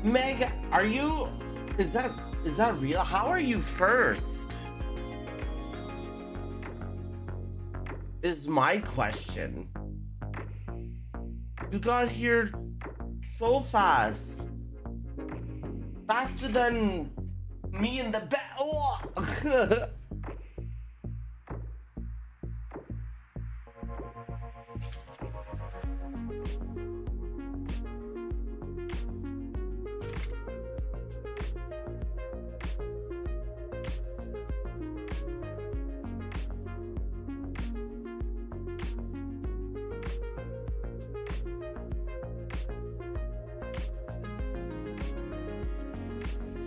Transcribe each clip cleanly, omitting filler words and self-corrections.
Meg, are you, is that real? How are you first? Is my question. You got here so fast. Faster than me in the bed. Oh.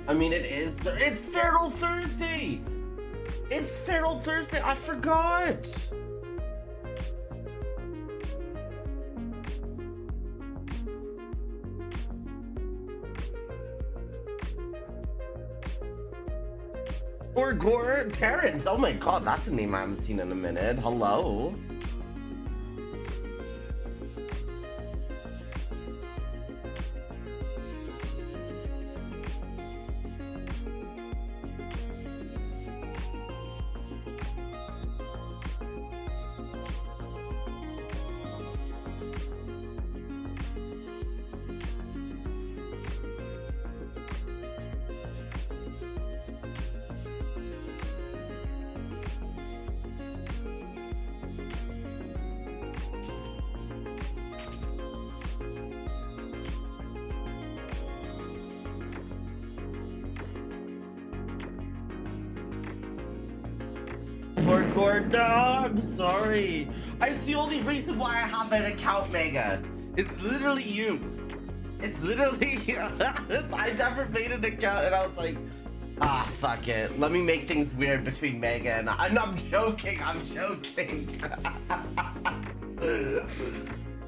I mean, it's Feral Thursday. It's Feral Thursday. I forgot. Or Gore Terrence. Oh my god, that's a name I haven't seen in a minute. Hello. No, I'm sorry. It's the only reason why I have an account, Mega. It's literally you. It's literally I never made an account and I was like, ah, fuck it. Let me make things weird between Mega and I. No, I'm joking. I'm joking.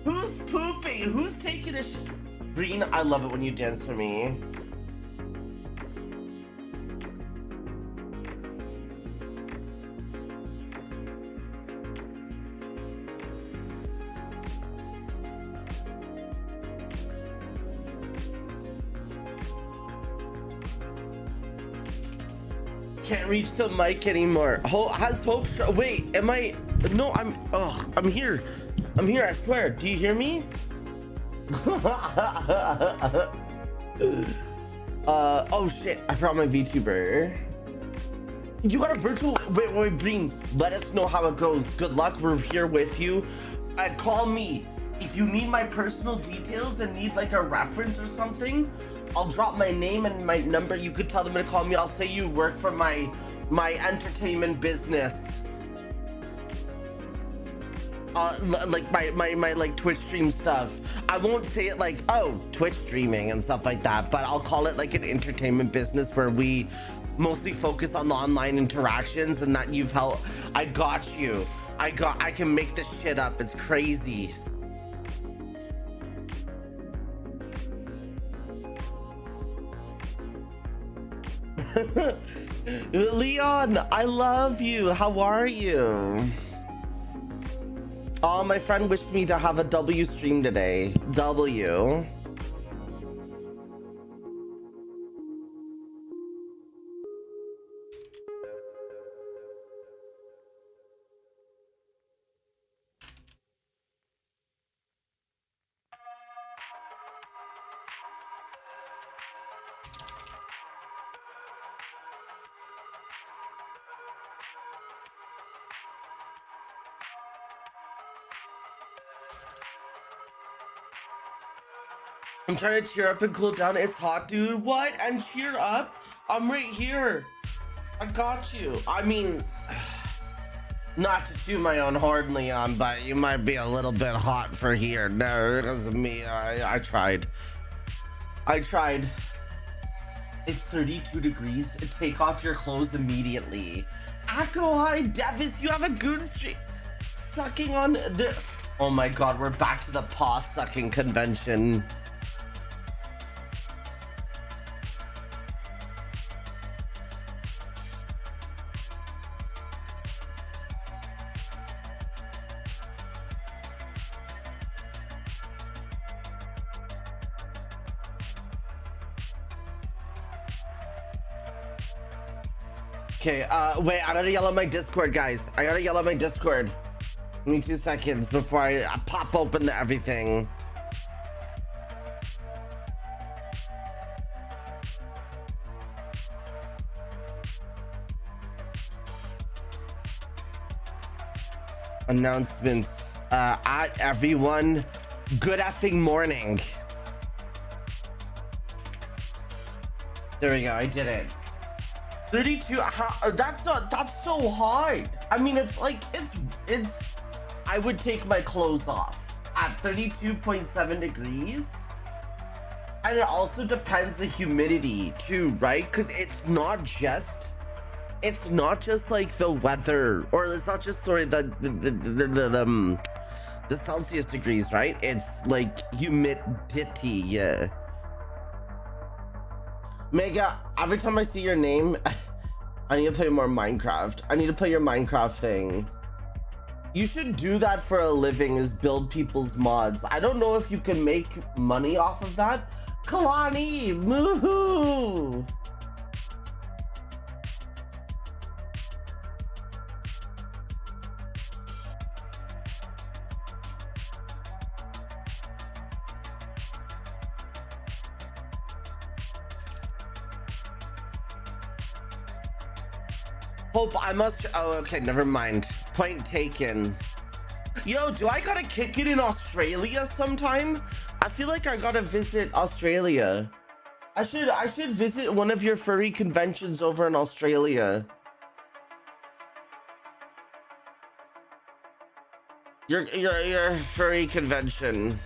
Who's pooping? Who's taking a Green, I love it when you dance for me. Can't reach the mic anymore. Has Hope? Wait, am I? No, I'm here. I'm here. I swear. Do you hear me? Oh shit! I forgot my VTuber. You got a virtual. Wait, Breen. Let us know how it goes. Good luck. We're here with you. Call me if you need my personal details and need like a reference or something. I'll drop my name and my number. You could tell them to call me. I'll say you work for my entertainment business. Like my like Twitch stream stuff. I won't say it like, oh, Twitch streaming and stuff like that, but I'll call it like an entertainment business where we mostly focus on the online interactions and that you've helped. I got you. I can make this shit up. It's crazy. Leon, I love you. How are you? Oh, my friend wished me to have a W stream today. W. I'm trying to cheer up and cool down. It's hot, dude. What? And cheer up? I'm right here. I got you. I mean, not to toot my own horn, Leon, but you might be a little bit hot for here. No, it wasn't me. I tried. It's 32 degrees. Take off your clothes immediately. Echo, hi, Devis. You have a good streak. Sucking on the... Oh my god, we're back to the paw sucking convention. Okay, wait, I gotta yell at my Discord, guys. I gotta yell at my Discord. Give me 2 seconds before I pop open everything. Announcements. At everyone, good effing morning. There we go, I did it. 32, that's so hard. I mean, it's like, it's, I would take my clothes off at 32.7 degrees. And it also depends the humidity too, right? Because it's not just like the weather, or it's not just, sorry, the Celsius degrees, right? It's like humidity, yeah. Mega, every time I see your name, I need to play more Minecraft. I need to play your Minecraft thing. You should do that for a living, is build people's mods. I don't know if you can make money off of that. Kalani, moo! Hope I must. Oh, okay, never mind. Point taken. Yo, do I gotta kick it in Australia sometime? I feel like I gotta visit Australia. I should visit one of your furry conventions over in Australia. Your furry convention.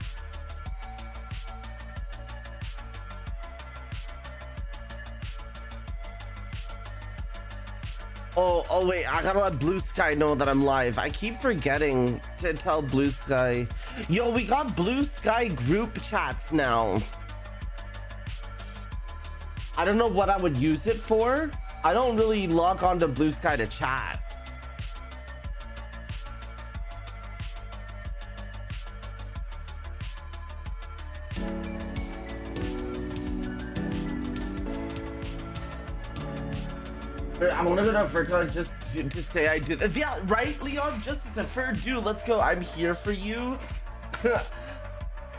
Oh wait, I gotta let Blue Sky know that I'm live. I keep forgetting to tell Blue Sky. Yo, we got Blue Sky group chats now. I don't know what I would use it for. I don't really log on to Blue Sky to chat. I want to go to Africa just to say I did. Yeah, right, Leon? Just as a fair dude, let's go. I'm here for you.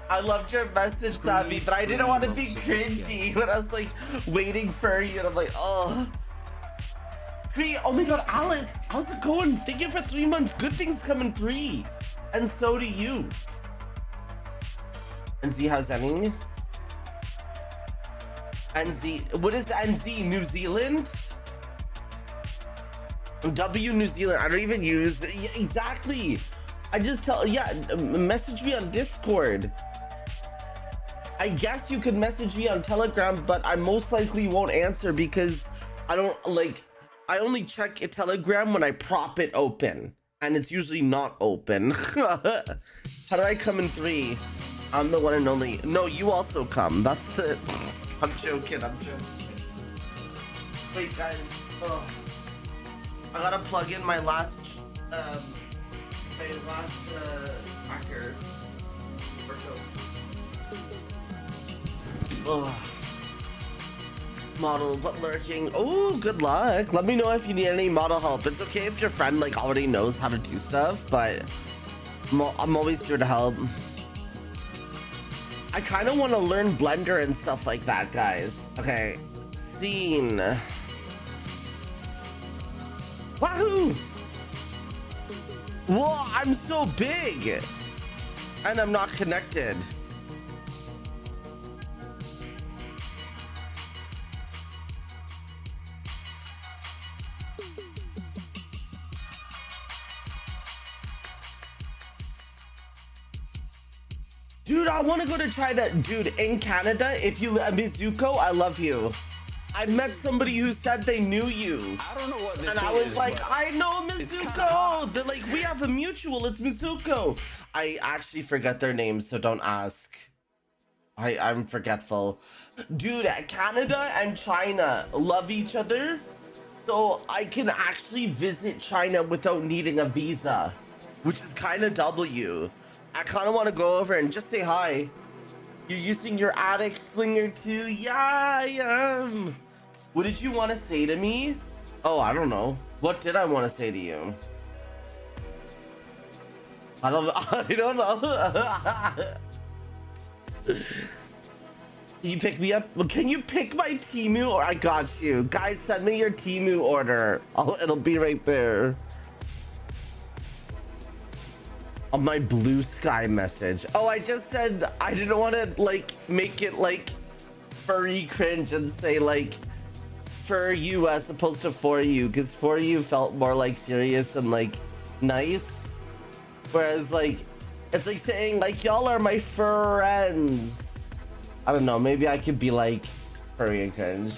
I loved your message, Savvy, but I didn't want to be cringy when I was like waiting for you, and I'm like, oh. Oh my god, Alice, how's it going? Thank you for 3 months. Good things come in 3. And so do you. NZ, how's any? NZ, what is NZ? New Zealand? W New Zealand. I don't even use, yeah, exactly. I just tell, yeah, message me on Discord. I guess you could message me on Telegram, but I most likely won't answer because I don't like, I only check a Telegram when I prop it open, and it's usually not open. How do I come in 3? I'm the one and only. No, you also come. That's the, I'm joking. Wait, guys. Oh. I gotta plug in my last hacker. Oh. Model, but lurking. Oh, good luck. Let me know if you need any model help. It's okay if your friend like already knows how to do stuff, but I'm always here to help. I kind of want to learn Blender and stuff like that, guys. Okay, scene. Wahoo! Whoa, I'm so big! And I'm not connected. Dude, I want to go to China. Dude, in Canada, if you Mizuko, I love you. I met somebody who said they knew you. I don't know what this is. And I was like, I know Mizuko. They're like, we have a mutual. It's Mizuko. I actually forget their names, so don't ask. I'm forgetful. Dude, Canada and China love each other. So I can actually visit China without needing a visa, which is kind of W. I kind of want to go over and just say hi. You're using your attic slinger too? Yeah, I am. What did you want to say to me? Oh, I don't know. What did I want to say to you? I don't know. I don't know. Can you pick me up? Well, can you pick my Temu? Or I got you. Guys, send me your Temu order. It'll be right there. On my blue sky message. Oh, I just said I didn't want to like make it like furry cringe and say like for you as opposed to for you, because for you felt more like serious and like nice, whereas like it's like saying like y'all are my friends. I don't know, maybe I could be like furry and cringe.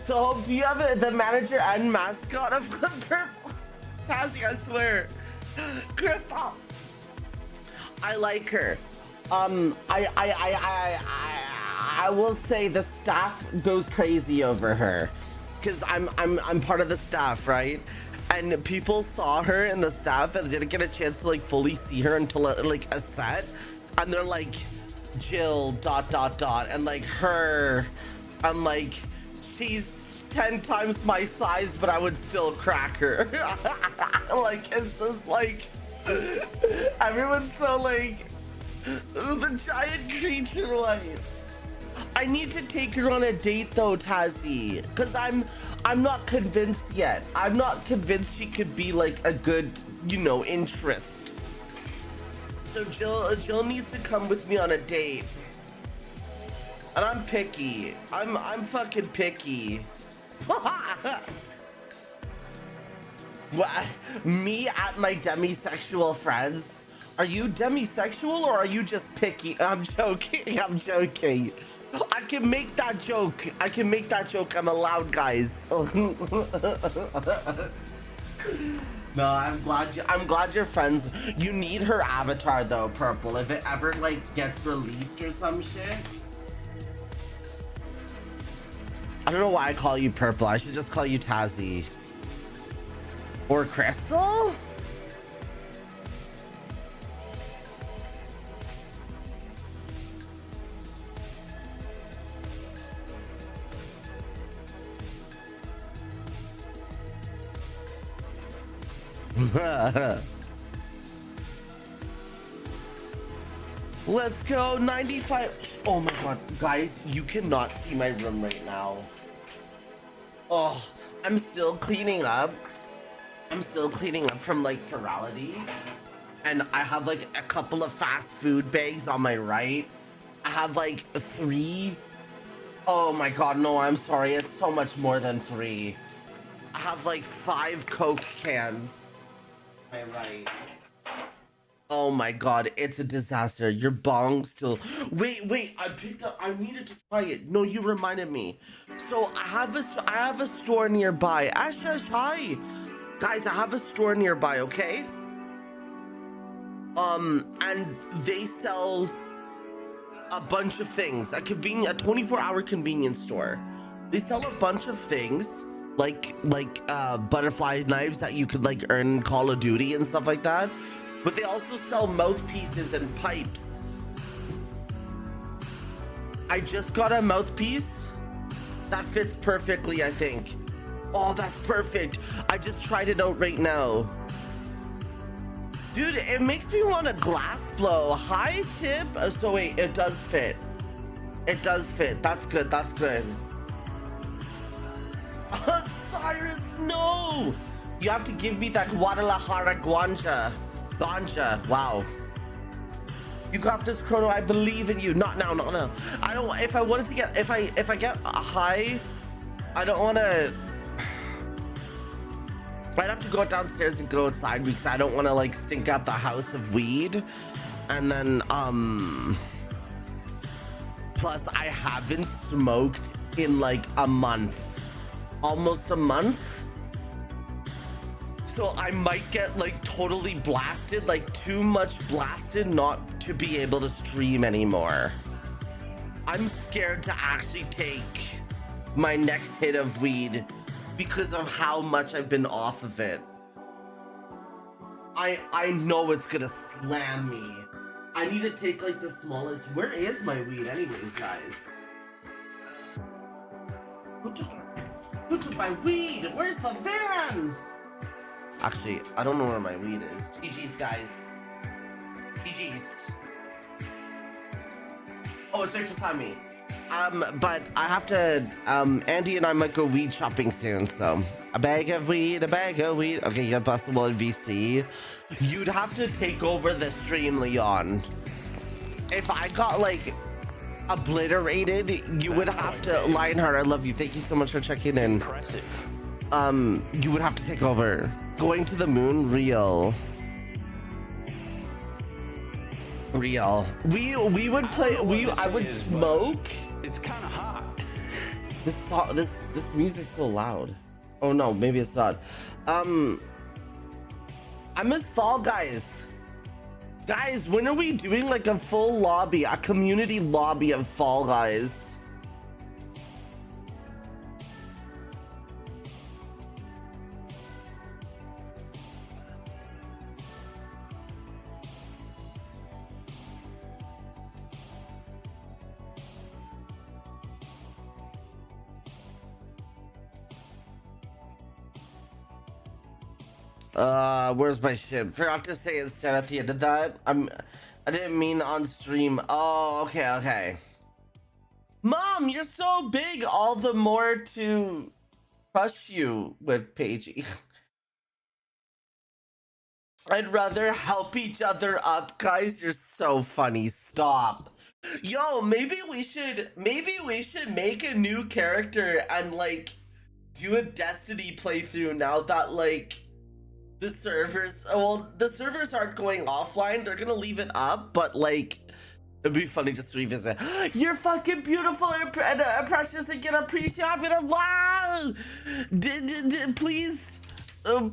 So Hope, do you have the manager and mascot of Purple? Tassie, I swear. Crystal, I like her. I will say the staff goes crazy over her, because I'm part of the staff, right? And people saw her in the staff and didn't get a chance to like fully see her until like a set, and they're like, Jill ... and like her, I'm like, she's 10 times my size, but I would still crack her. Like, it's just like everyone's so like the giant creature. Like, I need to take her on a date though, Tassie, because I'm not convinced yet. I'm not convinced she could be like a good, you know, interest. So Jill needs to come with me on a date. And I'm picky. I'm fucking picky. What? Me at my demisexual friends? Are you demisexual or are you just picky? I'm joking. I'm joking. I can make that joke. I can make that joke. I'm allowed, guys. No, I'm glad you're friends. You need her avatar though, Purple. If it ever like gets released or some shit. I don't know why I call you Purple. I should just call you Tassie. Or Crystal? Let's go 95. Oh my god, guys, you cannot see my room right now. Oh, I'm still cleaning up. I'm still cleaning up from like virality, and I have like a couple of fast food bags on my right. I have like 3. Oh my god, no, I'm sorry, it's so much more than 3. I have like 5 Coke cans. My right. Oh my god, it's a disaster. Your bong still. Wait, I picked up. I needed to try it. No, you reminded me. So I have a store nearby. Ash, hi. Guys, I have a store nearby, okay? And they sell a bunch of things. A 24-hour convenience store. They sell a bunch of things. Like butterfly knives that you could like earn in Call of Duty and stuff like that, but they also sell mouthpieces and pipes. I just got a mouthpiece that fits perfectly, I think. Oh, that's perfect. I just tried it out right now. Dude, it makes me want a glass blow. Hi, Chip. So wait, it does fit. It does fit. That's good. That's good. Cyrus, no! You have to give me that Guadalajara ganja. Wow. You got this, Chrono. I believe in you. Not now, not now. I don't. If I wanted to get, if I get a high, I don't want to. I'd have to go downstairs and go outside because I don't want to like stink up the house of weed, and then plus I haven't smoked in like a month. Almost a month, so I might get like totally blasted, like too much blasted not to be able to stream anymore. I'm scared to actually take my next hit of weed because of how much I've been off of it. I know it's gonna slam me. I need to take like the smallest. Where is my weed anyways, guys? Who Who took my weed? Where's the van? Actually, I don't know where my weed is. GG's, guys. GG's. Oh, it's right beside me. But I have to, Andy and I might go weed shopping soon, so. A bag of weed, a bag of weed. Okay, you got Bustle in VC. You'd have to take over the stream, Leon. If I got, like, obliterated, you would have to, Lionheart, I love you. Thank you so much for checking in. Impressive. You would have to take over. Going to the moon, real. Real. We would play, I would smoke. It's kind of hot. This music's so loud. Oh no, maybe it's not. I miss Fall Guys. Guys, when are we doing like a full lobby, a community lobby of Fall Guys? Where's my shit? Forgot to say instead at the end of that. I didn't mean on stream. Oh, okay. Mom, you're so big. All the more to crush you with Paigey. I'd rather help each other up, guys. You're so funny. Stop. Yo, maybe we should make a new character and like do a Destiny playthrough now that like the servers aren't going offline. They're gonna leave it up, but like it'd be funny just to revisit. You're fucking beautiful and precious and get appreciated. Wow.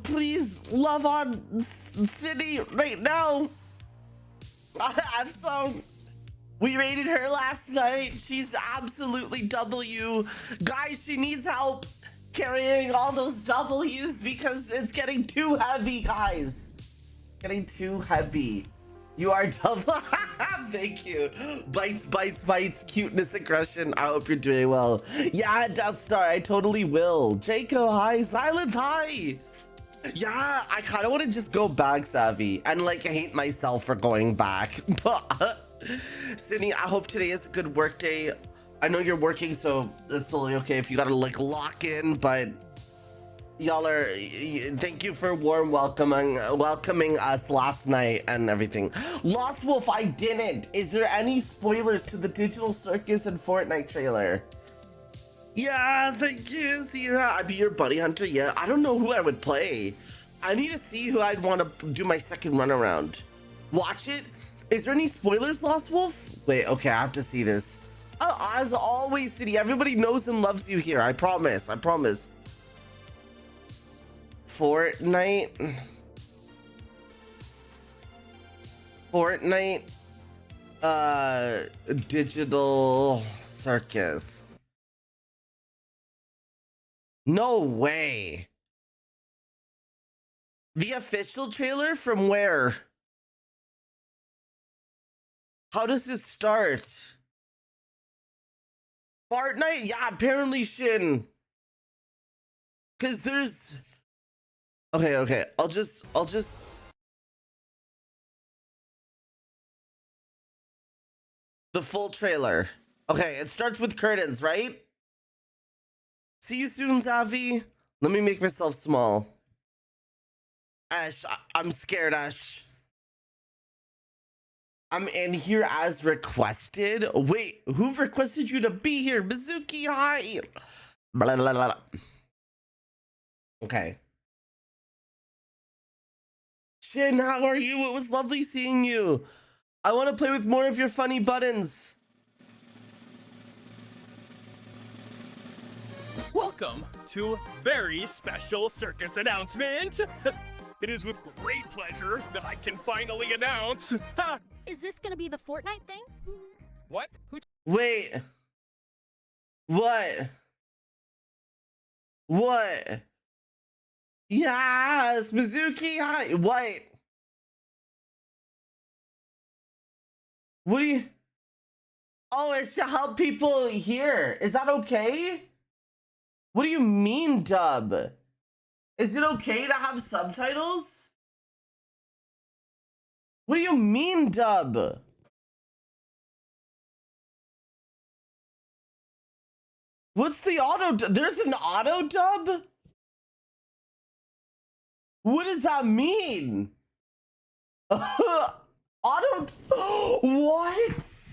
Please love on City right now. I'm so. We rated her last night. She's absolutely W. Guys, she needs help carrying all those W's because it's getting too heavy, guys. Getting too heavy. You are double. Thank you. Bites, cuteness, aggression. I hope you're doing well. Yeah, Death Star, I totally will. Jaco, hi. Silent, hi. Yeah, I kind of want to just go back, Savvy, and like I hate myself for going back. Sydney, I hope today is a good work day. I know you're working, so it's totally okay if you gotta like lock in, but y'all are, thank you for warm welcoming us last night and everything. Lost Wolf, I didn't. Is there any spoilers to the Digital Circus and Fortnite trailer? Yeah, thank you, Sierra. I'd be your buddy hunter. Yeah, I don't know who I would play. I need to see who I'd want to do my second run around. Watch it. Is there any spoilers, Lost Wolf? Wait, okay, I have to see this. Oh, as always, City, everybody knows and loves you here. I promise. Fortnite, Digital Circus. No way. The official trailer from where? How does it start? Fortnite? Yeah, apparently Shin. Cause there's okay. I'll just the full trailer. Okay, it starts with curtains, right? See you soon, Zavi. Let me make myself small. Ash, I'm scared, Ash. I'm in here as requested. Wait, who requested you to be here? Mizuki, hi. Blah, blah, blah. Okay. Shin, how are you? It was lovely seeing you. I want to play with more of your funny buttons. Welcome to very special circus announcement. It is with great pleasure that I can finally announce. Is this gonna be the Fortnite thing? What? Who? Wait. What? Yes, Mizuki, hi. What? What do you? Oh, it's to help people here. Is that okay? What do you mean, dub? Is it okay to have subtitles? What do you mean, dub? What's the auto? There's an auto dub? What does that mean? Auto. What?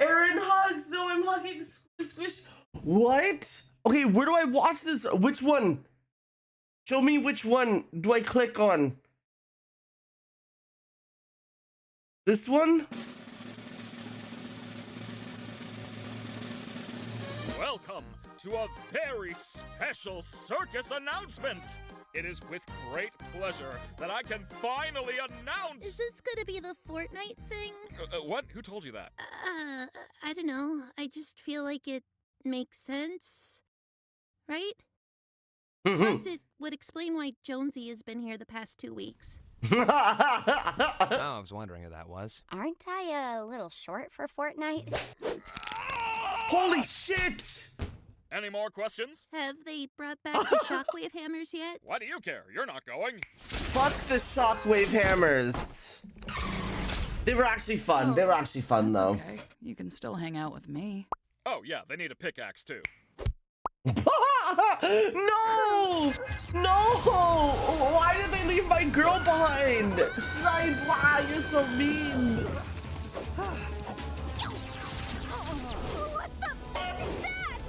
Aaron hugs. No, I'm hugging Squish. What? Okay, where do I watch this? Which one? Show me which one do I click on? This one? Welcome to a very special circus announcement. It is with great pleasure that I can finally announce. Is this gonna be the Fortnite thing? What? Who told you that? I don't know. I just feel like it makes sense. Right? Plus, it would explain why Jonesy has been here the past 2 weeks. Oh, I was wondering who that was. Aren't I a little short for Fortnite? Holy shit! Any more questions? Have they brought back the shockwave hammers yet? Why do you care? You're not going. Fuck the shockwave hammers. They were actually fun. They were actually fun, That's though. okay. You can still hang out with me. Oh yeah, they need a pickaxe too. No! No! Why did they leave my girl behind? Should I? Why? You're so mean. What the fuck is that?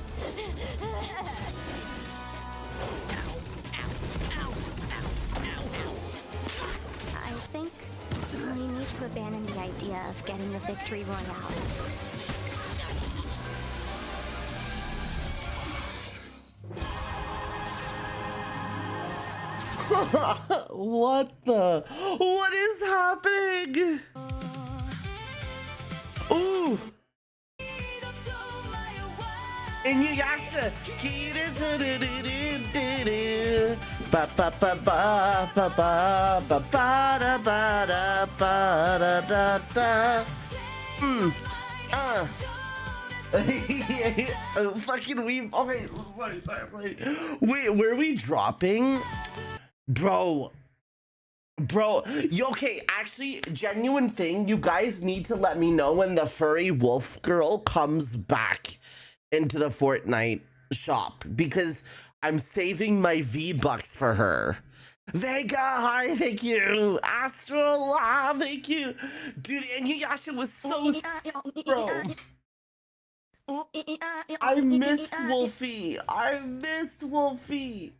I think we need to abandon the idea of getting the victory royale. What is happening? Ooh! Inuyasha! Ba ba ba ba ba ba ba ba da ba da ba da da da. Fucking weave. Okay, sorry. Wait, were we dropping? Bro, okay, actually, genuine thing, you guys need to let me know when the furry wolf girl comes back into the Fortnite shop, because I'm saving my V-Bucks for her. Vega, hi, thank you. Astral, thank you. Dude, Inuyasha was so bro. I missed Wolfie.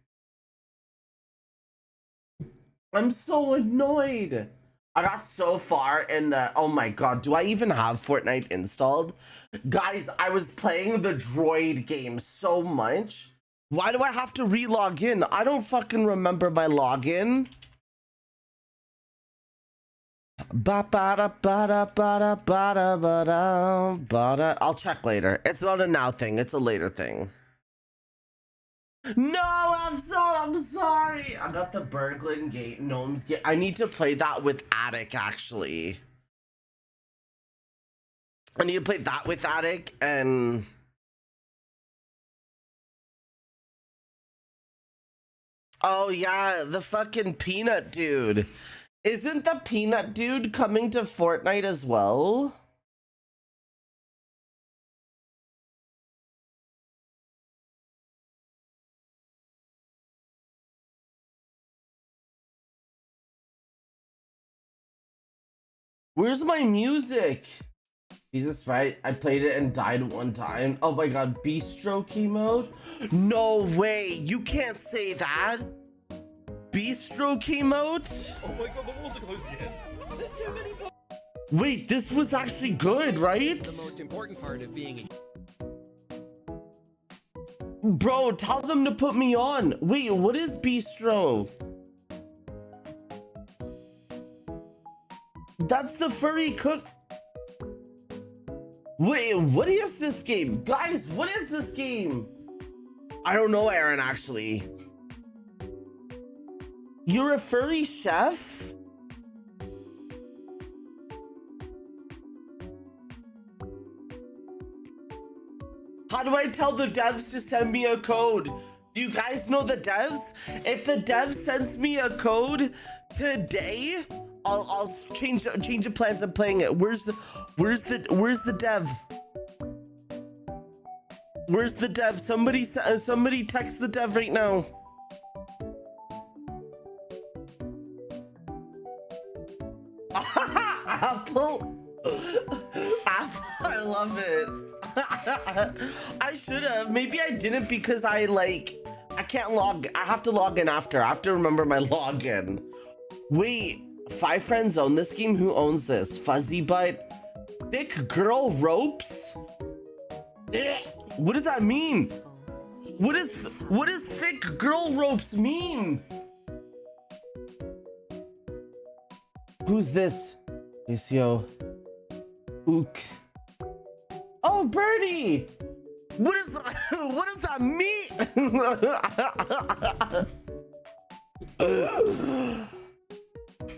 I'm so annoyed. I got so far in the, oh my god, do I even have Fortnite installed? Guys, I was playing the droid game so much. Why do I have to re-log in? I don't fucking remember my login. I'll check later. It's not a now thing, it's a later thing. No, I'm sorry. I got the Berglund Gate Gnomes Gate. I need to play that with Attic, actually. I need to play that with Attic and... Oh yeah, the fucking Peanut Dude. Isn't the Peanut Dude coming to Fortnite as well? Where's my music? Jesus, right? I played it and died one time. Oh my god, Bistro key mode? No way, you can't say that. Bistro key mode? Oh my god, the walls are closing in. There's too many. Wait, this was actually good, right? The most important part of being Bro, tell them to put me on. Wait, what is Bistro? That's the furry cook. Wait, what is this game? Guys, what is this game? I don't know, Aaron, actually. You're a furry chef? How do I tell the devs to send me a code? Do you guys know the devs? If the dev sends me a code today, I'll change the plans of playing it. Where's the dev? Where's the dev? Somebody text the dev right now. Apple. I love it. I should have. Maybe I didn't because I can't log. I have to log in after. I have to remember my login. Wait, 5 friends own this game? Who owns this? Fuzzy Butt? Thick Girl Ropes? What does that mean? What does Thick Girl Ropes mean? Who's this? ACO. Ook. Oh, Birdie! What does that mean?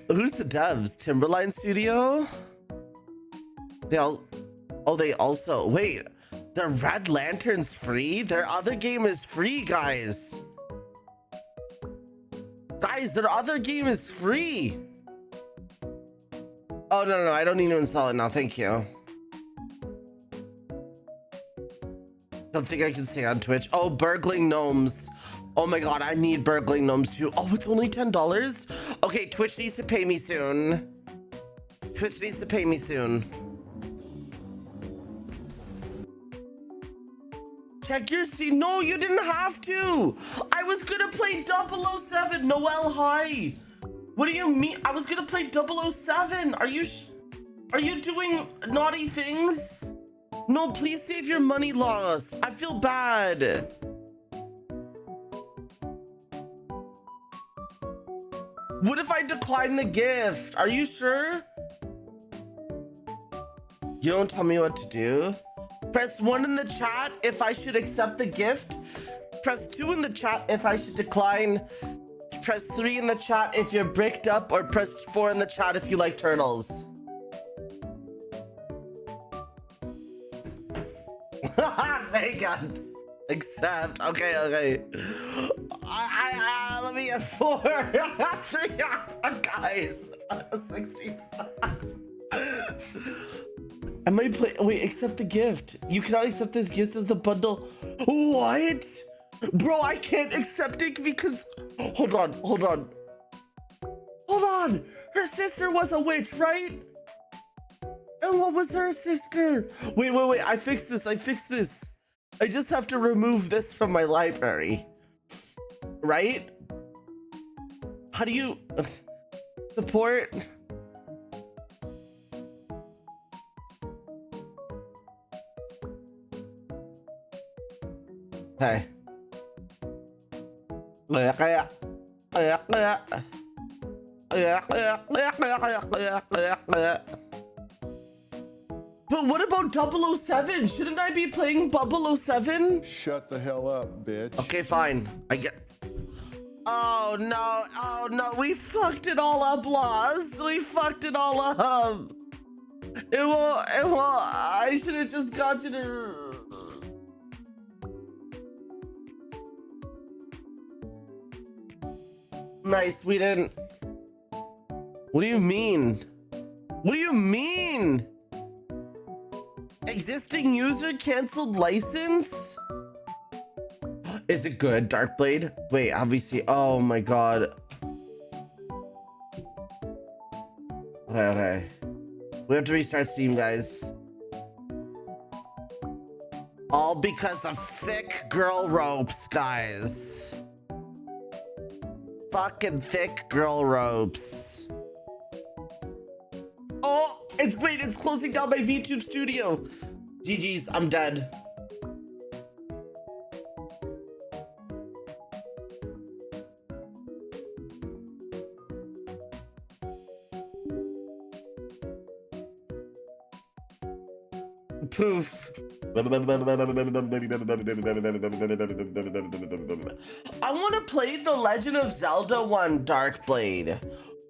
Who's the devs? Timberline Studio? They also wait. The Red Lantern's free? Their other game is free, guys. Guys, their other game is free. Oh, no, I don't need to install it now. Thank you. Don't think I can say on Twitch. Oh, Burgling Gnomes. Oh my god, I need Burgling Gnomes too. Oh, it's only $10? Okay, Twitch needs to pay me soon. Twitch needs to pay me soon. Check your Steam. No, you didn't have to. I was gonna play 007. Noel, hi. What do you mean? I was gonna play 007. Are you doing naughty things? No, please save your money loss. I feel bad. What if I decline the gift? Are you sure? You don't tell me what to do. Press 1 in the chat if I should accept the gift. Press 2 in the chat if I should decline. Press 3 in the chat if you're bricked up, or press 4 in the chat if you like turtles. Megan, accept. Okay. Let me get 4. 3, guys. 16. I might play. Wait, accept the gift. You cannot accept this gift as the bundle. What? Bro, I can't accept it because. Hold on. Her sister was a witch, right? And what was her sister? Wait. I fixed this. I just have to remove this from my library. Right? How do you support? Hey. But what about 007? Shouldn't I be playing 007? Shut the hell up, bitch. Okay, fine. I get. Oh no, we fucked it all up, Laws. We fucked it all up. It won't, I should have just got you to. Nice, we didn't. What do you mean? Existing user canceled license? Is it good, Darkblade? Wait, obviously. Oh my god. Okay. We have to restart Steam, guys. All because of thick girl ropes, guys. Fucking thick girl ropes. Oh, it's closing down my VTube studio. GG's, I'm dead. Poof. I want to play the Legend of Zelda one, Darkblade.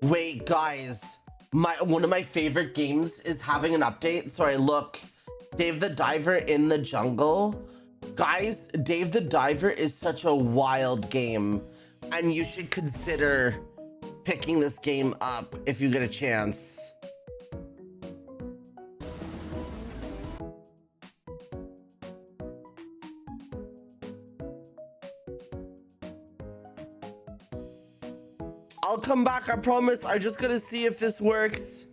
Wait, guys. One of my favorite games is having an update. So I look, Dave the Diver in the Jungle. Guys, Dave the Diver is such a wild game, and you should consider picking this game up if you get a chance. I'll come back, I promise. I just gotta see if this works.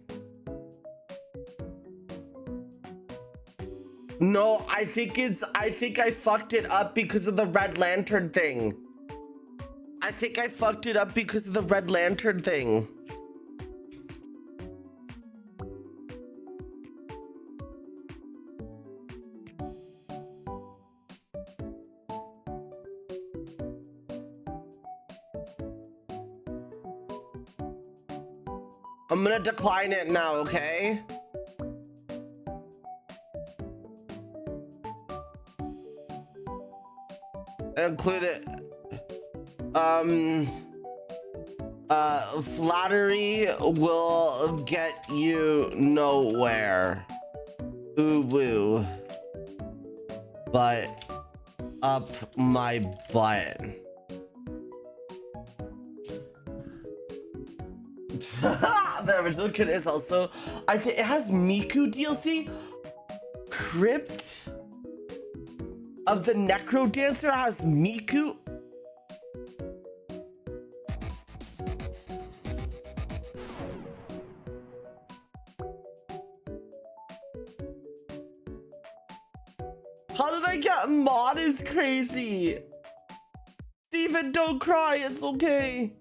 No, I think I fucked it up because of the Red Lantern thing. I think I fucked it up because of the Red Lantern thing. I'm gonna decline it now, okay? Include it. Flattery will get you nowhere. Ooh woo. But up my butt. The original kit is also, I think it has Miku DLC. Crypt of the Necro Dancer has Miku. How did I get mod is crazy. Steven, don't cry, it's okay.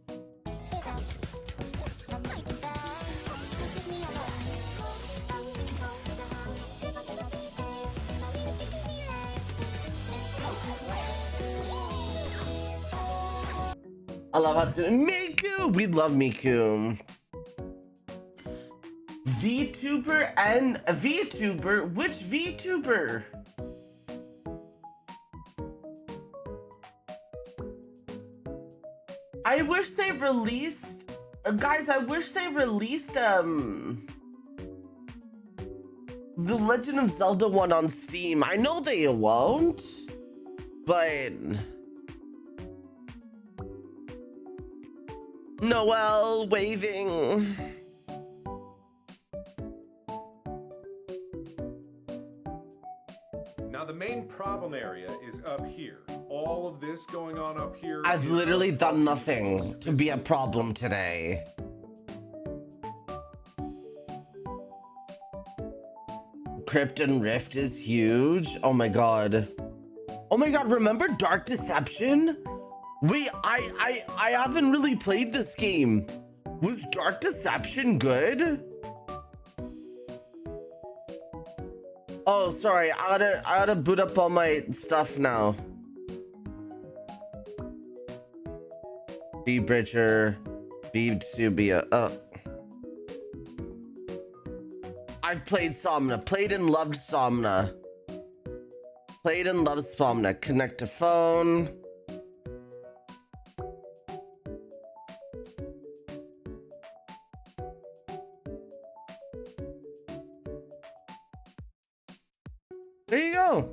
I love Hatsune Miku. We love Miku. VTuber and VTuber. Which VTuber? I wish they released, guys. I wish they released the Legend of Zelda one on Steam. I know they won't, but. Noel waving. Now the main problem area is up here. All of this going on up here. I've literally done nothing to be a problem today. Crypt and Rift is huge. Oh my god. Oh my god, remember Dark Deception? Wait, I haven't really played this game. Was Dark Deception good? Oh, sorry. I gotta boot up all my stuff now. V-Bridger, V-Subia. I've played Somna. Played and loved Somna. Played and loved Somna. Connect to phone. There you go.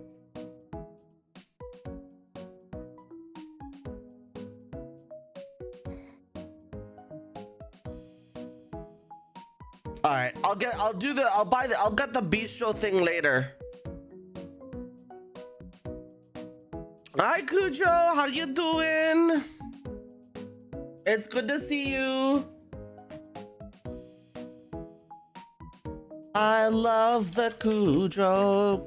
All right, I'll get the bistro thing later. Hi Cujo, how you doing? It's good to see you. I love the Cujo.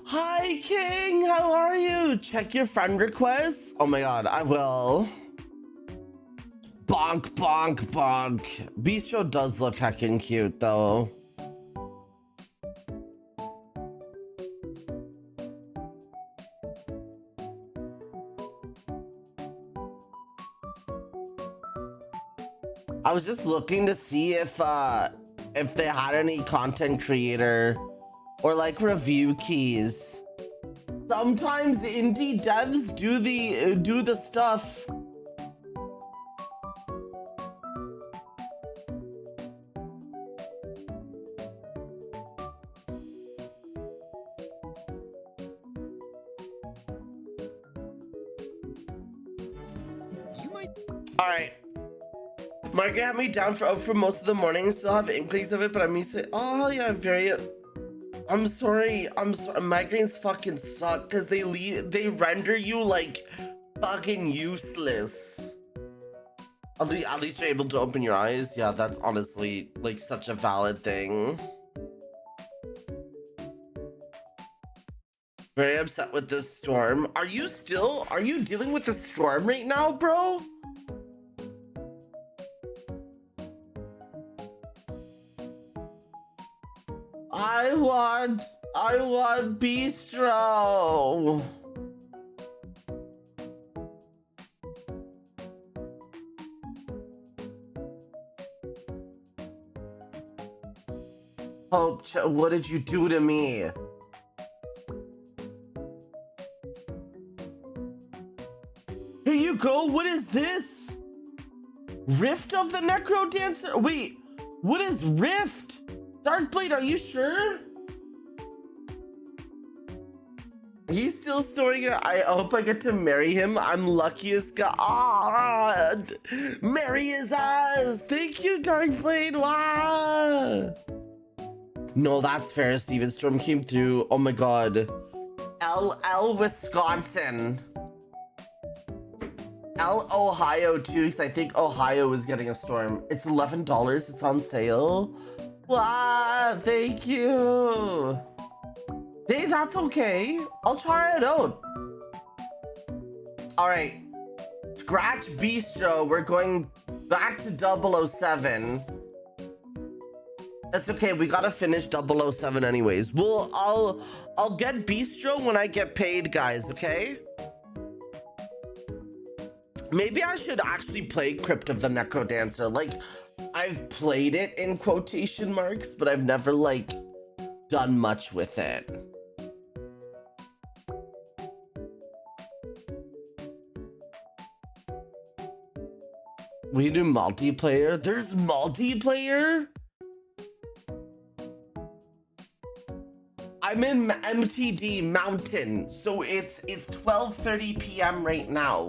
Hi King, how are you? Check your friend requests. Oh my god, I will. Bonk, bonk, bonk. Bistro does look heckin' cute though. I was just looking to see if they had any content creator or like review keys. Sometimes indie devs do the stuff. point. All right. Margaret had me down for most of the morning. Still have inklings of it, but I'm used to it. Oh yeah, I'm sorry. Migraines fucking suck because they render you like fucking useless. At least you're able to open your eyes. Yeah, that's honestly like such a valid thing. Very upset with this storm. Are you dealing with the storm right now, bro? I want bistro. Hope, what did you do to me? Here you go. What is this? Rift of the Necro Dancer? Wait, what is Rift? Darkblade, are you sure? He's still storing it. I hope I get to marry him. I'm luckiest God. Marry his ass. Thank you, Darkblade. Wow. No, that's fair. Steven Storm came through. Oh my God. LL Wisconsin. L Ohio too, because I think Ohio is getting a storm. It's $11. It's on sale. Wow, thank you. Hey, that's okay. I'll try it out. All right. Scratch Bistro. We're going back to 007. That's okay. We gotta finish 007 anyways. I'll get Bistro when I get paid, guys, okay? Maybe I should actually play Crypt of the Necro Dancer. Like, I've played it in quotation marks, but I've never, like, done much with it. We do multiplayer? There's multiplayer? I'm in MTD Mountain, so it's 12:30 p.m. right now.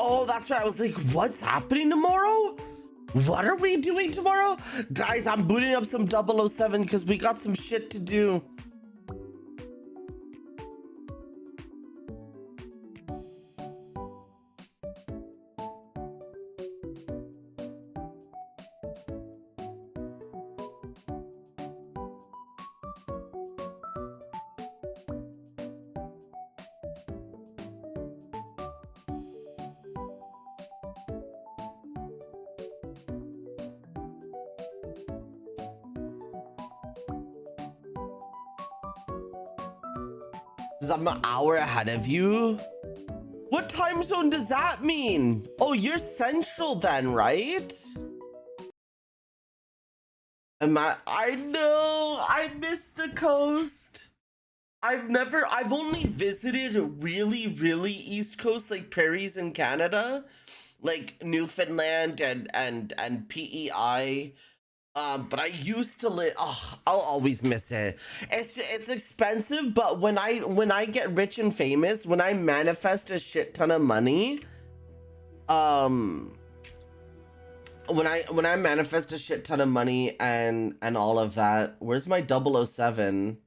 Oh, that's right. I was like, what's happening tomorrow? What are we doing tomorrow? Guys, I'm booting up some 007 because we got some shit to do. I'm an hour ahead of you. What time zone does that mean? Oh, you're central then, right? I know, I miss the coast. I've only visited really East Coast, like prairies in Canada, like Newfoundland and PEI. But I used to live. Oh, I'll always miss it. It's expensive, but when I get rich and famous, when I manifest a shit ton of money, when I manifest a shit ton of money and all of that, where's my 007?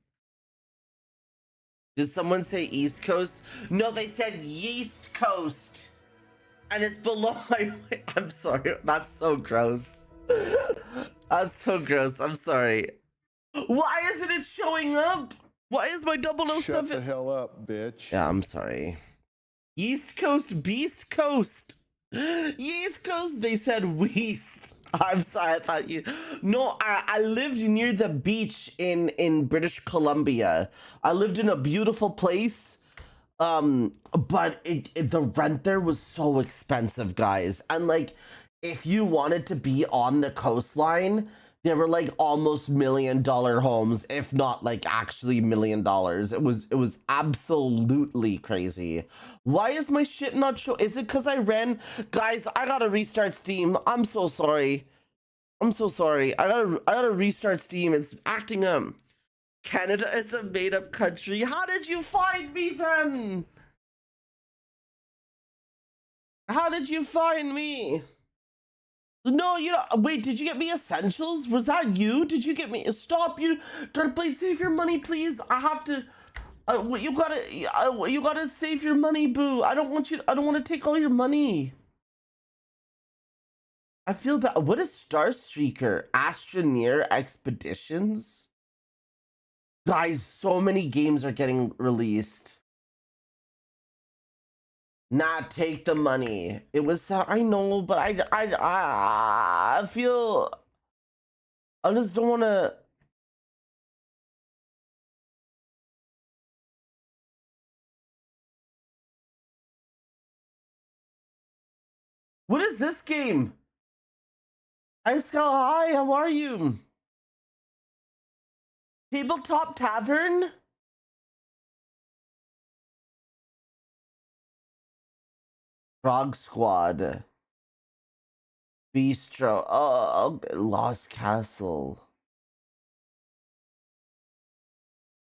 Did someone say East Coast? No, they said Yeast Coast, and it's below my. I'm sorry. That's so gross. That's so gross. I'm sorry. Why isn't it showing up? Why is my 007? Shut the hell up, bitch. Yeah, I'm sorry. East Coast, Beast Coast. East Coast, they said Weast. I'm sorry, I thought you... No, I lived near the beach in British Columbia. I lived in a beautiful place. But the rent there was so expensive, guys. And like... if you wanted to be on the coastline, they were like almost $1 million homes, if not like actually $1 million. It was absolutely crazy. Why is my shit not show? Is it because I ran? Guys, I gotta restart Steam. I'm so sorry. I'm so sorry. I gotta restart Steam. It's acting up. Canada is a made-up country. How did you find me then? How did you find me? No, you know, wait, did you get me essentials? Was that you? Did you get me? Stop, you. Darkblade, save your money, please. I have to. You gotta save your money, boo. I don't want to take all your money. I feel bad. What is Star Streaker? Astroneer Expeditions? Guys, so many games are getting released. Nah, take the money. It was, I know, but I feel, I just don't want to. What is this game? Hi, Skull. Hi, how are you? Tabletop Tavern? Frog Squad. Bistro. Oh, Lost Castle.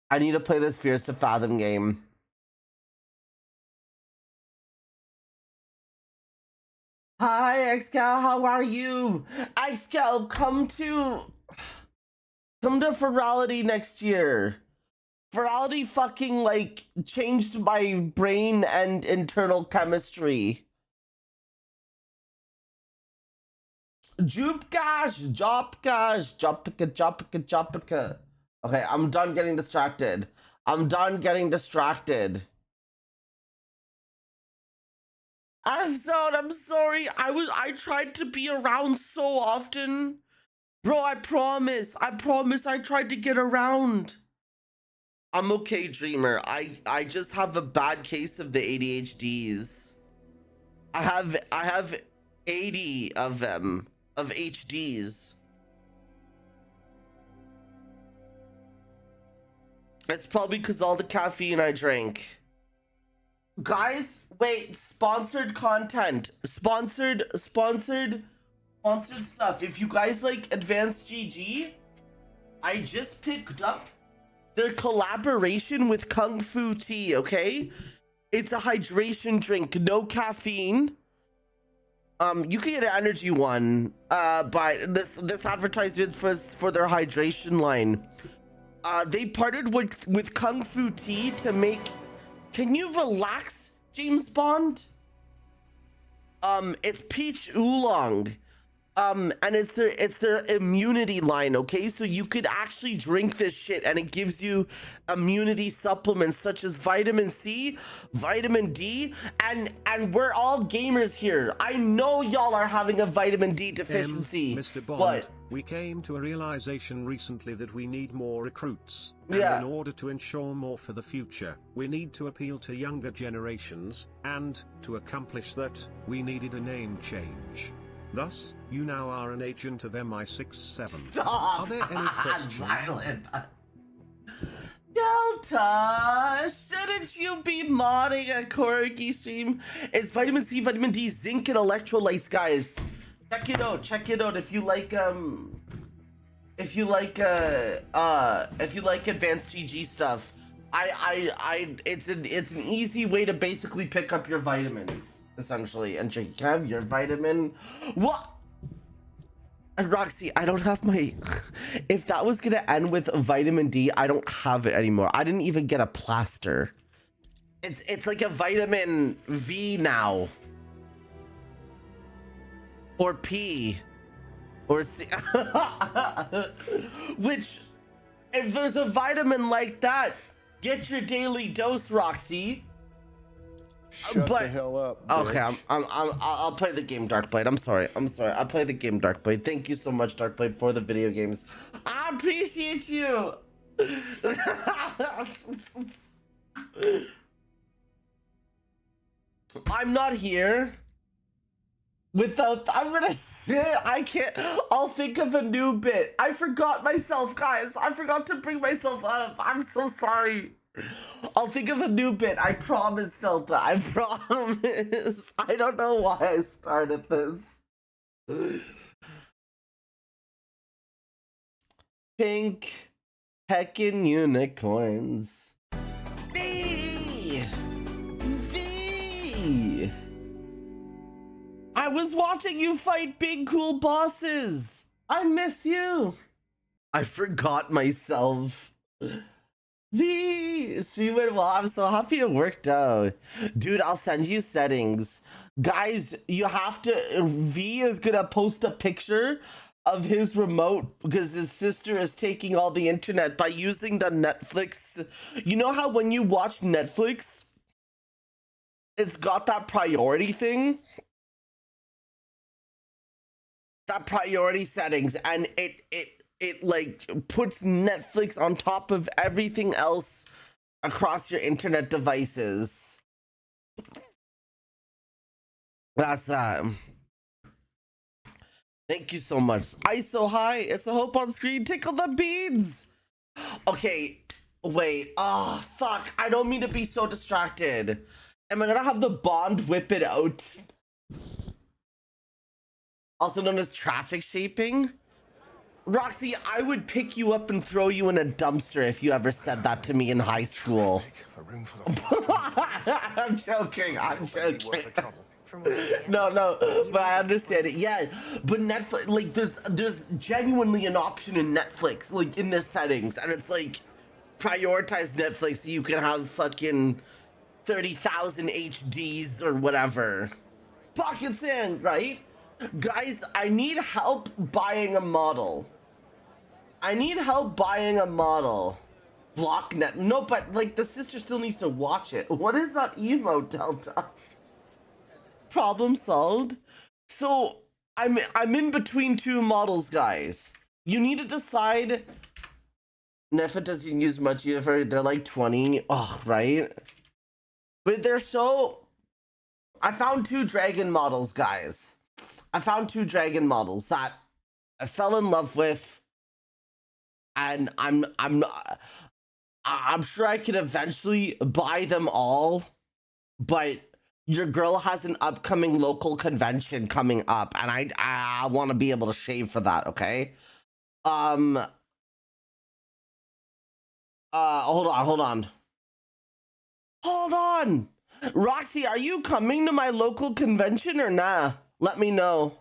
I need to play this Fears to Fathom game. Hi, Xcal, how are you? Xcal, come to Virality next year. Virality fucking, like, changed my brain and internal chemistry. Joopkash, Jopika. Okay, I'm done getting distracted. I'm sorry. I tried to be around so often. Bro, I promise I tried to get around. I'm okay, Dreamer. I just have a bad case of the ADHDs. I have 80 of them, of HDs. It's probably because all the caffeine I drank. Guys, wait, sponsored content. Sponsored stuff. If you guys like Advanced GG, I just picked up their collaboration with Kung Fu Tea, okay? It's a hydration drink, no caffeine. You can get an energy one, but this advertisement for their hydration line. They partnered with Kung Fu Tea to make. Can you relax, James Bond? It's peach oolong. And it's their immunity line, okay? So you could actually drink this shit and it gives you immunity supplements such as vitamin C, vitamin D, and we're all gamers here. I know y'all are having a vitamin D deficiency. Mr. Bond, but we came to a realization recently that we need more recruits. And yeah. in order to ensure more for the future, we need to appeal to younger generations, and to accomplish that, we needed a name change. Thus, you now are an agent of MI67. Stop! Are there any questions? Silent. Delta, shouldn't you be modding a Corgi stream? It's vitamin C, vitamin D, zinc, and electrolytes, guys. Check it out. If you like advanced GG stuff, it's an easy way to basically pick up your vitamins. Essentially, and drink. Can I have your vitamin? What? And Roxy, I don't have my. If that was gonna end with vitamin D, I don't have it anymore. I didn't even get a plaster. It's like a vitamin V now, or P, or C. Which, if there's a vitamin like that, get your daily dose, Roxy. Shut the hell up, bitch. Okay, I'll play the game, Darkblade. I'm sorry. I'll play the game, Darkblade. Thank you so much, Darkblade, for the video games. I appreciate you. I'm not here. Without, I'm gonna shit. I can't. I'll think of a new bit. I forgot myself, guys. I forgot to bring myself up. I'm so sorry. I'll think of a new bit. I promise, Delta. I promise. I don't know why I started this. Pink heckin' unicorns. V! V! I was watching you fight big cool bosses. I miss you. I forgot myself. V! She went well. I'm so happy it worked out. Dude, I'll send you settings. Guys, you have to... V is gonna post a picture of his remote because his sister is taking all the internet by using the Netflix. You know how when you watch Netflix, it's got that priority thing? That priority settings, and it like puts Netflix on top of everything else across your internet devices. That's that. Thank you so much. ISO high. It's a hope on screen. Tickle the beads. Okay, wait. Oh, fuck. I don't mean to be so distracted. Am I gonna have the Bond whip it out? Also known as traffic shaping? Roxy, I would pick you up and throw you in a dumpster if you ever said that to me in high school. I'm joking. I'm joking. No, but I understand it. Yeah, but Netflix, like, there's genuinely an option in Netflix, like, in the settings, and it's like, prioritize Netflix so you can have fucking 30,000 HDs or whatever. Pocket sand, right? Guys, I need help buying a model. Block net. No, but like the sister still needs to watch it. What is that emote, Delta? Problem solved. So I'm in between two models, guys. You need to decide. Nefa doesn't use much either. They're like 20. Oh, right. But they're so. I found two dragon models, guys. I found two dragon models that I fell in love with, and I'm sure I could eventually buy them all, but your girl has an upcoming local convention coming up, and I want to be able to shave for that. Okay. Hold on. Roxy, are you coming to my local convention or nah? Let me know.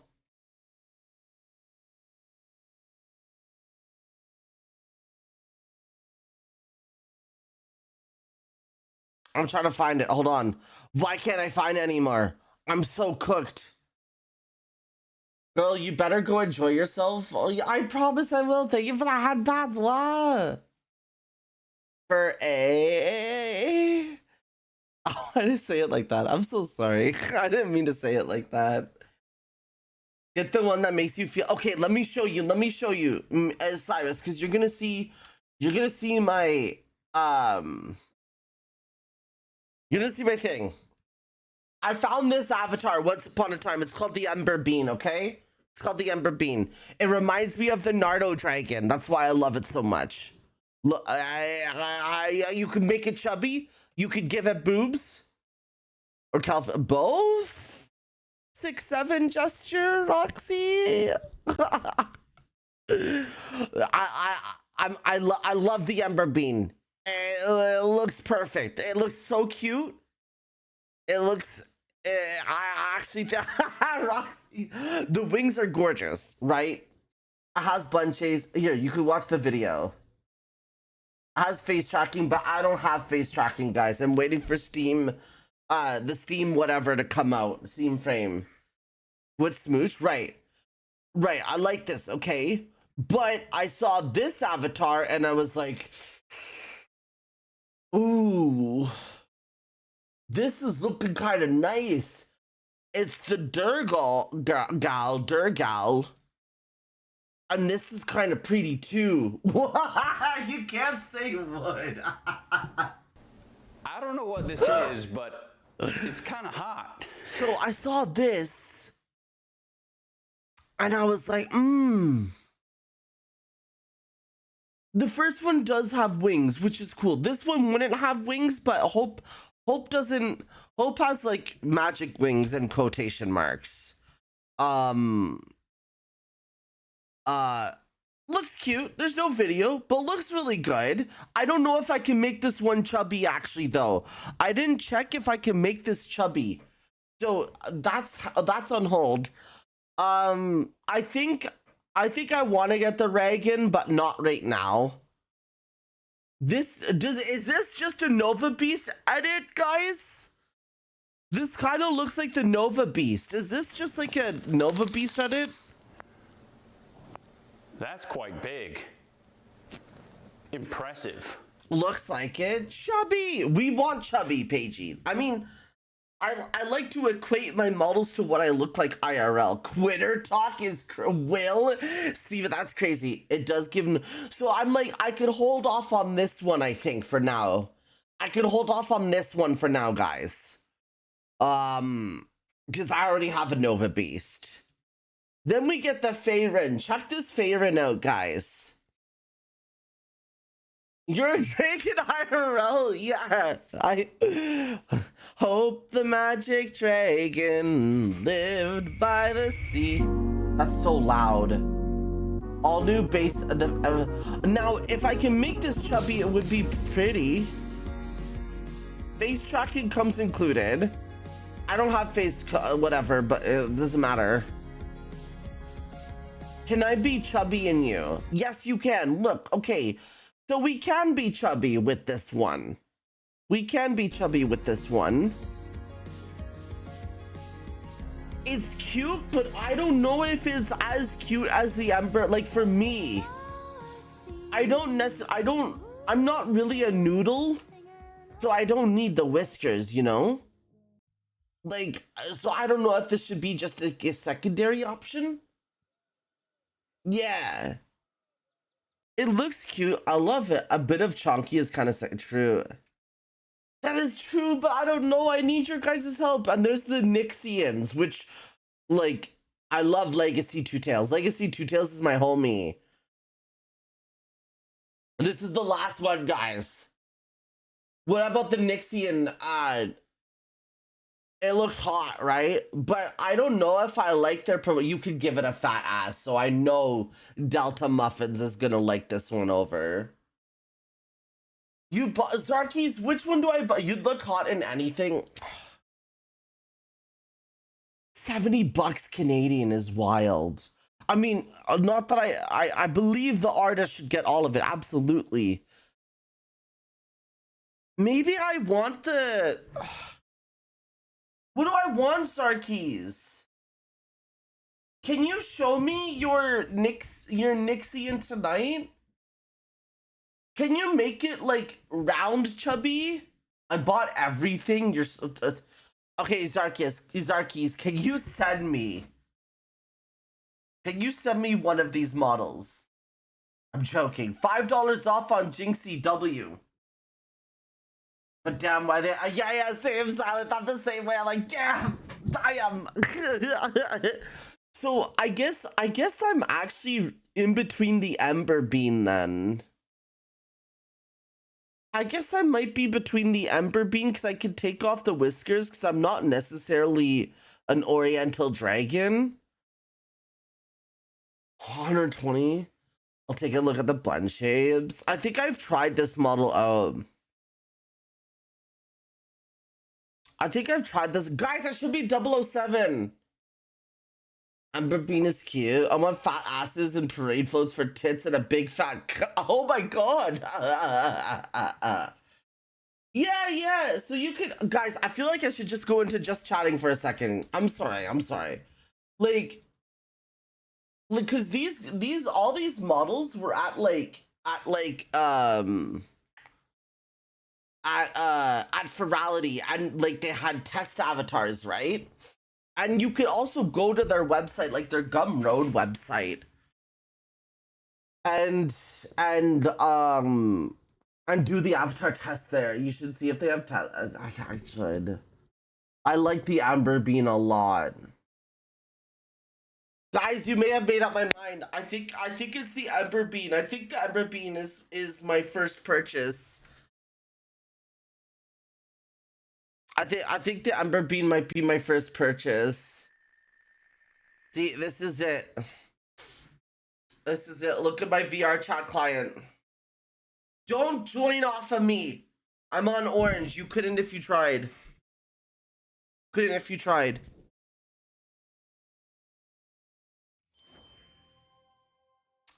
I'm trying to find it. Hold on. Why can't I find it anymore? I'm so cooked. Girl, you better go enjoy yourself. Oh, I promise I will. Thank you for the headbands. What? For a... Oh, I didn't say it like that. I'm so sorry. I didn't mean to say it like that. Get the one that makes you feel okay. Let me show you. Cyrus, because you're gonna see my you're gonna see my thing. I found this avatar once upon a time. It's called the Ember Bean. Okay, it's called the Ember Bean. It reminds me of the Nardo dragon. That's why I love it so much. Look, you could make it chubby. You could give it boobs, or both. 6'7" gesture, Roxy. I love the Ember Bean. It looks perfect. It looks so cute. It looks. I actually, Roxy, the wings are gorgeous, right? It has bunches. Here, you could watch the video. It has face tracking, but I don't have face tracking, guys. I'm waiting for Steam. The Steam whatever to come out. Steam frame. With smooch, right. I like this, okay? But I saw this avatar and I was like, ooh, this is looking kind of nice. It's the Durgal, and this is kind of pretty too. You can't say wood. I don't know what this is, but it's kind of hot. So I saw this, And I was like, The first one does have wings, which is cool. This one wouldn't have wings, but Hope has like magic wings and quotation marks. Looks cute. There's no video, but looks really good. I don't know if I can make this one chubby actually though. I didn't check if I can make this chubby. So that's on hold. I think I want to get the Reagan, but not right now. Is this just a Nova Beast edit, guys? This kind of looks like the Nova Beast. Is this just like a Nova Beast edit? That's quite big. Impressive. Looks like it. Chubby. We want chubby, Paigey. I mean, I like to equate my models to what I look like IRL. Quitter talk is Will. Steven, that's crazy. It does give... So I'm like, I could hold off on this one, I think, for now. I could hold off on this one for now, guys. Because I already have a Nova Beast. Then we get the Faerun. Check this Faerun out, guys. You're a dragon IRL, yeah. I hope the magic dragon lived by the sea. That's so loud. All new base. Now, if I can make this chubby, it would be pretty. Face tracking comes included. I don't have face, whatever, but it doesn't matter. Can I be chubby in you? Yes, you can. Look, okay. So we can be chubby with this one. We can be chubby with this one. It's cute, but I don't know if it's as cute as the Ember. Like for me, I'm not really a noodle, so I don't need the whiskers, you know? Like, so I don't know if this should be just a secondary option. Yeah. It looks cute. I love it. A bit of chunky is kind of true. That is true, but I don't know. I need your guys' help. And there's the Nixians, which, like, I love Legacy Two Tails. Legacy Two Tails is my homie. This is the last one, guys. What about the Nixian? It looks hot, right? But I don't know if I like their promo. You could give it a fat ass, so I know Delta Muffins is gonna like this one over. You bought Zarkis, which one do I buy? You'd look hot in anything. $70 Canadian is wild. I mean, not that I believe the artist should get all of it, absolutely. Maybe I want the... What do I want, Sarkis? Can you show me your Nixian tonight? Can you make it like round chubby? I bought everything. You're so... okay, Zarkis, can you send me? Can you send me one of these models? I'm joking. $5 off on Jinxie W. But damn, why they... yeah, same silent. Not the same way. I'm like, damn, I am. So I guess I'm actually in between the Ember Bean then. I guess I might be between the Ember Bean because I could take off the whiskers because I'm not necessarily an Oriental Dragon. 120. I'll take a look at the bun shapes. I think I've tried this model out. I think I've tried this. Guys, that should be 007. Ember Bean is cute. I want fat asses and parade floats for tits and a big fat... oh my god. Yeah. So you could... Guys, I feel like I should just go into just chatting for a second. I'm sorry. Like, because all these models were at Ferality, and like they had test avatars, right? And you could also go to their website, like their Gumroad website, and do the avatar test there. You should see if they have I should. I like the Amber Bean a lot. Guys, you may have made up my mind. I think it's the Ember Bean. I think the Ember Bean is my first purchase. I think the Ember Bean might be my first purchase. See, this is it. This is it. Look at my VR chat client. Don't join off of me. I'm on orange. You couldn't if you tried. Couldn't if you tried.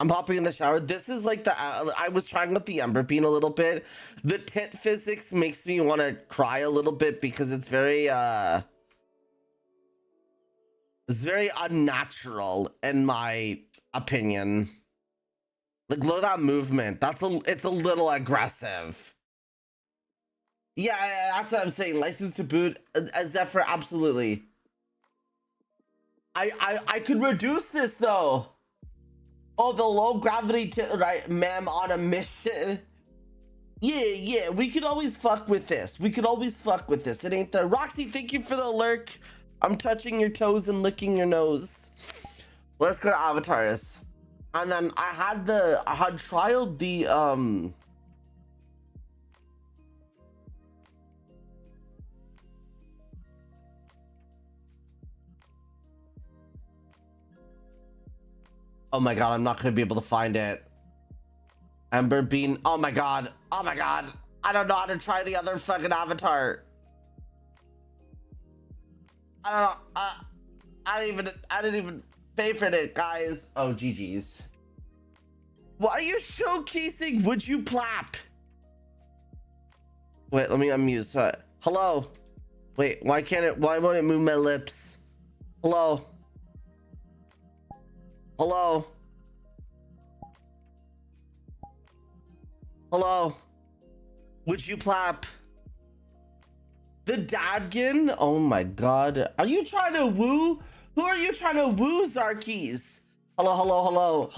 I'm hopping in the shower. This is like the I was trying with the Ember Bean a little bit. The tit physics makes me want to cry a little bit because it's very unnatural in my opinion. Like, look at that movement. It's a little aggressive. Yeah, that's what I'm saying. License to boot, Zephyr, absolutely. I could reduce this though. Oh, the low gravity, right, ma'am, on a mission. Yeah, we could always fuck with this. It ain't the Roxy, thank you for the lurk. I'm touching your toes and licking your nose. Let's go to avatars. And then I had trialed the oh my god, I'm not gonna be able to find it. Ember Bean. Oh my god. I don't know how to try the other fucking avatar. I don't know. I didn't even pay for it, guys. Oh, GG's. Why are you showcasing? Would you plap? Wait, let me unmute. Hello. Wait, why won't it move my lips? Hello. Hello. Hello. Would you plap? The Dadkin? Oh my god. Are you trying to woo? Who are you trying to woo, Zarkies? Hello.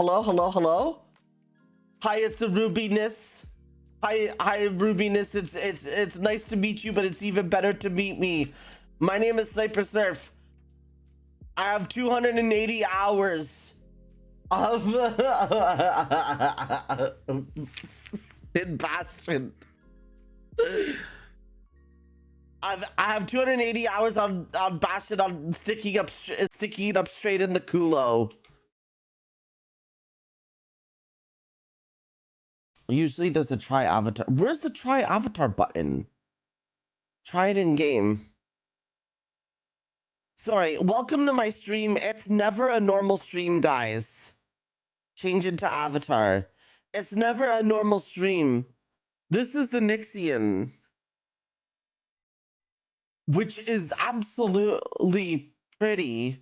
Hi, it's the Rubiness. Hi, Rubiness. It's nice to meet you, but it's even better to meet me. My name is Sniper Snurf. I have 280 hours of in Bastion. I have 280 hours on Bastion on sticking up straight in the culo. Usually there's a try avatar. Where's the try avatar button? Try it in game. Sorry, welcome to my stream. It's never a normal stream, guys. Change it to avatar. It's never a normal stream. This is the Nixian, which is absolutely pretty.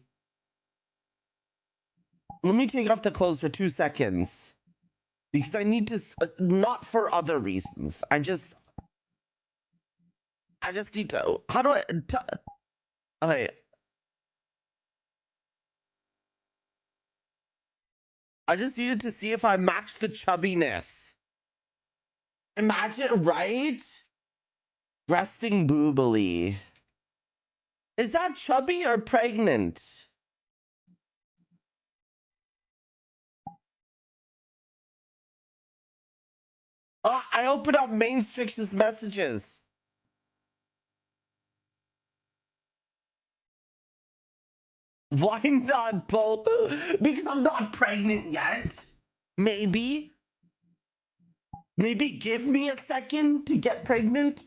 Let me take off the clothes for 2 seconds. Because I need to, not for other reasons. I just need to, how do I, okay. I just needed to see if I match the chubbiness. Imagine, right? Resting boobily. Is that chubby or pregnant? Oh, I opened up Main Strix's messages. Why not both? Because I'm not pregnant yet. Maybe give me a second to get pregnant.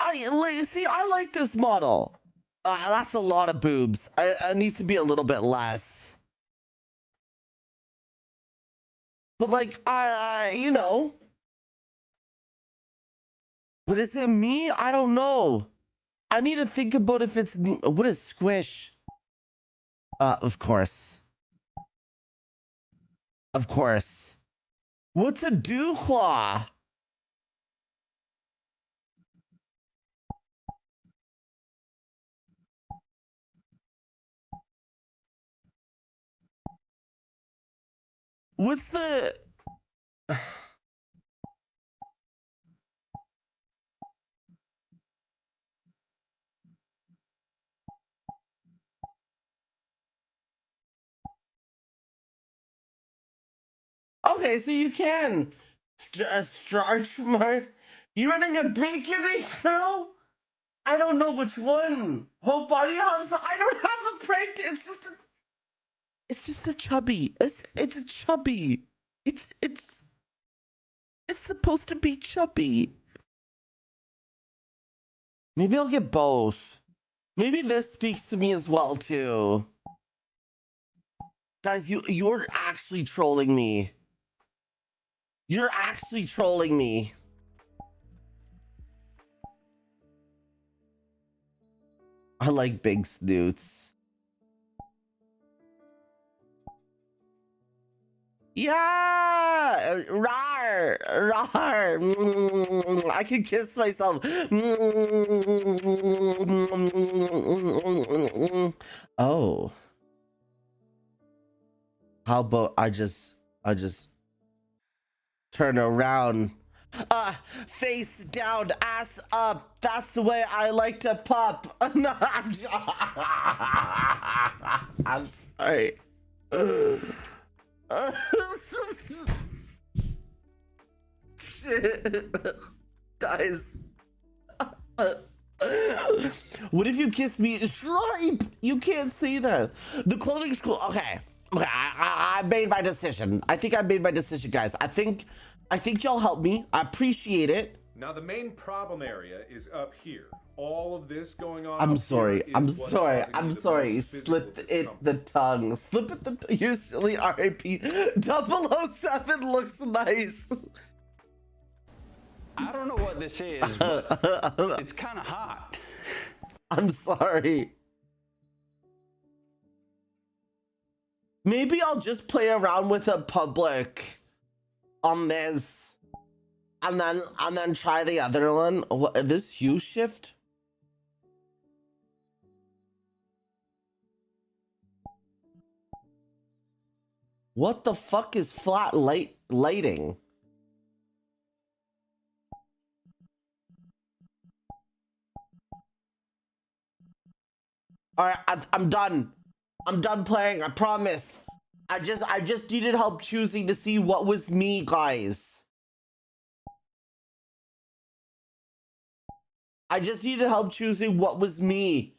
I like this model. That's a lot of boobs. I needs to be a little bit less. But like, you know. But is it me? I don't know. I need to think about if it's what is squish. Of course. Of course. What's a dew claw? What's the Okay, so you can start my. You running a bakery, girl? I don't know which one. Whole body house. I don't have a prank. It's just a chubby. It's a chubby. It's supposed to be chubby. Maybe I'll get both. Maybe this speaks to me as well too. Guys, you're actually trolling me. You're actually trolling me. I like big snoots. Yeah! Rar! Rar! I can kiss myself. Oh. How about I just turn around. Face down, ass up. That's the way I like to pop. No, I'm sorry. Shit. Guys. What if you kiss me? Shripe! You can't say that. The clothing school. Okay. I made my decision. I think I made my decision, guys. I think y'all helped me. I appreciate it. Now the main problem area is up here. All of this going on. I'm up sorry. here is I'm what's sorry. causing I'm you the sorry. most physical Slip it discomfort. the tongue. Slip it the. You're silly. R.I.P. 007 looks nice. I don't know what this is, but it's kind of hot. I'm sorry. Maybe I'll just play around with the public on this, and then try the other one. What, this hue shift? What the fuck is flat lighting? All right, I'm done. I'm done playing. I promise. I just needed help choosing to see what was me, guys. I just needed help choosing what was me,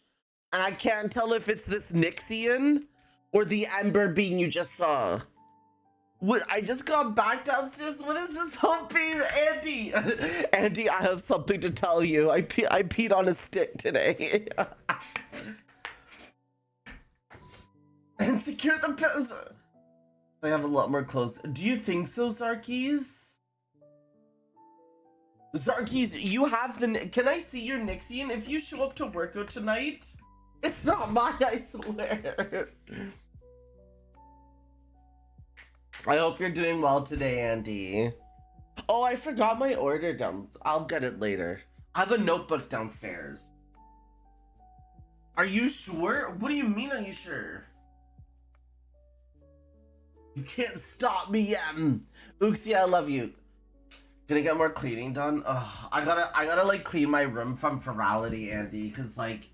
and I can't tell if it's this Nixian or the Ember bean you just saw. What? I just got back downstairs. What is this whole bean, Andy? Andy, I have something to tell you. I peed on a stick today. And secure the pens. I have a lot more clothes. Do you think so, Zarkies? Zarkies, you have the. Can I see your Nixian? If you show up to workout tonight, it's not mine, I swear. I hope you're doing well today, Andy. Oh, I forgot my order down. I'll get it later. I have a notebook downstairs. Are you sure? What do you mean, are you sure? You can't stop me yet. Uxie, I love you. Can I get more cleaning done? Ugh, I gotta like clean my room from virality, Andy, because like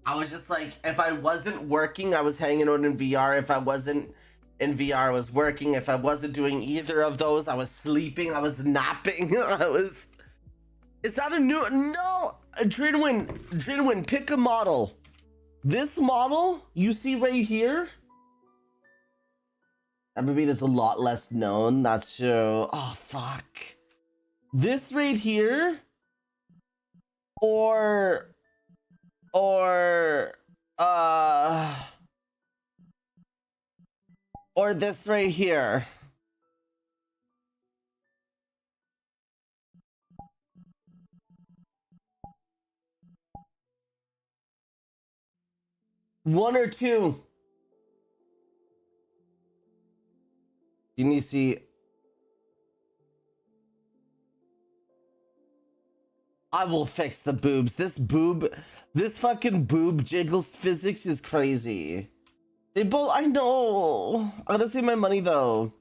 I was just like, if I wasn't working, I was hanging out in VR. If I wasn't in VR, I was working. If I wasn't doing either of those, I was sleeping, I was napping. Is that a new? No, Drinwin, pick a model. This model you see right here, Ember is a lot less known. That's true. Oh fuck. This right here, or this right here. One or two. You need to see. I will fix the boobs. This fucking boob jiggles physics is crazy. They both, I know. I gotta save my money though.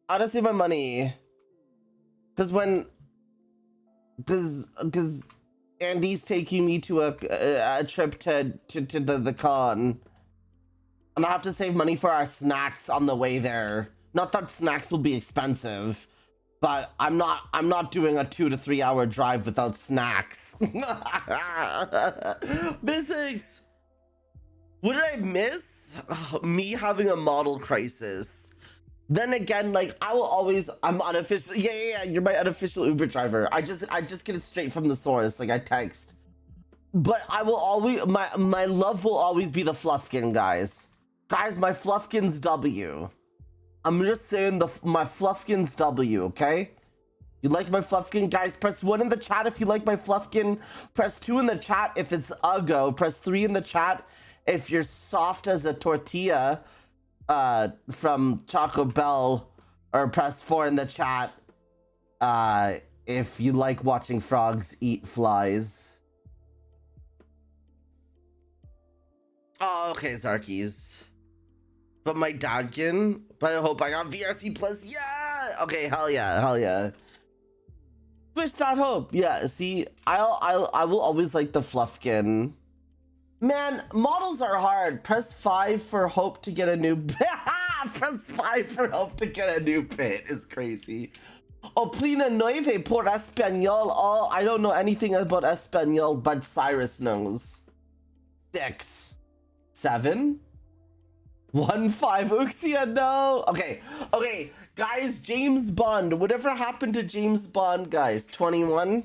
I gotta save my money. because Andy's taking me to a trip to the con, and I have to save money for our snacks on the way there. Not that snacks will be expensive, but I'm not doing a 2 to 3 hour drive without snacks. Mystics, what did I miss? Me having a model crisis. Then again, like I'm unofficial. Yeah. You're my unofficial Uber driver. I just get it straight from the source. Like I text. But I will always my love will always be the Fluffkin, guys. Guys, my Fluffkin's W. I'm just saying my Fluffkin's W. Okay. You like my Fluffkin, guys? Press 1 in the chat if you like my Fluffkin. Press 2 in the chat if it's Uggo. Press 3 in the chat if you're soft as a tortilla. From Choco Bell, or press 4 in the chat if you like watching frogs eat flies. Oh, okay, Zarkies. But my dadkin. But I hope I got VRC plus. Yeah. Okay, hell yeah. Wish.hope. Yeah. See, I will always like the Fluffkin. Man, models are hard. Press 5 for hope to get a new Press 5 for hope to get a new pit is crazy. Oplina 9 por español. Oh, I don't know anything about español, but Cyrus knows. 6, 7, 1, 5. Uxia, no. Okay, guys. James Bond. Whatever happened to James Bond, guys? 21.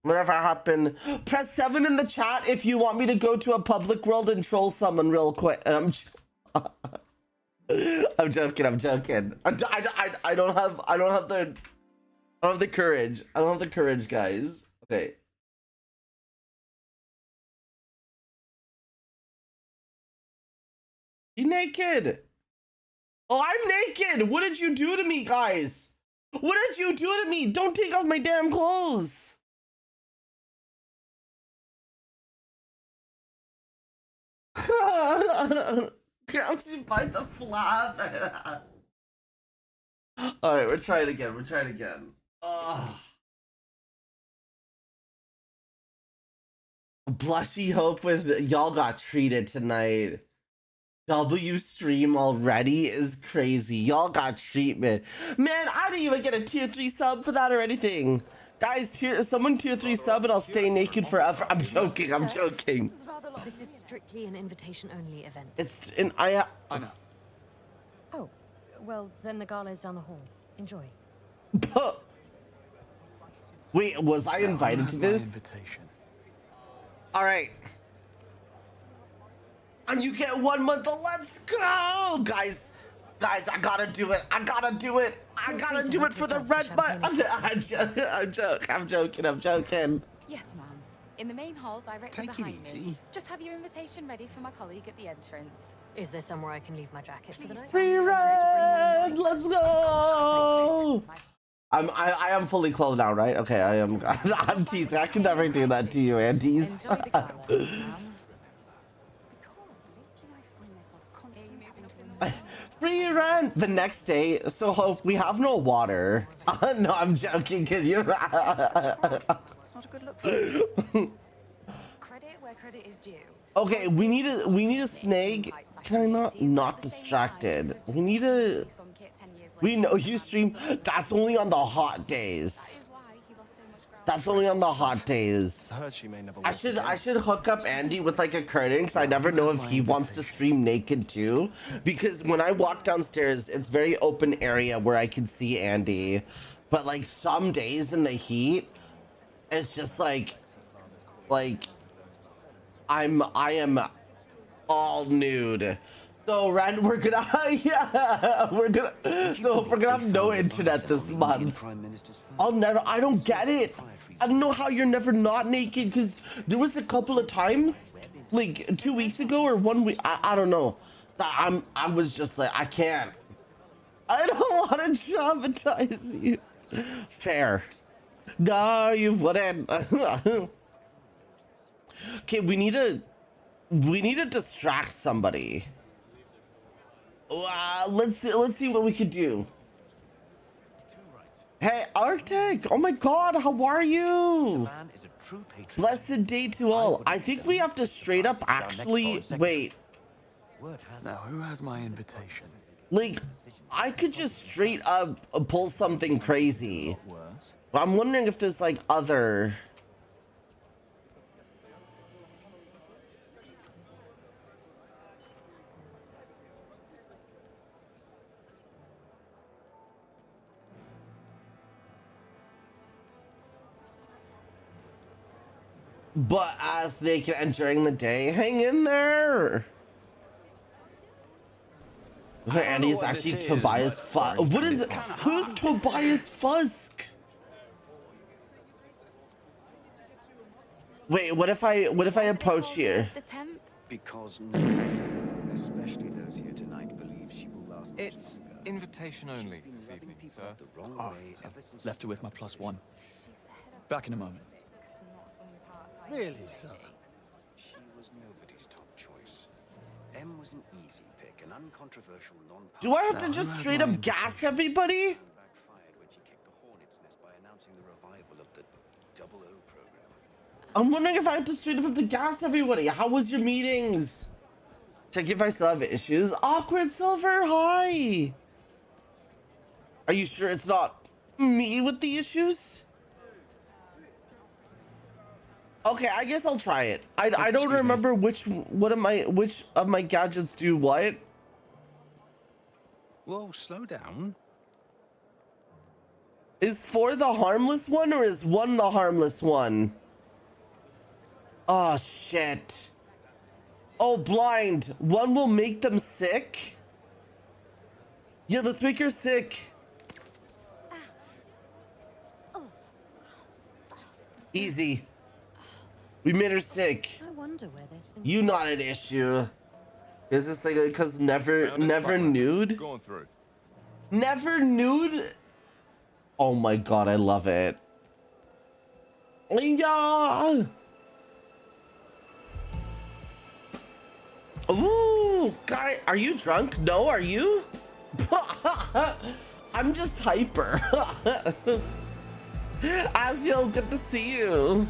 Whatever happened. Press 7 in the chat if you want me to go to a public world and troll someone real quick. And I'm joking. I don't have the courage. I don't have the courage, guys. Okay. You naked? Oh, I'm naked. What did you do to me, guys? What did you do to me? Don't take off my damn clothes. Grabs you by the flap. All right, we're trying again. Ugh. Blushy hope with y'all got treated tonight. W stream already is crazy. Y'all got treatment. Man, I didn't even get a tier 3 sub for that or anything. Guys, someone tier 3 sub and I'll stay naked forever. I'm joking. This is strictly an invitation-only event. It's an I know. Oh, well, then the gala is down the hall. Enjoy. Wait, was I invited to this? All right. And you get 1 month of let's go, guys. I gotta do it. I gotta do it for the red button. I'm joking. Yes, ma'am. In the main hall, directly behind me. Just have your invitation ready for my colleague at the entrance. Is there somewhere I can leave my jacket for the night? Free red, let's go. I am fully clothed now, right? Okay, I am. I'm teasing. I can never do that to you, Andes. Enjoy the gala, ma'am. Free rent the next day. So hope we have no water. No, I'm joking. Can you? It's not a good look for you. Credit where credit is due. Okay, we need a snake. Can I not distracted? We know you stream. That's only on the hot days. That's only on the hot days. I should hook up Andy with like a curtain because I never know if he wants to stream naked too. Because when I walk downstairs, it's very open area where I can see Andy. But like some days in the heat, it's just like I am all nude. So Ren, we're gonna have no internet this month. I don't get it. I don't know how you're never not naked, because there was a couple of times, like 2 weeks ago or 1 week, I don't know, that I was just like, I can't. I don't want to traumatize you. Fair. No, you wouldn't. Okay, we need to distract somebody. Let's see what we could do. Hey, Arctic! Oh my god, how are you? Blessed day to all. I think we have to straight up actually... Wait. Now, who has my invitation? Like, I could just straight up pull something crazy. But I'm wondering if there's like other... But as naked and during the day, hang in there. Andy's actually Tobias Fusk. What is it? Who's Tobias Fusk? Wait, what if I approach here? Because no one, especially those here tonight, believes she will last. It's invitation only this evening, sir. I've left her with my +1. Back in a moment. Really, sir? She was nobody's top choice. M was an easy pick, an uncontroversial Do I have to just straight up gas everybody? Backfired when she kicked the hornet's nest by announcing the revival of the 00 program. I'm wondering if I have to straight up have to gas everybody. How was your meetings? Check if I still have issues. Awkward Silver, hi. Are you sure it's not me with the issues? Okay, I guess I'll try it. I don't remember which of my gadgets do what. Whoa, slow down. Is 4 the harmless one or is 1 the harmless one? Oh shit. Oh, blind. 1 will make them sick. Yeah, let's make her sick. Easy. We made her sick. I wonder where this. You not an issue. Is this like because never nude? Going through. Never nude? Oh my god, I love it. Yeah. Ooh, guy, are you drunk? No, are you? I'm just hyper. Asiel, good to see you.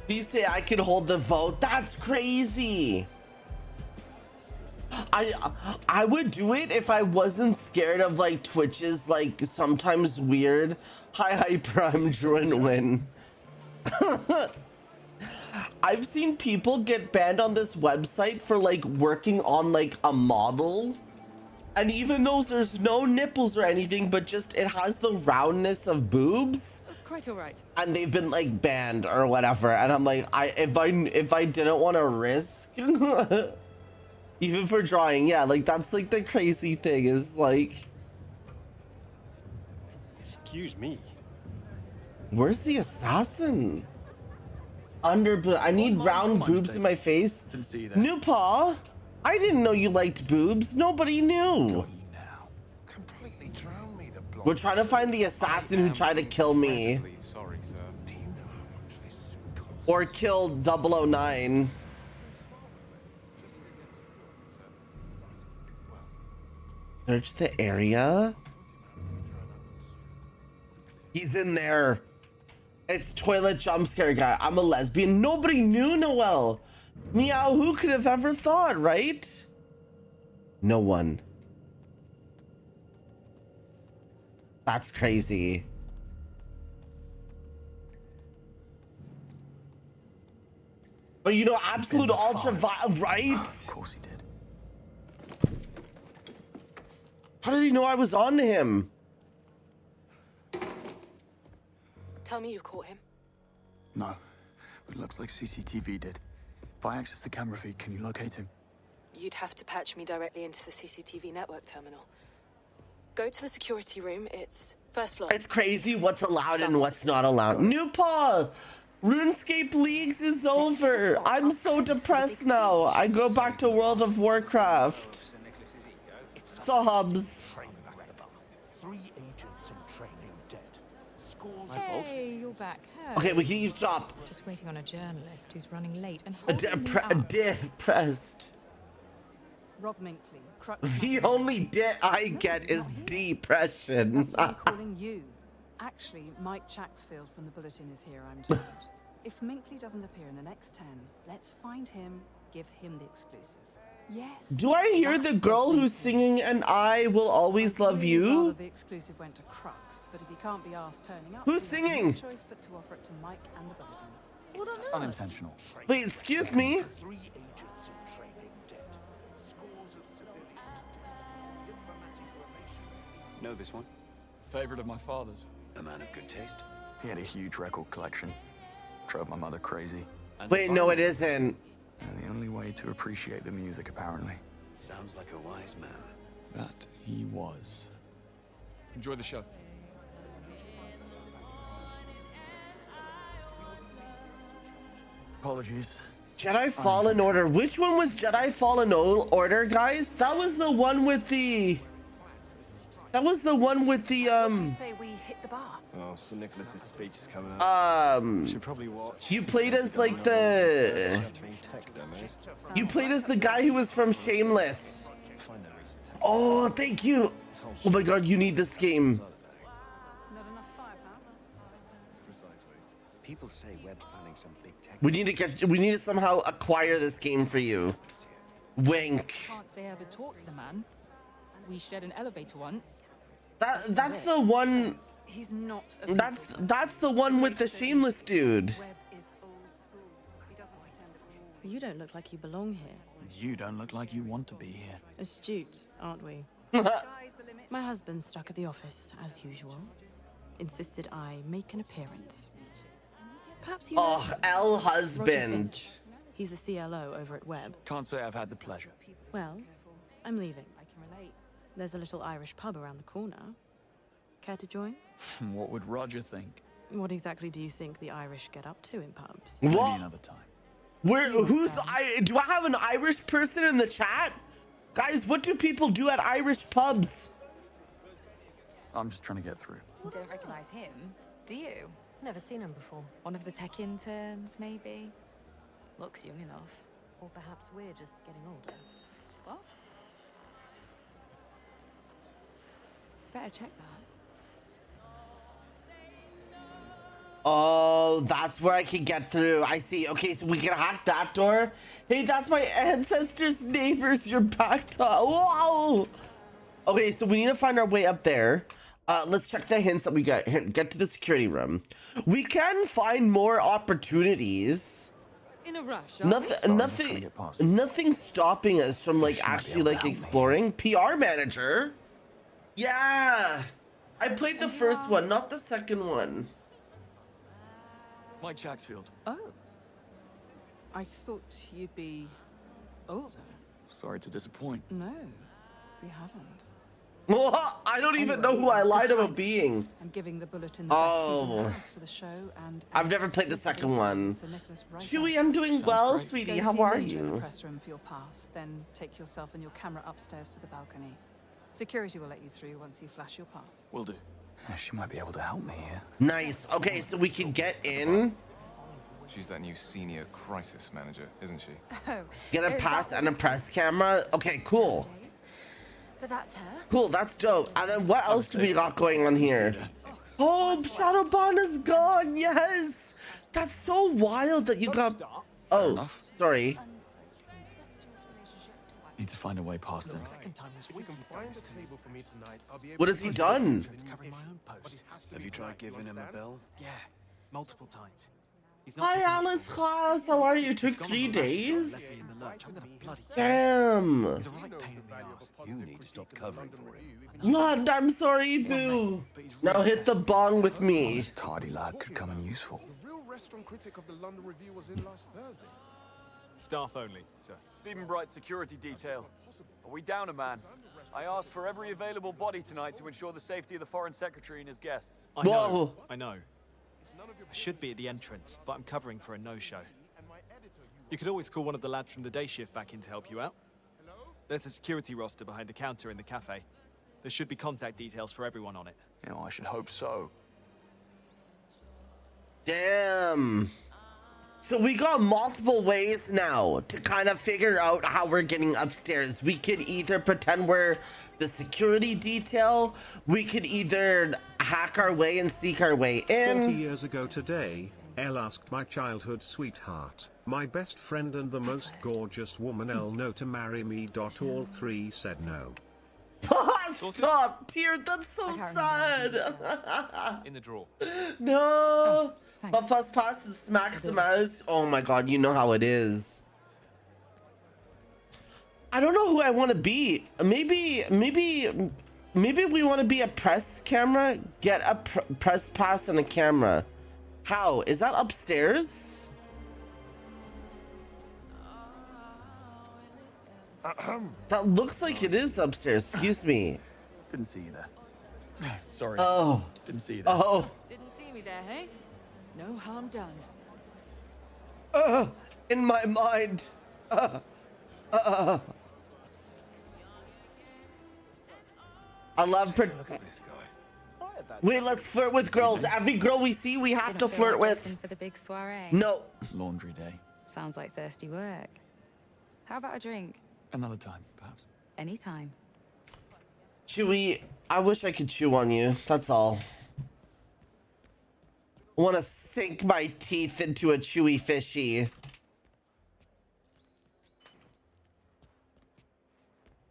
You say I can hold the vote? That's crazy. I would do it if I wasn't scared of like Twitch's like sometimes weird. Hi hyper, I'm Jordan. I've seen people get banned on this website for like working on like a model. And even though there's no nipples or anything, but just it has the roundness of boobs. Quite all right. And they've been like banned or whatever. And I'm like, if I didn't want to risk, even for drawing, yeah, like that's like the crazy thing is like. Excuse me. Where's the assassin? I need round boobs in my face. Didn't see that. New paw. I didn't know you liked boobs. Nobody knew. Completely drowned me, the blonde. We're trying to find the assassin who tried to kill me. Sorry, sir. Do you know how much this costs? Or killed 009. Search the area. He's in there. It's toilet jump scare guy. I'm a lesbian. Nobody knew, Noel. Meow, who could have ever thought, right? No one. That's crazy. But you know, absolute ultra right? Of course he did. How did he know I was on him? Tell me you caught him. No, but it looks like CCTV did. If I access the camera feed, can you locate him? You'd have to patch me directly into the CCTV network terminal. Go to the security room. It's first floor. It's crazy what's allowed and what's not allowed. New paw! RuneScape Leagues is over. I'm so depressed now. I go back to World of Warcraft. Subs. 3 agents in training dead. Scores Hey, you're back. Okay, we can eavesdrop. Just waiting on a journalist who's running late and holding me up. Depressed. Rob Minkley, Crux. The only debt I get is depression. That's why I'm calling you. Actually, Mike Chaxfield from the Bulletin is here, I'm told. If Minkley doesn't appear in the next 10, let's find him, give him the exclusive. Yes. Do I hear the girl who's singing "And I Will Always Love You"? The exclusive went to Crux, but if he can't be asked turning up, who's singing? No choice but to offer it to Mike and the Bulletin. What on earth? Unintentional. Wait, excuse me. 3 agents in training dead. Scores of civilians. Diplomatic relations. Know this one? Favorite of my father's. A man of good taste. He had a huge record collection. Drove my mother crazy. Wait, no, it isn't. And the only way to appreciate the music, apparently. Sounds like a wise man. That he was. Enjoy the show. Apologies. Jedi Fallen Order. Which one was Jedi Fallen Order, guys? That was the one with the... That was the one with the, Say we hit the bar. Oh, Sir Nicholas's speech is coming up. Should probably watch. You played as like the... You played as the guy who was from Shameless. Oh, thank you. Oh my god, you need this game. Not enough firepower. Precisely. People say Webb's planning some big tech. We need to somehow acquire this game for you. Wink. Can't say I ever talked to the man. We shared an elevator once. That's the one. He's not. That's the one with the Shameless dude. Webb is old school. He doesn't pretend at all. You don't look like you belong here. You don't look like you want to be here. Astute, aren't we? My husband's stuck at the office, as usual. Insisted I make an appearance. Perhaps you know L husband. He's the CLO over at Webb. Can't say I've had the pleasure. Well, I'm leaving. I can relate. There's a little Irish pub around the corner. Care to join? What would Roger think? What exactly do you think the Irish get up to in pubs? Maybe another time. Do I have an Irish person in the chat? Guys, what do people do at Irish pubs? I'm just trying to get through. You don't recognize him, do you? Never seen him before. One of the tech interns, maybe? Looks young enough. Or perhaps we're just getting older. What? Better check that. Oh, that's where I can get through. I see. Okay, so we can hack that door. Hey, that's my ancestors' neighbors. You're back to... Whoa! Okay, so we need to find our way up there. Let's check the hints that we got. Get to the security room. We can find more opportunities. In a rush. Nothing stopping us from like actually like exploring. PR manager. Yeah, I played the first one, not the second one. Mike Chaxfield. Oh. I thought you'd be older. Sorry to disappoint. No, you haven't. Well, I don't even know who I lied about being. I'm giving the Bulletin the best seat in the house for the show, and I've never played the second one. Chewie, I'm doing well, sweetie. How are you? In the press room for your pass, then take yourself and your camera upstairs to the balcony. Security will let you through once you flash your pass. Will do. She might be able to help me here. Nice. Okay, so we can get in. She's that new senior crisis manager, isn't she? Oh. Get a pass and a press camera. Okay, cool. But that's her. Cool, that's dope. And then what else do we got going on here? Oh, Shadowbond is gone. Yes. That's so wild that you got... Oh, sorry. Need to find a way past them. What has he done? Have you tried giving him a bell? Yeah, multiple times. Hi, Alice Claus. How are you? It took 3 days. Damn. You need to stop covering for him. Lord, I'm sorry, boo. Now hit the bong with me. This tardy lad could come in useful. The real restaurant critic of the London Review was in last Thursday. Staff only, sir. Stephen Bright, security detail. Are we down a man? I asked for every available body tonight to ensure the safety of the Foreign Secretary and his guests. I know. I should be at the entrance, but I'm covering for a no-show. You could always call one of the lads from the day shift back in to help you out. There's a security roster behind the counter in the cafe. There should be contact details for everyone on it. You know, I should hope so. Damn. So we got multiple ways now to kind of figure out how we're getting upstairs. We could either pretend we're the security detail. We could either hack our way and sneak our way in. 40 years ago today, Elle asked my childhood sweetheart, my best friend and the most gorgeous woman Elle know to marry me. All three said no. Stop, tear. That's so sad. In the drawer. No. But first pass and smacks the mouse. Oh my god, you know how it is. I don't know who I want to be. Maybe we want to be a press camera. Get a press pass and a camera. How is that upstairs? That looks like it is upstairs. Excuse me. Didn't see you there. Sorry. Oh. Didn't see you there. Oh. Didn't see me there, hey? No harm done. In my mind. I love. Look at this guy. Wait, let's flirt with girls. Every girl we see, we have to flirt with. For the big soiree. No. Laundry day. Sounds like thirsty work. How about a drink? Another time, perhaps. Anytime. Chewy, I wish I could chew on you. That's all. I want to sink my teeth into a chewy fishy.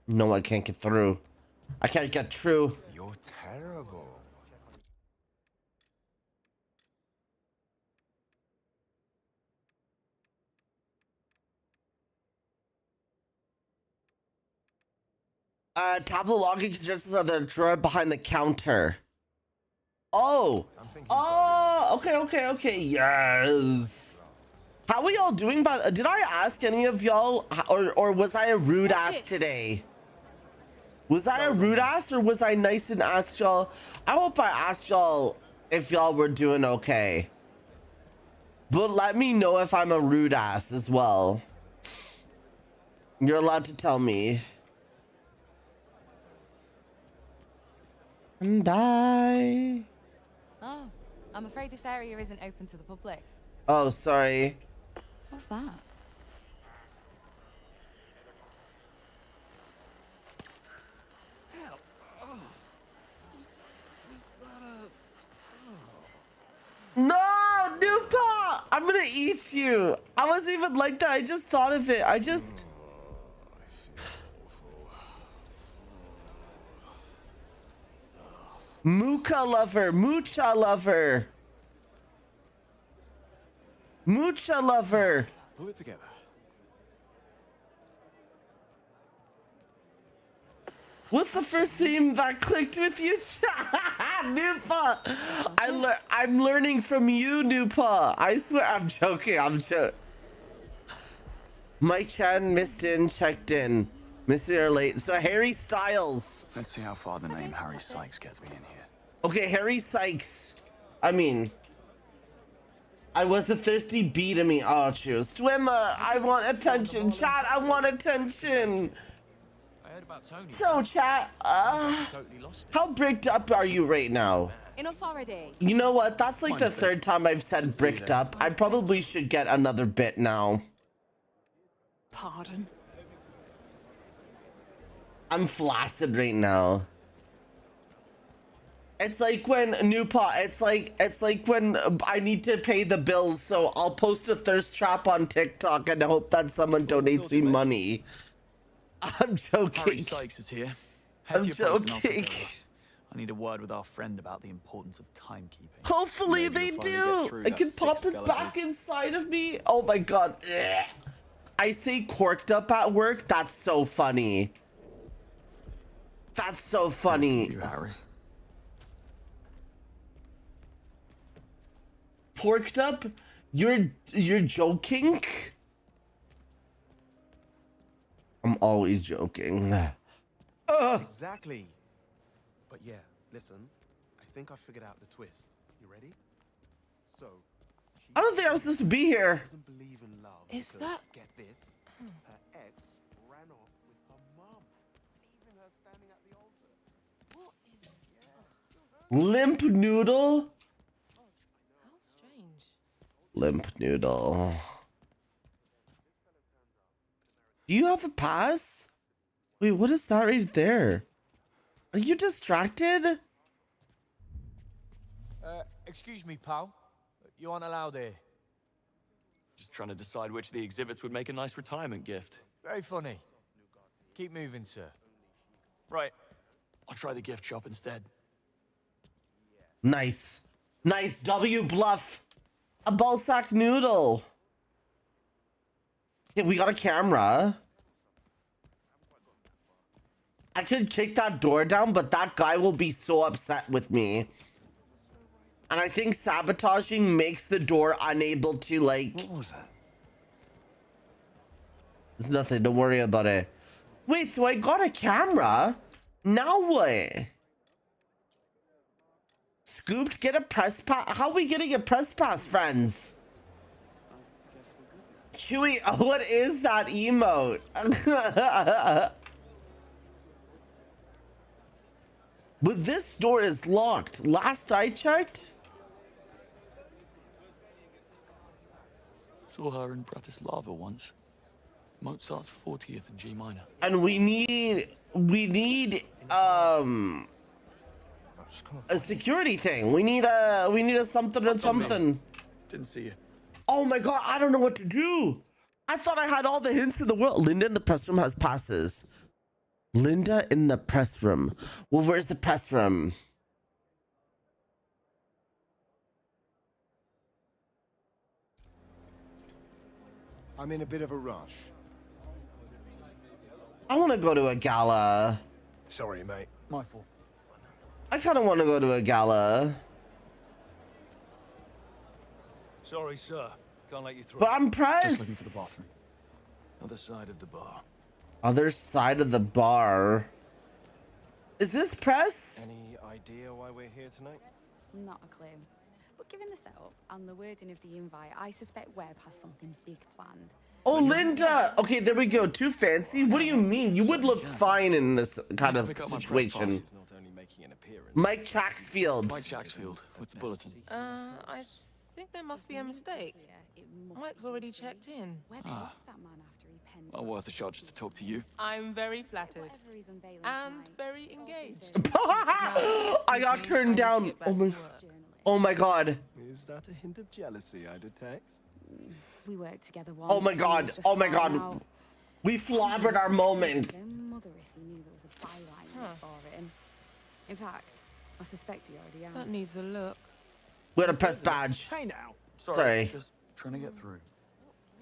No, I can't get through. I can't get through. You're terrible. Tablet login suggestions are the drawer behind the counter. Oh. Oh, okay. Yes. How are y'all doing? Did I ask any of y'all, or was I a rude ass today? Was I a rude ass, or was I nice and asked y'all? I hope I asked y'all if y'all were doing okay. But let me know if I'm a rude ass as well. You're allowed to tell me. And die. Oh, I'm afraid this area isn't open to the public. Oh, sorry. What's that? Help. Oh. Was that a... No, Nupa! I'm gonna eat you. I wasn't even like that. I just thought of it. Mucha lover. Pull it together. What's the first theme that clicked with you, Nupa? I'm learning from you, Nupa. I swear, I'm joking. Mike Chan missed in, checked in. Mr. Late. So Harry Styles. Let's see how far the name Harry Sykes gets me in here. Okay, Harry Sykes. I mean, I was a thirsty bee to me. Oh, choose. Swimmer, I want attention. Chat, I want attention. I heard about Tony. So, chat, Totally lost it. how bricked up are you right now? Enough already. You know what? That's like the third time I've said bricked up. I probably should get another bit now. Pardon? I'm flaccid right now. It's like when Nupa, it's like when I need to pay the bills, so I'll post a thirst trap on TikTok and hope that someone donates me money. I'm joking. Harry Sykes is here. Head I'm to your post and I'll take joking. over. I need a word with our friend about the importance of timekeeping. Hopefully Maybe they you'll finally do. get through I that can pop thick it back skeleton. inside of me. Oh my god. Ugh. I say corked up at work. That's so funny. That's so funny. You, Harry. Porked up? You're joking? I'm always joking. Exactly. But yeah, listen. I think I figured out the twist. You ready? So, I don't think I was supposed to be here. doesn't believe in love. Is because, that- Get this. Her ex ran off with her mum, leaving her standing at the altar. What is? Limp noodle? How strange. Limp noodle. Do you have a pass? Wait, what is that right there? Are you distracted? Excuse me, pal. You aren't allowed here. Just trying to decide which of the exhibits would make a nice retirement gift. Very funny. Keep moving, sir. Right. I'll try the gift shop instead. Nice. Nice W bluff. A ballsack noodle. Yeah, we got a camera. I could kick that door down, but that guy will be so upset with me. And I think sabotaging makes the door unable to, like... What was that? It's nothing, don't worry about it. Wait, so I got a camera? Now what? Scooped, get a press pass? How are we getting a press pass, friends? Chewy, what is that emote? But this door is locked. Last I checked. Saw her in Bratislava once. Mozart's 40th in G minor. And we need a security thing. We need a something and something. Didn't see you. Oh my god, I don't know what to do. I thought I had all the hints in the world. Linda in the press room has passes. Linda in the press room. Well, where's the press room? I'm in a bit of a rush. I want to go to a gala. Sorry, mate. My fault. I kind of want to go to a gala. Sorry, sir. Can't let you through. But I'm pressed. Just looking for the bathroom. Other side of the bar. Other side of the bar. Is this press? Any idea why we're here tonight? Not a clue. But given the setup and the wording of the invite, I suspect Webb has something big planned. Oh, Linda. Okay, there we go. Too fancy? What do you mean? You would look fine in this kind of situation. Mike Chaxfield. Mike Chaxfield with the bulletin. I think there must be a mistake. Mike's already checked in. Well, worth a shot just to talk to you. I'm very flattered. And very engaged. I got turned down. Oh my god. Is that a hint of jealousy I detect? We worked together once. Oh my god. Oh my god. We flobbered our moment. Mother if he knew there was a byline for it. In fact, I suspect he already has. That needs a look. We had a press badge. Hey now. Sorry. Just trying to get through.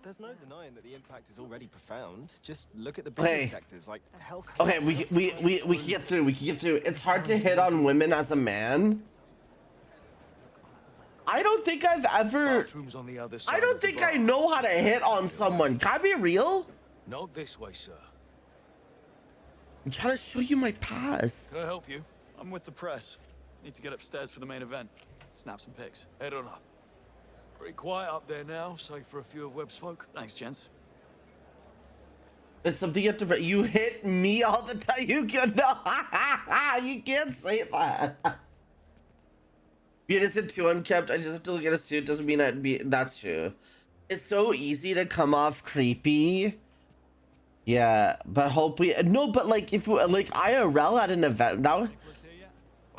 There's no denying that the impact is already profound. Just look at the business sectors like health. Okay, we can get through. We can get through. It's hard to hit on women as a man. I don't think I've ever. On the other side I don't think I know how to hit on someone. Can I be real? Not this way, sir. I'm trying to show you my pass. Can I help you? I'm with the press. Need to get upstairs for the main event. Snap some pics. Head on up. Pretty quiet up there now, save for a few of Webb's folk. Thanks, gents. It's something you have to. You hit me all the time. You can no. You can't say that. Be innocent too unkept. I just have to look at a suit. Doesn't mean I'd be. That's true. It's so easy to come off creepy. Yeah, but hope we. No, but like if we, like IRL at an event now.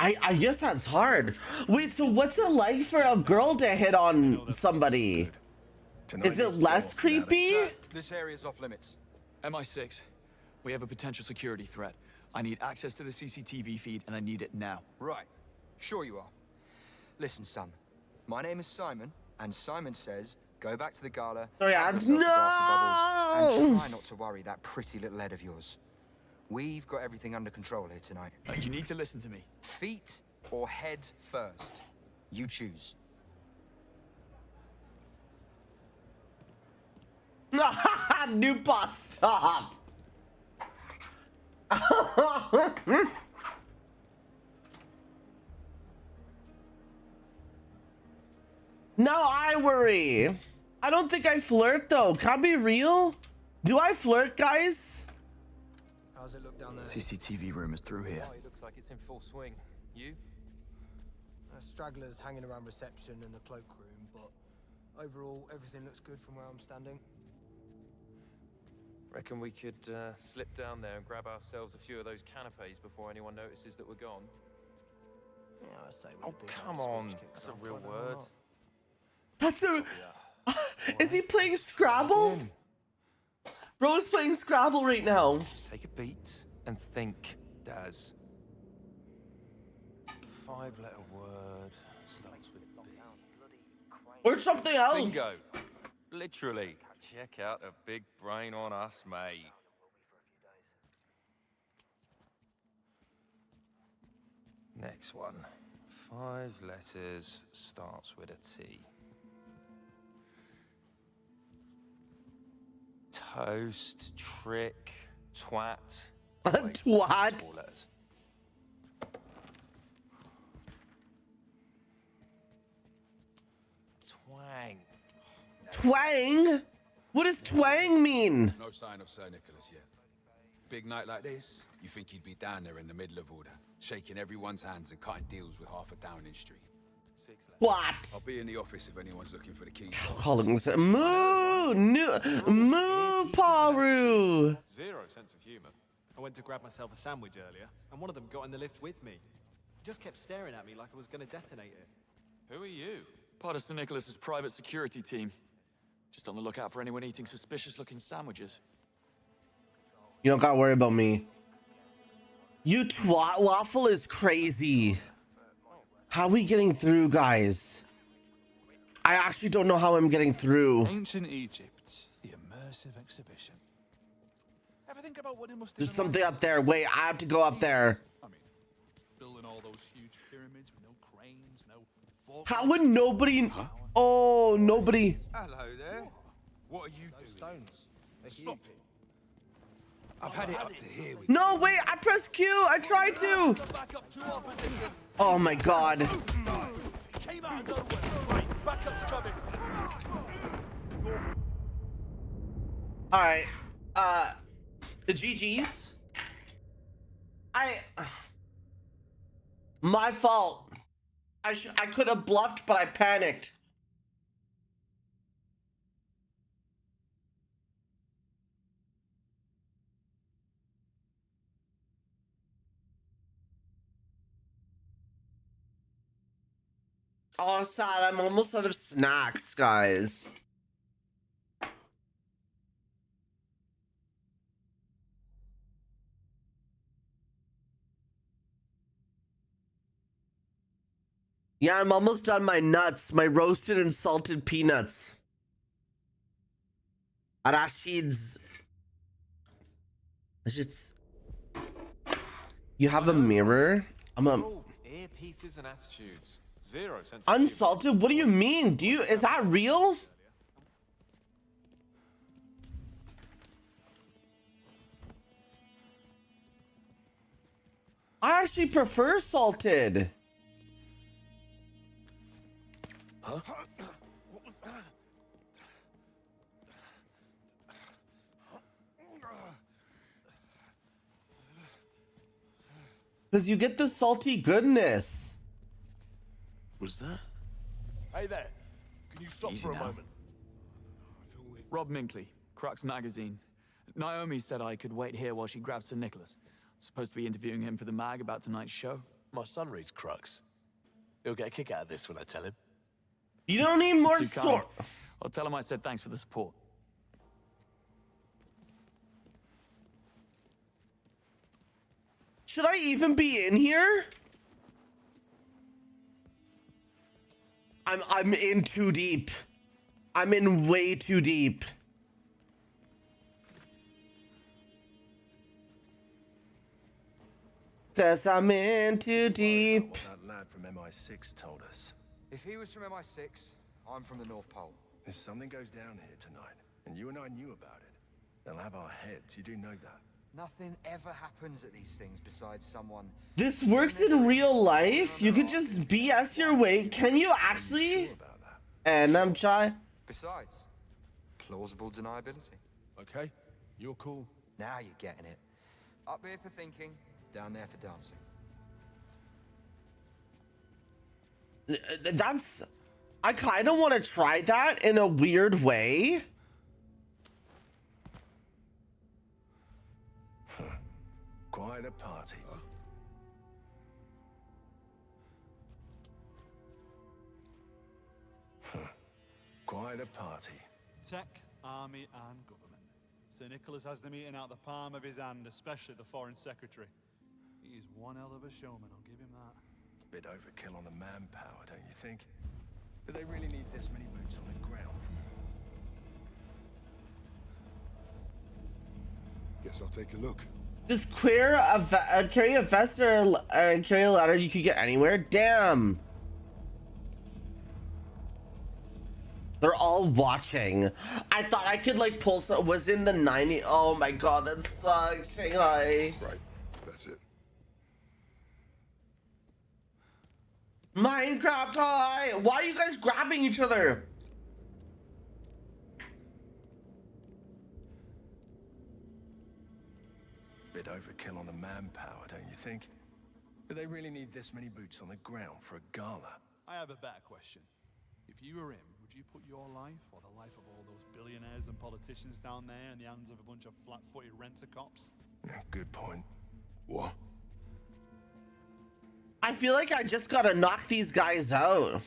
I guess that's hard. Wait, so what's it like for a girl to hit on somebody? Is it less creepy? This area's off limits. MI6, we have a potential security threat. I need access to the CCTV feed, and I need it now. Right. Sure you are. Listen, son. My name is Simon, and Simon says, go back to the gala, Sorry, have yourself a glass of bubbles, no! and try not to worry that pretty little head of yours. We've got everything under control here tonight. You need to listen to me. Feet or head first. You choose. New boss, stop. Now I worry. I don't think I flirt though. Can I be real? Do I flirt, guys? How's it look down there? CCTV room is through here. Oh, it looks like it's in full swing. You? Stragglers hanging around reception and the cloakroom, but overall, everything looks good from where I'm standing. Reckon we could slip down there and grab ourselves a few of those canapes before anyone notices that we're gone? Yeah, I say Oh, come on. That's a real word. That's a... Is he playing Scrabble? Bro is playing Scrabble right now. Just take a beat and think, Daz. 5-letter word starts with B. Or something else. Bingo. Literally. Check out a big brain on us, mate. Next one. 5 letters, starts with a T. Toast, trick, twat. Twat? 4 letters. Twang. Twang? What does twang mean? No sign of Sir Nicholas yet. Big night like this, you think he'd be down there in the middle of all that, shaking everyone's hands and cutting deals with half a Downing Street. What? I'll be in the office if anyone's looking for the keys. Calling this Moo Paru. Zero sense of humor. I went to grab myself a sandwich earlier, and one of them got in the lift with me. He just kept staring at me like I was going to detonate it. Who are you? Part of Sir Nicholas's private security team. Just on the lookout for anyone eating suspicious-looking sandwiches. You don't gotta worry about me. You twat waffle is crazy. How are we getting through, guys? I actually don't know how I'm getting through. Ancient Egypt, the immersive exhibition. Ever think about what it must have There's been something like? up there. Wait, I have to go up there. I mean, building all those huge pyramids with no cranes, no. How would nobody? Oh, nobody. Hello there. What are you doing? Stones. Stop it. I've had it up to here. No, wait, I pressed Q. I tried to. Oh my god. Came out of nowhere. Right, backup's coming. All right. The GG's. My fault. I could have bluffed, but I panicked. Oh, sad. I'm almost out of snacks, guys. Yeah, I'm almost done my nuts, my roasted and salted peanuts. Rashid's. You have a mirror? I'm a. Earpieces and attitudes. Zero sense. Unsalted? What do you mean? Is that real? I actually prefer salted. Huh? What was that? Because you get the salty goodness. Was that? Hey there. Can you stop Easy for a now. moment? Rob Minkley, Crux Magazine. Naomi said I could wait here while she grabs Sir Nicholas. I'm supposed to be interviewing him for the mag about tonight's show. My son reads Crux. He'll get a kick out of this when I tell him. You don't need more Too kind. sword. I'll tell him I said thanks for the support. Should I even be in here? I'm in too deep. I'm in way too deep. Cause I'm in too deep. What that lad from MI6 told us. If he was from MI6, I'm from the North Pole. If something goes down here tonight, and you and I knew about it, they'll have our heads. You do know that. Nothing ever happens at these things besides someone. This works in real life? You could just BS your way. Can you actually? And I'm shy. Besides, plausible deniability. Okay, you're cool. Now you're getting it. Up here for thinking, down there for dancing. I kind of want to try that in a weird way. Quite a party. Quite a party. Tech, army, and government. Sir Nicholas has the meeting out the palm of his hand, especially the Foreign Secretary. He is one hell of a showman, I'll give him that. Bit overkill on the manpower, don't you think? Do they really need this many boots on the ground? Guess I'll take a look. Just carry a vest or carry a ladder you could get anywhere? Damn. They're all watching. I thought I could like pull some. Was in the 90. Oh my god, that sucks. Shanghai. Right, that's it. Minecraft high. Why are you guys grabbing each other? Bit overkill on the manpower, don't you think? Do they really need this many boots on the ground for a gala? I have a better question. If you were him, would you put your life or the life of all those billionaires and politicians down there in the hands of a bunch of flat-footed rent-a-cops? Yeah, good point. What? I feel like I just gotta knock these guys out.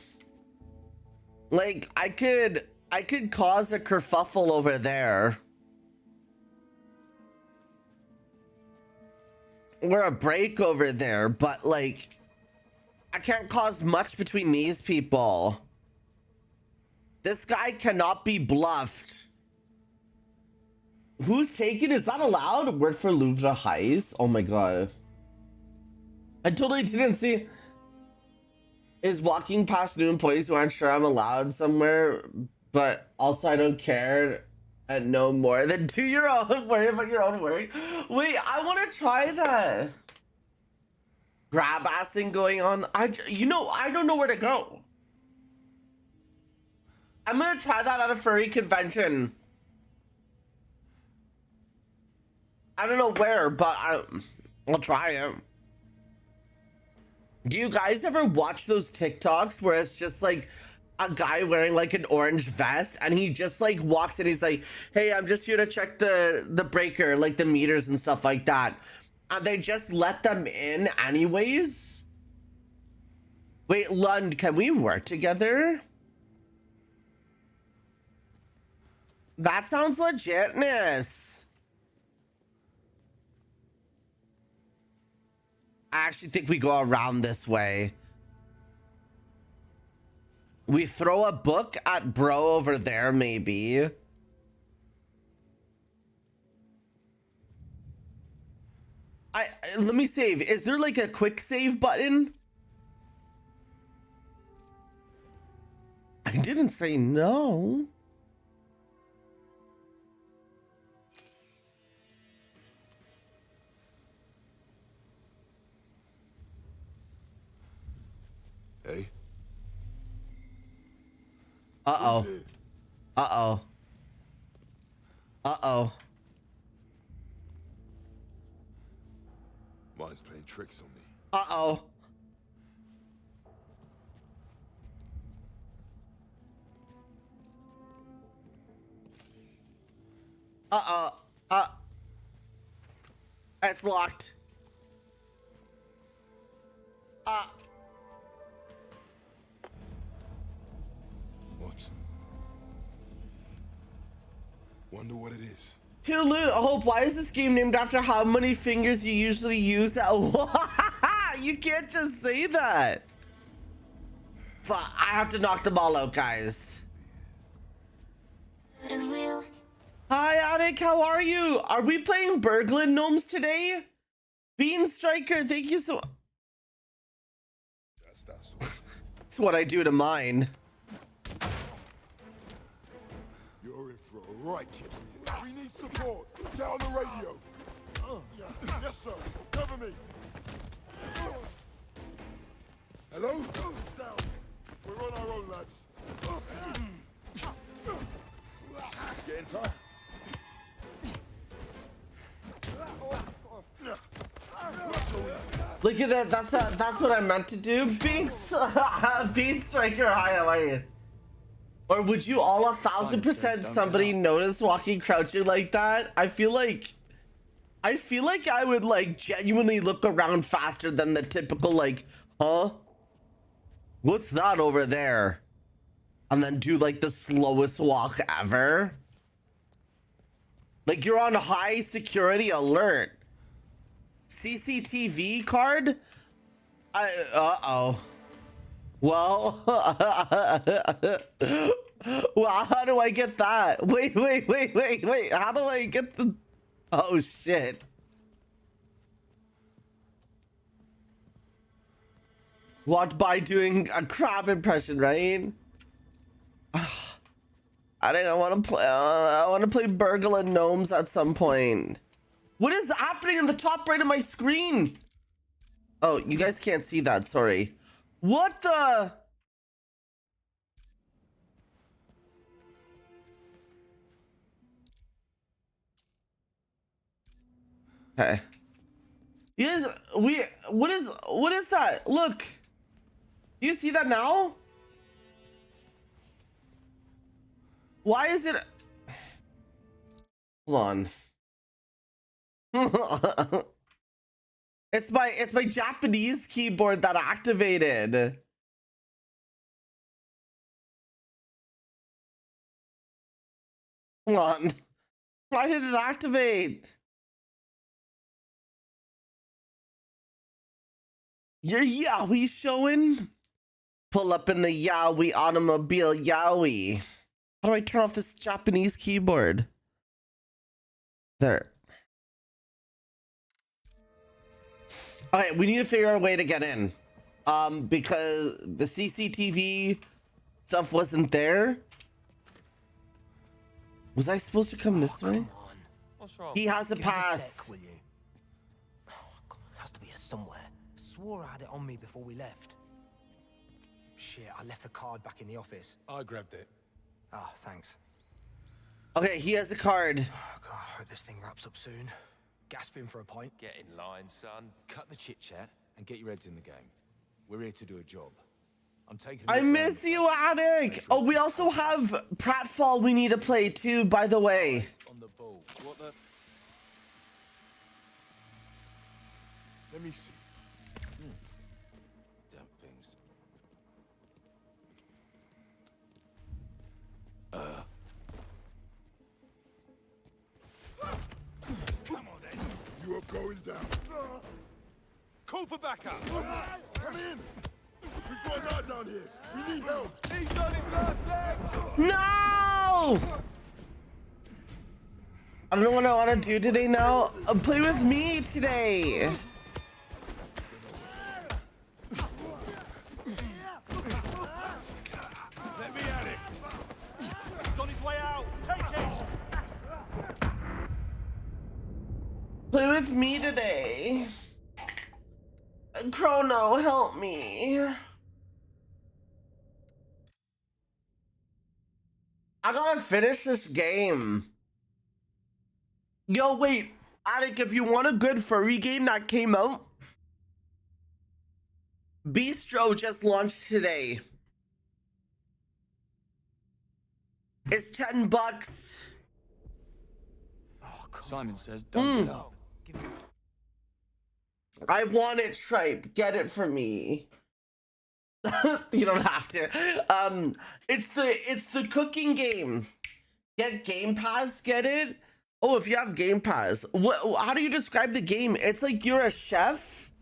Like I could cause a kerfuffle over there. Or a break over there, but like I can't cause much between these people. This guy cannot be bluffed. Who's taking? Is that allowed? Word for Louvre heist? Oh my god. I totally didn't see. Is walking past new employees who aren't sure I'm allowed somewhere, but also I don't care and no more than do your own. Worry about your own work. Wait, I want to try that. Grab assing going on. I don't know where to go. I'm gonna try that at a furry convention. I don't know where, but I'll try it. Do you guys ever watch those TikToks where it's just like a guy wearing like an orange vest and he just like walks in, he's like, hey, I'm just here to check the breaker, like the meters and stuff like that. And they just let them in anyways? Wait, Lund, can we work together? That sounds legitness. I actually think we go around this way. We throw a book at bro over there, maybe. Let me save. Is there like a quick save button? I didn't say no. Hey. Uh-oh. Uh-oh. Uh-oh. Mine's playing tricks on me. Uh-oh. Uh-oh. It's locked. What? Wonder what it is. Tulu, Hope, why is this game named after how many fingers you usually use at You can't just say that. Fuck, I have to knock them all out, guys. Hi, Attic, how are you? Are we playing Berglund Gnomes today? Bean Striker, thank you so much. That's what I do to mine. You're in for a right kick. We need support. Get on the radio. Yes, sir. Cover me. Hello? Down. We're on our own, lads. Getting tired. Look at that. That's what I meant to do. Bean Striker, hi, how are you? Or would you all 1,000% somebody notice walking crouching like that? I feel like I would like genuinely look around faster than the typical like, huh? What's that over there? And then do like the slowest walk ever. Like you're on high security alert. CCTV card? Uh-oh. Well, well, how do I get that? Wait. How do I get the... Oh, shit. Walked by doing a crab impression, right? I think I want to play. I want to play Burgle and Gnomes at some point. What is happening in the top right of my screen? Oh, you guys can't see that. Sorry. What the? Okay. Yes, what is that? Look. Do you see that now? Why is it? Hold on. It's my Japanese keyboard that activated. Hold on. Why did it activate? Your Yowie showing? Pull up in the Yowie automobile Yowie. How do I turn off this Japanese keyboard? There. Okay, we need to figure out a way to get in. Because the CCTV stuff wasn't there. Was I supposed to come this way? What's wrong? He has a Give us pass. sec, will you? Oh, God, it has to be here somewhere. Swore I had it on me before we left. Shit, I left the card back in the office. I grabbed it. Ah, thanks. Okay, he has a card. Oh, God, I hope this thing wraps up soon. Gasping for a pint. Get in line, son. Cut the chit-chat and get your heads in the game. We're here to do a job. I'm taking... I miss you, Attic. Oh, we also have Pratfall we need to play too, by the way. On the ball. What the... Let me see. Damn things. Come on, then. You are going down. Call for backup. Come in. We've got a guy down here. We need help. He's on his last legs. No! I don't know what I want to do today now. Play with me today. Let me at it. He's on his way out. Take it. Play with me today. Chrono, help me. I gotta finish this game. Yo, wait. Attic, if you want a good furry game that came out, Bistro just launched today. It's $10. Simon says, don't get up. I want it, Tripe. Get it for me. You don't have to. It's the cooking game. Get Game Pass. Get it? Oh, if you have Game Pass, how do you describe the game? It's like you're a chef.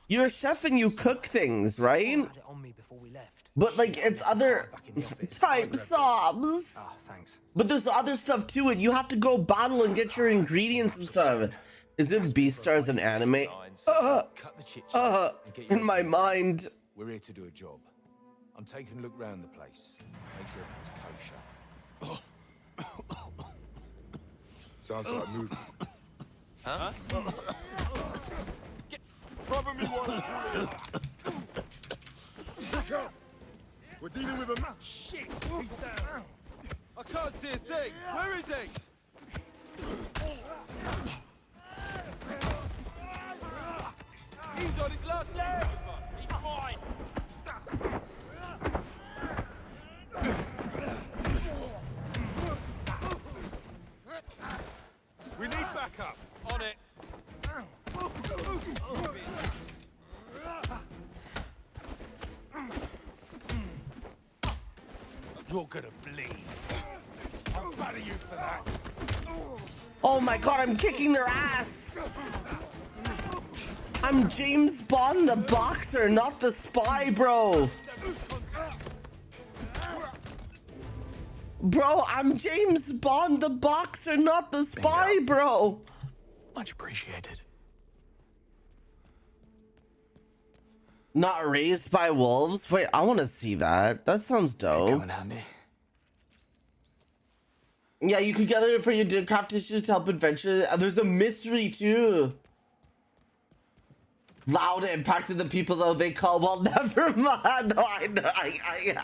You're a chef and you cook things, right? But like it's other type sobs. Ah, thanks. But there's other stuff to it. You have to go battle and get your ingredients and stuff. Is it Beastars an anime? Cut the chit-chat and get your In my mind. We're here to do a job. I'm taking a look round the place. Make sure everything's kosher. Sounds like movement. Huh? Probably one. Look out! We're dealing with a... Shit! He's down. I can't see a thing. Where is he? He's on his last leg. He's mine. You're gonna bleed. I'll batter you for that. Oh my god, I'm kicking their ass. I'm James Bond the boxer, not the spy, bro. Bro, I'm James Bond the boxer, not the spy, bro. Much appreciated. Not raised by wolves? Wait, I want to see that. That sounds dope. Yeah, you could gather it for your craft issues to help adventure. There's a mystery too. Loud impacted the people though they call. Well, never mind. No, I know.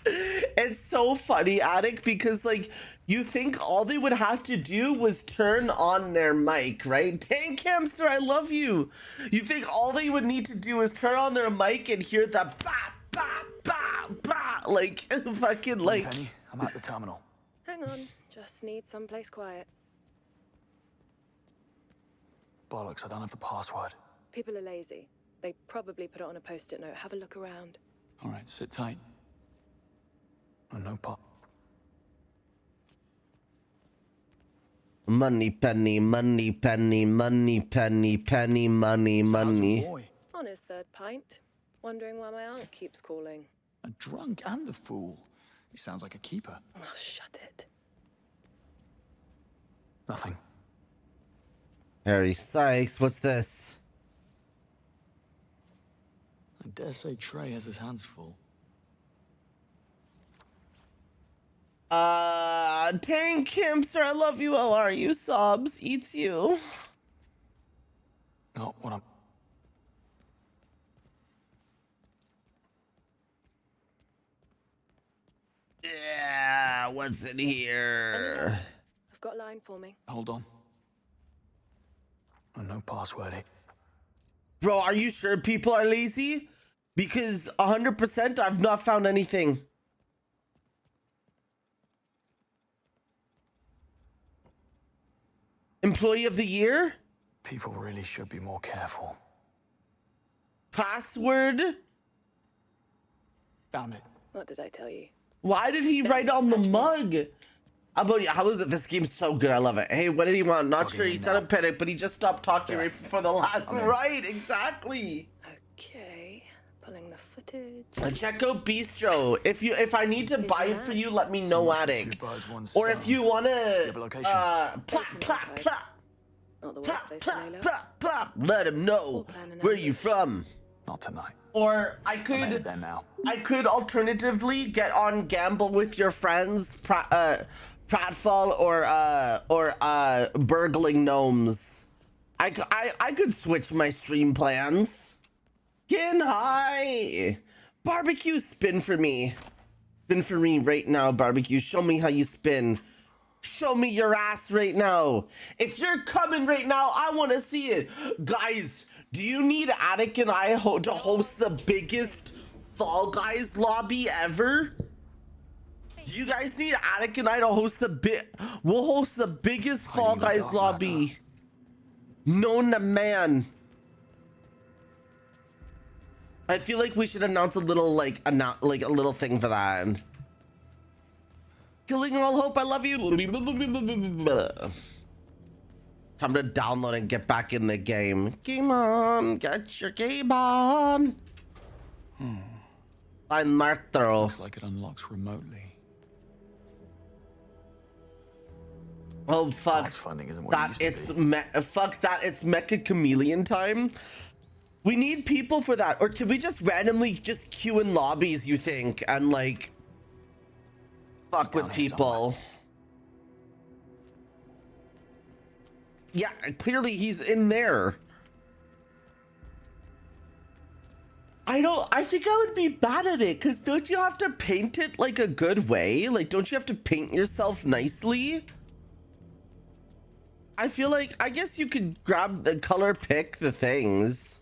It's so funny, Attic, because like you think all they would have to do was turn on their mic, right? Tank Hamster, I love you. You think all they would need to do is turn on their mic and hear the ba ba ba ba, like fucking like. Penny, I'm at the terminal. Hang on, just need someplace quiet. Bollocks, I don't have the password. People are lazy. They probably put it on a post-it note. Have a look around. All right, sit tight. Oh, no pop. Money penny, money penny, money penny, penny money, money. On his third pint. Wondering why my aunt keeps calling. A drunk and a fool. He sounds like a keeper. Oh, shut it. Nothing. Harry Sykes, what's this? I dare say Trey has his hands full. Tank Hamster, I love you. How are you? Sobs eats you. Not what I'm... Yeah, what's in here? I've got a line for me. Hold on. Oh, no password, eh? Bro, are you sure people are lazy? Because 100% I've not found anything. Employee of the year? People really should be more careful. Password? Found it. What did I tell you? Why did he write on the mug? How is it? This game's so good. I love it. Hey, what did he want? Not sure. He said a panic, but he just stopped talking right before the last. Right, exactly. Okay, pulling the footage. Check out Bistro. If I need to buy it for you, let me know, Attic. Or if you wanna plop plop plop. Plop plop plop plop. Let him know where you from. Not tonight. Or I could alternatively get on Gamble with Your Friends, Pratfall, or Burgling Gnomes. I could switch my stream plans. Kin high. Barbecue, spin for me. Spin for me right now, barbecue. Show me how you spin. Show me your ass right now. If you're coming right now, I want to see it. Guys, do you need Attic and I to host the biggest Fall Guys lobby ever? Do you guys need Attic and I to host we'll host the biggest Fall Guys lobby known to man. I feel like we should announce a little a little thing for that. Killing all hope, I love you. Time to download and get back in the game. Game on, get your game on. Find Martro. Looks like it unlocks remotely. Oh fuck! Funding isn't what that it's fuck that it's Mecha Chameleon time. We need people for that, or can we just randomly just queue in lobbies? You think and like fuck with people? Yeah, clearly he's in there. I think I would be bad at it, because don't you have to paint it like a good way? Like, don't you have to paint yourself nicely? I feel like, I guess you could grab the color pick the things.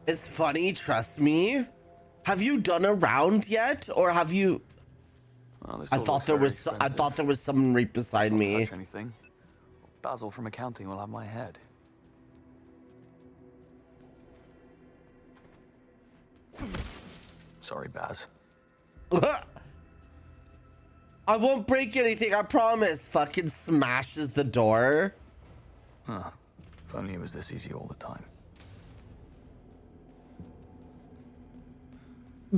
It's funny, trust me. Have you done a round yet, or have you? Well, I thought there was. I thought there was someone right beside me. Basil from accounting will have my head. Sorry, Baz. I won't break anything, I promise. Fucking smashes the door. Huh. If only it was this easy all the time.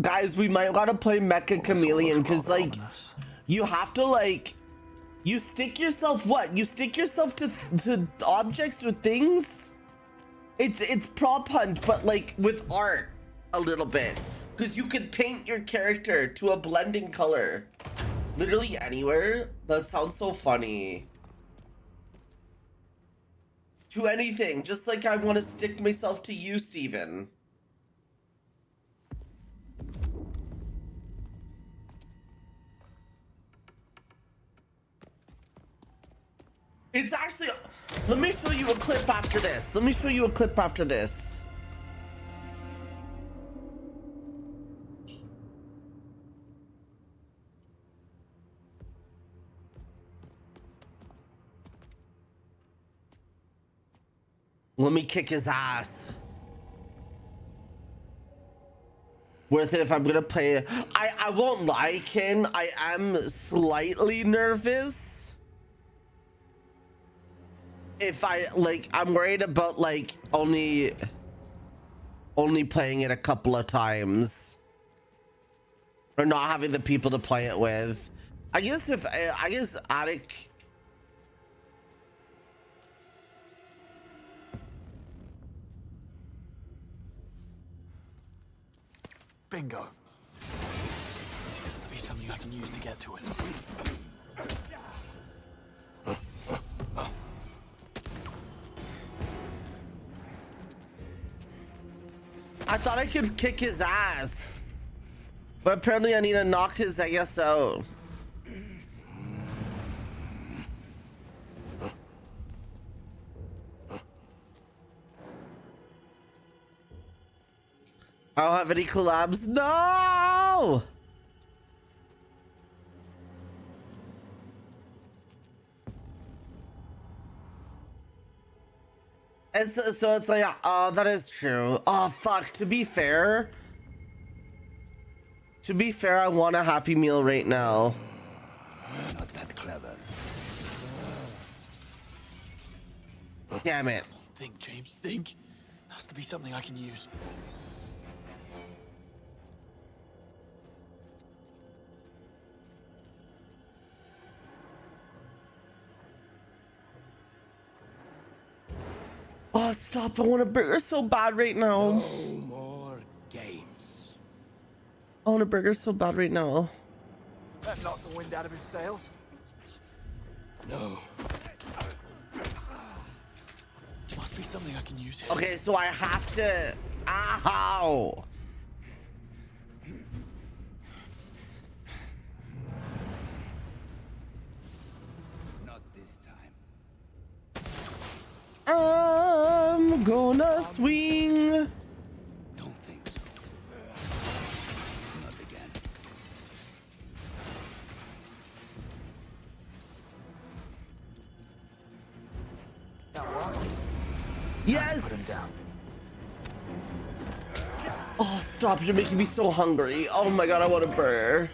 Guys, we might want to play Mecha Chameleon because, like, you have to, like, you stick yourself what? You stick yourself to objects or things? It's prop hunt, but like with art a little bit, because you could paint your character to a blending color, literally anywhere. That sounds so funny. To anything, just like I want to stick myself to you, Steven. It's actually, let me show you a clip after this. Let me show you a clip after this. Let me kick his ass. Worth it if I'm gonna play. I won't lie, Ken. I am slightly nervous. If I'm worried about like only playing it a couple of times, or not having the people to play it with. I guess Attic. Bingo. There'll be something I can use to get to it. I thought I could kick his ass, but apparently I need to knock his ass out. I don't have any collabs. No! And so it's like, oh, that is true. Oh, fuck. To be fair, I want a Happy Meal right now. Not that clever. Damn it. Think, James, think. Has to be something I can use. Oh, stop. I want a burger so bad right now. No more games. I want a burger so bad right now. That knocked the wind out of his sails. No. Must be something I can use here. Okay, so I have to... Ow! Not this time. I'm gonna swing. Don't think so. Not again. Yes! Oh, stop. You're making me so hungry. Oh my god, I want a burger.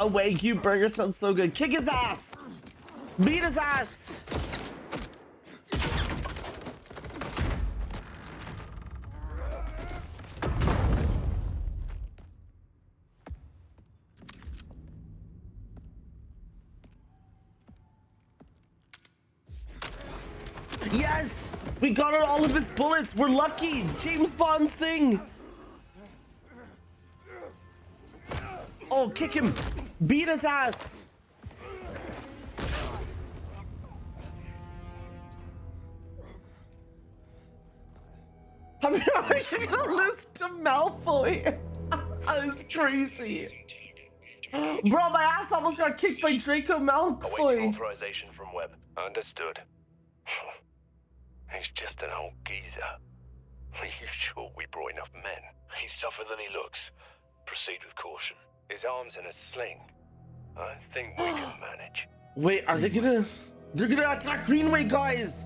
A Wagyu burger sounds so good. Kick his ass! Beat his ass! Yes! We got out all of his bullets! We're lucky! James Bond's thing! Oh, kick him! Beat his ass! I mean, are you gonna lose to Malfoy? That is crazy. Bro, my ass almost got kicked by Draco Malfoy. Awaiting authorization from Webb. Understood. He's just an old geezer. Are you sure we brought enough men? He's tougher than he looks. Proceed with caution. His arm's in a sling. I think we can manage. Wait, are they gonna... They're gonna attack Greenway, guys!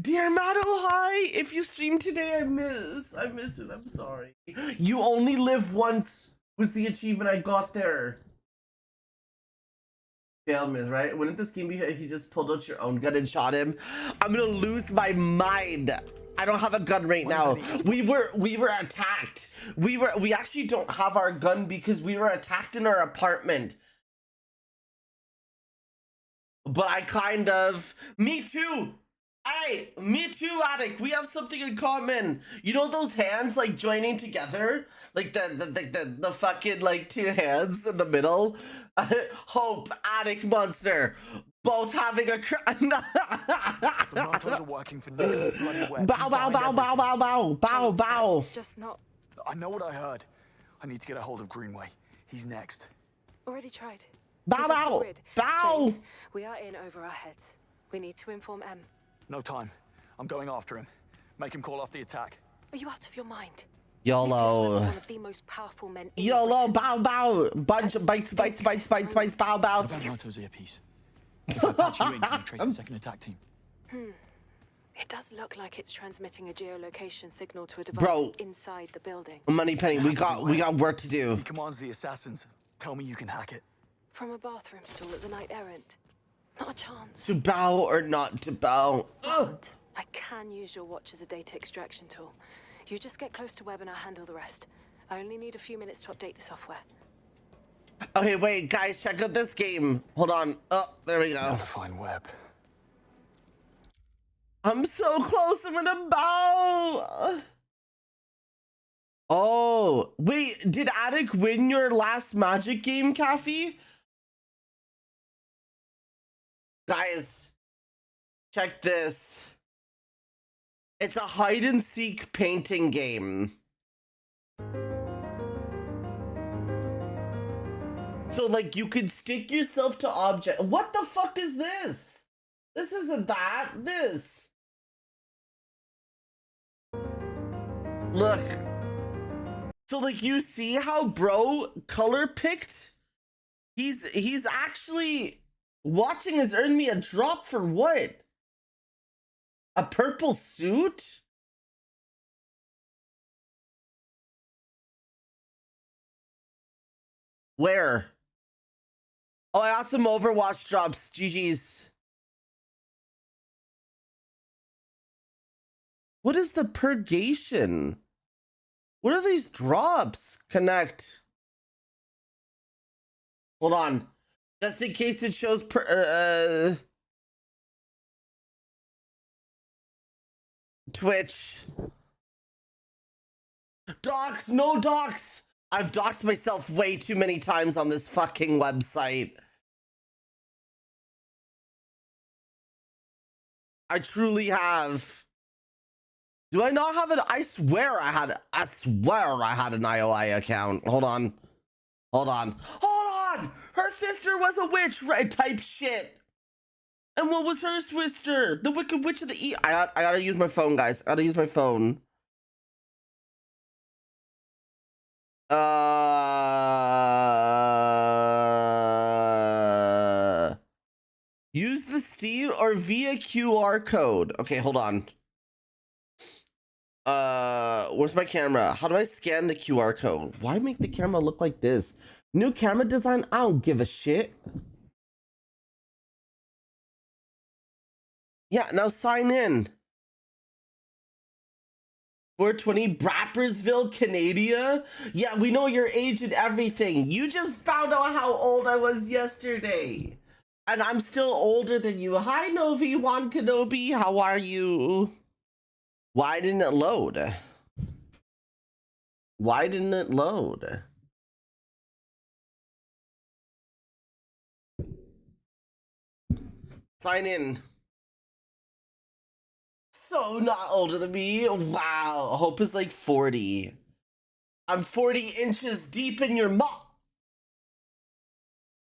Dear Maddo, hi! If you stream today, I miss it, I'm sorry. You only live once was the achievement I got there. Failed miss, right? Wouldn't this game be if you just pulled out your own gun and shot him? I'm gonna lose my mind. I don't have a gun right now. We were attacked. We actually don't have our gun because we were attacked in our apartment. But I kind of... Me too! Hey, me too, Attic. We have something in common. You know those hands like joining together? Like the fucking like two hands in the middle? Hope, Attic, Monster. Both having a The Montos are working for Nicholas bloody Webb. Bow, bow, bow, bow, bow, bow, bow, bow. Just not... I know what I heard. I need to get a hold of Greenway. He's next. Already tried. Bow, He's off the bow, grid. bow. James, we are in over our heads. We need to inform M. No time. I'm going after him. Make him call off the attack. Are you out of your mind? YOLO. One of the most powerful men in YOLO, Britain. bow, bow. Bunch of bites, bow, bow. About Monto's earpiece. If I patch you in, can you trace the second attack team? It does look like it's transmitting a geolocation signal to a device inside the building. Moneypenny, we got work to do. He commands the assassins. Tell me you can hack it. From a bathroom stall at the Knight Errant. Not a chance. To bow or not to bow. But I can use your watch as a data extraction tool. You just get close to Webb and I'll handle the rest. I only need a few minutes to update the software. Okay, wait, guys, check out this game. Hold on. Oh, there we go. How to find Webb. I'm so close. I'm gonna bow. Oh, wait, did Attic win your last Magic game, Kathy? Guys, check this. It's a hide and seek painting game. So like you could stick yourself to object. What the fuck is this? This isn't that. This. Look. So like you see how bro color picked? He's actually watching has earned me a drop for what? A purple suit? Where? Oh, I got some Overwatch drops. GG's. What is the purgation? What are these drops? Connect. Hold on. Just in case it shows Twitch. Docs, no docs. I've doxed myself way too many times on this fucking website. I truly have. Do I not have an? I swear I had an IOI account. Hold on. Her sister was a witch, right? Type shit. And what was her sister? The Wicked Witch of the East. I gotta use my phone, guys. I gotta use my phone. Use the Steam or via QR code. Okay, hold on. Where's my camera? How do I scan the QR code? Why make the camera look like this? New camera design? I don't give a shit. Yeah, now sign in. 420 Brappersville, Canada? Yeah, we know your age and everything. You just found out how old I was yesterday. And I'm still older than you. Hi, Novi Wan Kenobi. How are you? Why didn't it load? Why didn't it load? Sign in. So not older than me. Wow. Hope is like 40. I'm 40 inches deep in your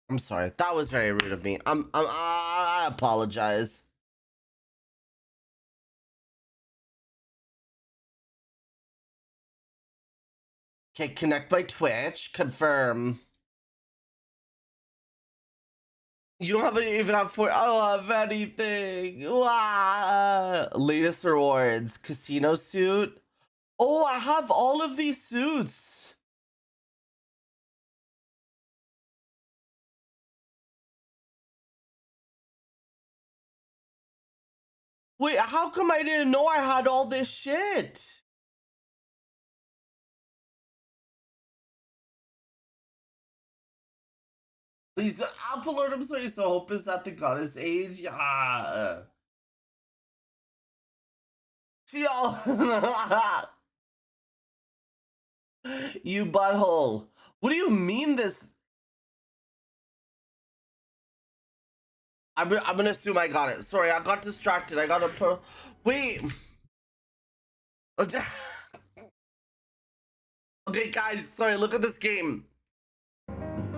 I'm sorry. That was very rude of me. I apologize. Okay, connect by Twitch. Confirm. You don't even have four. I don't have anything. Wow. Latest rewards. Casino suit. Oh, I have all of these suits. Wait, how come I didn't know I had all this shit? Please, upload him so he's hope is at the goddess age. Yeah. See y'all. You butthole. What do you mean this? I'm gonna assume I got it. Sorry, I got distracted. I got a wait. Okay, guys, sorry, look at this game.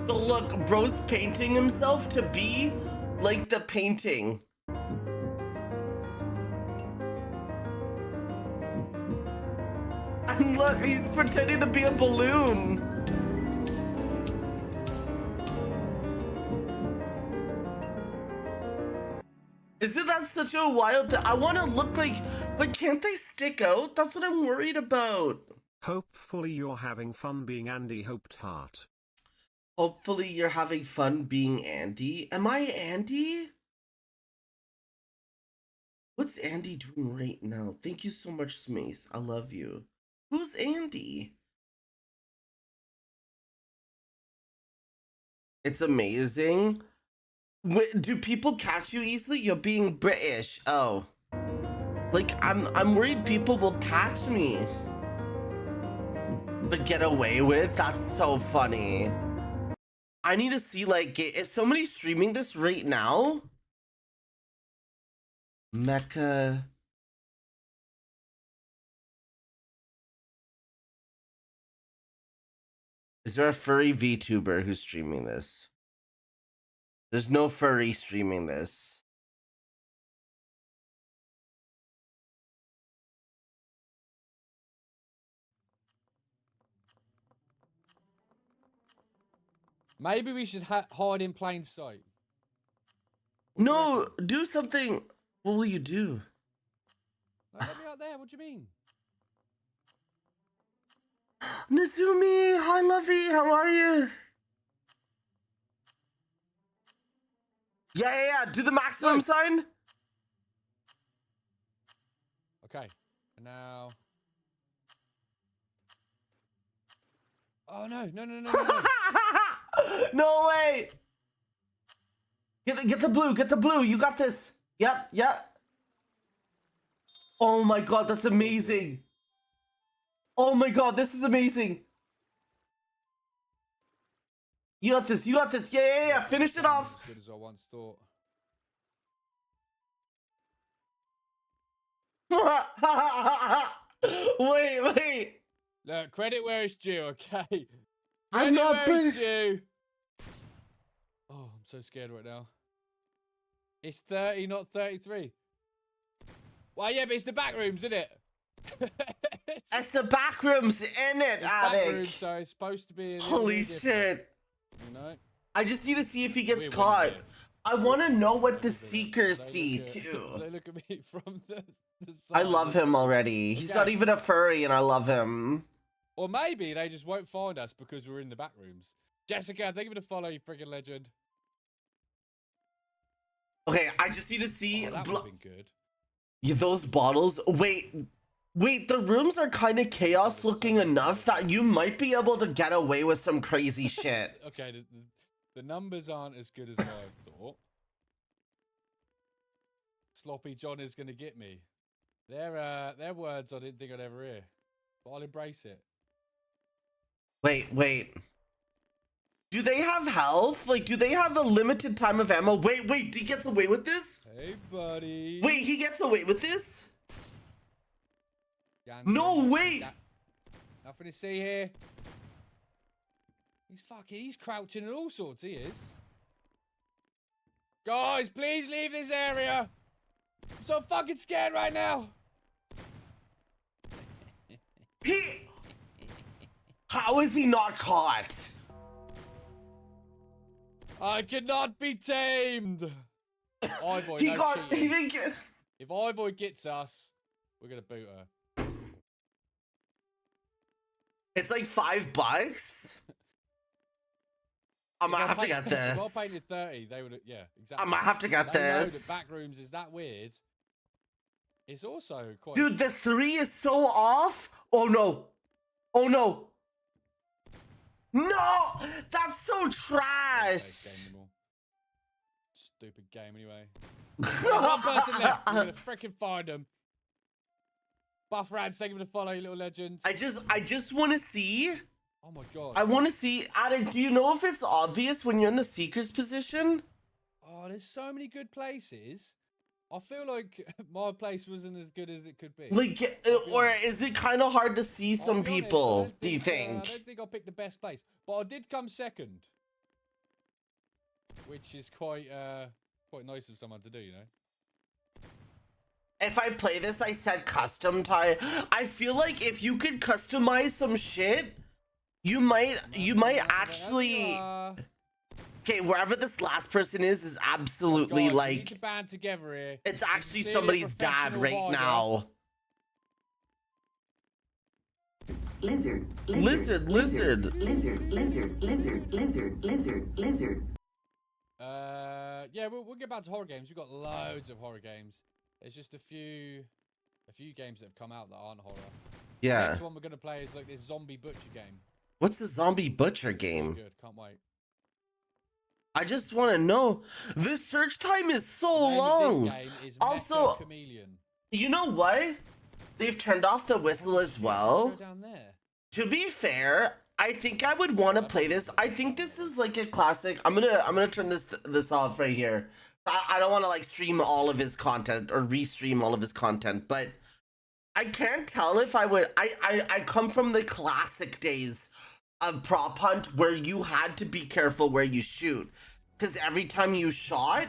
So look, bro's painting himself to be like the painting. And look, he's pretending to be a balloon. Isn't that such a wild thing? I want to look like, but can't they stick out? That's what I'm worried about. Hopefully you're having fun being Andy Hoped Heart. Hopefully you're having fun being Andy. Am I Andy? What's Andy doing right now? Thank you so much, Smace. I love you. Who's Andy? It's amazing. Do people catch you easily? You're being British. Oh. Like, I'm worried people will catch me. But get away with? That's so funny. I need to see, like, is somebody streaming this right now? Mecha. Is there a furry VTuber who's streaming this? There's no furry streaming this. Maybe we should hide in plain sight. No, do something. What will you do? Like, let me out there. What do you mean? Nazumi, hi Lovey, how are you? Yeah. Do the maximum sign. Okay. And now. Oh no! No way! Get the blue. Get the blue. You got this. Yep. Oh my god, that's amazing. Oh my god, this is amazing. You got this. Yeah. Finish it off. As good as I once thought. Wait. Look, credit where it's due, okay? I'm not Credit where it's due. Oh, I'm so scared right now. It's 30, not 33. Well, yeah, but it's the back rooms, isn't it? It's the back rooms, in it, back rooms, so it's supposed to be. Holy shit! You know. I just need to see if he gets caught. I want to know what the seekers see too. They look at me from the side. I love him already. He's not even a furry, and I love him. Or maybe they just won't find us because we're in the back rooms. Jessica, thank you for the follow, you friggin' legend. Okay, I just need to see. Oh, that would've been good. Yeah, those bottles. Wait. The rooms are kind of chaos looking enough that you might be able to get away with some crazy shit. Okay, the numbers aren't as good as I thought. Sloppy John is gonna get me. They're words I didn't think I'd ever hear, but I'll embrace it. Wait. Do they have health? Like, do they have a limited time of ammo? Wait, he gets away with this? Hey, buddy. Wait, he gets away with this? No, wait. Nothing to see here. He's crouching and all sorts, he is. Guys, please leave this area. I'm so fucking scared right now. How is he not caught? I cannot be tamed. Ivoy, He no got. cheating. He didn't get. If Ivoy gets us, we're gonna boot her. It's like $5. I might have to get this. If I painted 30, they would. Yeah, exactly. I might have to get they know this. that Backrooms is that weird. It's also quite. Dude, the 3 is so off. Oh no. Oh no. No, that's so trash. Stupid game anyway. One person left. We're gonna freaking find them. Buff Rads, thank you for the follow, you little legend. I just want to see. Oh my god. I want to see. Adam, do you know if it's obvious when you're in the seeker's position? Oh, there's so many good places. I feel like my place wasn't as good as it could be. Like, or is it kind of hard to see some people? Do you I think? don't think I picked the best place, but I did come second, which is quite nice of someone to do, you know. If I play this, I said custom tie. I feel like if you could customize some shit, you might actually. Okay, wherever this last person is absolutely God, we like. need to band together here. It's actually Clearly a somebody's dad professional right rider. now. Lizard. Lizard. Lizard. Lizard. Yeah, we'll get back to horror games. We've got loads of horror games. There's just a few games that have come out that aren't horror. Yeah. The next one we're gonna play is like this zombie butcher game. What's the zombie butcher game? Good, can't wait. I just want to know. The search time is so The name of long. this game is Also, Mecha Chameleon. you know what? They've turned off the whistle as well. Go down there. To be fair, I think I would want to play this. I think this is like a classic. I'm gonna turn this off right here. I don't want to like stream all of his content or restream all of his content, but I can't tell if I would. I come from the classic days of prop hunt where you had to be careful where you shoot, because every time you shot,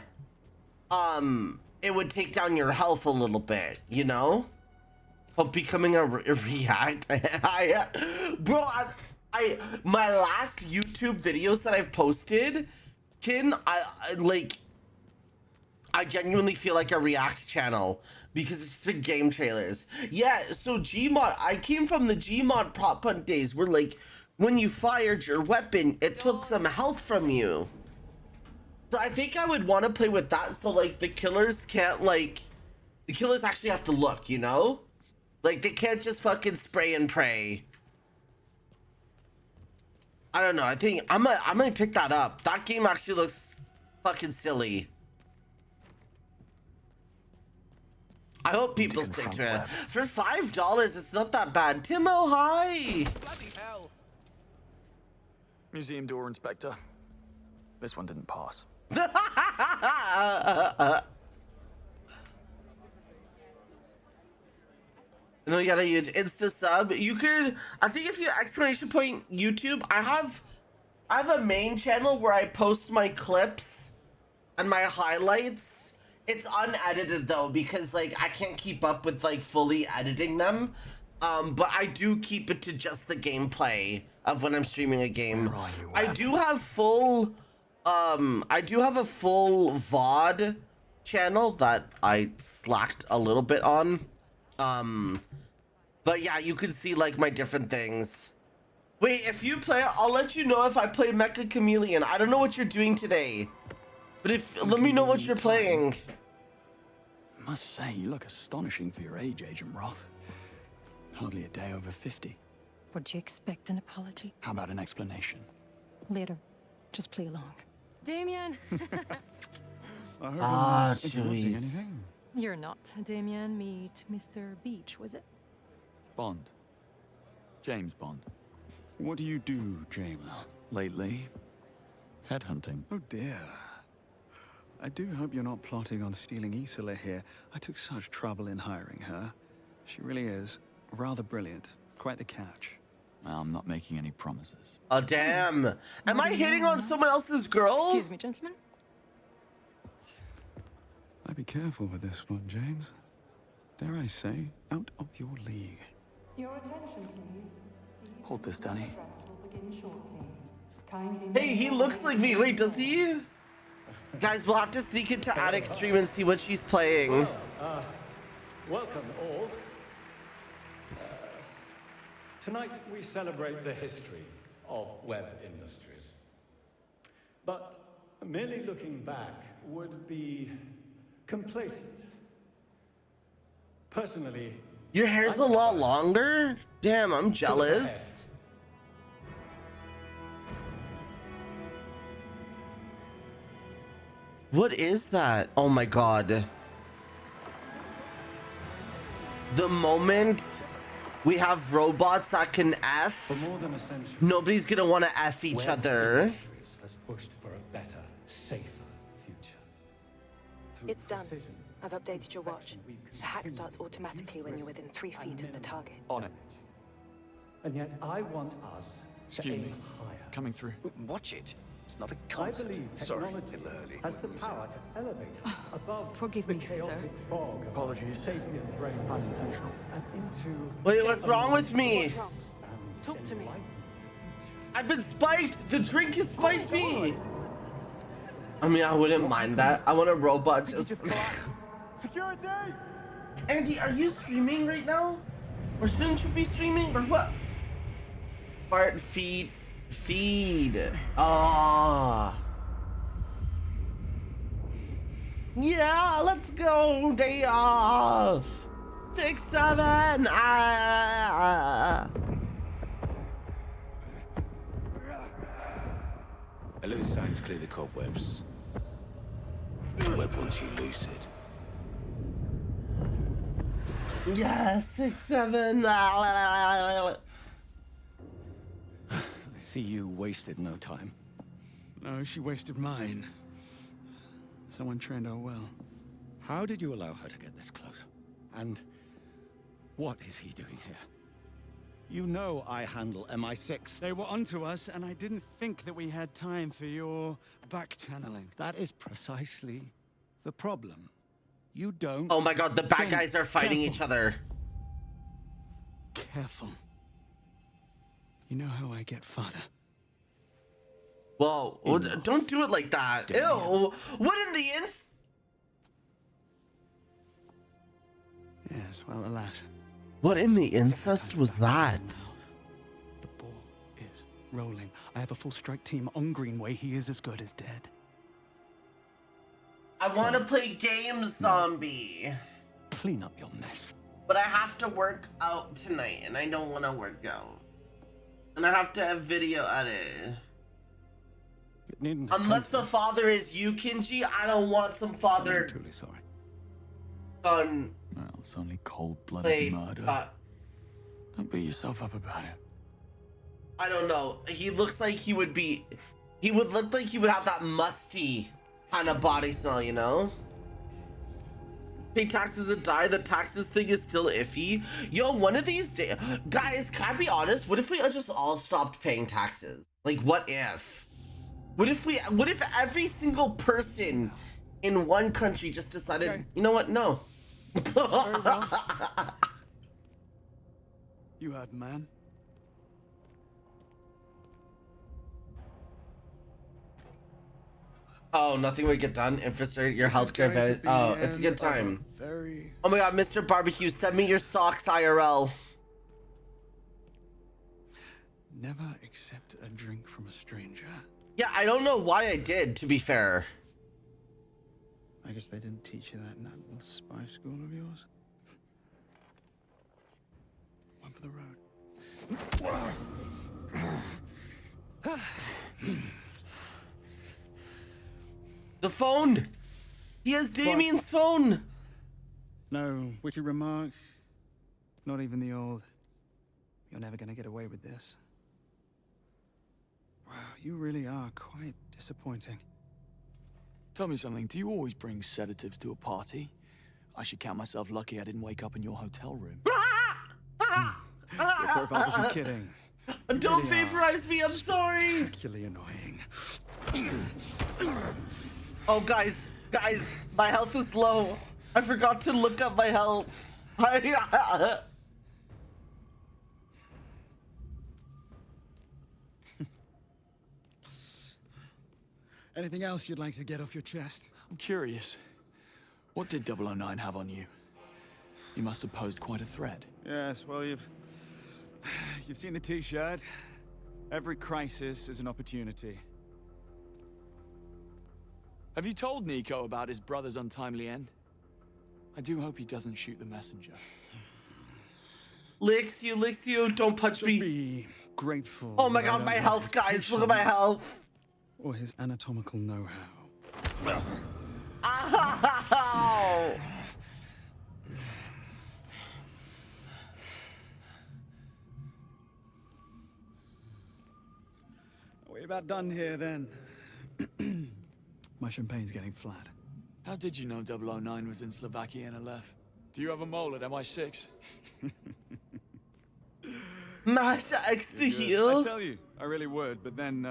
it would take down your health a little bit, you know. Hope becoming a react. Bro, my last YouTube videos that I've posted, I genuinely feel like a react channel because it's been game trailers. Yeah, so Gmod, I came from the Gmod prop hunt days where like when you fired your weapon, it took some health from you. So I think I would want to play with that so like the killers can't the killers actually have to look, you know? Like they can't just fucking spray and pray. I don't know. I think I might pick that up. That game actually looks fucking silly. I hope people stick to it. For $5, it's not that bad. Timo, hi! Bloody hell. Museum door inspector. This one didn't pass. No, you gotta use Insta sub. You could, I think if you exclamation point YouTube, I have a main channel where I post my clips and my highlights. It's unedited though because like I can't keep up with like fully editing them. But I do keep it to just the gameplay of when I'm streaming a game. I do have full I do have a full VOD channel that I slacked a little bit on. But yeah, you can see like my different things. Wait, if you play, I'll let you know if I play Mecha Chameleon. I don't know what you're doing today, but let me know what you're playing. I must say, you look astonishing for your age, Agent Roth. Hardly a day over 50. Would you expect an apology? How about an explanation? Later. Just play along. Damien! I heard Ah, interrupting jeez. anything. You're not Damien. Meet Mr. Beach, was it? Bond. James Bond. What do you do, James, lately? Headhunting. Oh dear. I do hope you're not plotting on stealing Isola here. I took such trouble in hiring her. She really is rather brilliant. Quite the catch. I'm not making any promises. Oh damn! Am I hitting on someone else's girl? Excuse me, gentlemen. I'd be careful with this one, James. Dare I say, out of your league. Your attention, please. Hold this, Danny. Will begin shortly. Hey, he looks like me. Wait, does he? Guys, we'll have to sneak into Attic stream and see what she's playing. Welcome all. Tonight we celebrate the history of web industries. But merely looking back would be complacent. Personally, Your hair's a lot longer? Damn, I'm jealous. What is that? Oh my god. The moment we have robots that can F, for more than a century, nobody's gonna want to F each Web other. Industries has pushed for a better, safer future. It's done. I've updated your watch. The hack starts automatically when you're within 3 feet of the target. On it. And yet I want us Excuse to me. aim higher. Coming through. Watch it. It's not a I concert. believe Sorry, technology a little early. has the power to elevate us above Forgive the me, chaotic sir. fog of Apologies. sapient brains Unintentional. and into Wait, what's wrong with me? What's wrong? Talk to me. I've been spiked. The drink has spiked me. I mean, I wouldn't mind that. I want a robot just. Security! Andy, are you streaming right now? Or shouldn't you be streaming? Or what? Fart feed. Ah. Yeah, let's go. Day off. 6, 7. Ah. A loose sign to clear the cobwebs. Web once you loose it. Yeah, 6, 7. I see you wasted no time. No, she wasted mine. Someone trained her well. How did you allow her to get this close? And what is he doing here? You know I handle MI6. They were onto us, and I didn't think that we had time for your back-channeling. That is precisely the problem. You don't. Oh my god, the bad think. guys are fighting Careful. each other. Careful. You know how I get father. Whoa, don't do it like that. Ew. What in the Yes, well, alas. What in the incest was that? The ball is rolling. I have a full strike team on Greenway. He is as good as dead. I want to play games, zombie. Clean up your mess. But I have to work out tonight, and I don't want to work out. And I have to have video edit. Unless the father is you, Kinji, I don't want some father. I'm truly sorry. Son. Well, it's only cold-blooded Play, murder. Don't beat yourself up about it. I don't know. He looks like he would be. He would look like he would have that musty kind of body smell, you know? Pay taxes and die. The taxes thing is still iffy. Yo, one of these days, guys, can I be honest? What if we just all stopped paying taxes? Like, what if? What if every single person in one country just decided, Okay. you know what? No. Very well. You heard, man. Oh, nothing would get done. Infrastructure, your healthcare. going to be Oh, it's a the good end of time. a Very. Oh my god, Mr. Barbecue, send me your socks IRL. Never accept a drink from a stranger. Yeah, I don't know why I did, to be fair. I guess they didn't teach you that in that little spy school of yours. One for the road. The phone! He has Damien's phone! No witty remark. Not even the old. You're never gonna get away with this. Wow, you really are quite disappointing. Tell me something, do you always bring sedatives to a party? I should count myself lucky I didn't wake up in your hotel room. Your profile wasn't kidding. Don't vaporize me, I'm sorry! Particularly annoying. Oh, guys, my health is low. I forgot to look up my health. Anything else you'd like to get off your chest? I'm curious. What did 009 have on you? He must have posed quite a threat. Yes, well, you've seen the T-shirt. Every crisis is an opportunity. Have you told Nico about his brother's untimely end? I do hope he doesn't shoot the messenger. Licks you, don't punch me. Be grateful. Oh my god, my health, guys, look at my health. Or his anatomical know-how. Ow! We're about done here, then. My champagne's getting flat. How did you know 009 was in Slovakia and left? Do you have a mole at MI6? Masha extra I heal. tell you, I really would, but then,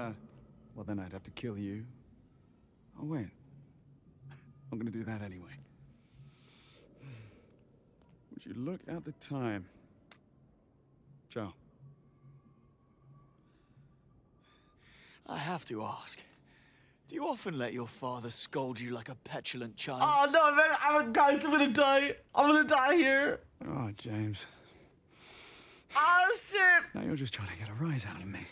well, then I'd have to kill you. Oh, wait. I'm gonna do that anyway. Would you look at the time? Ciao. I have to ask. Do you often let your father scold you like a petulant child? Oh no, man, guys, I'm gonna die. I'm gonna die here. Oh, James. Oh shit. Now you're just trying to get a rise out of me.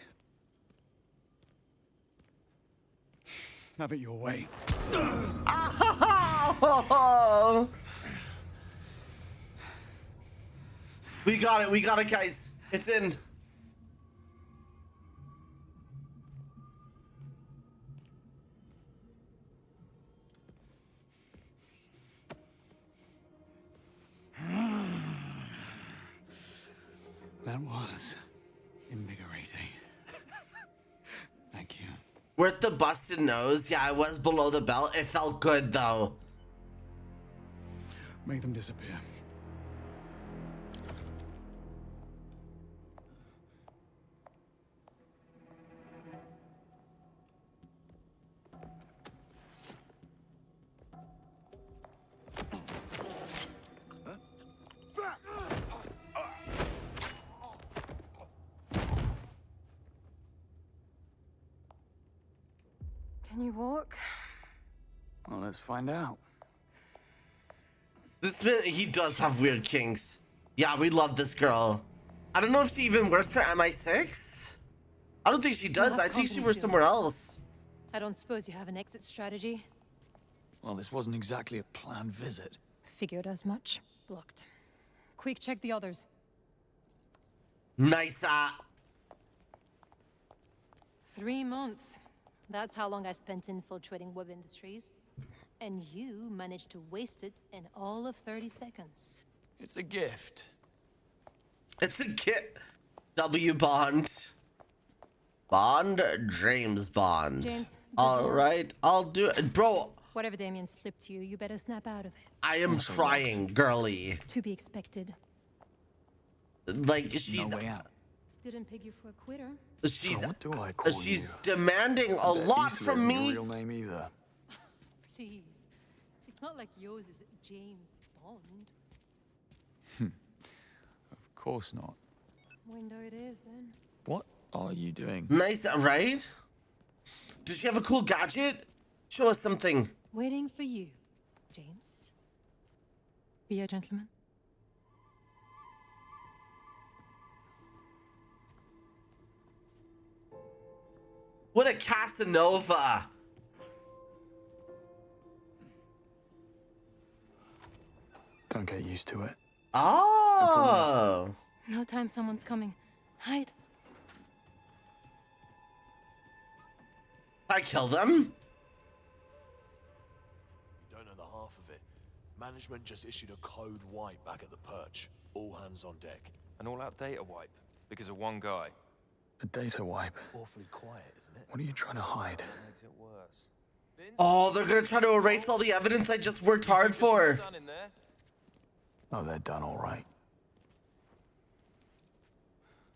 Have it your way. Oh. We got it, guys. It's in. That was invigorating. Thank you. Worth the busted nose. Yeah, it was below the belt. It felt good though. Make them disappear. Can you walk? Well, let's find out. This man, he does have weird kinks. Yeah, we love this girl. I don't know if she even works for MI6. I don't think she does. What I think she company works do? somewhere else. I don't suppose you have an exit strategy? Well, this wasn't exactly a planned visit. Figured as much. Blocked. Quick, check the others. Nice. 3 months. That's how long I spent infiltrating web industries. And you managed to waste it in all of 30 seconds. It's a gift. It's a kit. W Bond. Bond, James Bond. James, All right, I'll do it. Bro, whatever Damien slipped to you, you better snap out of it. I am trying, girly. To be expected. Like, she's... No way out. Didn't peg you for a quitter. She's... So what do I call she's you? demanding a Bet lot Issa from isn't me. Your real name either. Please. It's not like yours is James Bond. Of course not. Window it is, then. What are you doing? Nice, right? Does she have a cool gadget? Show us something. Waiting for you, James. Be a gentleman. What a Casanova. Don't get used to it. Oh. No time, someone's coming. Hide. I killed him. You don't know the half of it. Management just issued a code wipe back at the perch. All hands on deck. An all-out data wipe because of one guy. A data wipe. Awfully quiet, isn't it? What are you trying to hide? Makes it worse. Oh, they're gonna try to erase all the evidence I just worked hard for. Done in there. Oh, they're done all right.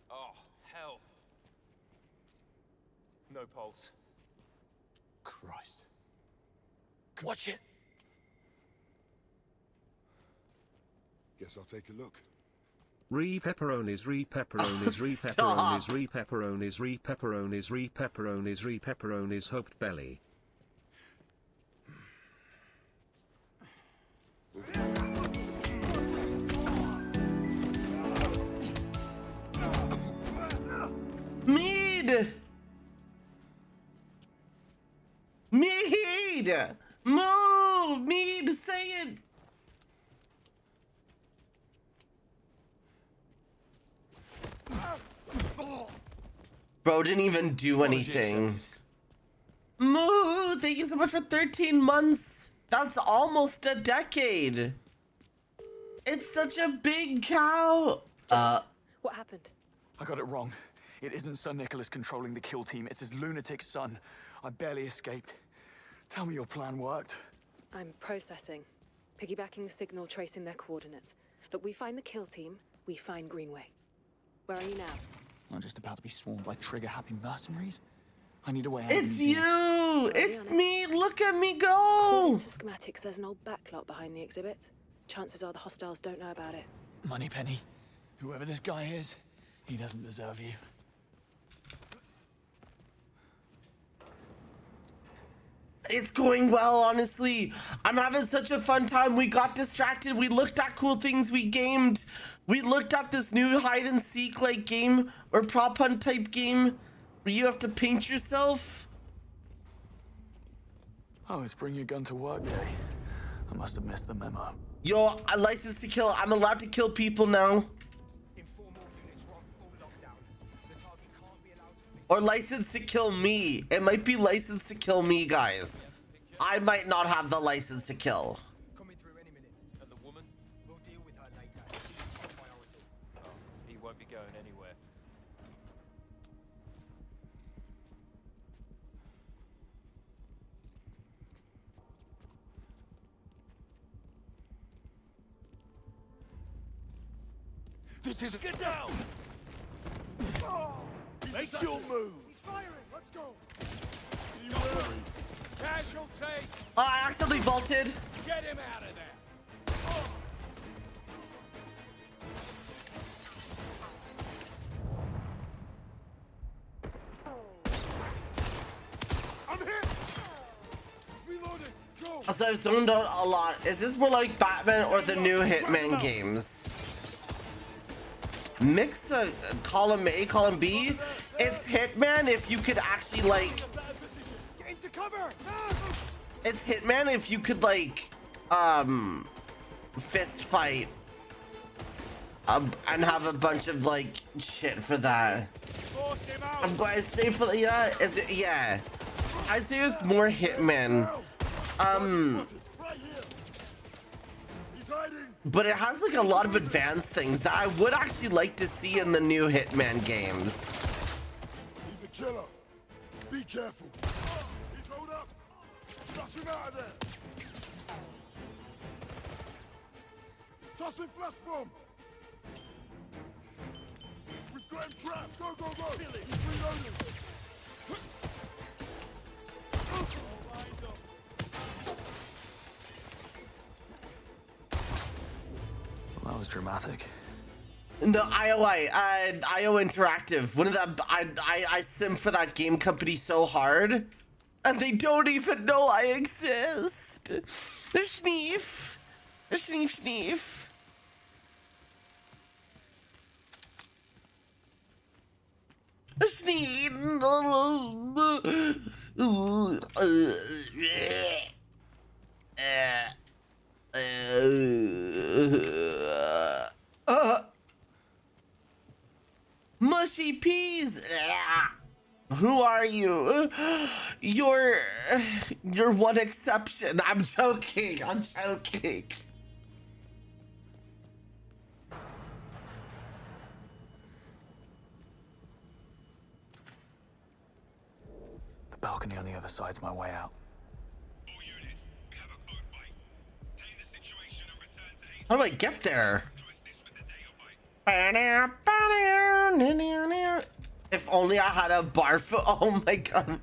Oh, hell. No pulse. Christ. Watch it. Guess I'll take a look. Re-pepperonis, re-pepperonis, re-pepperonis, re-pepperonis, re-pepperonis, re-pepperonis, re-pepperonis, hoped belly. Mead! Mead! Move! Mead, say it! Bro didn't even do anything. Moo! Thank you so much for 13 months. That's almost a decade. It's such a big cow. What happened? I got it wrong. It isn't Sir Nicholas controlling the kill team. It's his lunatic son. I barely escaped. Tell me your plan worked. I'm processing. Piggybacking the signal, tracing their coordinates. Look, we find the kill team, we find Greenway. Where are you now? I'm just about to be swarmed by trigger-happy mercenaries. I need a way out. It's you! It's me! Look at me go! According to schematics, there's an old backlot behind the exhibit. Chances are the hostiles don't know about it. Moneypenny, whoever this guy is, he doesn't deserve you. It's going well, honestly. I'm having such a fun time. We got distracted. We looked at cool things. We gamed. We looked at this new hide and seek like game or prop hunt type game where you have to paint yourself. Oh, it's bring your gun to work day. I must have missed the memo. Yo, a license to kill. I'm allowed to kill people now. Or license to kill me. It might be license to kill me, guys. I might not have the license to kill. Coming through any minute. And the woman? We'll deal with her later. She's top priority. Oh, he won't be going anywhere. This is get down! Make your move! He's firing! Let's go! Be wary. Casualty! Oh, I accidentally vaulted. Get him out of there! I'm hit! Reloading! Go! So I've zoned out a lot. Is this more like Batman or the new Hitman games? Mix column A, column B. It's Hitman if you could actually like. Get into cover! It's Hitman if you could like, fist fight. And have a bunch of like shit for that. I'm glad I say for the yeah. Is it yeah? I'd say it's more Hitman. But it has like a lot of advanced things that I would actually like to see in the new Hitman games. He's a killer. Be careful. He's hold up. Flush him out of there. Tossing flash bomb. We've got him trapped. Go, go, go. He's reloading. Well, that was dramatic. The IO Interactive. One of the I sim for that game company so hard, and they don't even know I exist. Sneef, sneef, sneef. Sneef. Mushy peas. Who are you? You're one exception. I'm joking. I'm joking. The balcony on the other side's my way out. How do I get there? If only I had a bar for oh my god.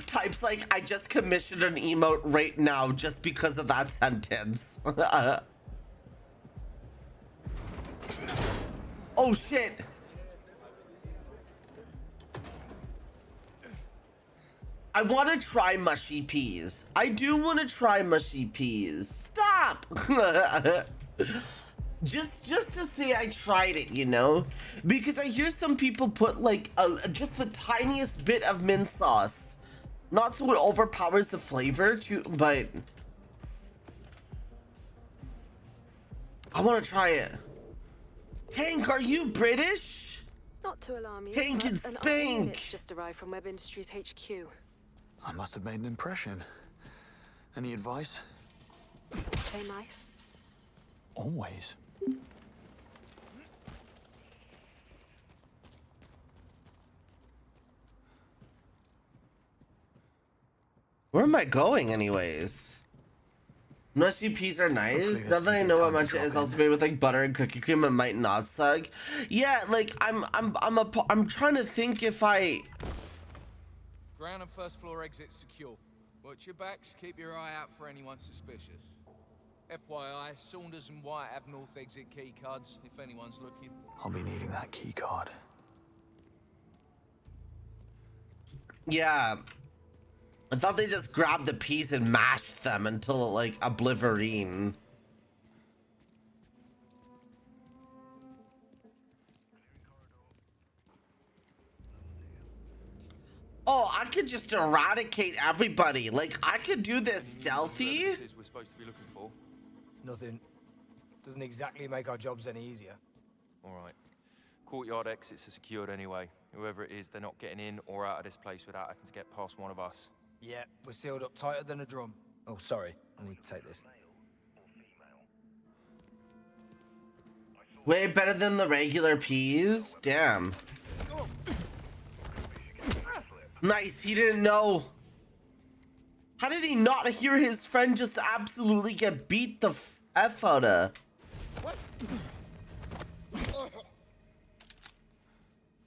Types like I just commissioned an emote right now just because of that sentence. Oh shit. I want to try mushy peas. I do want to try mushy peas. Stop. Just to say I tried it, you know, because I hear some people put like just the tiniest bit of mint sauce, not so it overpowers the flavor too, but I want to try it. Tank, are you British? Not to alarm you, Tank and but an Spank. unit's just arrived from Web Industries HQ. I must have made an impression. Any advice? Play nice. Always. Where am I going anyways? Mushy peas are nice. Now that I know how much it is also made with like butter and cookie cream, it might not suck. Yeah, like I'm trying to think if I Ground and first floor exit secure. Watch your backs, keep your eye out for anyone suspicious. FYI, Saunders and White have north exit key cards if anyone's looking. I'll be needing that key card. Yeah. I thought they just grabbed the peas and mashed them until like oblivion. Oh, I could just eradicate everybody. Like I could do this stealthy. We're supposed to be looking for. Nothing. Doesn't exactly make our jobs any easier. All right. Courtyard exits are secured anyway. Whoever it is, they're not getting in or out of this place without having to get past one of us. Yeah, we're sealed up tighter than a drum. Oh, sorry. I need to take this. Way better than the regular peas. Damn. Nice, he didn't know. How did he not hear his friend just absolutely get beat the F out of?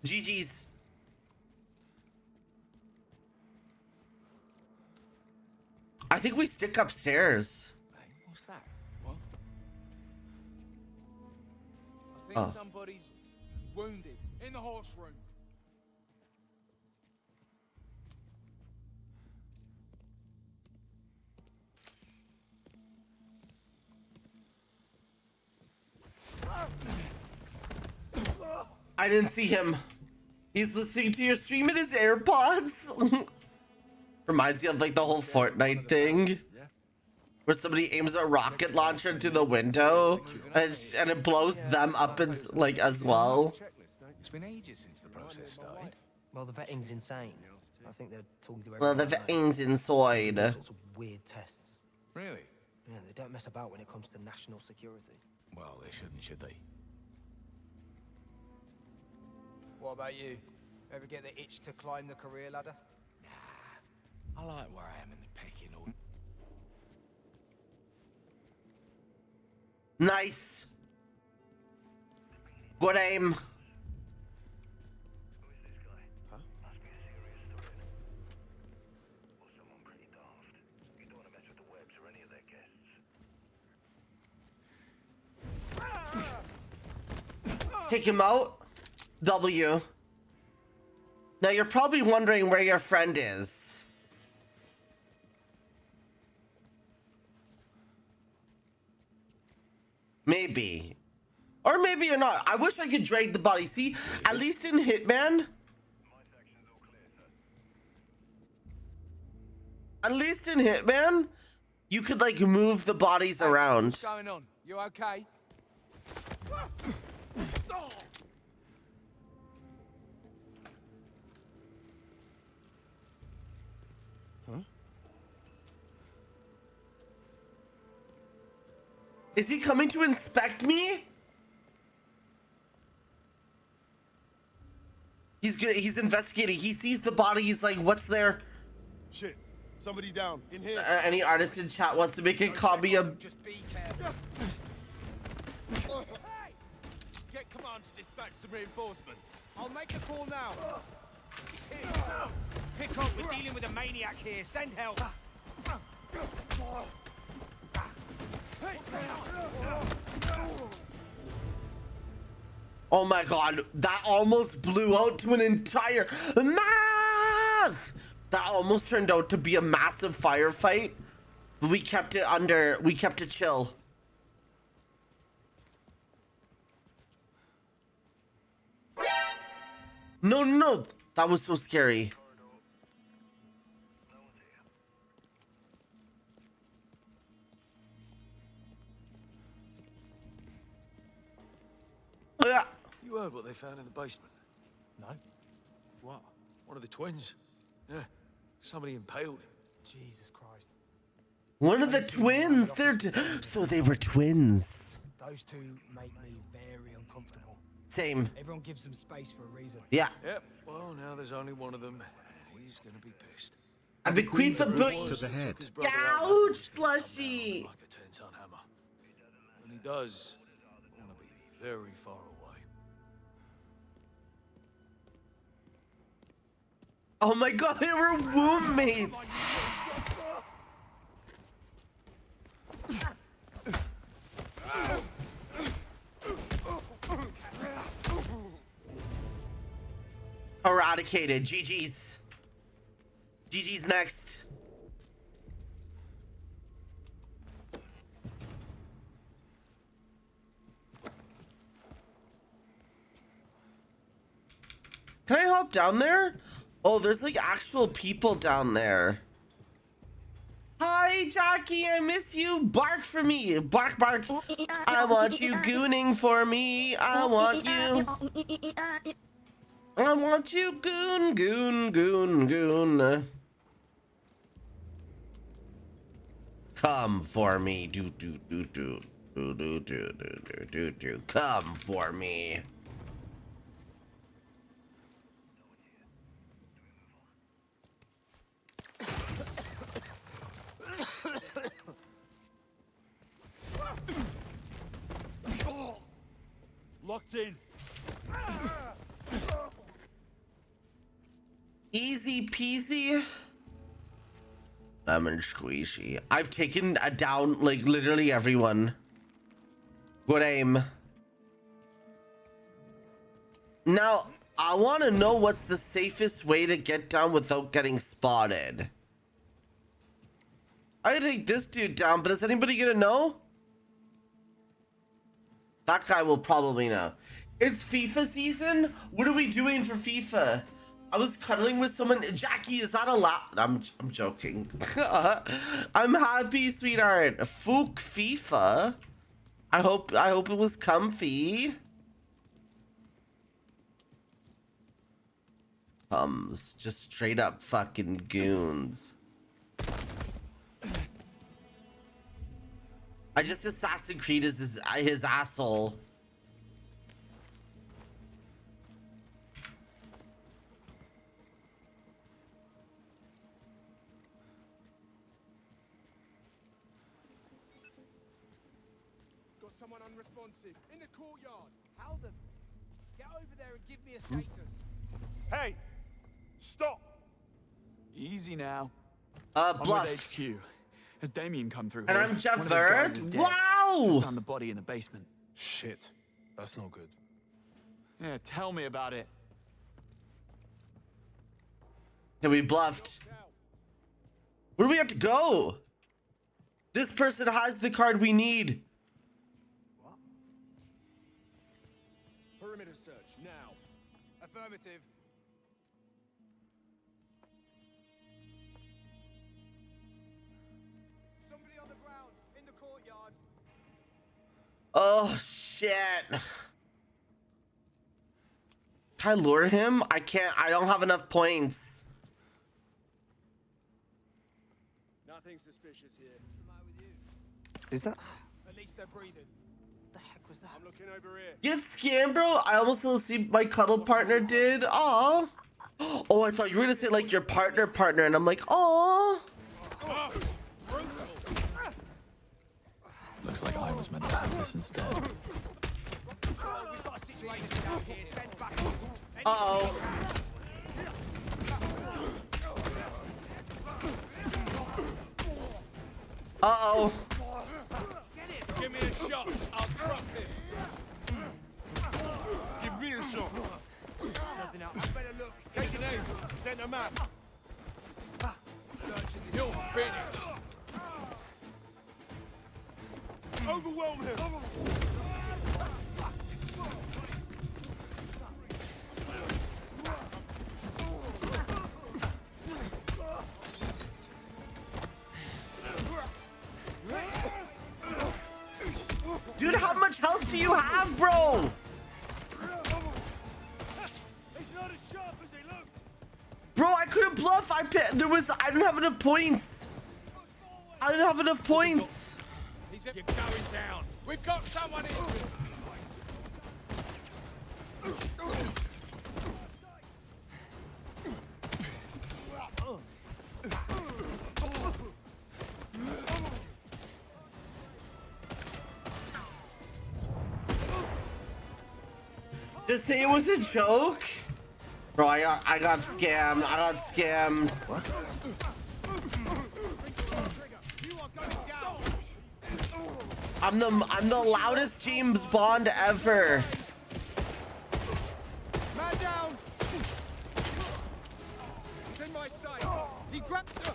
GG's. I think we stick upstairs. What's that? What? I think somebody's wounded in the horse room. I didn't see him. He's listening to your stream in his AirPods. Reminds you of like the whole Fortnite thing. Where somebody aims a rocket launcher into the window and it blows them up and like as well. It's been ages since the process started. Well, the vetting's insane. I think they're talking to Well, everyone. the vetting's inside. All sorts of weird tests. Really? Yeah, they don't mess about when it comes to national security. Well, they shouldn't, should they? What about you? Ever get the itch to climb the career ladder? I like where I am in the pecking order. Nice. Good aim. Take him out. W. Now you're probably wondering where your friend is. Maybe. Or maybe you're not. I wish I could drag the body. See, at least in Hitman. At least in Hitman, you could like move the bodies around. What's going on? You okay? Is he coming to inspect me? He's investigating. He sees the body. He's like, what's there? Shit. Somebody down. In here. Any artist in chat wants to make a copy of... Just be careful. Get command to dispatch some reinforcements. I'll make a call now. It's here. Pick up. We're dealing with a maniac here. Send help. Oh my god, that almost blew out to an entire mass! That almost turned out to be a massive firefight, but we kept it chill. No, no, no. That was so scary. You heard what they found in the basement? No. What? One of the twins. Yeah. Somebody impaled him. Jesus Christ. One of the twins. So they were twins. Those two make me very uncomfortable. Same. Everyone gives them space for a reason. Yeah. Yep. Well, now there's only one of them, and he's gonna be pissed. I bequeath the book to the head. Ouch, slushy. Like a 10-ton hammer. When he does, I wanna be very far away. Oh my god, they were womb mates. Eradicated. GG's. GG's next. Can I hop down there? Oh, there's like actual people down there. Hi, Jackie, I miss you. Bark for me. Bark, bark. I want you gooning for me. I want you. I want you goon, goon, goon, goon. Come for me. Do, do, do, do. Do, do, do, do, do, do, do. Come for me. Locked in. Easy peasy. Lemon squeezy. I've taken down like literally everyone. Good aim. Now, I want to know what's the safest way to get down without getting spotted. I take this dude down, but is anybody gonna know? That guy will probably know. It's FIFA season? What are we doing for FIFA? I was cuddling with someone. Jackie, is that allowed? I'm joking. I'm happy, sweetheart. Fook FIFA. I hope it was comfy. Just straight up fucking goons. I just Assassin's Creed is his asshole. Got someone unresponsive in the courtyard. Halden, get over there and give me a status. Hey, stop. Easy now. Bluff. I'm with HQ. Has Damien come through? And here? I'm One of his guys Javert. is dead. Wow. Just found the body in the basement. Shit, that's not good. Yeah, tell me about it. Yeah, we bluffed. Where do we have to go? This person has the card we need. Perimeter search now. Affirmative. Somebody on the ground in the courtyard. Oh shit. Can I lure him? I can't. I don't have enough points. Nothing suspicious here. Is that? At least they're breathing. The heck was that? I'm looking over here. Get scammed, bro. I almost fell asleep. My cuddle partner did. Aw. Oh, I thought you were gonna say like your partner, and I'm like, aw. Looks like I was meant to have this instead. We've got a situation down here. Send back. Uh-oh. Uh-oh. Give me a shot. I'll drop him. Give me a shot. Nothing out. I better look. Take an aim. Center mass. Searching this. You're finished. Overwhelm him. much health do you have, bro? Bro, I couldn't bluff. I didn't have enough points. I didn't have enough points. You're going down. We've got someone in. Just say it was a joke? Bro, I got scammed. I got scammed. What? I'm the loudest James Bond ever. Man down. He's in my sight. He grabbed.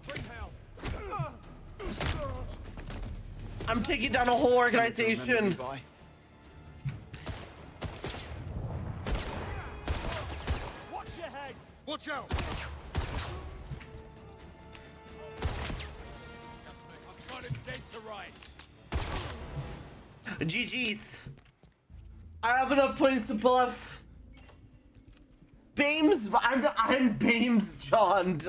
Bring hell. I'm taking down a whole organization. Watch your heads. Watch out. I've got him dead to rights. GG's. I have enough points to bluff. Bames, I'm Bames John.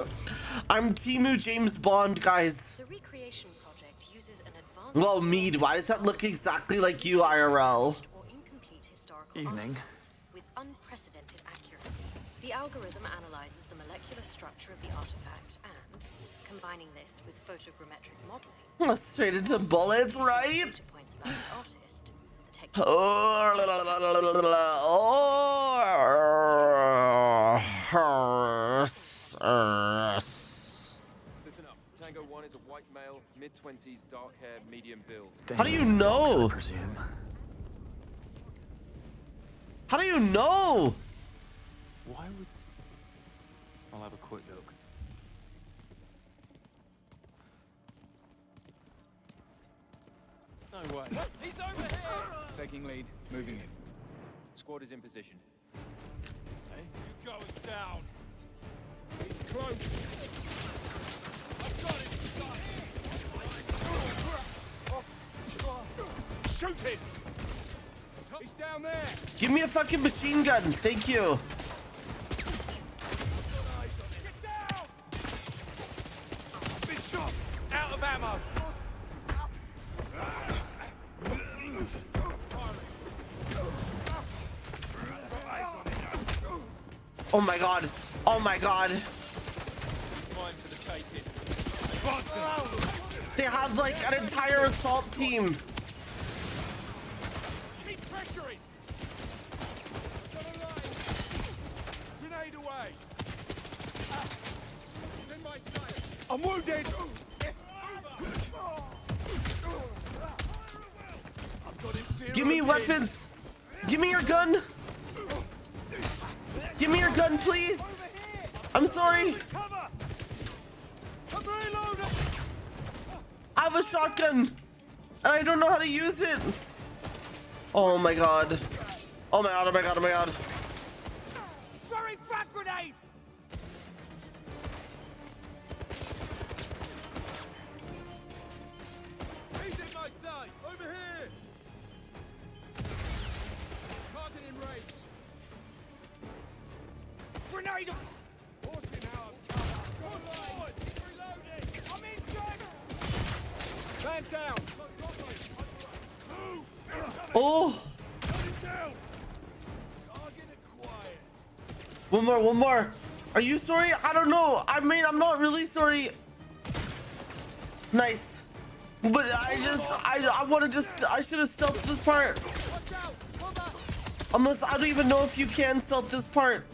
I'm Timu James Bond, guys. The recreation project uses an advanced Well, Mead, why does that look exactly like you, IRL? Evening. with unprecedented accuracy. The algorithm analyzes the molecular structure of the artifact and, combining this with photogrammetric modeling, Straight into bullets, right? data points about the artist, the technique. Listen up. Tango 1 is a white male, mid-20s, dark hair, medium build. How do you know? How do you know? Why would... I'll have a quick look. No way. He's over here! Taking lead, moving in. Squad is in position. Hey, you going down. He's close. I've got him. Shoot him! He's down there. Give me a fucking machine gun. Thank you. Get down! Big shot. Out of ammo. Oh my god. Oh my god. Mine for the taking. They have like an entire assault team. Keep pressuring. Grenade away. He's in my sight. I'm wounded. Give me weapons. Give me your gun. Give me your gun, please. I'm sorry. I have a shotgun, and I don't know how to use it. Oh my god. Oh my god, oh my god, oh my god. Throwing frag grenade. He's in my sight. Over here. Target in range. Grenade! Forcing out of cover. Forward! He's reloading! I'm in, Jack! Man down! Oh. Down! Target acquired. One more. Are you sorry? I don't know. I mean, I'm not really sorry. Nice. But I want to I should have stealthed this part. Unless I don't even know if you can stealth this part.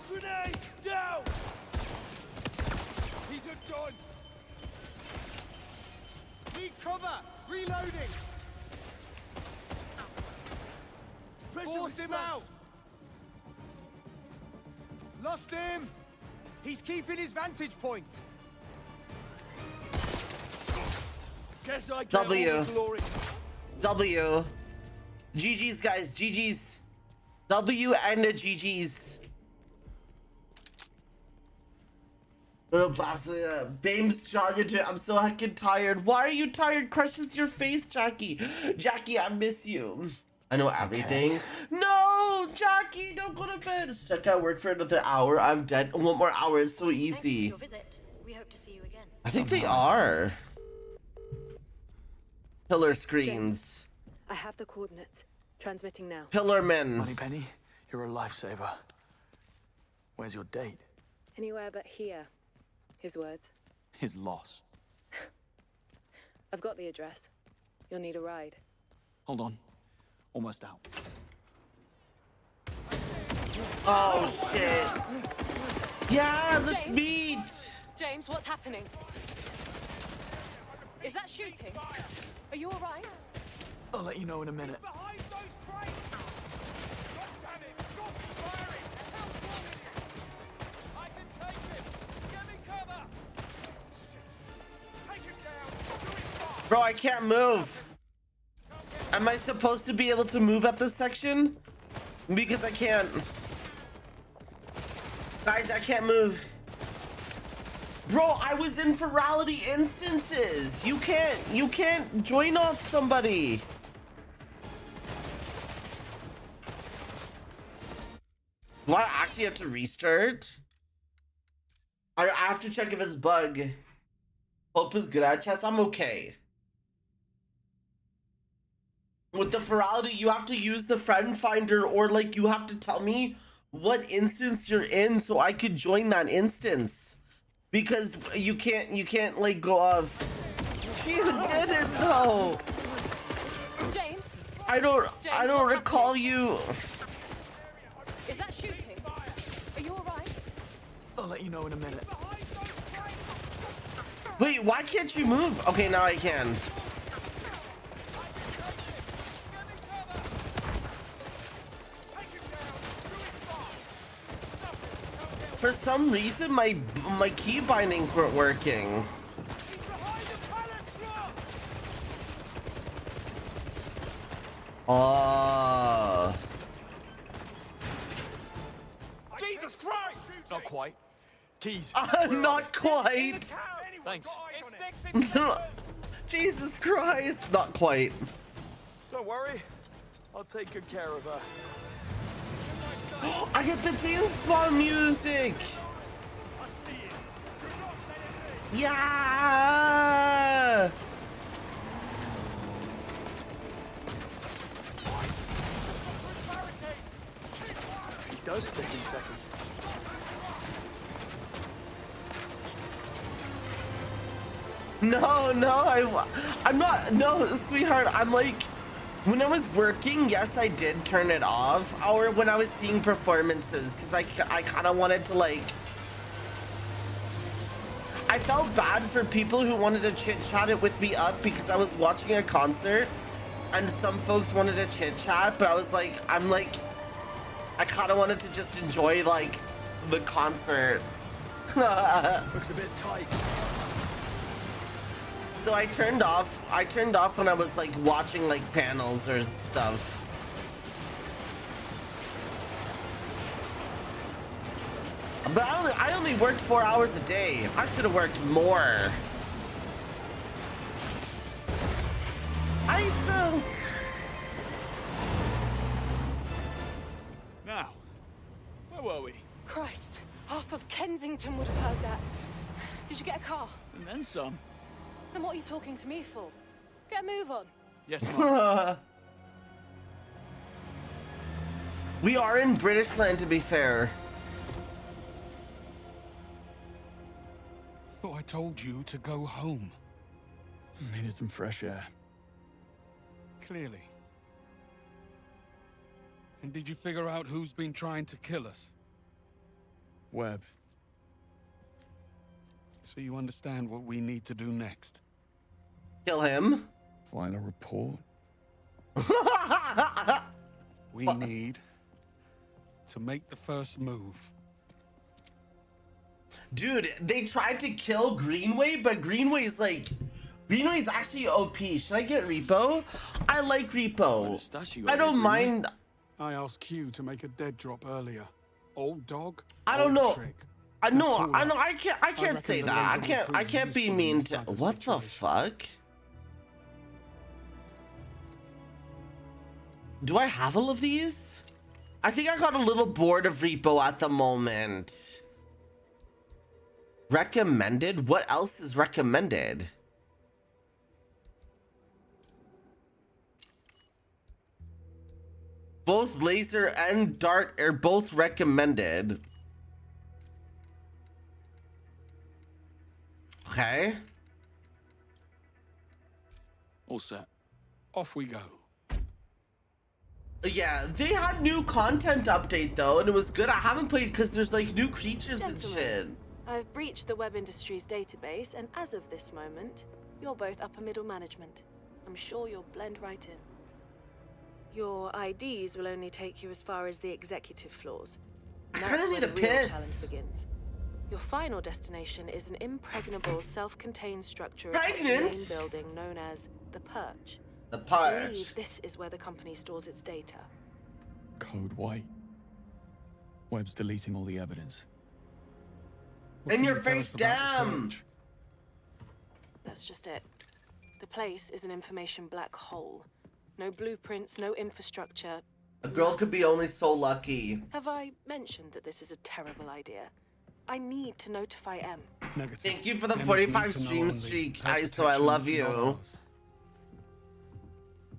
Grenade! Down! He's not done! Need cover! Reloading! Force him out! Lost him! He's keeping his vantage point! Guess I get all the glory. W. GG's, guys. GG's. W and a GG's. Little plastic. Bames, John, I'm so heckin' tired. Why are you tired? Crushes your face, Jackie. Jackie, I miss you. I know everything. Okay. No, Jackie, don't go to bed. Stuck at work for another hour. I'm dead. 1 more hour. It's so easy. Thank you for your visit. We hope to see you again. I think they are. Pillar screens. James, I have the coordinates. Transmitting now. Pillarman. Moneypenny, you're a lifesaver. Where's your date? Anywhere but here. His words. His loss. I've got the address. You'll need a ride. Hold on. Almost out. Oh, shit. Yeah, let's meet. James, what's happening? Is that shooting? Are you alright? I'll let you know in a minute. Bro, I can't move. Am I supposed to be able to move at this section? Because I can't. Guys, I can't move. Bro, I was in virality instances. You can't join off somebody. Do I actually have to restart? I have to check if it's bug. Hope is good at chess. I'm okay. With the virality, you have to use the friend finder, or like you have to tell me what instance you're in so I could join that instance. Because you can't like go off. She did it though. James? I don't recall you. Is that shooting? Are you alright? I'll let you know in a minute. Wait, why can't you move? Okay, now I can. For some reason, my key bindings weren't working. Oh. Jesus Christ! Not quite. Keys. Not quite. Thanks. Jesus Christ. Not quite. Don't worry. I'll take good care of her. I get the James Bond music. Yeah. He does stick in second. No, I'm not. No, sweetheart. I'm like, when I was working, yes, I did turn it off. Or when I was seeing performances, because I kind of wanted to like. I felt bad for people who wanted to chit chat it with me up because I was watching a concert, and some folks wanted to chit chat, but I was like, I kind of wanted to just enjoy like the concert. Looks a bit tight. So I turned off when I was like watching like panels or stuff. But I only worked 4 hours a day. I should have worked more. ISO. Now, where were we? Christ, half of Kensington would have heard that. Did you get a car? And then some. Then what are you talking to me for? Get a move on. Yes, Mom. We are in British land, to be fair. Thought I told you to go home. Needed some fresh air. Clearly. And did you figure out who's been trying to kill us? Webb. So you understand what we need to do next? Kill him? File a report. We need to make the first move. Dude, they tried to kill Greenway, but Greenway's actually OP. Should I get Repo? I like Repo. I don't mind. I asked Q to make a dead drop earlier. Old dog. I don't know. Trick. No, I can't say that. I can't be mean to. What the fuck? Do I have all of these? I think I got a little bored of repo at the moment. Recommended? What else is recommended? Both laser and dart are both recommended. Okay. All set. Off we go. Yeah, they had new content update though, and it was good. I haven't played because there's like new creatures and shit. I've breached the Web Industries database, and as of this moment, you're both upper middle management. I'm sure you'll blend right in. Your IDs will only take you as far as the executive floors. I kind of need a challenge piss. begins. Your final destination is an impregnable, self-contained structure Pregnant? in the main building known as the Perch. The I Perch. believe this is where the company stores its data. Code white. Webb's deleting all the evidence. In your face, damn! That's just it. The place is an information black hole. No blueprints, no infrastructure. A girl could be only so lucky. Have I mentioned that this is a terrible idea? I need to notify M. Thank you for the 45 stream streak, ISO. I love you.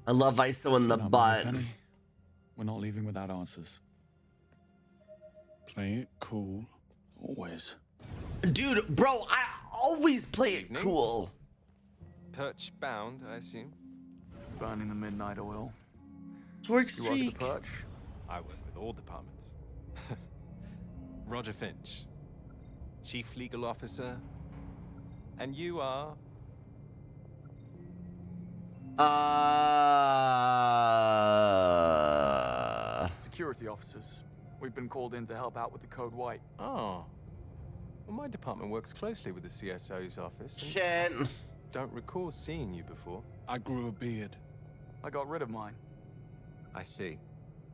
I love ISO in the butt. We're not leaving without answers. Play it cool. Always. Dude, bro, I always play it cool. Perch bound, I assume. Burning the midnight oil. Work You work at streak. the Perch? I work with all departments. Roger Finch, Chief Legal Officer. And you are? Security officers. We've been called in to help out with the Code White. Oh. Well, my department works closely with the CSO's office. Shit. Don't recall seeing you before. I grew a beard. I got rid of mine. I see.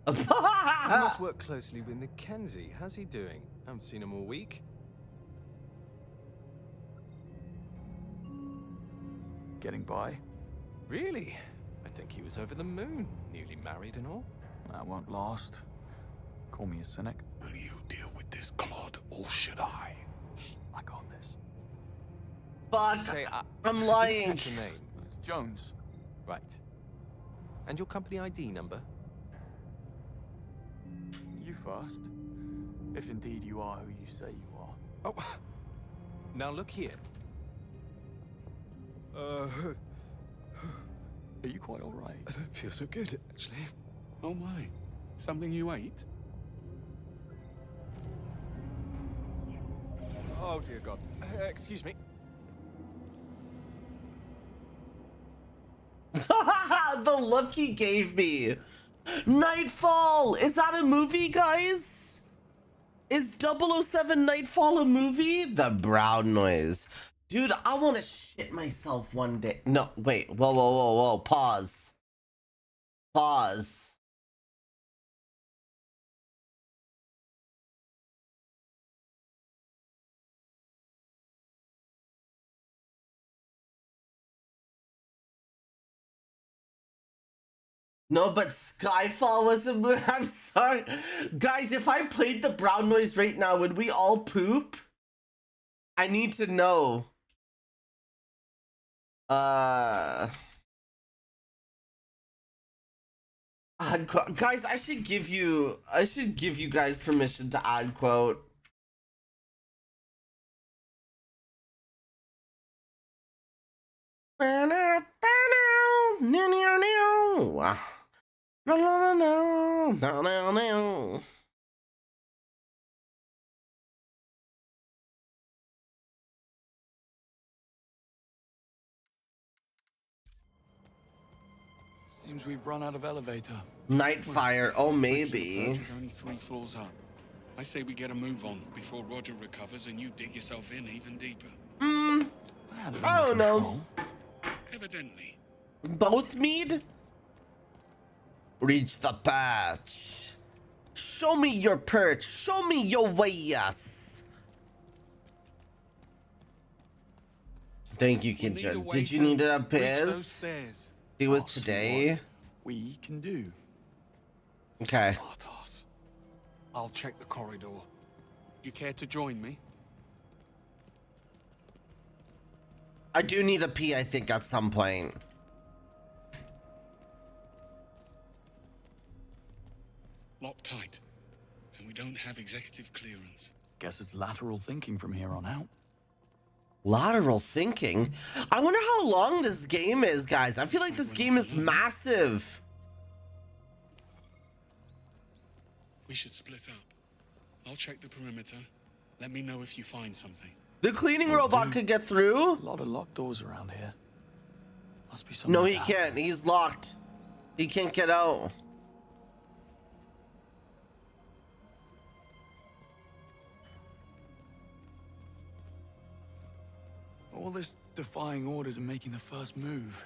You must work closely with Mackenzie. How's he doing? I haven't seen him all week. Getting by. Really? I think he was over the moon. Newly married and all. That won't last. Call me a cynic. Will you deal with this clod, or should I? I got this. Fuck. Say, I'm lying. Catch your name. It's Jones. Right. And your company ID number? You first. If indeed you are who you say you are. Oh. Now look here. Are you quite alright? I don't feel so good, actually. Oh my. Something you ate? Oh, dear God. Excuse me. The look he gave me. Nightfall! Is that a movie, guys? Is 007 Nightfall a movie? The brown noise. Dude, I want to shit myself one day. No, wait. Whoa, whoa, whoa, whoa. Pause. Pause. No, but Skyfall was a movie. I'm sorry. Guys, if I played the brown noise right now, would we all poop? I need to know. Guys, I should give you guys permission to add quote. No. Seems we've run out of elevator. Nightfire, oh maybe. There's only 3 floors up. I say we get a move on before Roger recovers and you dig yourself in even deeper. I don't know. Evidently. Both mead? Reach the patch. Show me your perch. Show me your way, yes. Thank you, We'll need a Kinjun. way Did you to need a reach those piss? stairs. It was I'll see today. what we can do. Okay. Smart ass. I'll check the corridor. You care to join me? I do need a pee, I think, at some point. Locked tight. And we don't have executive clearance. Guess it's lateral thinking from here on out. Lateral thinking? I wonder how long this game is, guys. I feel like this game is massive. We should split up. I'll check the perimeter. Let me know if you find something. The cleaning robot could get through. A lot of locked doors around here. Must be something. No, he can't. He's locked. He can't get out. All this defying orders and making the first move.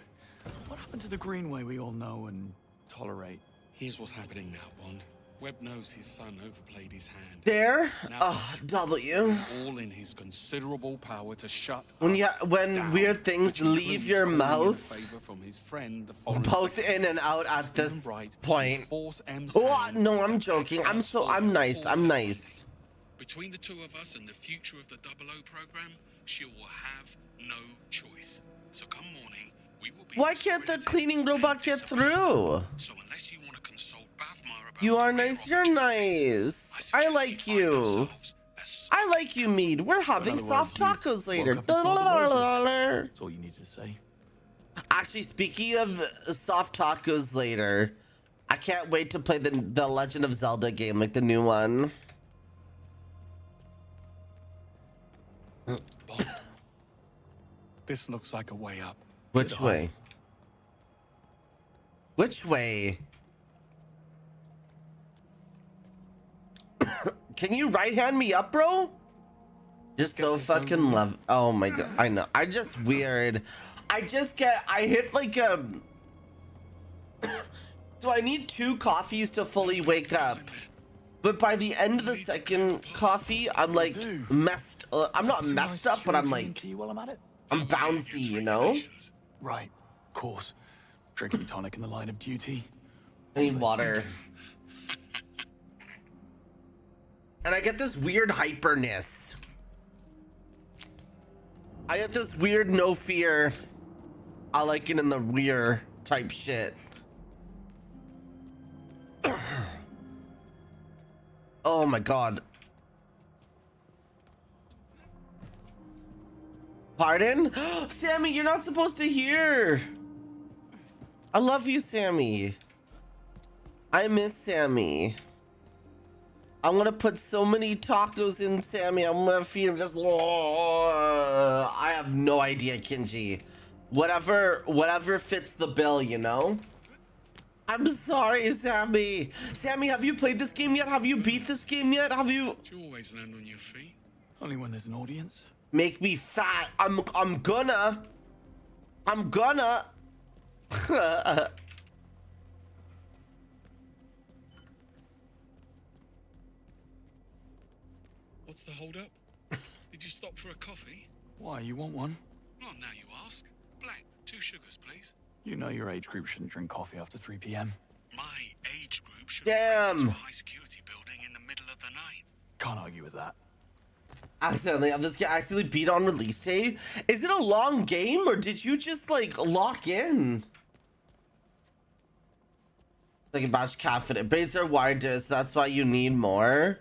What happened to the Greenway we all know and tolerate? Here's what's happening now, Bond. Webb knows his son overplayed his hand. There? Now, W. all in his considerable power to shut When us when down. weird things But he leave proves your calling in mouth, favor from his friend, the foreign both secretary. in and out at this point. Force M's Oh, hand no, I'm to joking. access I'm nice. I'm nice. Between the two of us and the future of the 00 program, she will have no choice. So come morning, we will be. Why can't the cleaning robot get through? So unless you want to consult Bavmar about You are nice. You're nice. I like you. I like you, Mead. We're having soft tacos later. That's all you needed to say. Actually, speaking of soft tacos later, I can't wait to play the Legend of Zelda game, like the new one. This looks like a way up. Which way? Which way? Can you right hand me up, bro? Just so fucking love. Oh my god, I know. I just weird. I hit like so I need 2 coffees to fully wake up. But by the end of the second coffee, I'm like messed. I'm not messed up, but I'm like I'm bouncy, you know. Right, of course. Drinking tonic in the line of duty. I need water. And I get this weird hyperness. I get this weird no fear. I like it in the weird type shit. Oh my god. Pardon? Sammy, you're not supposed to hear. I love you, Sammy. I miss Sammy. I'm gonna put so many tacos in Sammy. I'm gonna feed him just. I have no idea, Kinji. Whatever fits the bill, you know. I'm sorry, Sammy. Sammy, have you played this game yet? Have you beat this game yet? Have you? You always land on your feet. Only when there's an audience. Make me fat. I'm gonna. What's the hold up? Did you stop for a coffee? Why, you want one? Not now you ask. Black, 2 sugars, please. You know your age group shouldn't drink coffee after 3 p.m. My age group should Damn. break into a high security building in the middle of the night. Can't argue with that. Accidentally, this guy accidentally beat on release day. Is it a long game or did you just like lock in? Like a batch caffeine. Baits are wired, so that's why you need more.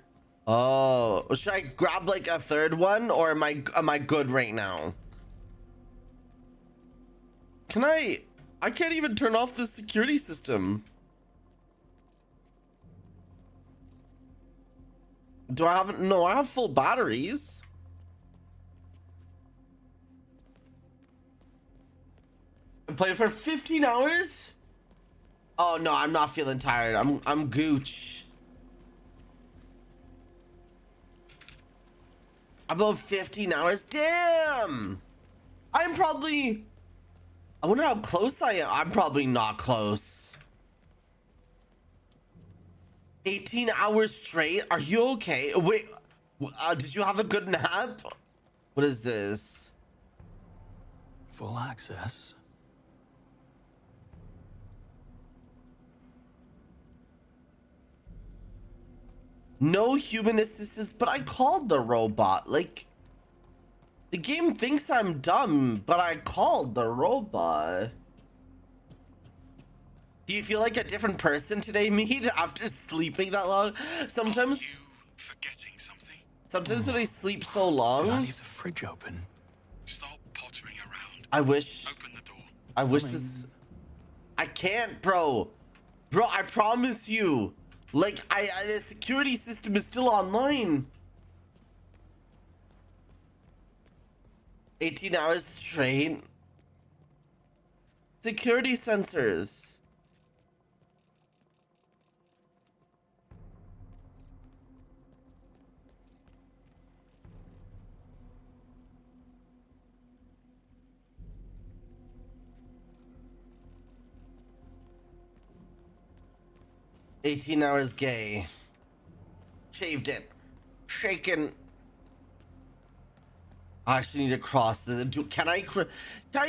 Oh, should I grab like a third one or am I good right now? Can I can't even turn off the security system. Do I have no, I have full batteries. I played for 15 hours? Oh no, I'm not feeling tired. I'm gooch. About 15 hours? Damn! I'm probably... I wonder how close I am. I'm probably not close. 18 hours straight? Are you okay? Wait, did you have a good nap? What is this? full access. No human assistance, but I called the robot. Like, the game thinks I'm dumb, but I called the robot. Do you feel like a different person today, Mead, after sleeping that long? Sometimes... forgetting something? Sometimes when I sleep so long... Did I leave the fridge open? Stop pottering around. I wish... Open the door. I wish this... I can't, bro. Bro, I promise you. Like, the security system is still online. 18 hours straight. Security sensors. "18 hours gay. Shaved it. Shaken." I actually need to cross this. Can I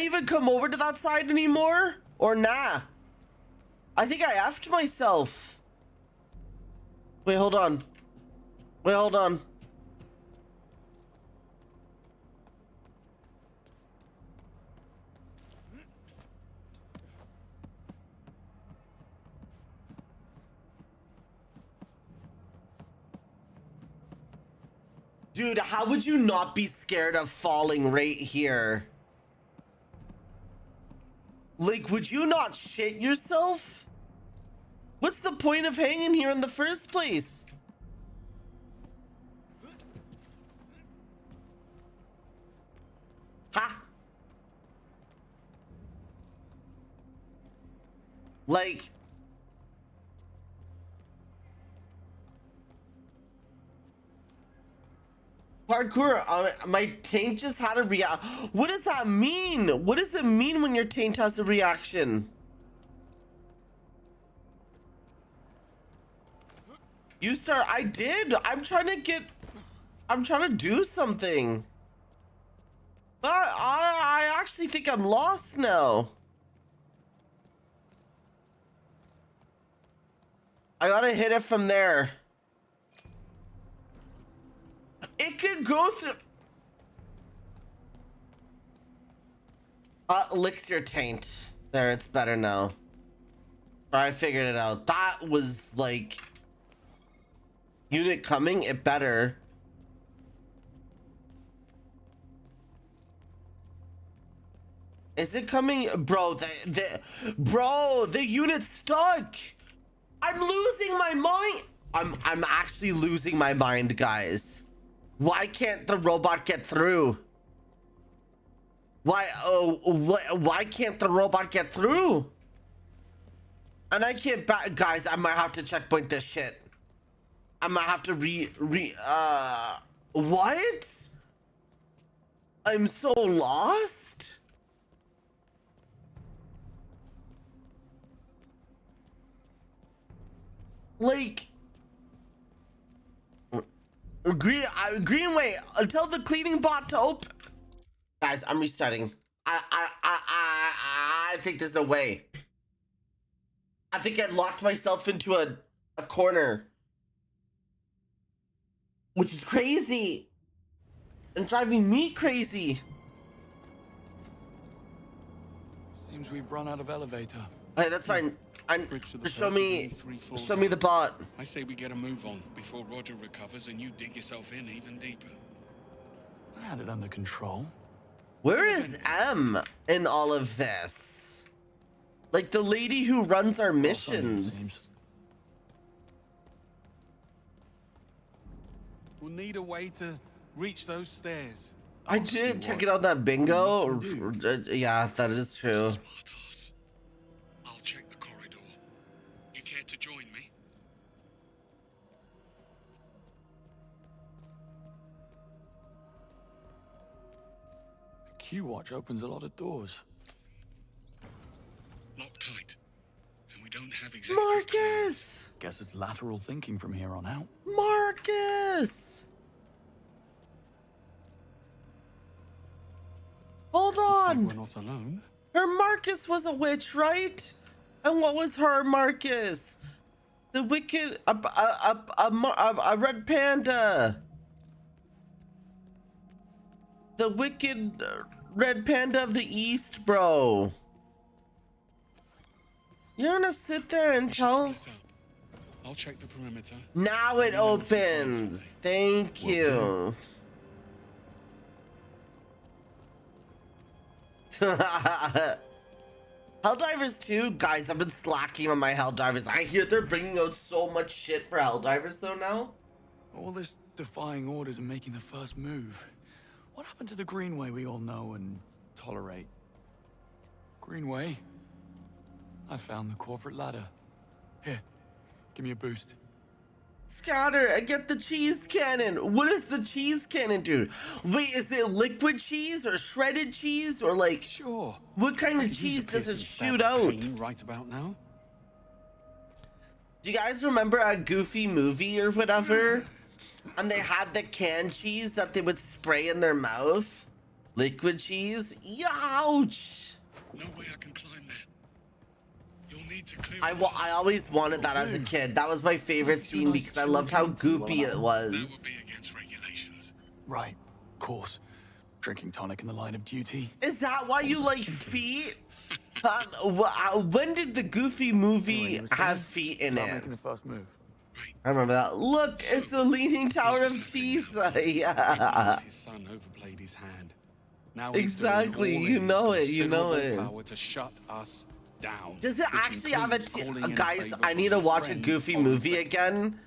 even come over to that side anymore? Or nah? I think I effed myself. Wait, hold on. Wait, hold on. Dude, how would you not be scared of falling right here? Like, would you not shit yourself? What's the point of hanging here in the first place? Ha! Like... Parkour, my taint just had a react. What does that mean? What does it mean when your taint has a reaction? You start. I did. I'm trying to do something. But I actually think I'm lost now. I gotta hit it from there. It could go through. Licks your taint. There, it's better now. I figured it out. That was like... Unit coming, it better. Is it coming? Bro, the unit's stuck. I'm losing my mind. I'm actually losing my mind, guys. Why can't the robot get through? Why can't the robot get through? And I can't back, guys. I might have to checkpoint this shit. I might have to what? I'm so lost. Like, Greenway, tell the cleaning bot to open. Guys, I'm restarting. I think there's no way. I think I locked myself into a corner, which is crazy and driving me crazy. Seems we've run out of elevator. Hey, that's fine. Show me the bot. I say we get a move on before Roger recovers and you dig yourself in even deeper. I had it under control. Where is M in all of this? Like the lady who runs our missions. We'll need a way to reach those stairs. I did check it out that bingo. Yeah, that is true. Smartass. I'll check the corridor. You care to join me? The Q-Watch opens a lot of doors. Lock tight. And we don't have executive Marcus! Guess it's lateral thinking from here on out. Marcus! Hold Looks on! on. We're not alone. Her Marcus was a witch, right? And what was her Marcus? The wicked, a red panda. The wicked red panda of the east, bro. You're gonna sit there and tell? I'll check the perimeter. Now it opens. Thank you. Helldivers 2? Guys, I've been slacking on my Helldivers. I hear they're bringing out so much shit for Helldivers though now. All this defying orders and making the first move. What happened to the Greenway we all know and tolerate? Greenway? I found the corporate ladder. Here, give me a boost. Scatter, I get the cheese cannon. What does the cheese cannon do? Wait, is it liquid cheese or shredded cheese or like? Sure. What kind of cheese does it shoot out? Right about now. Do you guys remember a Goofy movie or whatever? And they had the canned cheese that they would spray in their mouth? Liquid cheese? Ouch! No way I can climb there. You'll need to clear. I always wanted that as a kid. That was my favorite scene because I loved how goopy it was. That would be against regulations. Right, of course. Drinking tonic in the line of duty. Is that why you like feet? When did the Goofy movie have feet in it? Making the first move. I remember that. Look, it's the Leaning Tower of Cheese. Yeah. His son overplayed his hand. Now Exactly. You know it. You know it. Power to shut us down. Does it actually have a guys? I need to watch a Goofy movie again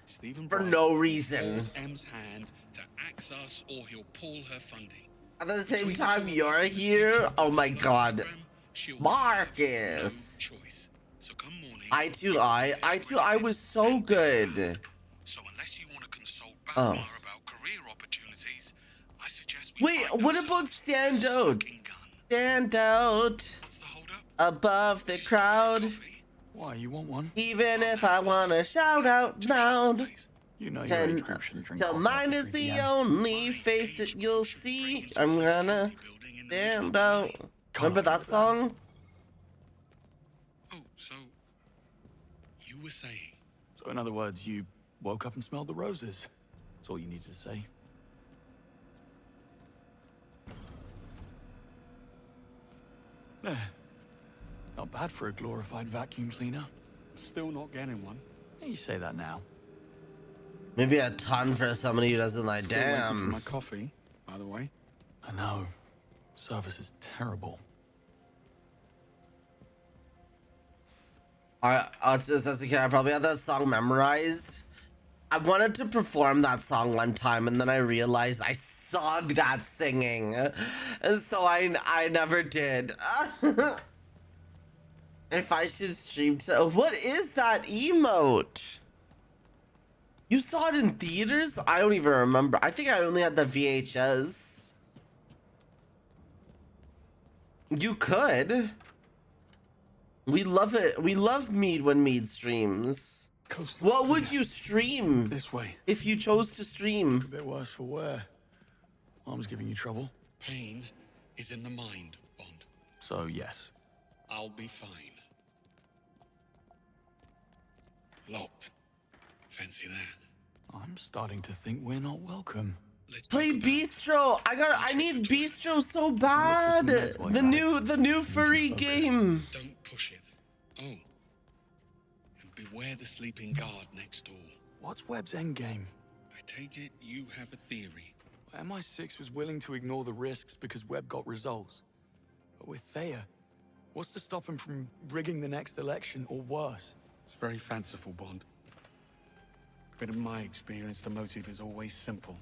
for no reason. M's hand to axe us, or he'll pull her funding. At the same time, you're here. Oh my God, Marcus. I2I was so good. So unless you want to consult Oh. about career opportunities, I suggest Wait, what about stand out? Stand out above the crowd. Why, you want one? Even if I wanna shout out loud. You know your age group shouldn't drink Till coffee mine after is 3 the PM. only face that you'll see. I'm gonna stand out. Remember that song? Oh, so you were saying? So in other words, you woke up and smelled the roses. That's all you needed to say. There. Not bad for a glorified vacuum cleaner. Still not getting one. Yeah, you say that now. Maybe a ton for somebody who doesn't like Still waiting for damn. my coffee, by the way. I know. Service is terrible. As a kid, I probably had that song memorized. I wanted to perform that song one time, and then I realized I sucked at singing, and so I never did. If I should stream to, what is that emote? You saw it in theaters? I don't even remember. I think I only had the VHS. You could. We love it. We love Mead when Mead streams. What would you stream? This way. If you chose to stream. A bit worse for wear. Mom's giving you trouble. Pain is in the mind, Bond. So, yes. I'll be fine. Locked. Fancy that. I'm starting to think we're not welcome. Play Bistro. I need Bistro so bad. The new furry game. Don't push it. Oh. And beware the sleeping guard next door. What's Webb's endgame? I take it you have a theory. MI6 was willing to ignore the risks because Webb got results. But with Thea, what's to stop him from rigging the next election or worse? It's very fanciful, Bond. But in my experience, the motive is always simple.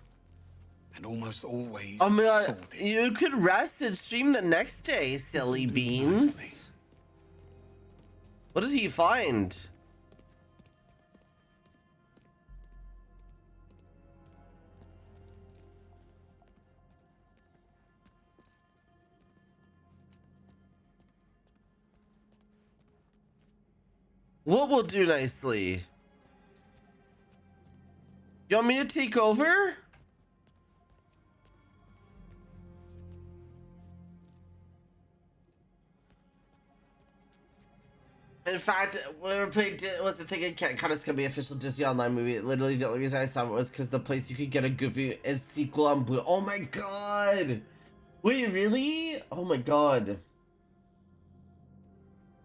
And almost always I mean, sordid. you could rest and stream the next day, silly beans. What did he find? What will do nicely? You want me to take over? In fact, when we were playing, was the thing it kind of gonna be official Disney Online movie. Literally, the only reason I saw it was because the place you could get a Goofy is sequel on Blue. Oh my god! Wait, really? Oh my god.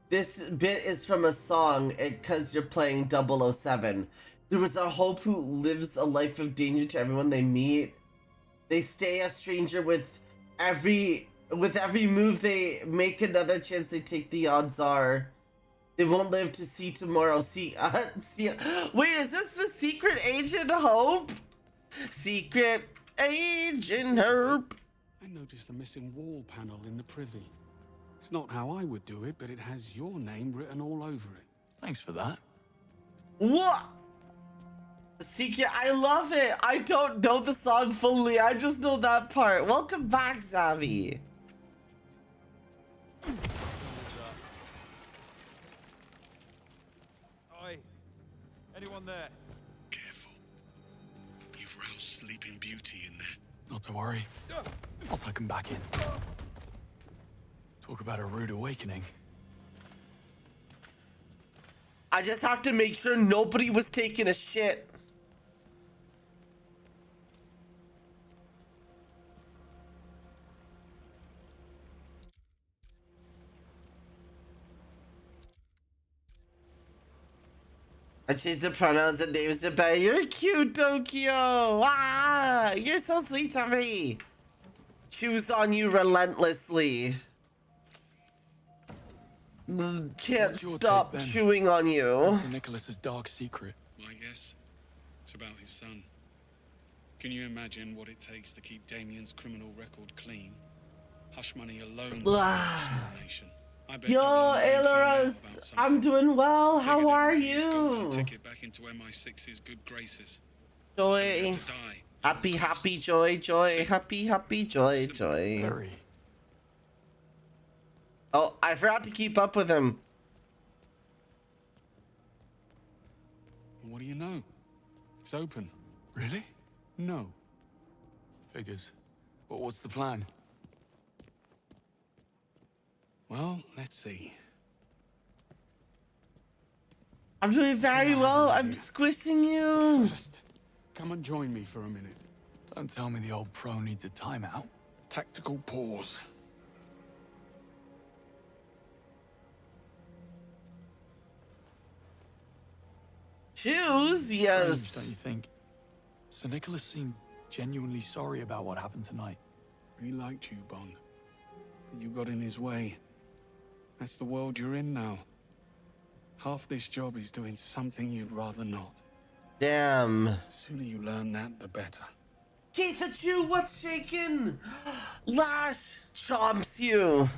This bit is from a song because you're playing 007. There was a hope who lives a life of danger to everyone they meet. They stay a stranger with every move they make. Another chance they take, the odds are they won't live to see tomorrow. See, wait, is this the secret agent Hope? Secret agent Hope. I noticed a missing wall panel in the privy. It's not how I would do it, but it has your name written all over it. Thanks for that. What? Secret, I love it. I don't know the song fully. I just know that part. Welcome back, Zavi. Oi, anyone there? Careful. You've roused Sleeping Beauty in there. Not to worry. I'll tuck him back in. Talk about a rude awakening. I just have to make sure nobody was taking a shit. I changed the pronouns and names to better. You're cute, Tokyo. Ah, you're so sweet to me. Choose on you relentlessly. Can't stop chewing on you. Sir Nicholas's dark secret. My guess? It's about his son. Can you imagine what it takes to keep Damien's criminal record clean? Hush money alone. Nation. Yo, Aileras, I'm doing well. How are you? Ticket back into MI6's good graces. Joy. Happy, joy. Happy, joy. Very. Oh, I forgot to keep up with him. What do you know? It's open. Really? No. Figures. But what's the plan? Well, let's see. I'm doing very well. I'm squishing you. First, come and join me for a minute. Don't tell me the old pro needs a timeout. Tactical pause. Choose, yes. Strange, don't you think? Sir Nicholas seemed genuinely sorry about what happened tonight. He liked you, Bond. But you got in his way. That's the world you're in now. Half this job is doing something you'd rather not. Damn. The sooner you learn that, the better. Keith the Chew, what's shaking? Lash chomps you.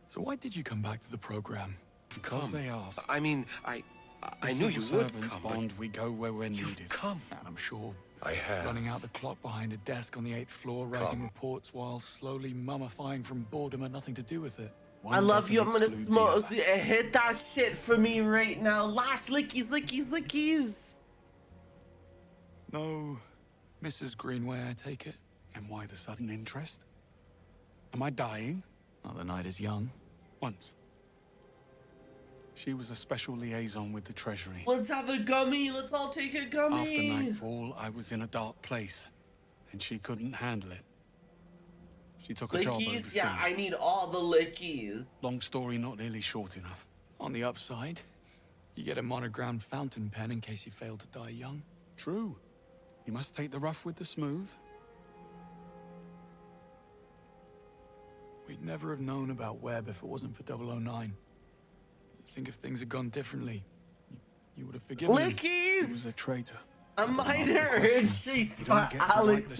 So why did you come back to the program? Because they asked. I mean, I knew you would come, Bond, we go where we're needed. Come. And I'm sure I have. running out the clock behind a desk on the 8th floor, writing reports while slowly mummifying from boredom had nothing to do with it. I love you. I'm gonna smoke. Hit that shit for me right now. Lash lickies. No, Mrs. Greenway, I take it. And why the sudden interest? Am I dying? Well, the night is young. Once. She was a special liaison with the Treasury. Let's have a gummy. Let's all take a gummy. After nightfall, I was in a dark place, and she couldn't handle it. She took a job overseas. Yeah, I need all the lickies. Long story, not nearly short enough. On the upside, you get a monogrammed fountain pen in case you fail to die young. True. You must take the rough with the smooth. We'd never have known about Webb if it wasn't for 009. You think if things had gone differently, you would have forgiven him. Lickies! He was a traitor. A minor she's for Alex.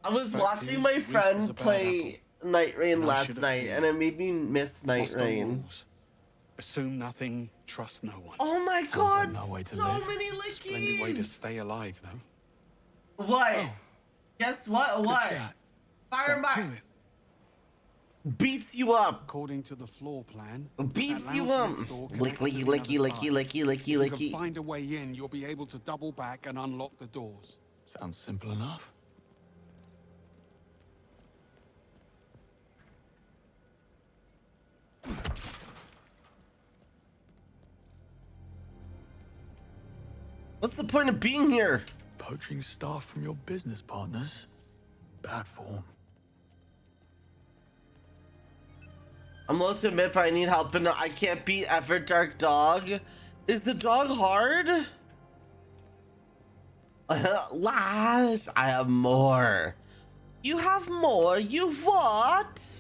I was watching my friend play Night Rain last night, and it made me miss Night Rain. Assume nothing, trust no one. Oh my god, no way to so live. many lickies! Splendid way to stay alive, though. What? Oh. Guess what? What? chat. Fire Back back. to it. Beats you up. According to the floor plan, Beats that you lounge up. next door Lick, connects to licky, the licky, other side. licky, licky, If you can licky. find a way in, you'll be able to double back and unlock the doors. Sounds simple enough. What's the point of being here? Poaching staff from your business partners? Bad form. I'm loath to admit, but I need help, and I can't beat Effort Dark Dog. Is the dog hard? Lash, I have more. You have more? You what?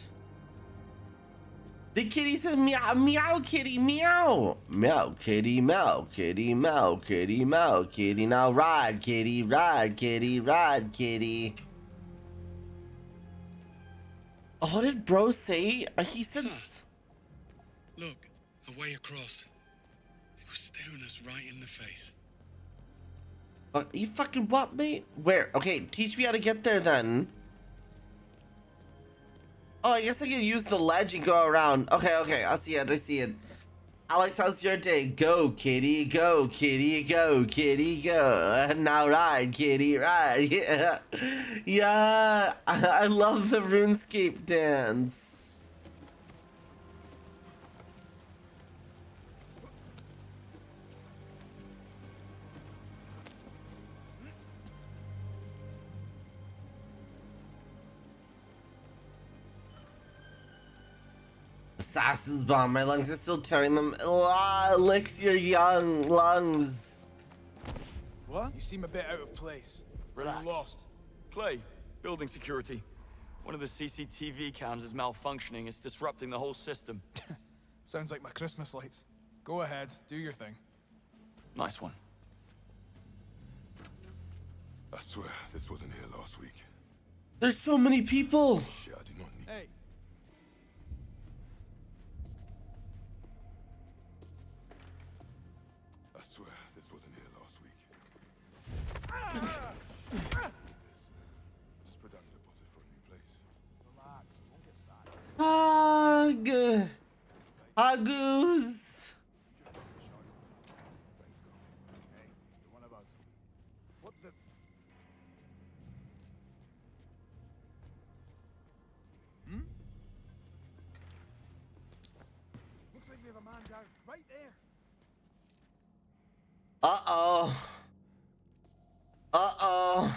The kitty says meow, meow, kitty, meow. Meow, kitty, meow, kitty, meow, kitty, meow, kitty. Now ride, kitty, ride, kitty, ride, kitty. Oh, what did bro say? He said... Look, away across. It was staring us right in the face. You fucking what, mate? Where? Okay, teach me how to get there then. Oh, I guess I can use the ledge and go around. Okay, okay, I see it, I see it. Alex, how's your day? Go, kitty, go, kitty, go, kitty, go. Now ride, kitty, ride. Yeah, yeah. I love the RuneScape dance. Assassin's bomb. My lungs are still tearing them. Licks your young lungs. What? You seem a bit out of place. Relax. You lost. Clay, building security. One of the CCTV cams is malfunctioning. It's disrupting the whole system. Sounds like my Christmas lights. Go ahead, do your thing. Nice one. I swear this wasn't here last week. There's so many people. Shit, I do not need. Hey. I swear this wasn't here last week. Just put down the deposit for a new place. Relax, don't get sad. Hug. Hugoos. Hey, you're one of us. What the? Looks like we have a man down right there. Uh-oh. Uh-oh.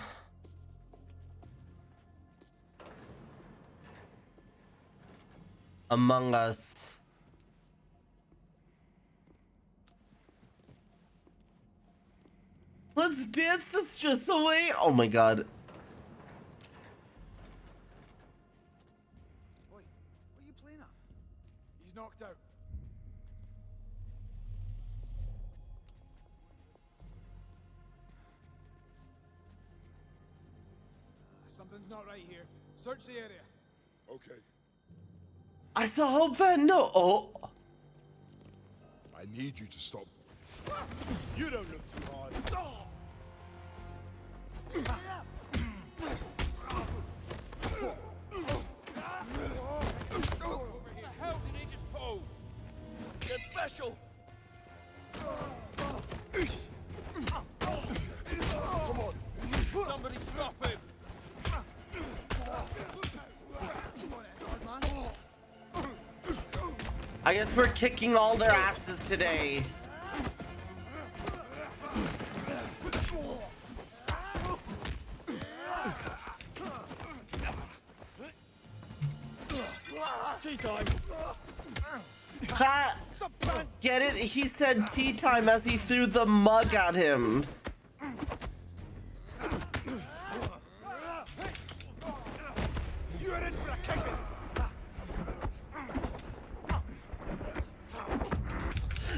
Among Us. Let's dance the stress away. Oh my god. Oi, what are you playing at? He's knocked out. Something's not right here. Search the area. Okay. I saw Hope Van. No. Oh. I need you to stop. You don't look too hard. What the hell did he just pull? Get special! Come on. Somebody stop him! I guess we're kicking all their asses today. Tea time! Ha! Get it? He said tea time as he threw the mug at him. You're in for a kicking.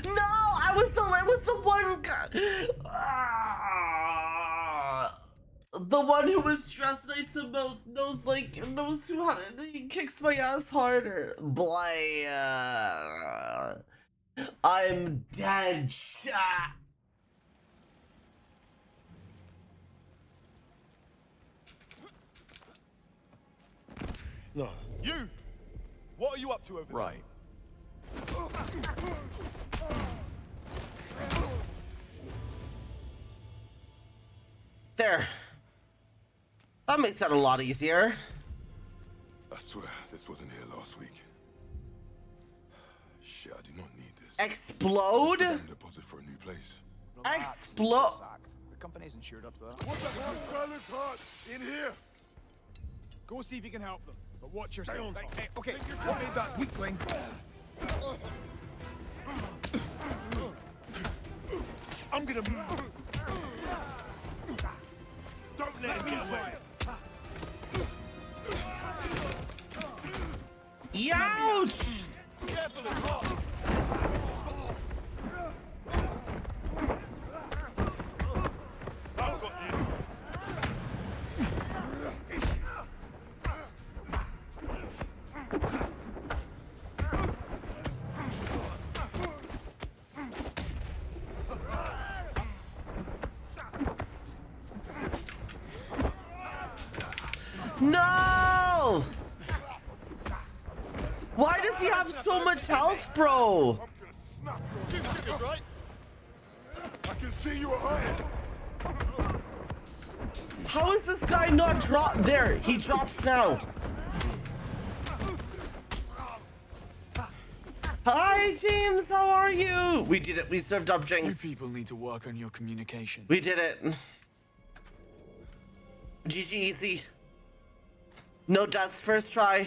No, it was the one guy. The one who was dressed nice the most knows who had it. He kicks my ass harder. Blay. I'm dead. Shot. No. You! What are you up to over there? Right. There. That makes that a lot easier. I swear this wasn't here last week. Shit, I do not need this. Explode? Just put down the deposit for a new place. Explode. The company isn't insured up to that. What the hell, Skyland's heart? In here! Go see if you can help them, but watch yourself. on top. Hey, okay, what made that weakling? I'm gonna move. Don't let him get away. Youch! Careful, it's hot. I've got this. No! Why does he have so much health, bro? Two sugars, right? I can see you at home. How is this guy not dropped? There, he drops now. Hi, James, how are you? We did it, we served up drinks. You people need to work on your communication. We did it. GG easy. No deaths first try.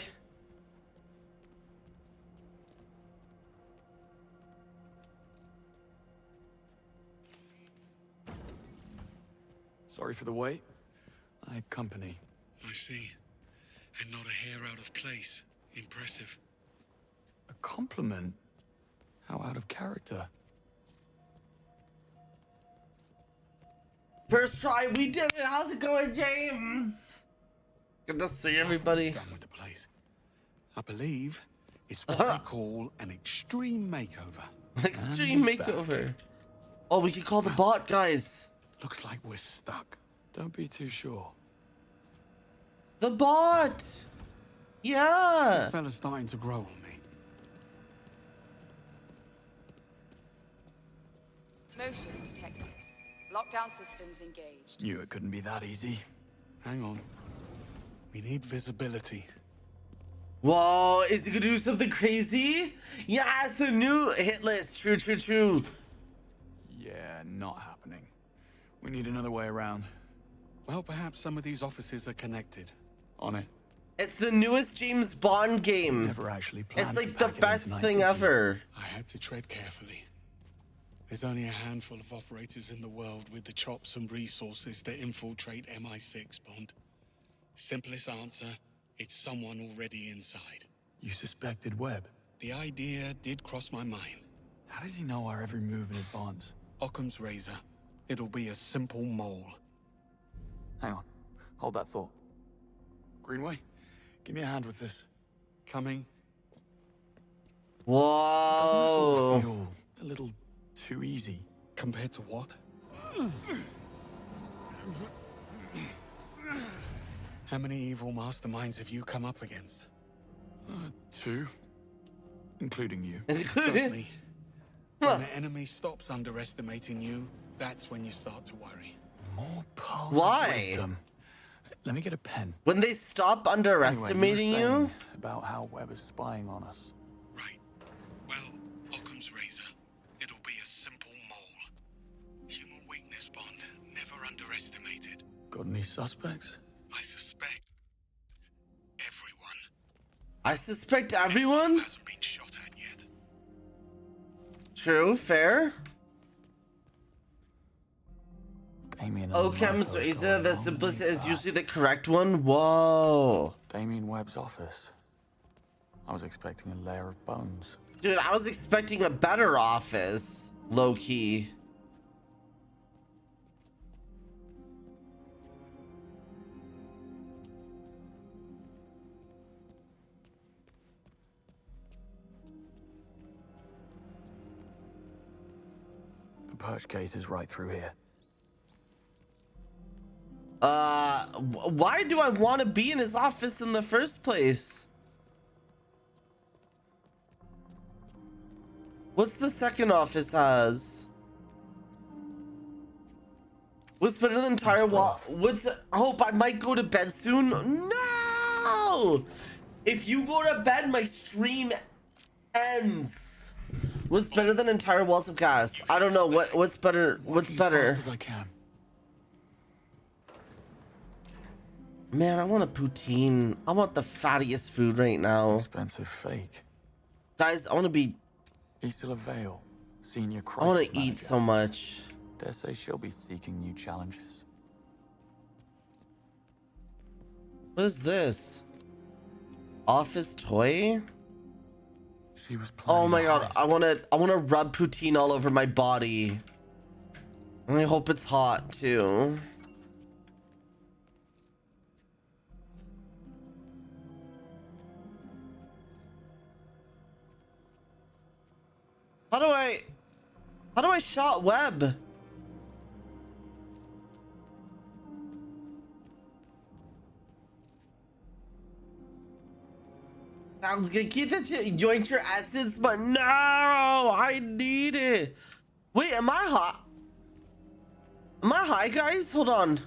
Sorry for the wait. I had company. I see. And not a hair out of place. Impressive. A compliment? How out of character. First try, we did it. How's it going, James? Good to see everybody. Done with the place. I believe it's what they call an extreme makeover. Extreme makeover. Oh, we could call the bot, guys. Looks like we're stuck. Don't be too sure. The bot. Yeah. This fella's starting to grow on me. Motion detected. Lockdown systems engaged. Knew it couldn't be that easy. Hang on. We need visibility. Whoa, is he gonna do something crazy? Yeah, it's a new hit list. True, true, true. Yeah, not happening. We need another way around. Well, perhaps some of these offices are connected. On it. It's the newest James Bond game. Never actually planned It's to like the pack it in best tonight, thing did you? ever. I had to tread carefully. There's only a handful of operators in the world with the chops and resources that infiltrate MI6, Bond. Simplest answer, it's someone already inside. You suspected Webb? The idea did cross my mind. How does he know our every move in advance? Occam's razor. It'll be a simple mole. Hang on. Hold that thought. Greenway, give me a hand with this. Coming. Whoa. Doesn't this all feel a little too easy? Compared to what? How many evil masterminds have you come up against? 2. Including you. Trust me. When the enemy stops underestimating you, that's when you start to worry. More pearls Why? of wisdom. Let me get a pen. When they stop underestimating Anyway, you were you? saying about how Webb is spying on us. Right. Well, Occam's razor. It'll be a simple mole. Human weakness, Bond. Never underestimated. Got any suspects? I suspect everyone. I suspect everyone? Hasn't been shot at yet. True, fair. Damien. Occam's razor, the simplest is usually the correct one. Whoa. Damien Webb's office. I was expecting a layer of bones. Dude, I was expecting a better office. Low key. The perch gate is right through here. Why do I want to be in his office in the first place? What's the second office has? What's better than entire wall? What's hope I might go to bed soon? No! If you go to bed, my stream ends. What's better than entire walls of gas? I don't know. What's better? What's better? As fast as I can. Man, I want a poutine. I want the fattiest food right now. Expensive fake. Guys, I want to be... Isla Vale, senior crisis I want to eat manager. so much. Dare say she'll be seeking new challenges. What is this? Office toy? She was Oh my god, I wanna rub poutine all over my body. And I hope it's hot too. How do I shot web? Sounds good. Keep that shit. Yoink your essence, but no, I need it. Wait, am I hot? Am I high, guys? Hold on.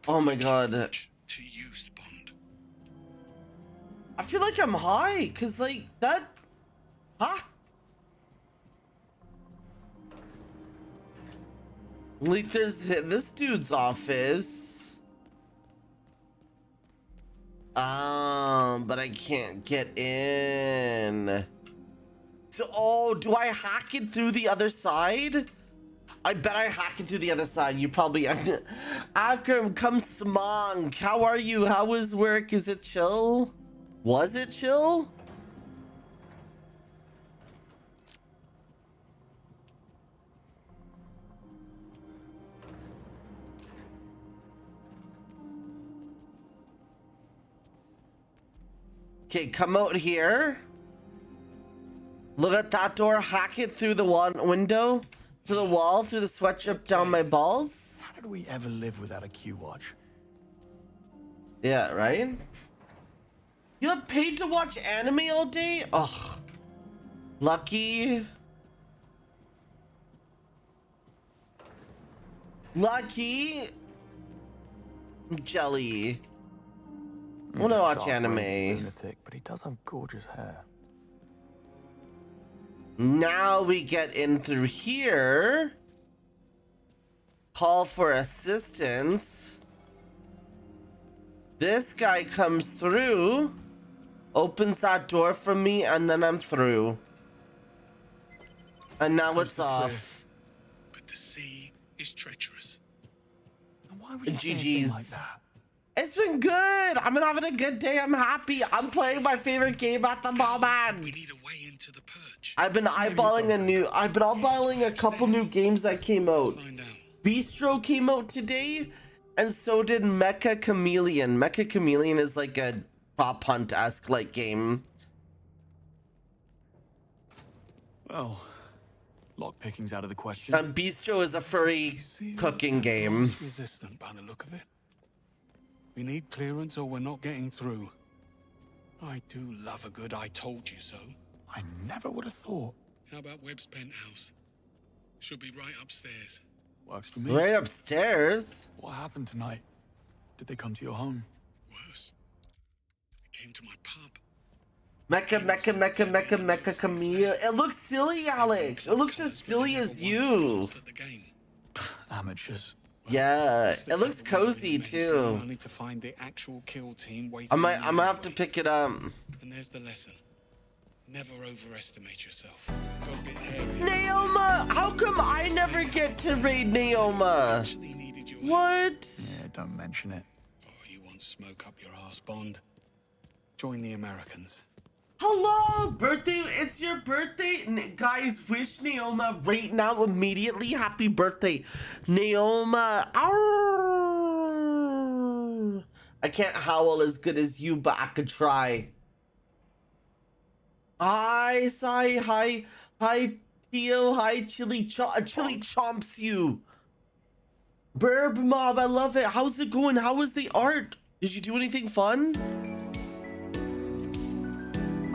Oh my god. To use, Bond. I feel like I'm high, cause like that. Huh? Like there's this dude's office. But I can't get in. So, oh, do I hack it through the other side? I bet I hack it through the other side. You probably... Akram, come smong. How are you? How was work? Is it chill? Was it chill? Okay, come out here. Look at that door. Hack it through the window, through the wall, through the sweatshirt down my balls. How did we ever live without a Q-Watch? Yeah, right? You have paid to watch anime all day? Ugh. Lucky. Lucky. Jelly. I wanna watch anime. Lunatic, but he does have gorgeous hair. Now we get in through here. Call for assistance. This guy comes through, opens that door for me, and then I'm through. And now it's off. But the sea is treacherous. And why would you say GG's. anything like that? It's been good. I've been having a good day. I'm happy. I'm playing my favorite game at the moment. We need a way into the perch. I've been eyeballing a couple new games that came out. Bistro came out today, and so did Mecha Chameleon. Mecha Chameleon is like a prop hunt-esque like game. Well, lockpicking's out of the question. And Bistro is a furry cooking game. It's resistant by the look of it. We need clearance or we're not getting through. I do love a good I told you so. I never would have thought. How about Webb's penthouse? Should be right upstairs. Works for me. Right upstairs? What happened tonight? Did they come to your home? Worse. They came to my pub. Mecha Camille. It looks silly, Alex. It looks as silly as you. Amateurs. Yeah, it looks cozy too. I need to find the actual kill team waiting. I might have to pick it up. And there's the lesson. Never overestimate yourself. Got a bit hairy. Naoma! How come I never get to raid Naoma? What? Yeah, don't mention it. Oh, you want smoke up your ass, Bond? Join the Americans. Hello, birthday! It's your birthday, guys. Wish Naoma right now, immediately. Happy birthday, Naoma! Arr! I can't howl as good as you, but I could try. Hi, Sai. Hi, Theo. Hi, Chili Chomps you. Burb Mob, I love it. How's it going? How was the art? Did you do anything fun?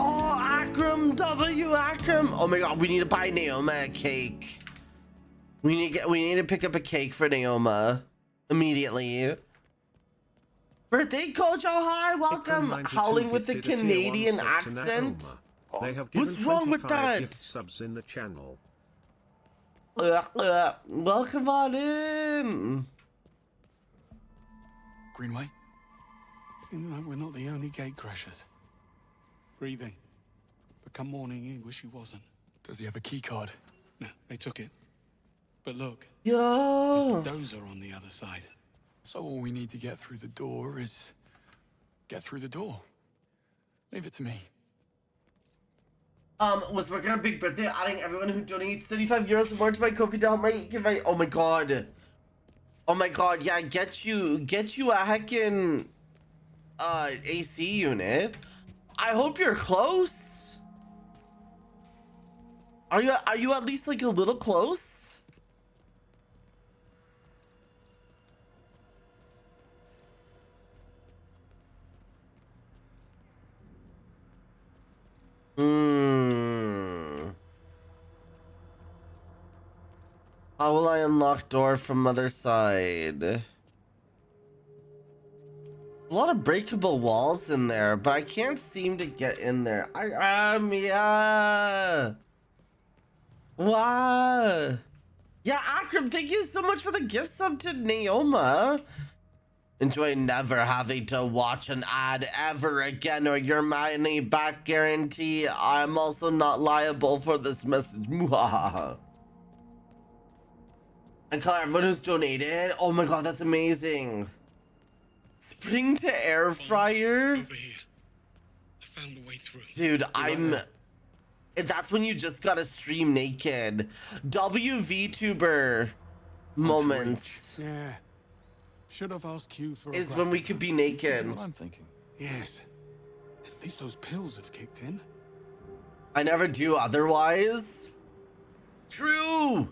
Oh, Akram, Akram. Oh my god, we need to buy Naoma a cake. We need to pick up a cake for Naoma immediately. Birthday Kojo, hi, welcome. Howling with the Canadian accent. They have given What's wrong with 25 that? gift subs in the channel. Welcome on in. Greenway? Seems like we're not the only gatecrashers. Breathing. But come morning, he wish he wasn't. Does he have a key card? No, they took it. But look, Yo. there's a dozer on the other side. So all we need to get through the door is get through the door. Leave it to me. Was working on a big birthday, adding everyone who donates 35 euros or more to my Ko-fi to help my oh my god. Oh my god, yeah, get you a heckin' AC unit. I hope you're close. Are you at least like a little close? How will I unlock door from other side? A lot of breakable walls in there, but I can't seem to get in there. Yeah. Wow. Yeah, Akram, thank you so much for the gift sub to Naoma. Enjoy never having to watch an ad ever again or your money back guarantee. I'm also not liable for this message. Muhaha. And call everyone who's donated. Oh my god, that's amazing. Spring to air fryer. Over here. I found the way through. Dude, that's when you just gotta stream naked. WVTuber moments. Yeah. Should have asked Q for is when we could be naked. What I'm thinking. Yes. At least those pills have kicked in. I never do otherwise. True.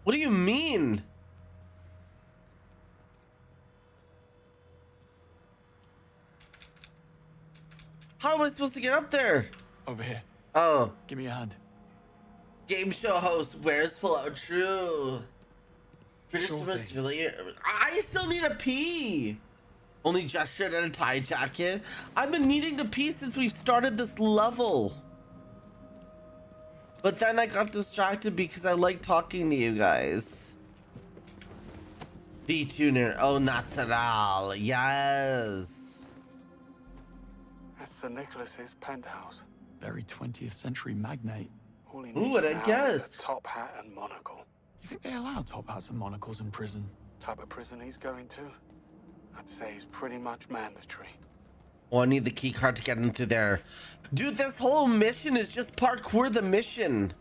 What do you mean? How am I supposed to get up there? Over here. Oh. Give me a hand. Game show host, where's Fallout? True. Really, I still need a pee. Only just shirt and a tie jacket. I've been needing to pee since we've started this level. But then I got distracted because I like talking to you guys. V-Tuner, oh natural, yes. That's Sir Nicholas's penthouse. Very 20th century magnate. All he Ooh, needs what I now is guessed. a top hat and monocle. You think they allow top hats and monocles in prison? Type of prison he's going to? I'd say he's pretty much mandatory. Oh, I need the key card to get into there. Dude, this whole mission is just parkour the mission.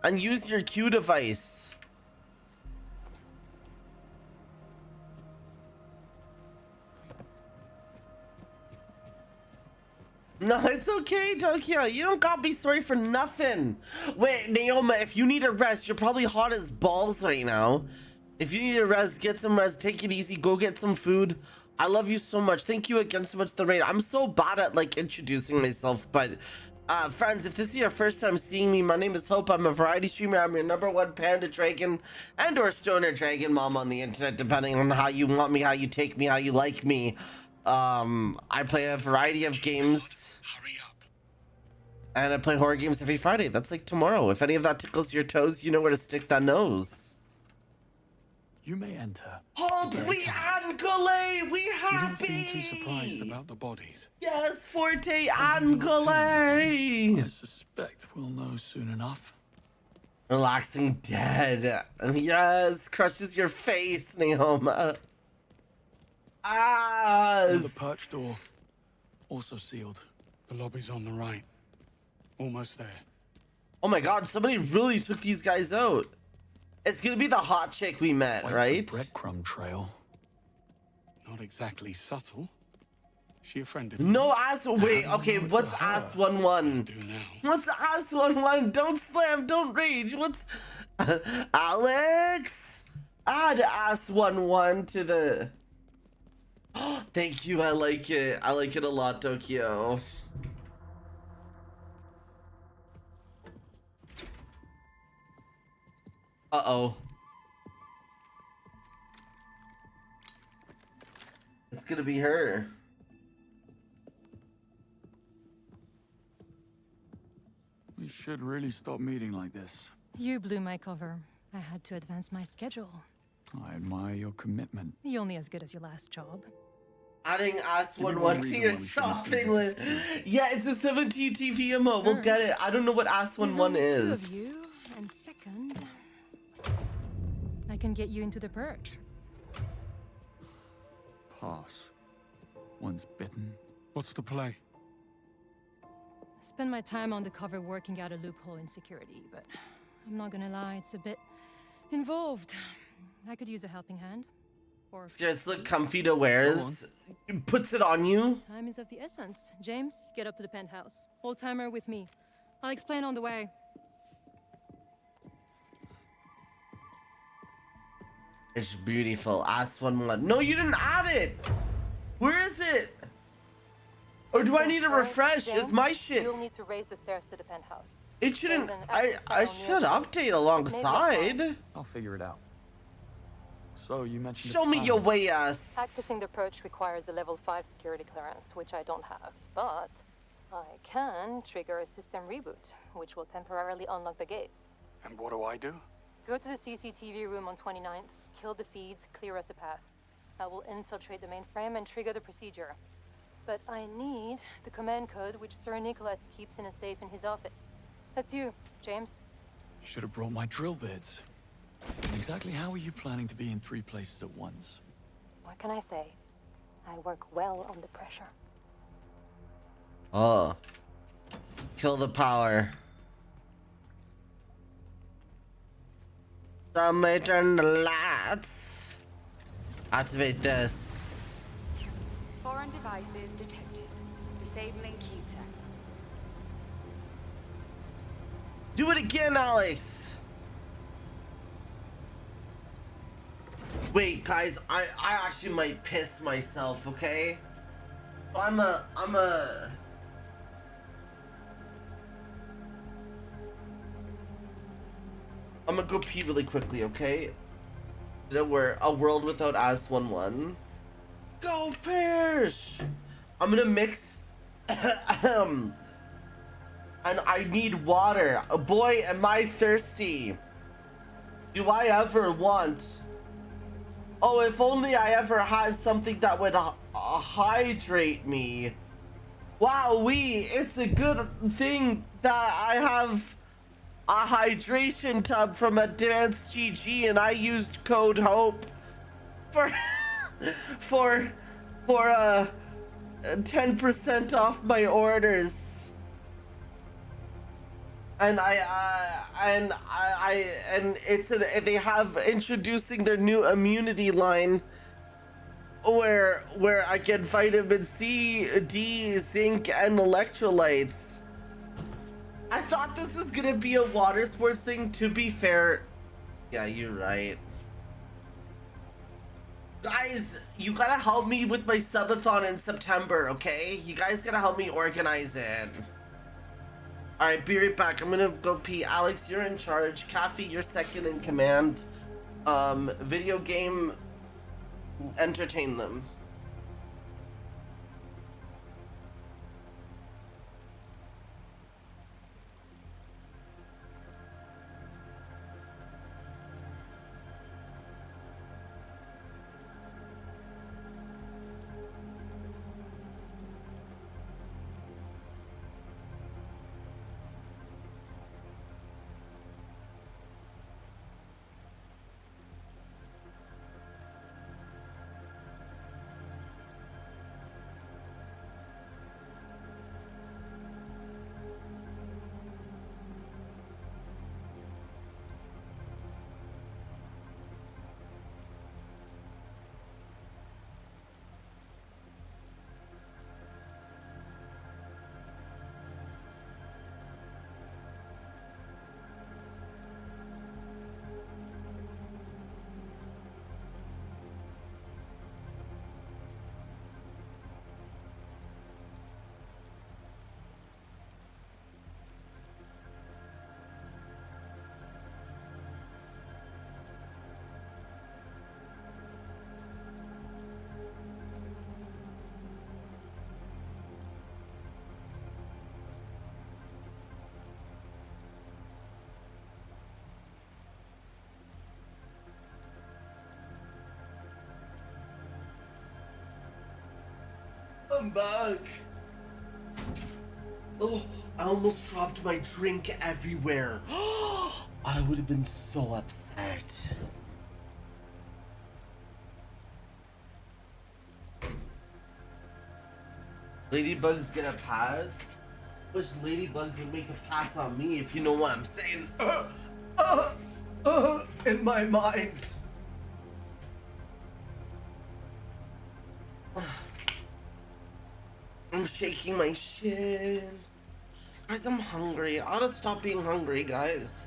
And use your Q device. No, it's okay, Tokyo. You don't gotta be sorry for nothing. Wait, Naoma, if you need a rest, you're probably hot as balls right now. If you need a rest, get some rest. Take it easy. Go get some food. I love you so much. Thank you again so much for the raid. I'm so bad at like introducing myself, but friends, if this is your first time seeing me, my name is Hope. I'm a variety streamer. I'm your #1 panda dragon and or stoner dragon mom on the internet, depending on how you want me, how you take me, how you like me. I play a variety of games. And I play horror games every Friday. That's like tomorrow. If any of that tickles your toes, you know where to stick that nose. You may enter. Hope we Angole! We happy! You don't seem too surprised about the bodies. Yes, Forte Angole! I suspect we'll know soon enough. Relaxing dead. Yes, crushes your face, Naoma. The perch door, also sealed. The lobby's on the right. Almost there. Oh my god, somebody really took these guys out. It's gonna be the hot chick we met, Like right? the breadcrumb trail. Not exactly subtle. She a friend of No yours? ass. Wait, okay, what's ass 1-1? Do now. What's ass 1-1? Don't slam, don't rage. What's Alex? Add ass 1-1 to the. Thank you, I like it. I like it a lot, Tokyo. Uh-oh. It's gonna be her. We should really stop meeting like this. You blew my cover. I had to advance my schedule. I admire your commitment. You're only as good as your last job. Adding Ask Give me 11 one to reason your why we shouldn't shopping leave list. this Yeah, it's a 17 TVMO. We'll get it. I don't know what Ask There's 11 only two is. of you, and second, I can get you into the purge. Pass. Once bitten. What's the play? Spend my time on the cover working out a loophole in security, but I'm not gonna lie, it's a bit involved. I could use a helping hand. Or It's look comfy to wears. Puts it on you. time is of the essence. James, get up to the penthouse. Old timer with me. I'll explain on the way. It's beautiful. Ask 11. No, you didn't add it. Where is it? Or do I need a refresh? It's my shit. You'll need to raise the stairs to the penthouse. It shouldn't. There's an I access panel should update alongside. I'll figure it out. So you mentioned. Show me your way, ass. Accessing the perch requires a level 5 security clearance, which I don't have. But I can trigger a system reboot, which will temporarily unlock the gates. And what do I do? Go to the CCTV room on 29th, kill the feeds, clear us a path. I will infiltrate the mainframe and trigger the procedure. But I need the command code which Sir Nicholas keeps in a safe in his office. That's you, James. Should have brought my drill bits. And exactly how are you planning to be in 3 places at once? What can I say? I work well under pressure. Oh. Kill the power. Somebody turn the lights. Activate this. Foreign devices detected. Disabling key tech. Do it again, Alex. Wait, guys, I actually might piss myself, okay? I'm gonna go pee really quickly, okay? We're a world without As 1-1. Go fish! I'm gonna mix and I need water. Boy, am I thirsty. Do I ever want? Oh, if only I ever had something that would hydrate me. Wowee, it's a good thing that I have a hydration tub from Advanced GG and I used code HOPE for 10% off my orders. And they have introducing their new immunity line where I get vitamin C, D, zinc, and electrolytes. I thought this was gonna be a water sports thing. To be fair, yeah, you're right. Guys, you gotta help me with my subathon in September, okay? You guys gotta help me organize it. Alright, be right back. I'm gonna go pee. Alex, you're in charge. Kathy, you're second in command. Video game, entertain them. I'm back. Oh, I almost dropped my drink everywhere. I would have been so upset. Ladybug's gonna pass? Wish Ladybugs would make a pass on me, if you know what I'm saying. In my mind. I'm shaking my shin. Guys, I'm hungry. I ought to stop being hungry, guys.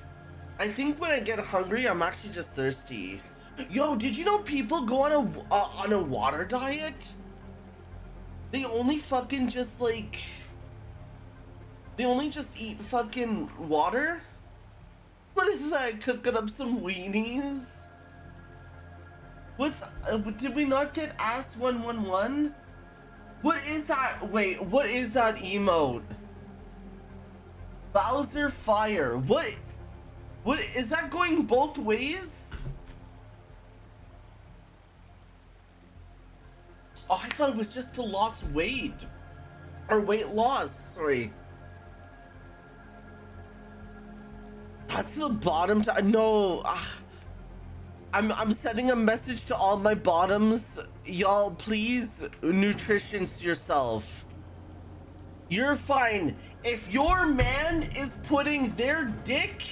I think when I get hungry, I'm actually just thirsty. Yo, did you know people go on a water diet? They only fucking just like... They only just eat fucking water? What is that? Cooking up some weenies? What's... did we not get ass 111? What is that? Wait, what is that emote? Bowser Fire. What is that going both ways? Oh, I thought it was just to lost weight. Or weight loss, sorry. That's the bottom no. I'm sending a message to all my bottoms. Y'all, please nutrition yourself. You're fine. If your man is putting their dick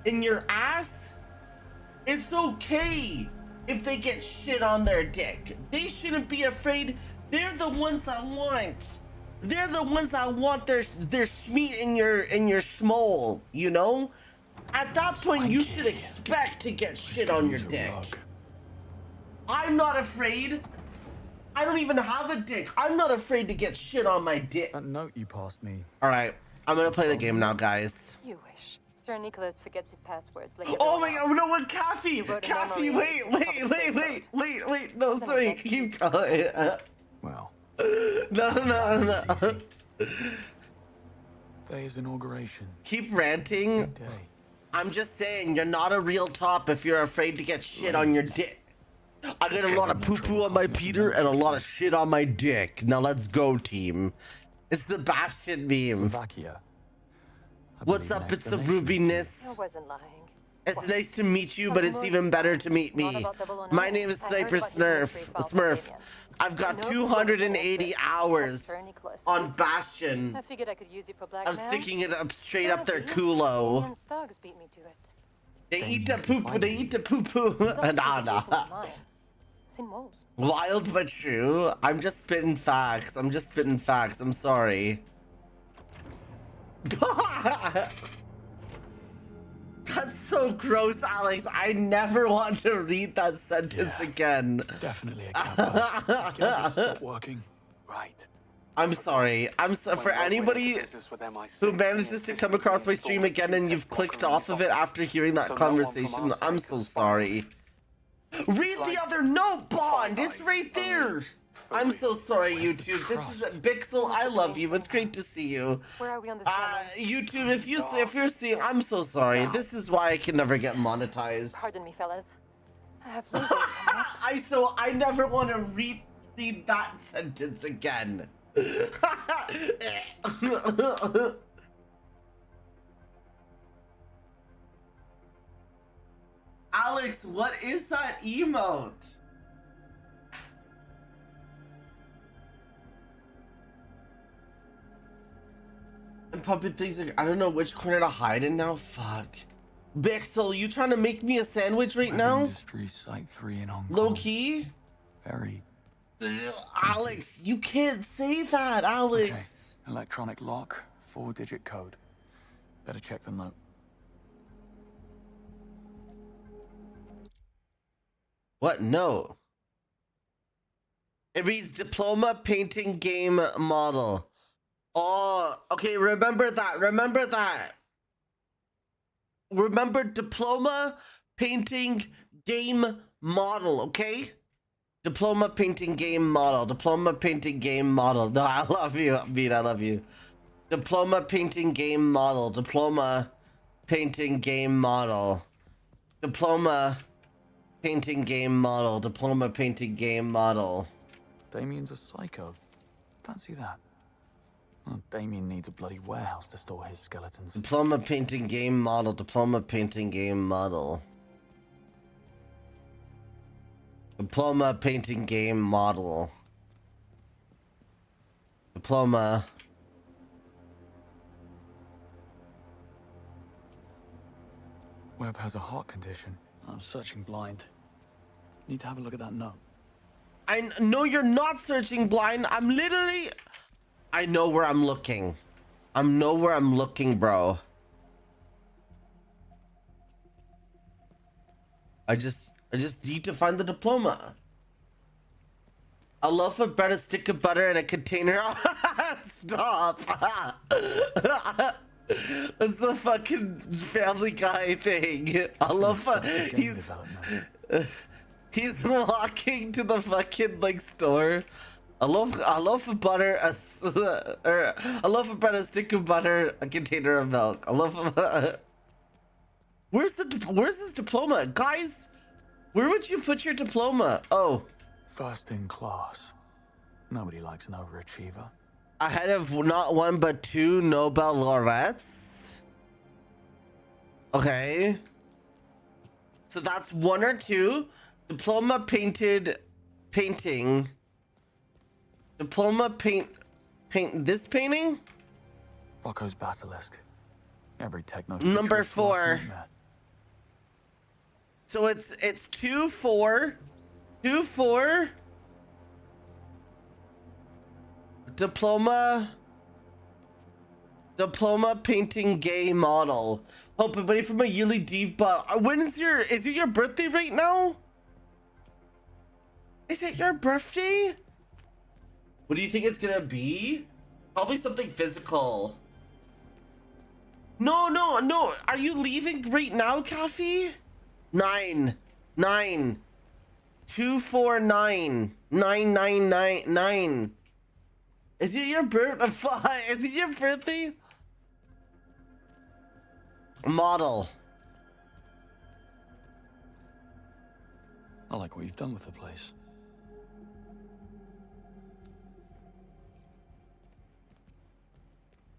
in your ass, it's okay if they get shit on their dick. They shouldn't be afraid. They're the ones that want. They're the ones that want their schmeat in your schmole, you know? At that point, you should expect to get shit on your dick. I'm not afraid. I don't even have a dick. I'm not afraid to get shit on my dick. That note you passed me. All right, I'm gonna play the game now, guys. You wish. Sir Nicholas forgets his passwords like Oh my god, no, what Kathy? Kathy, wait. No, sorry, keep going. Well. No. Day is inauguration. Keep ranting. I'm just saying, you're not a real top if you're afraid to get shit on your dick. I got a lot of poo-poo on my Peter and a lot of shit on my dick. Now let's go, team. It's the Bastion meme. Slovakia. What's up? It's the Rubiness. I wasn't lying. It's nice to meet you, but it's even better to meet me. My name is Sniper Smurf. I've got 280 hours on Bastion I figured I could use it for blackmail. of sticking it up straight up their culo. Ian's thugs beat me to it. They eat the poo-poo. They eat the poo-poo. Nah. Thin walls. Wild but true. I'm just spitting facts. I'm sorry. That's so gross, Alex. I never want to read that sentence again. Definitely a cat. Just stop working. Right. I'm sorry. For anybody who manages to come across my stream again and you've clicked off of it after hearing that conversation, I'm so sorry. Read the other note, Bond. It's right there. I'm so sorry, YouTube. This is Bixel. I love you. It's great to see you. Where are we on this YouTube, if you're seeing, I'm so sorry. This is why I can never get monetized. Pardon me, fellas. I have lasers coming up. I never want to read that sentence again. Alex, what is that emote? And Puppet thinks like, I don't know which corner to hide in now. Fuck. Bixel, you trying to make me a sandwich right now? Industry Site 3 in Hong Kong. Low key? Very. Alex, you can't say that, Alex. Okay. Electronic lock, 4-digit code. Better check the note. What? No. It reads diploma painting game model. Oh, okay, remember that. Remember diploma painting game model, okay? Diploma painting game model. No, I love you, Beat. I love you. Diploma painting game model. Diploma painting game model. Diploma painting game model. Damien's a psycho. Fancy that. Oh, Damien needs a bloody warehouse to store his skeletons. Diploma painting game model. Diploma painting game model. Diploma painting game model. Diploma. Webb has a heart condition. I'm searching blind. Need to have a look at that note. I know you're not searching blind. I'm literally... I know where I'm looking. I know where I'm looking, bro. I just need to find the diploma. A loaf of bread, a stick of butter, and a container. Stop. That's the fucking Family Guy thing. A loaf of... He's walking to the fucking like store. A loaf of butter, a loaf of bread, a stick of butter, a container of milk. A loaf of... Where's this diploma, guys? Where would you put your diploma? Oh, first in class. Nobody likes an overachiever. Ahead of not one but two Nobel laureates. Okay. So that's one or two. Diploma painting. Diploma paint this painting? Rocco's basilisk. Every techno. Number 4. So it's 2-4. 2-4. Diploma painting gay model. Hope everybody from a yearly div, but when is it your birthday right now? Is it your birthday? What do you think it's gonna be? Probably something physical. No. Are you leaving right now, Cafe? 9. 249 9999. Is it your birthday? Is it your birthday? Model. I like what you've done with the place.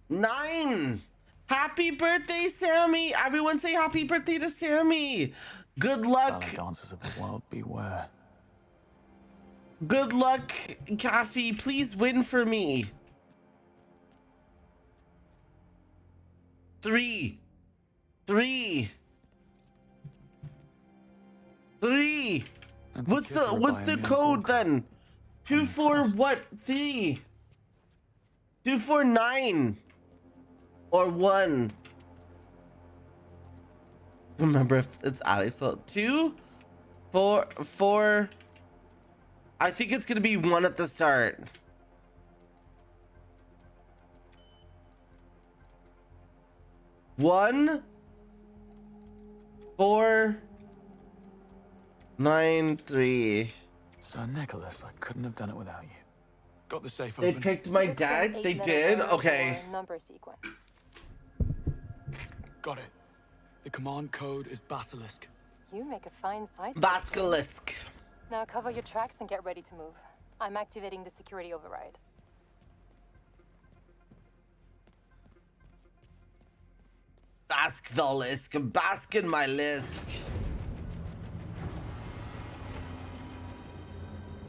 Nine. Happy birthday, Sammy. Everyone say happy birthday to Sammy. Good luck. Ballet dancers of the world, beware. Good luck, Cafe. Please win for me. 3. What's the code then? 24 what? 3. 249 or 1. Remember if it's Alex. So 2 4. I think it's gonna be 1 at the start. One 4 9 3. Sir Nicholas, I couldn't have done it without you. Got the safe They open. picked my dad. They did. Okay. Number sequence. Got it. The command code is Basilisk. You make a fine sight. Basilisk. Now cover your tracks and get ready to move. I'm activating the security override. Bask the lisk. Bask in my lisk.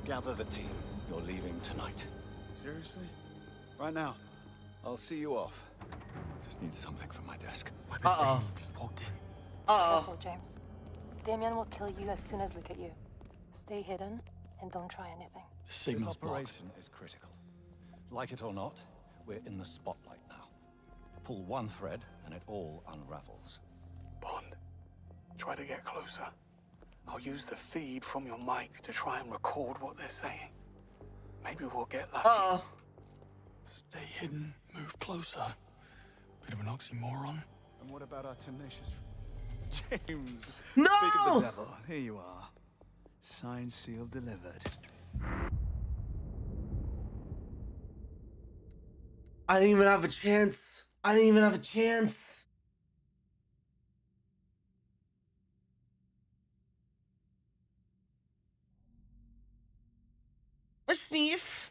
Gather the team. You're leaving tonight. Seriously? Right now? I'll see you off. Just need something for my desk. Uh-oh. Just walked in. Careful, James. Damien will kill you as soon as look at you. Stay hidden and don't try anything. This operation is critical. Like it or not, we're in the spotlight now. Pull one thread and it all unravels. Bond, try to get closer. I'll use the feed from your mic to try and record what they're saying. Maybe we'll get lucky. Stay hidden, move closer. Bit of an oxymoron. And what about our tenacious... James! No! Speak of the devil, here you are. Signed, sealed, delivered. I didn't even have a chance. A sniff.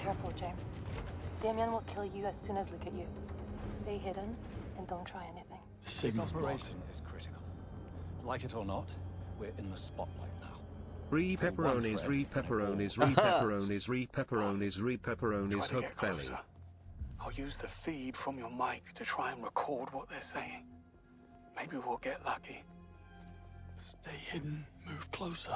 careful, James. Damien will kill you as soon as look at you. Stay hidden and don't try anything. This operation is critical. Like it or not, we're in the spotlight now. Re-pepperonis, re-pepperonis, re-pepperonis, re-pepperonis, re-pepperonis, hook belly. I'll use the feed from your mic to try and record what they're saying. Maybe we'll get lucky. Stay hidden, move closer.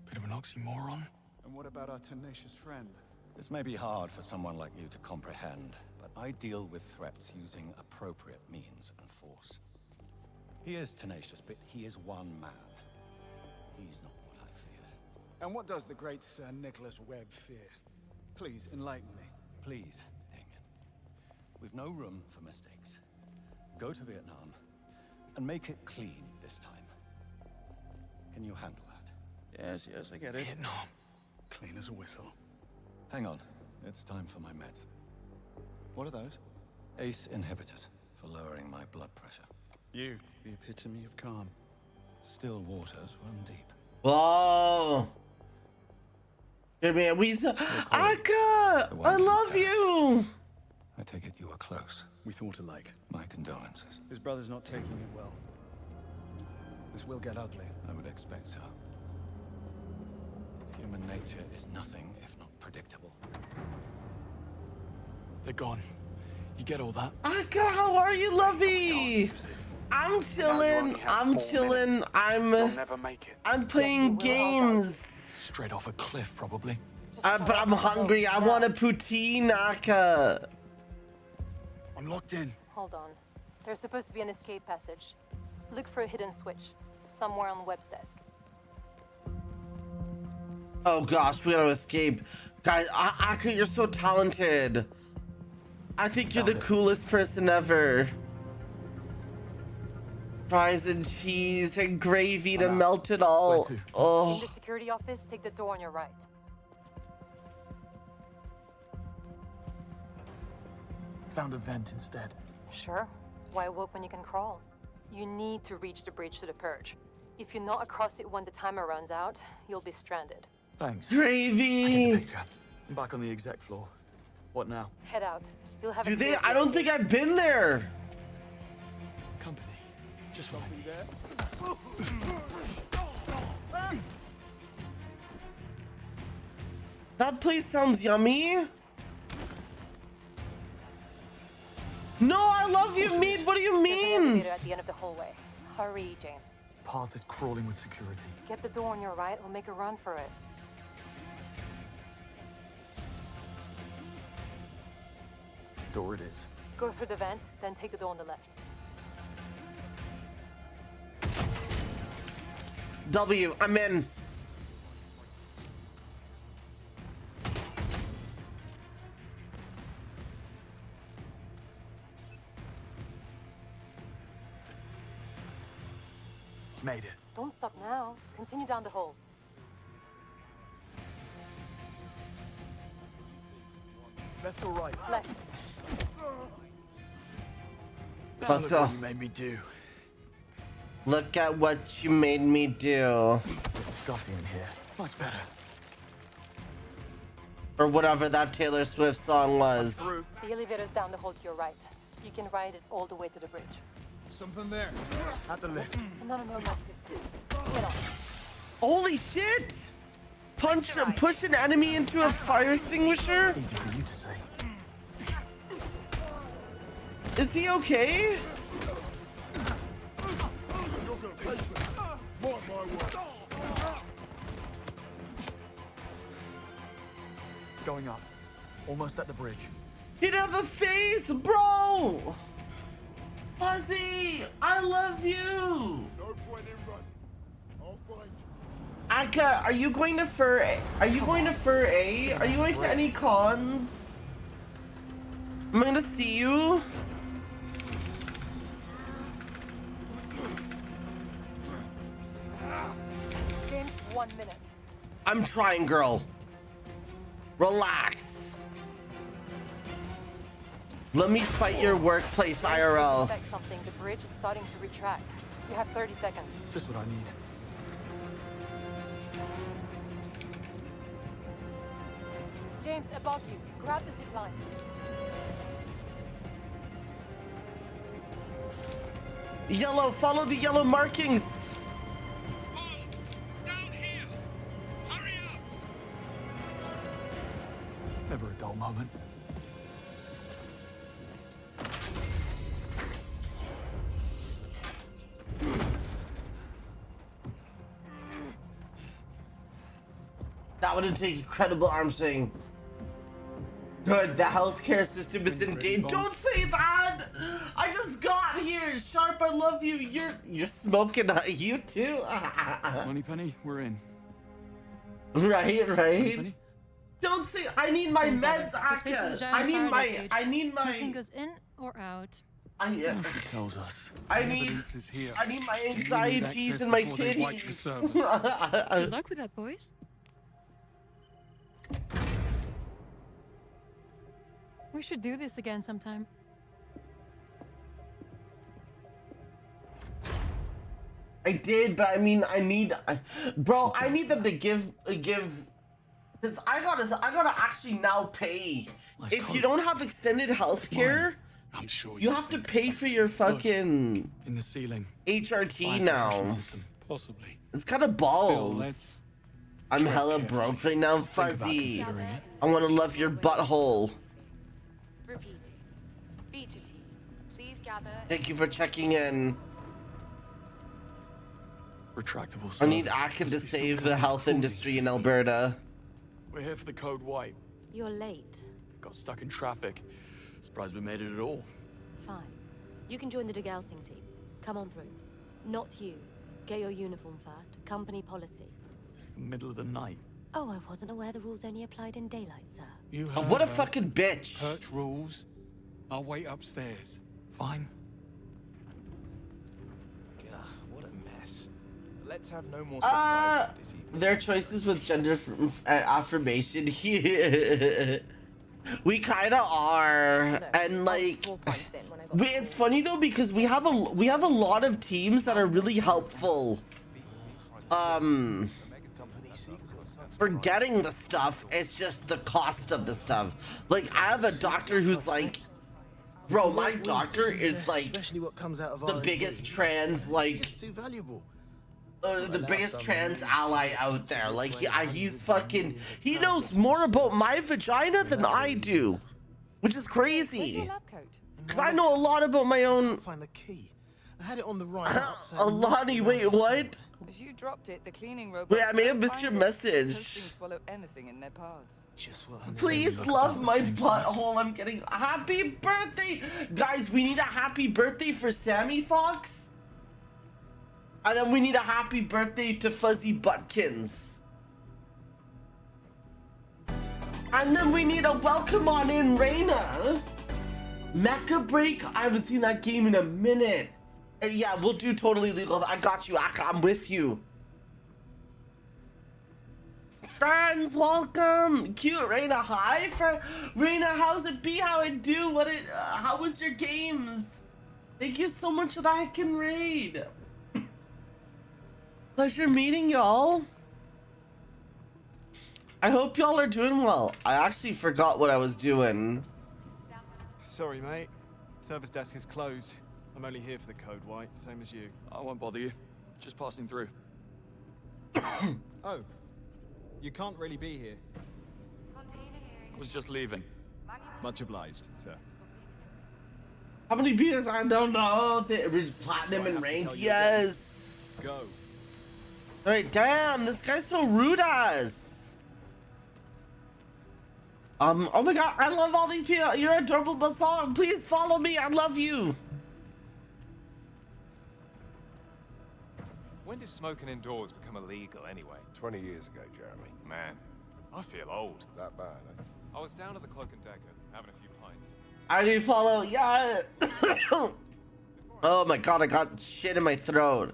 Bit of an oxymoron. And what about our tenacious friend? This may be hard for someone like you to comprehend, but I deal with threats using appropriate means and force. He is tenacious, but he is one man. He's not what I fear. And what does the great Sir Nicholas Webb fear? Please, enlighten me. Please, Damien. We've no room for mistakes. Go to Vietnam, and make it clean this time. Can you handle that? Yes, I get it. Vietnam. Clean as a whistle. Hang on. It's time for my meds. What are those? ACE inhibitors for lowering my blood pressure. You, the epitome of calm. Still waters run deep. Whoa. Jimmy, Aka! I love you! I take it you were close. We thought alike. My condolences. His brother's not taking it well. This will get ugly. I would expect so. Human nature is nothing if not predictable. They're gone. You get all that? Aka, how are you, lovey? I'm chilling. I'm playing games. Straight off a cliff, probably. But I'm hungry. I want a poutine, Aka. I'm locked in. Hold on. There's supposed to be an escape passage. Look for a hidden switch. Somewhere on Webb's desk. Oh gosh, we gotta escape. Guys, Aka, you're so talented. I think you're the coolest person ever. Fries and cheese and gravy to melt it all. Oh. In the security office, take the door on your right. Found a vent instead. Sure. Why walk when you can crawl? You need to reach the bridge to the purge. If you're not across it when the timer runs out, you'll be stranded. Thanks. Gravy. I get the picture. I'm back on the exec floor. What now? Head out. You'll have. Do they? I don't think I've been there. Company. Just what I need. That place sounds yummy. No, I love you, Mead. What do you There's an mean? elevator at the end of the hallway. Hurry, James. Path is crawling with security. Get the door on your right or make a run for it. Door it is. Go through the vent, then take the door on the left. W, I'm in. Made it. Don't stop now. Continue down the hall. Left or right? Left. Let's go. You made me do. Look at what you made me do. It's stuffy in here. Much better. Or whatever that Taylor Swift song was. The elevator's down the hall to your right. You can ride it all the way to the bridge. Something there. At the lift. No, not too soon. Get on. Holy shit! Push an enemy into a fire extinguisher? Easy for you to say. Is he okay? Going up. Almost at the bridge. He'd have a face, bro! Fuzzy, I love you! No point in running. I'll find you. Aka, are you going to Fur A? Are you going to Fur A? Are you going to any cons? I'm gonna see you. James, 1 minute. I'm trying, girl. Relax. Let me fight your workplace, I IRL. suspect something. The bridge is starting to retract. You have 30 seconds. Just what I need. James, above you. Grab the zip line. Yellow, follow the yellow markings. Never a dull moment. That would take incredible arm swing. Good, the healthcare system is in danger. Don't say that! I just got here! Sharp, I love you. You're smoking, you too? Moneypenny, we're in. Right. Moneypenny? Don't say, I need my meds, Akka. I need my... Nothing goes in or out. She tells us. I need my anxieties and my titties. Good luck with that, boys. We should do this again sometime. I did, but I mean, I need them to give, because I gotta actually now pay. If you don't have extended healthcare, I'm sure you have to pay for your fucking in the ceiling HRT now. Possibly. It's kind of balls. I'm hella broke right now, Fuzzy. I want to love your butthole. Repeating. Beta team, please gather. Thank you for checking in. Retractable. I need Akka to save the health industry in Alberta. We're here for the code white. You're late. Got stuck in traffic. Surprised we made it at all. Fine. You can join the degaussing team. Come on through. Not you. Get your uniform first. Company policy. It's the middle of the night. Oh, I wasn't aware the rules only applied in daylight, sir. You what a fucking bitch. Perch rules. I'll wait upstairs. Fine. What a mess. Let's have no more surprises this evening. Their choices with gender affirmation here. We kind of are, and like, it's funny though because we have a lot of teams that are really helpful. For getting the stuff, it's just the cost of the stuff. Like, I have a doctor who's like, bro, my doctor is like the biggest trans, like, too valuable. the biggest trans ally out there. Like, he's fucking, he knows more about my vagina than I do, which is crazy. Because I know a lot about my own. Find the key. I had it on the right. Alani, wait, what? If you dropped it, the cleaning robot. Wait, I may have missed your message. Things swallow anything in their paths. Just what I'm Please love my butthole. I'm getting happy birthday, guys. We need a happy birthday for Sammy Fox, and then we need a happy birthday to Fuzzy Butkins, and then we need a welcome on in Reina. Mecha Break. I haven't seen that game in a minute. Yeah, we'll do totally legal. I got you, Akka. I'm with you. Friends, welcome. Cute Reina. Hi, Reina. How's it be? How it do? How was your games? Thank you so much for that. I can raid. Pleasure meeting y'all. I hope y'all are doing well. I actually forgot what I was doing. Sorry, mate. Service desk is closed. I'm only here for the code white, same as you. I won't bother you. Just passing through. Oh. You can't really be here. Was just leaving. Much obliged, sir. How many beers? I don't know. Platinum and ranked. Yes. Go. Alright, damn. This guy's so rude ass. Oh my god. I love all these people. You're adorable, Basal. Please follow me. I love you. When did smoking indoors become illegal anyway? 20 years ago, Jeremy. Man, I feel old. That bad, eh? I was down at the Cloak and Dagger, having a few pints. I do follow. Yeah. Oh my god, I got shit in my throat.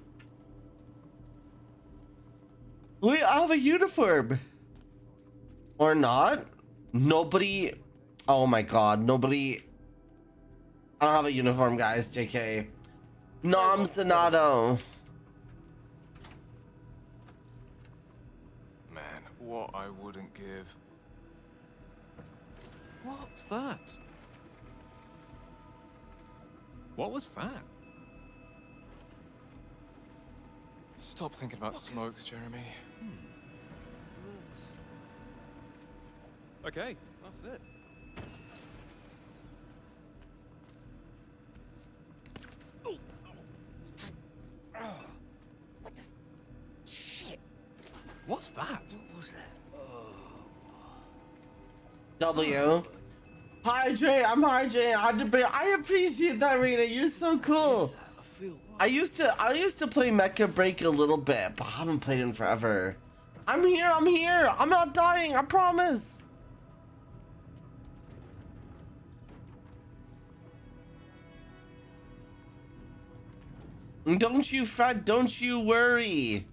Wait, I have a uniform. Or not? Nobody. Oh my god, nobody. I don't have a uniform, guys. JK. Nom Sonato. Man, what I wouldn't give. What's that? What was that? Stop thinking about smokes, Jeremy. Looks. Okay, that's it. Shit. What's that? What was that? W. Hi Jay, I'm Hi Jay. I appreciate that, Rita. You're so cool. I used to play Mecha Break a little bit, but I haven't played in forever. I'm here. I'm not dying. I promise. Don't you fret. Don't you worry.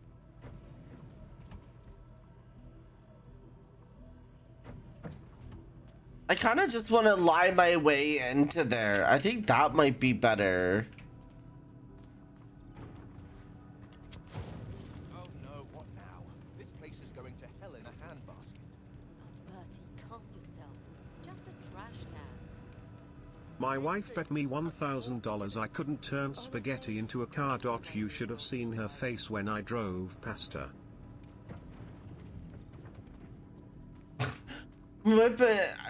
I kind of just want to lie my way into there. I think that might be better. Oh no, what now? This place is going to hell in a handbasket. Oh, Bertie, calm yourself. It's just a trash can. My wife bet me $1,000 I couldn't turn spaghetti into a car. You should have seen her face when I drove past her. But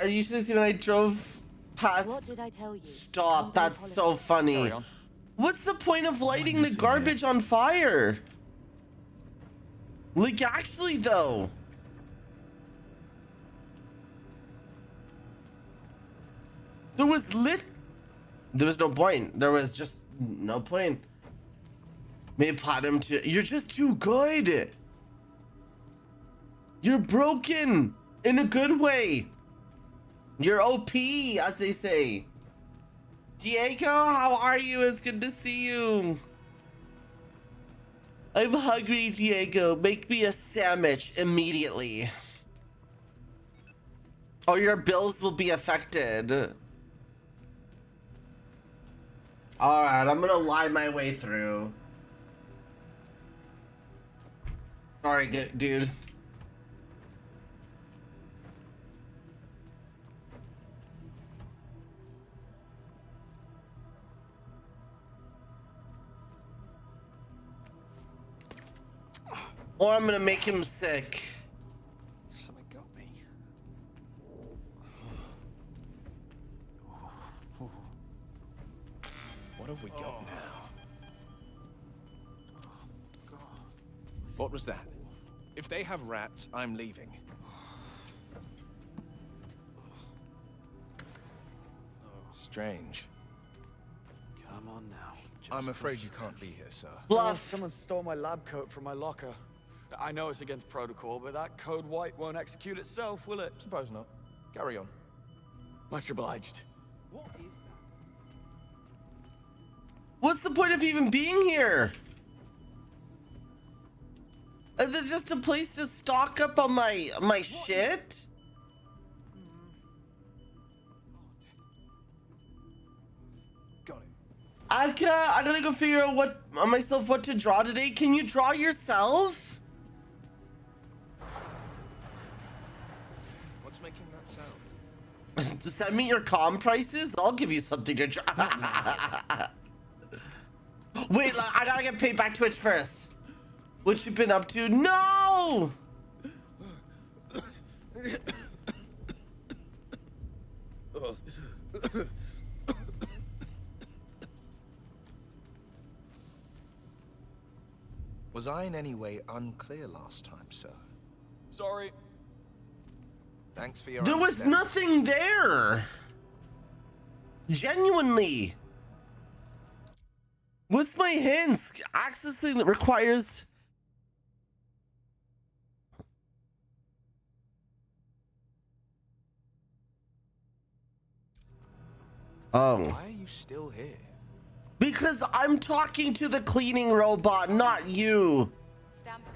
you should have seen when I drove past. What did I tell you? Stop, that's so funny. What's the point of lighting the garbage on fire? Like, actually, though. There was no point. There was just no point. Maybe pot him to. You're just too good. You're broken. In a good way. You're OP, as they say. Diego, how are you? It's good to see you. I'm hungry, Diego. Make me a sandwich immediately. Or your bills will be affected. Alright, I'm gonna lie my way through. Sorry, dude. Or I'm gonna make him sick. Something got me. What have we got now? What was that? If they have rats, I'm leaving. Strange. Come on now. I'm afraid you can't be here, sir. Bluff. Someone stole my lab coat from my locker. I know it's against protocol, but that code white won't execute itself, will it? Suppose not. Carry on. Much obliged. What is that? What's the point of even being here? Is it just a place to stock up on my shit? Got it. I gotta go figure out what to draw today. Can you draw yourself? What's making that sound? Send me your comm prices. I'll give you something to draw. Wait, I gotta get paid back Twitch first. What you been up to? No! Was I in any way unclear last time, sir? Sorry. Thanks for your There was understanding. nothing there. Genuinely. What's my hints? Accessing that requires... Oh. Why are you still here? Because I'm talking to the cleaning robot, not you. Stand by.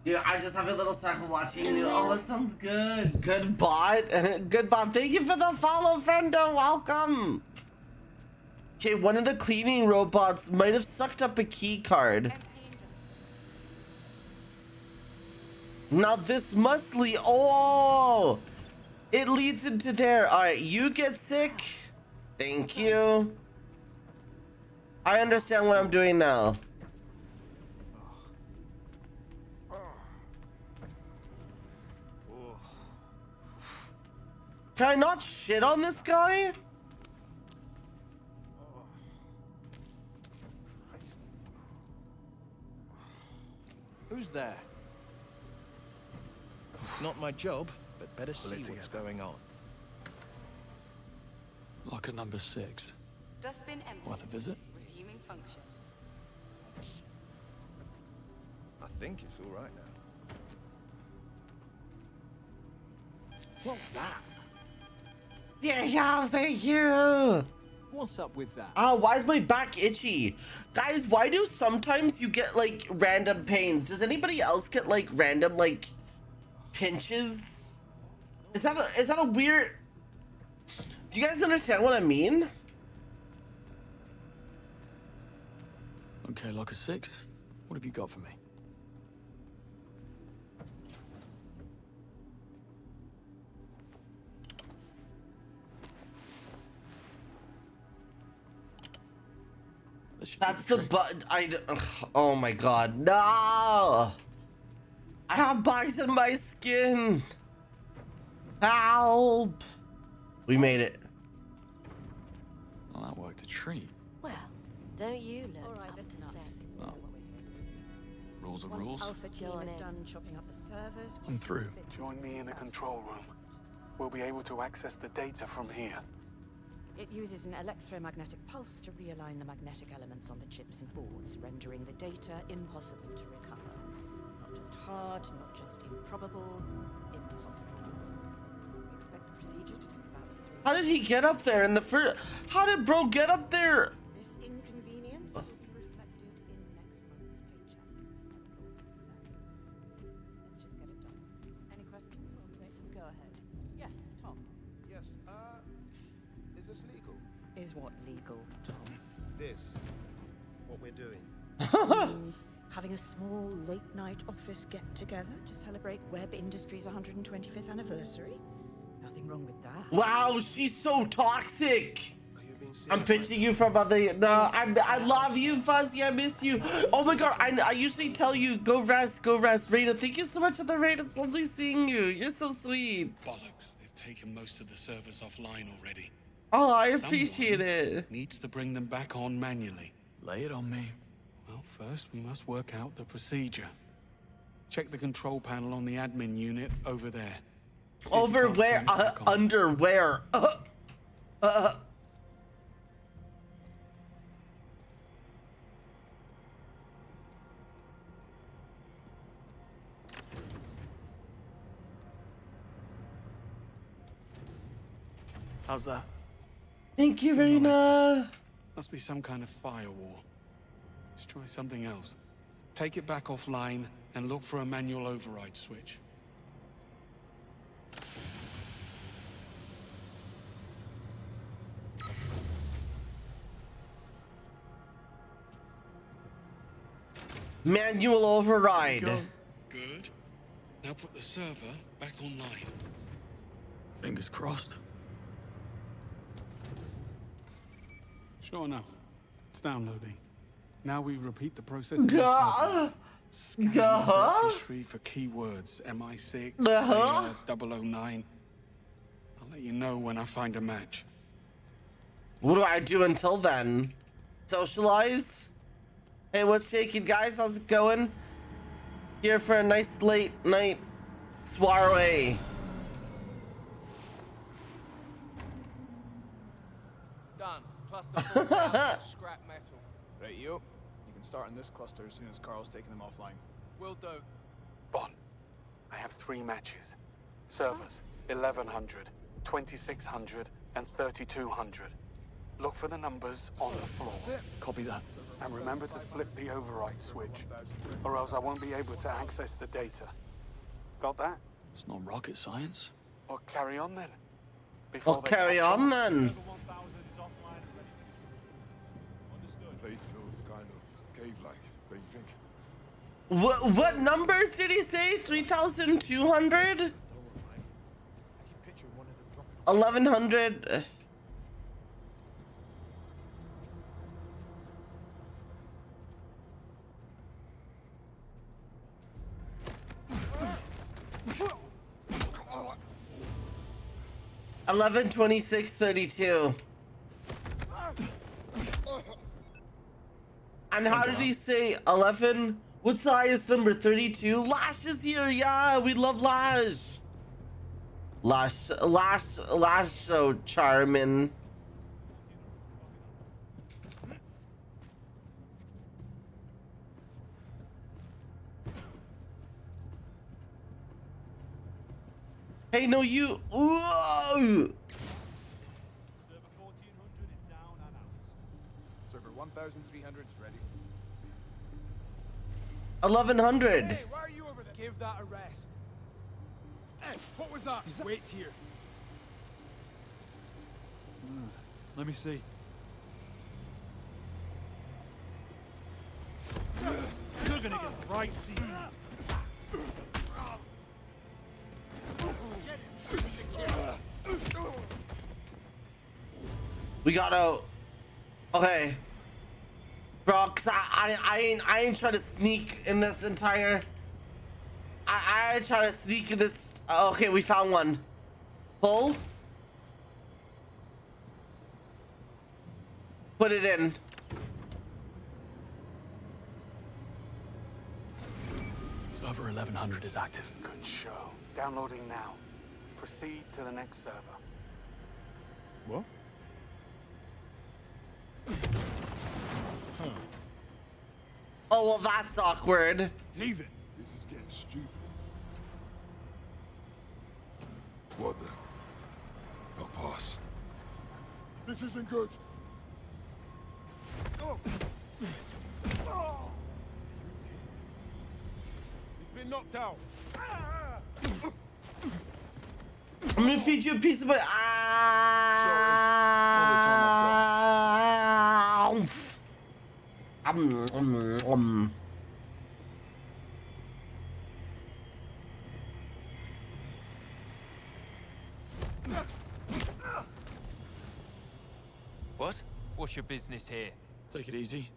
Dude, I just have a little second watching you. Oh, that sounds good. Good bot. Good bot. Thank you for the follow, friendo. Welcome. Okay, one of the cleaning robots might have sucked up a key card. Now this must lead. Oh, it leads into there. All right, you get sick. Thank you. I understand what I'm doing now. Can I not shit on this guy? Who's there? Not my job, but better see what's going on. Locker number 6. Dustbin empty. Worth a visit? Resuming functions. I think it's all right now. What's that? Yeah, thank you. What's up with that? Why is my back itchy? Guys, why do sometimes you get like random pains? Does anybody else get like random like pinches? Is that a weird... Do you guys understand what I mean? Okay, locker 6. What have you got for me? That's the button. Oh my god, no! I have bugs in my skin. Help! We made it. Well, that worked a treat. Well, don't you look up to sec. Oh. Rules are rules. Alpha team is done chopping up the servers. I'm through. Join me in the control room. We'll be able to access the data from here. It uses an electromagnetic pulse to realign the magnetic elements on the chips and boards, rendering the data impossible to recover. Not just hard, not just improbable, impossible. We expect the procedure to take about 3 How did he get up there in the first... How did bro get up there? This inconvenience will be reflected in next month's paycheck. Let's just get it done. Any questions while we wait? Go ahead. Yes, Tom. Yes, is this legal? Is what legal, Tom? This, what we're doing. Having a small late-night office get-together to celebrate Web Industries' 125th anniversary? Nothing wrong with that. Wow, she's so toxic. I'm pitching you from other... No, I love you, Fuzzy. I miss you. Oh my god, I usually tell you, go rest, go rest. Raina, thank you so much for the raid. It's lovely seeing you. You're so sweet. Bollocks, they've taken most of the servers offline already. Oh, I appreciate it. Needs to bring them back on manually. Lay it on me. Well, first we must work out the procedure. Check the control panel on the admin unit over there. See Over where? Under where? How's that? Thank you, Raina. Must be some kind of firewall. Let's try something else. Take it back offline and look for a manual override switch. Manual override. Good. Now put the server back online. Fingers crossed. Sure enough. It's downloading. Now we repeat the process. Scan the search history for keywords. MI6, 009. I'll let you know when I find a match. What do I do until then? Socialize? Hey, what's shaking, guys? How's it going? Here for a nice late night soiree. Done. Cluster full of scrap metal. Right, you can start in this cluster as soon as Carl's taking them offline. Will do. Bon, I have 3 matches. Servers, 1100, 2600, and 3200. Look for the numbers on the floor. Copy that. And remember to flip the override switch, or else I won't be able to access the data. Got that? It's not rocket science. Or carry on then. Well, carry on then. Place feels kind of cave-like, don't you think? What numbers did he say? 3,200? 1,100. $11,26.32. And how did he say 11? What's the highest number? 32? Lash is here. Yeah, we love Lash. Lash, so charming. Hey, no, you. Whoa! Server 1,300 is ready. 1,100. Hey, why are you over there? Give that a rest. Hey, what was that? Wait here. Let me see. You're gonna get the right seat. We gotta. Okay. Bro, cause I ain't trying to sneak in this entire. I ain't trying to sneak in this. Okay, we found one. Pull. Put it in. Server 1100 is active. Good show. Downloading now. Proceed to the next server. What? Huh. Oh, well, that's awkward. Leave it. This is getting stupid. What the? I'll pass. This isn't good. Oh. Oh. He's been knocked out. I'm gonna feed you a piece of it. What? What's your business here? Take it easy.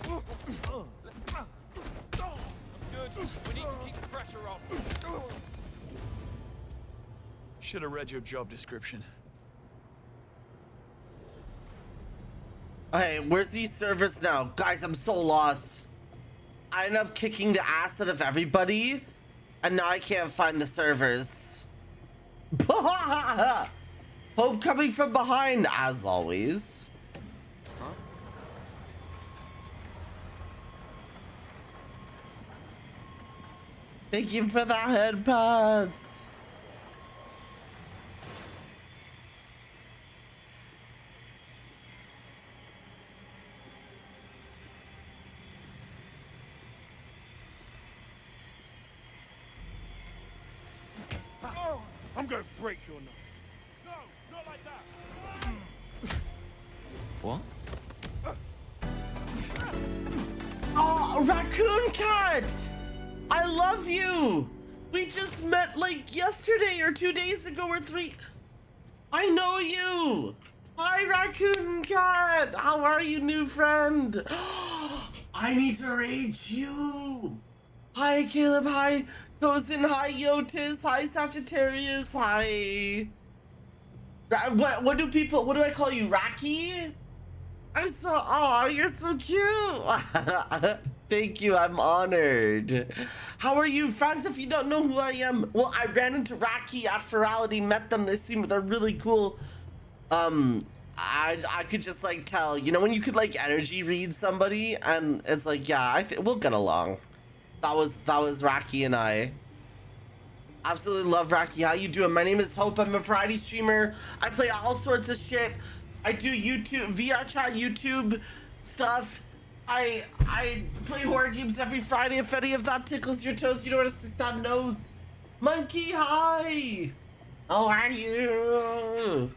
Good. We need to keep the pressure on. Should have read your job description. Okay, where's these servers now? Guys, I'm so lost. I end up kicking the ass out of everybody, and now I can't find the servers. Hope coming from behind, as always. Huh? Thank you for the head pads. I'm gonna break your nose. No, not like that. What? Oh, Raccoon Cat! I love you! We just met like yesterday or 2 days ago or 3. I know you! Hi, Raccoon Cat! How are you, new friend? I need to rage you! Hi, Caleb. Hi, Tosin. Hi, Yotis. Hi, Sagittarius. Hi. What do I call you? Rocky? I saw. Oh, you're so cute. Thank you. I'm honored. How are you, friends? If you don't know who I am, well, I ran into Rocky at Ferality, met them. They're really cool. I could just like tell, you know, when you could like energy read somebody, and it's like, yeah, we'll get along. That was Rocky and I. Absolutely love Rocky. How you doing? My name is Hope. I'm a variety streamer. I play all sorts of shit. I do YouTube, VR chat, YouTube stuff. I play horror games every Friday. If any of that tickles your toes, you know where to stick that nose. Monkey, hi. How are you?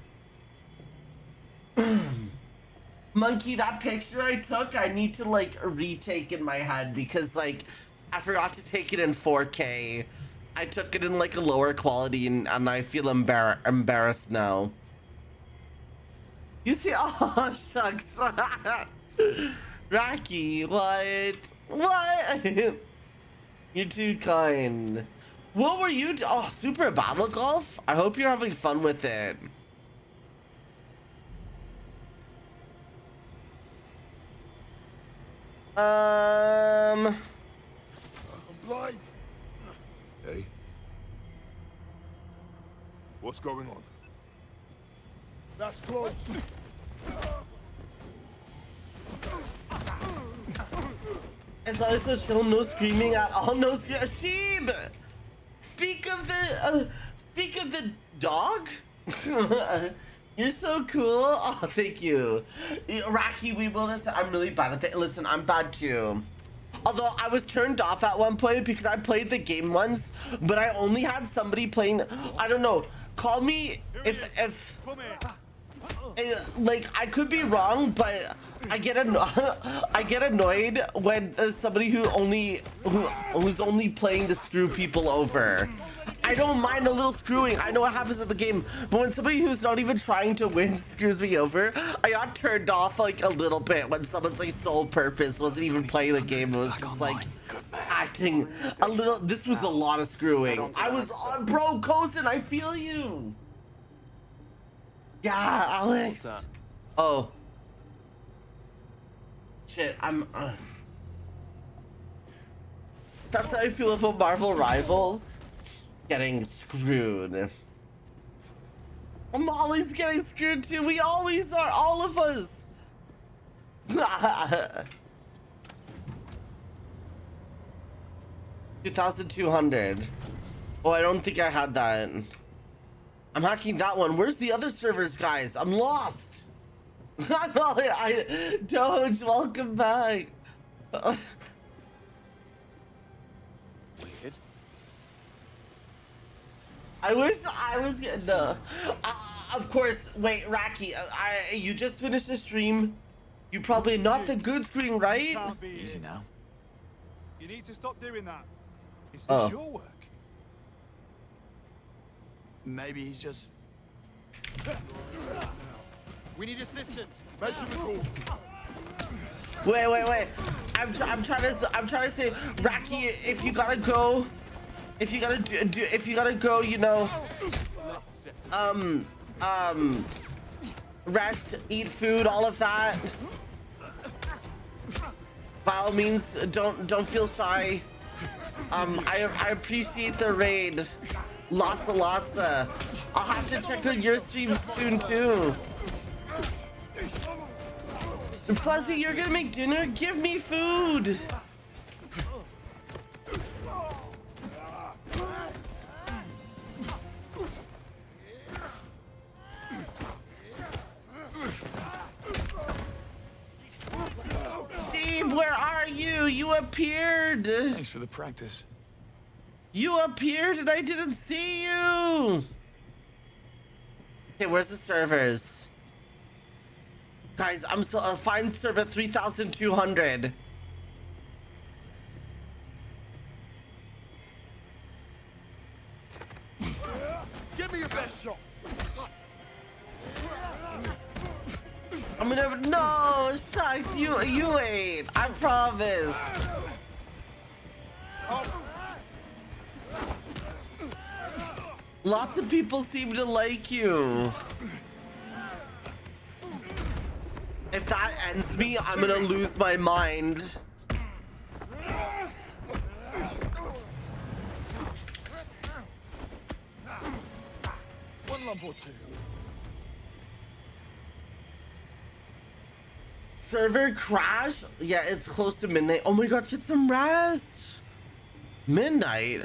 Monkey, that picture I took, I need to like retake in my head because like I forgot to take it in 4K. I took it in like a lower quality and I feel embarrassed now. You see, oh shucks. Rocky, what? What? You're too kind. What were you oh, Super Battle Golf? I hope you're having fun with it. I'm blind. Hey. What's going on? That's close. It's always so chill, no screaming at all, no Sheeb! Speak of the dog? You're so cool. Oh, thank you. Rocky, we will listen. I'm really bad at that. Listen, I'm bad too. Although I was turned off at one point because I played the game once, but I only had somebody playing. I don't know. Call me if like I could be wrong, but I get annoyed when somebody who's only playing to screw people over. I don't mind a little screwing. I know what happens at the game, but when somebody who's not even trying to win screws me over, I got turned off like a little bit when someone's like sole purpose wasn't even playing the game. It was just like acting a little. This was a lot of screwing. I was bro, Cosin, I feel you. Yeah, Alex. Oh. Shit, I'm. That's how I feel about Marvel Rivals. Getting screwed. Molly's getting screwed too. We always are, all of us. 2,200. Oh, I don't think I had that. I'm hacking that one. Where's the other servers, guys? I'm lost. Doge, welcome back. I wish I was getting no. Of course. Wait, Rocky. You just finished the stream. You probably not the good screen, right? Easy now. You need to stop doing that. Is Oh. your work? Maybe he's just. We need assistance. Make him a call. Wait. I'm trying to say, Rocky, if you gotta go, you know, rest, eat food, all of that. By all means, don't feel shy. I appreciate the raid. Lots. I'll have to check out your streams soon too. Fuzzy, you're gonna make dinner? Give me food. Sheeb, where are you? You appeared. Thanks for the practice. You appeared and I didn't see you. Okay, where's the servers? Guys, I'm so find server 3,200. Give me your best shot. I'm gonna no shucks, you ain't. I promise. Lots of people seem to like you. If that ends me, I'm gonna lose my mind. One lump or two. Server crash? Yeah, it's close to midnight. Oh my god, get some rest. Midnight?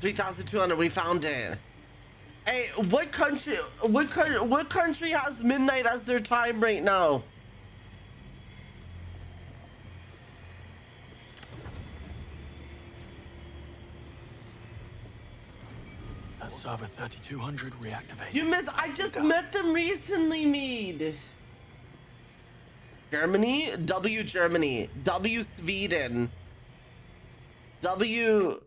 3,200, we found it. Hey, what country has midnight as their time right now? server 3200 reactivated. You missed. I just met them recently, Mead. Germany, W Germany, W Sweden, W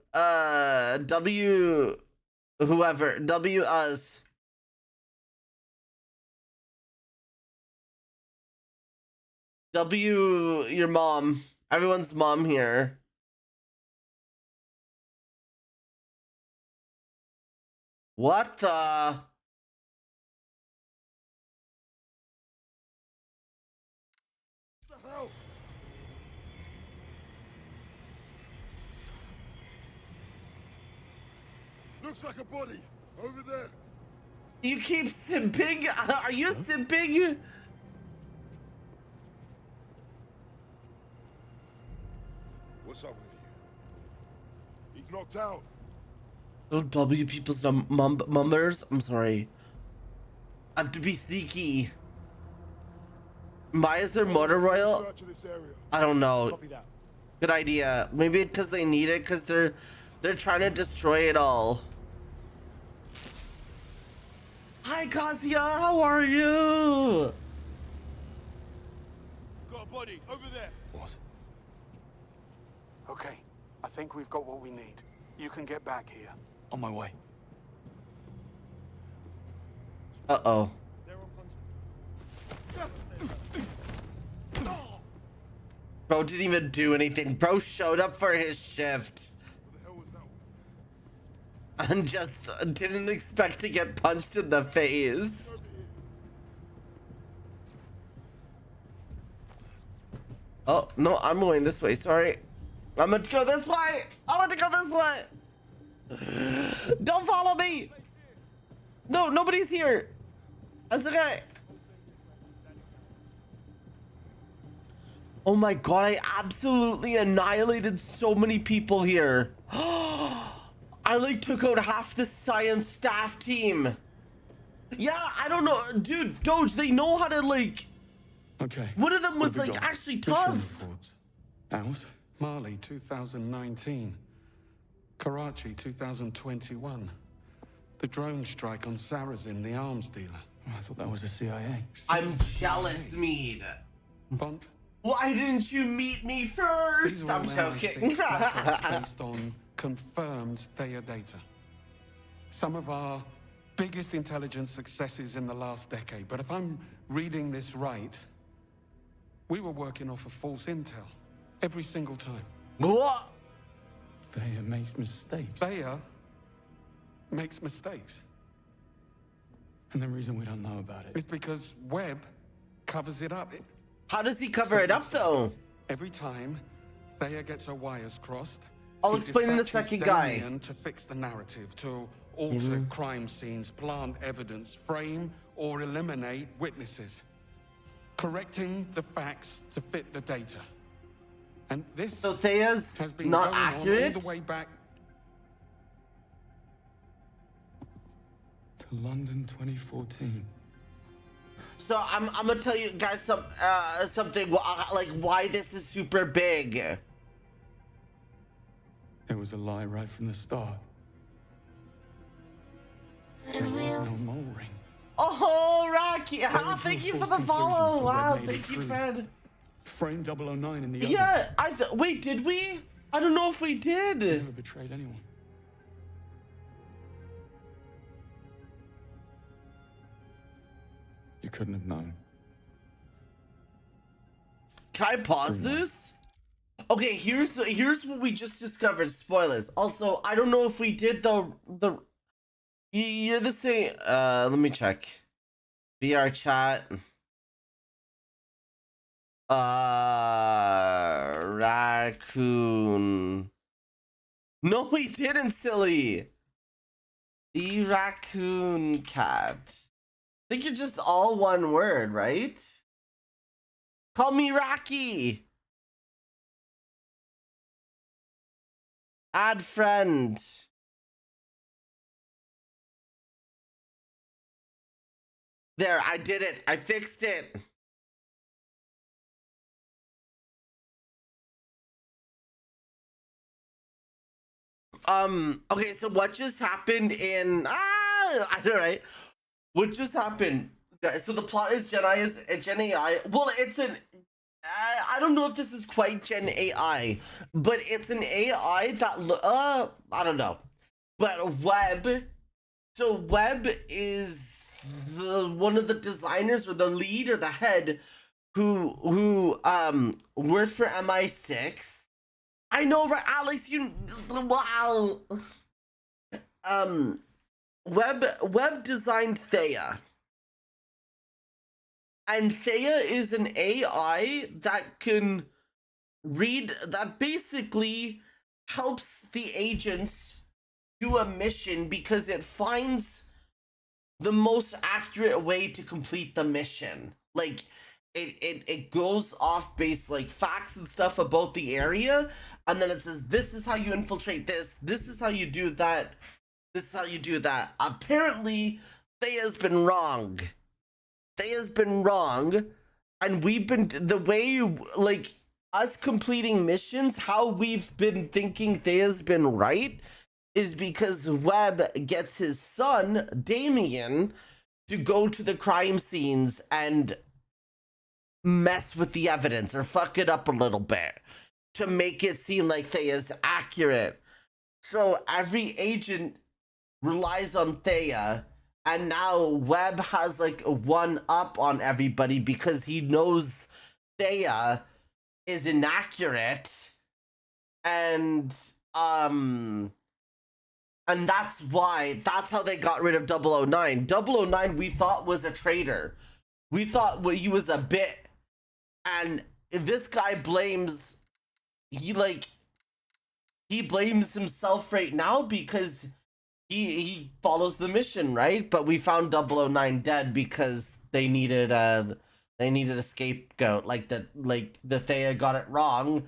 whoever, W us. W your mom. Everyone's mom here. What the? Hell! Looks like a body over there. You keep simping? Are you simping? What's up with you? He's knocked out. Those W people's mumbers? I'm sorry. I have to be sneaky. Why is there motor royal? I don't know. Good idea. Maybe because they need it, because they're trying to destroy it all. Hi Kasia, how are you? Got a body over there. What? Okay, I think we've got what we need. You can get back here. On my way. Uh-oh. Bro didn't even do anything. Bro showed up for his shift. And just didn't expect to get punched in the face. Oh, no, I'm going this way. Sorry. I'm going to go this way. I want to go this way. Don't follow me. No, nobody's here. That's okay. Oh my god, I absolutely annihilated so many people here. I like took out half the science staff team. Yeah, I don't know. Dude, Doge, they know how to like... Okay. One of them was What have we like got? actually Mission tough. reports. Ours? Mali 2019. Karachi 2021. The drone strike on Sarazin, the arms dealer. I thought that was the CIA. I'm jealous, Mead. Bond? Why didn't you meet me first? These are I'm all joking. MI6 backups based on confirmed Theia data. Some of our biggest intelligence successes in the last decade. But if I'm reading this right, we were working off of false intel every single time. What? Theia makes mistakes. Theia makes mistakes. And the reason we don't know about it is because Webb covers it up. How does he cover it up, though? Every time Theia gets her wires crossed, I'll he explain in a dispatches second, guy. Damien to fix the narrative, to alter crime scenes, plant evidence, frame or eliminate witnesses, correcting the facts to fit the data. And this so Theia's has been not going accurate? on all the way back to London 2014. So I'm gonna tell you guys something like why this is super big. It was a lie right from the start. There was no mole ring. Oh, Rocky! Ah, thank you for the follow. Wow, thank you, Fred. Frame 009 in the Yeah, wait, did we? I don't know if we did. Never betrayed anyone. You couldn't have known. Can I pause this? Okay, here's what we just discovered. Spoilers. Also, I don't know if we did the you're the same. Let me check. VR chat. Raccoon. No, we didn't, silly. The raccoon cat. I think you're just all one word, right? Call me Rocky. Add friend. There, I did it. I fixed it. Okay, so what just happened in I know, right? What just happened? Guys, so the plot is Gen AI. Well, it's an I don't know if this is quite Gen AI, but it's an AI that I don't know. But Webb, so Webb is one of the designers or the lead or the head who worked for MI6. I know, right, Alex? Wow. Webb designed Thea. And Thea is an AI that can read, that basically helps the agents do a mission because it finds the most accurate way to complete the mission. Like, it goes off base, like, facts and stuff about the area, and then it says, this is how you infiltrate this is how you do that, this is how you do that. Apparently, Thea's been wrong. And we've been, the way, like, us completing missions, how we've been thinking Thea's been right is because Webb gets his son, Damien, to go to the crime scenes and mess with the evidence or fuck it up a little bit to make it seem like Thea's accurate. So every agent relies on Thea. And now Webb has like a one up on everybody because he knows Thea is inaccurate. And that's how they got rid of 009. 009 we thought was a traitor. We thought he was a bit. And this guy blames himself right now because he follows the mission, right? But we found 009 dead because they needed a scapegoat. Like the Thea got it wrong,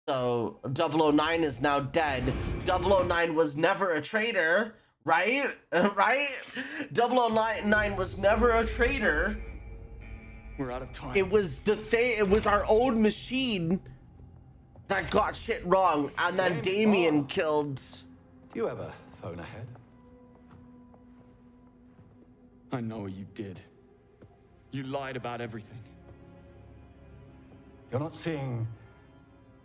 so 009 is now dead. 009 was never a traitor, right? Right? 009 was never a traitor. We're out of time. It was our own machine that got shit wrong, and then Damien killed. Do you ever phone ahead? I know you did. You lied about everything. You're not seeing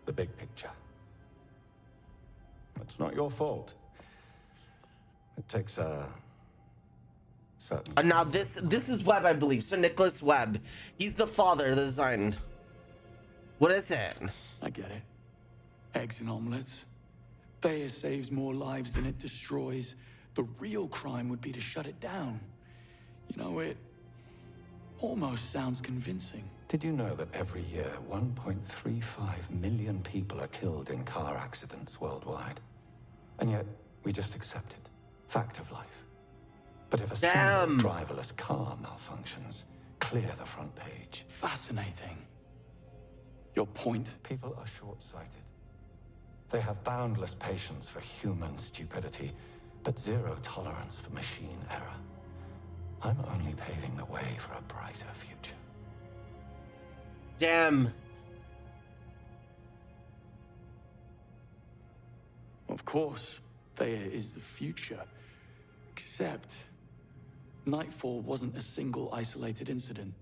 the big picture. It's not your fault. It takes a certain... Now this is Webb, I believe. Sir Nicholas Webb. He's the father of the design. What is it? I get it. Eggs and omelets. Thea saves more lives than it destroys. The real crime would be to shut it down. You know, it almost sounds convincing. Did you know that every year 1.35 million people are killed in car accidents worldwide? And yet, we just accept it. Fact of life. But if a single driverless car malfunctions, clear the front page. Fascinating. Your point? People are short-sighted. They have boundless patience for human stupidity, but zero tolerance for machine error. I'm only paving the way for a brighter future. Damn. Of course, Thea is the future. Except, Nightfall wasn't a single isolated incident.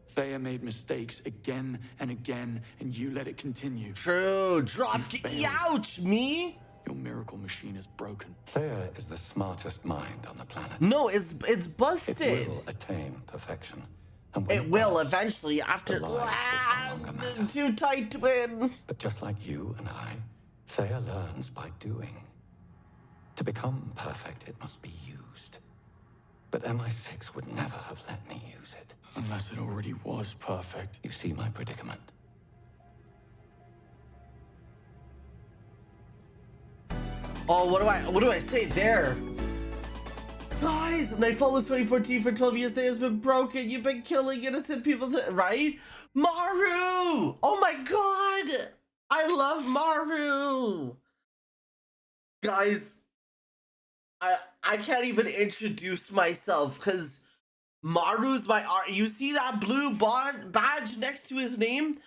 Thea made mistakes again and again, and you let it continue. True. Ouch, me? Your miracle machine is broken. Thea is the smartest mind on the planet. No, it's busted. It will attain perfection. And it will eventually after too tight twin. But just like you and I, Thea learns by doing. To become perfect, it must be used. But MI6 would never have let me use it. Unless it already was perfect. You see my predicament. Oh, what do I say there? Guys, Nightfall was 2014. For 12 years, they has been broken. You've been killing innocent people, right? Maru! Oh my god! I love Maru! Guys, I can't even introduce myself because Maru's my art. You see that blue badge next to his name?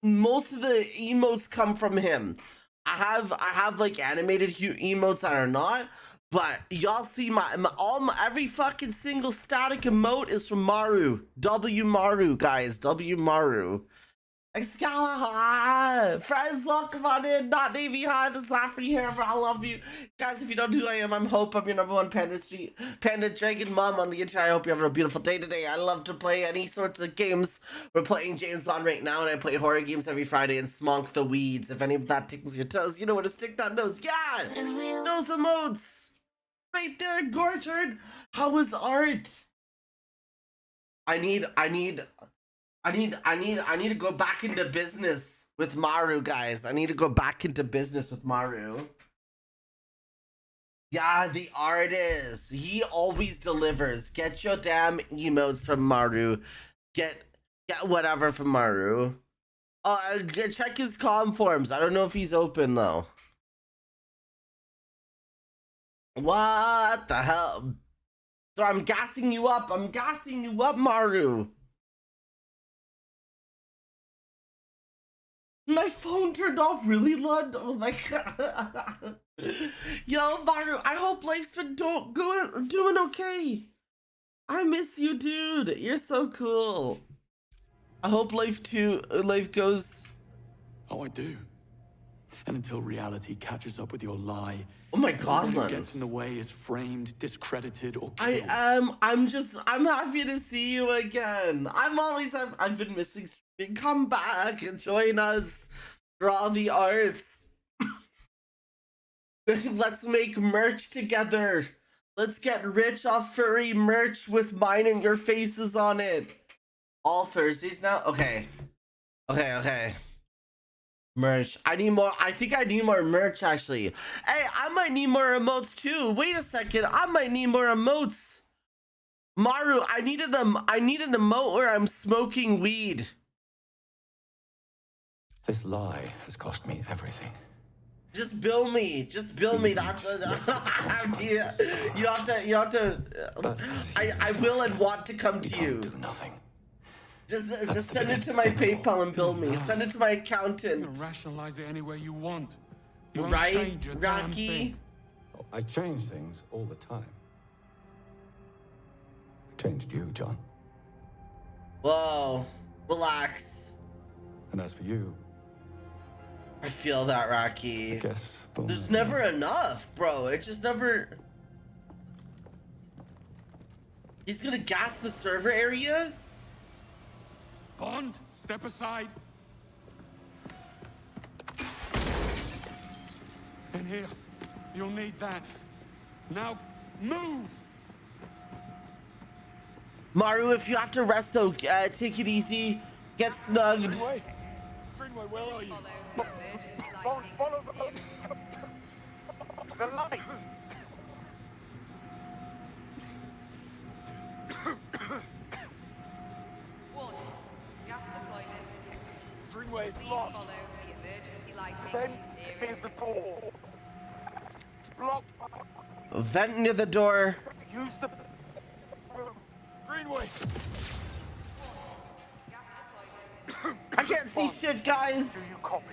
Most of the emotes come from him. I have like animated emotes that are not, but y'all see every fucking single static emote is from Maru. W Maru, guys. W Maru. Excalibur! Friends, welcome on in. Not Navy High, this is Afri here, but I love you. Guys, if you don't know who I am, I'm Hope. I'm your #1 Panda Dragon Mom on the internet. I hope you're having a beautiful day today. I love to play any sorts of games. We're playing James Bond right now, and I play horror games every Friday and Smonk the Weeds. If any of that tickles your toes, you know where to stick that nose. Yeah! Those emotes! Right there, Gorchard! How was art? I need to go back into business with Maru, guys. I need to go back into business with Maru. Yeah, the artist. He always delivers. Get your damn emotes from Maru. Get whatever from Maru. Check his comm forms. I don't know if he's open though. What the hell? So I'm gassing you up. I'm gassing you up, Maru. My phone turned off really loud. Oh my god. Yo, Maru, I hope life's been doing okay. I miss you, dude. You're so cool. I hope life goes. Oh, I do. And until reality catches up with your lie, oh my god, everyone man. who gets in the way is framed, discredited, or killed. I'm happy to see you again. I've been missing. Come back and join us. Draw the arts. Let's make merch together. Let's get rich off furry merch with mine and your faces on it. All Thursdays now? Okay. Merch. I need more. I think I need more merch actually. Hey, I might need more emotes too. Wait a second. I might need more emotes. Maru, I need an emote where I'm smoking weed. This lie has cost me everything. Just bill me. Just bill me. That's idea. You don't have to. I will and want to come to you. Do nothing. Just send it to my PayPal and bill me. Send it to my accountant. You can rationalize it any way you want. You won't Right, change a damn Rocky? thing. Oh, I change things all the time. I changed you, John. Whoa. Relax. And as for you, I feel that, Rocky. I guess There's never enough, bro. It just never. He's gonna gas the server area? Bond, step aside. And here, you'll need that. Now, move! Maru, if you have to rest though, take it easy. Get snugged. Greenway, where are you? Follow the light. Warning. Gas deployment detected. Greenway, it's Please locked. follow the emergency lighting Then nearest here's the door. Lock. Vent near the door. Use the Greenway. I can't see shit, guys. Do you copy?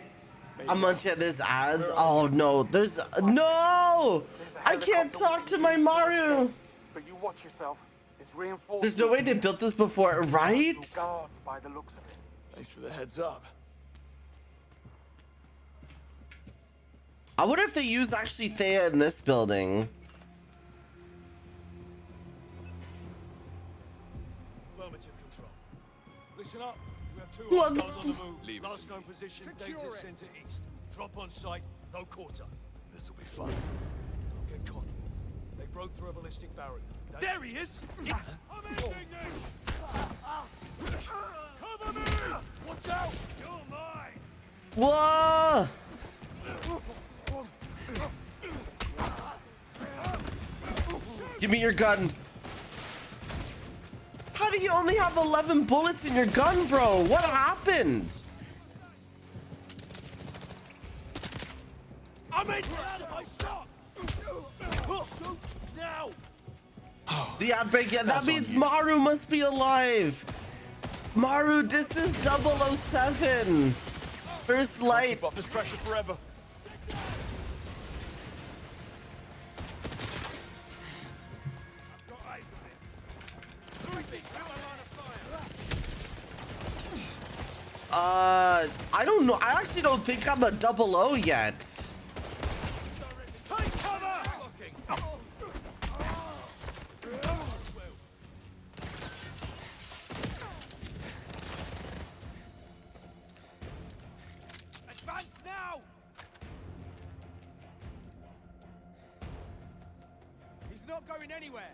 I'm munching. There's ads. Oh no, there's no. I can't talk to my Maru. But you watch yourself. It's reinforced. There's no way they built this before, right? Guards by the looks of it. Thanks for the heads up. I wonder if they use actually Thea in this building. Affirmative control. Listen up. We have two Let's- hostiles on the move. Leave it Last to known position, Secure data it. center east. Drop on site, no quarter. This'll be fun. Don't get cocky. They broke through a ballistic barrier. There he is! I'm ending this! Cover me! Watch out! You're mine! Whoa! Give me your gun. How do you only have 11 bullets in your gun, bro? What happened? I'm in! I shot! Shoot now! The outbreak, yeah, that means Maru must be alive. Maru, this is 007. First light. Keep up this pressure forever. I don't know. I actually don't think I'm a 00 yet. Advance now! He's not going anywhere.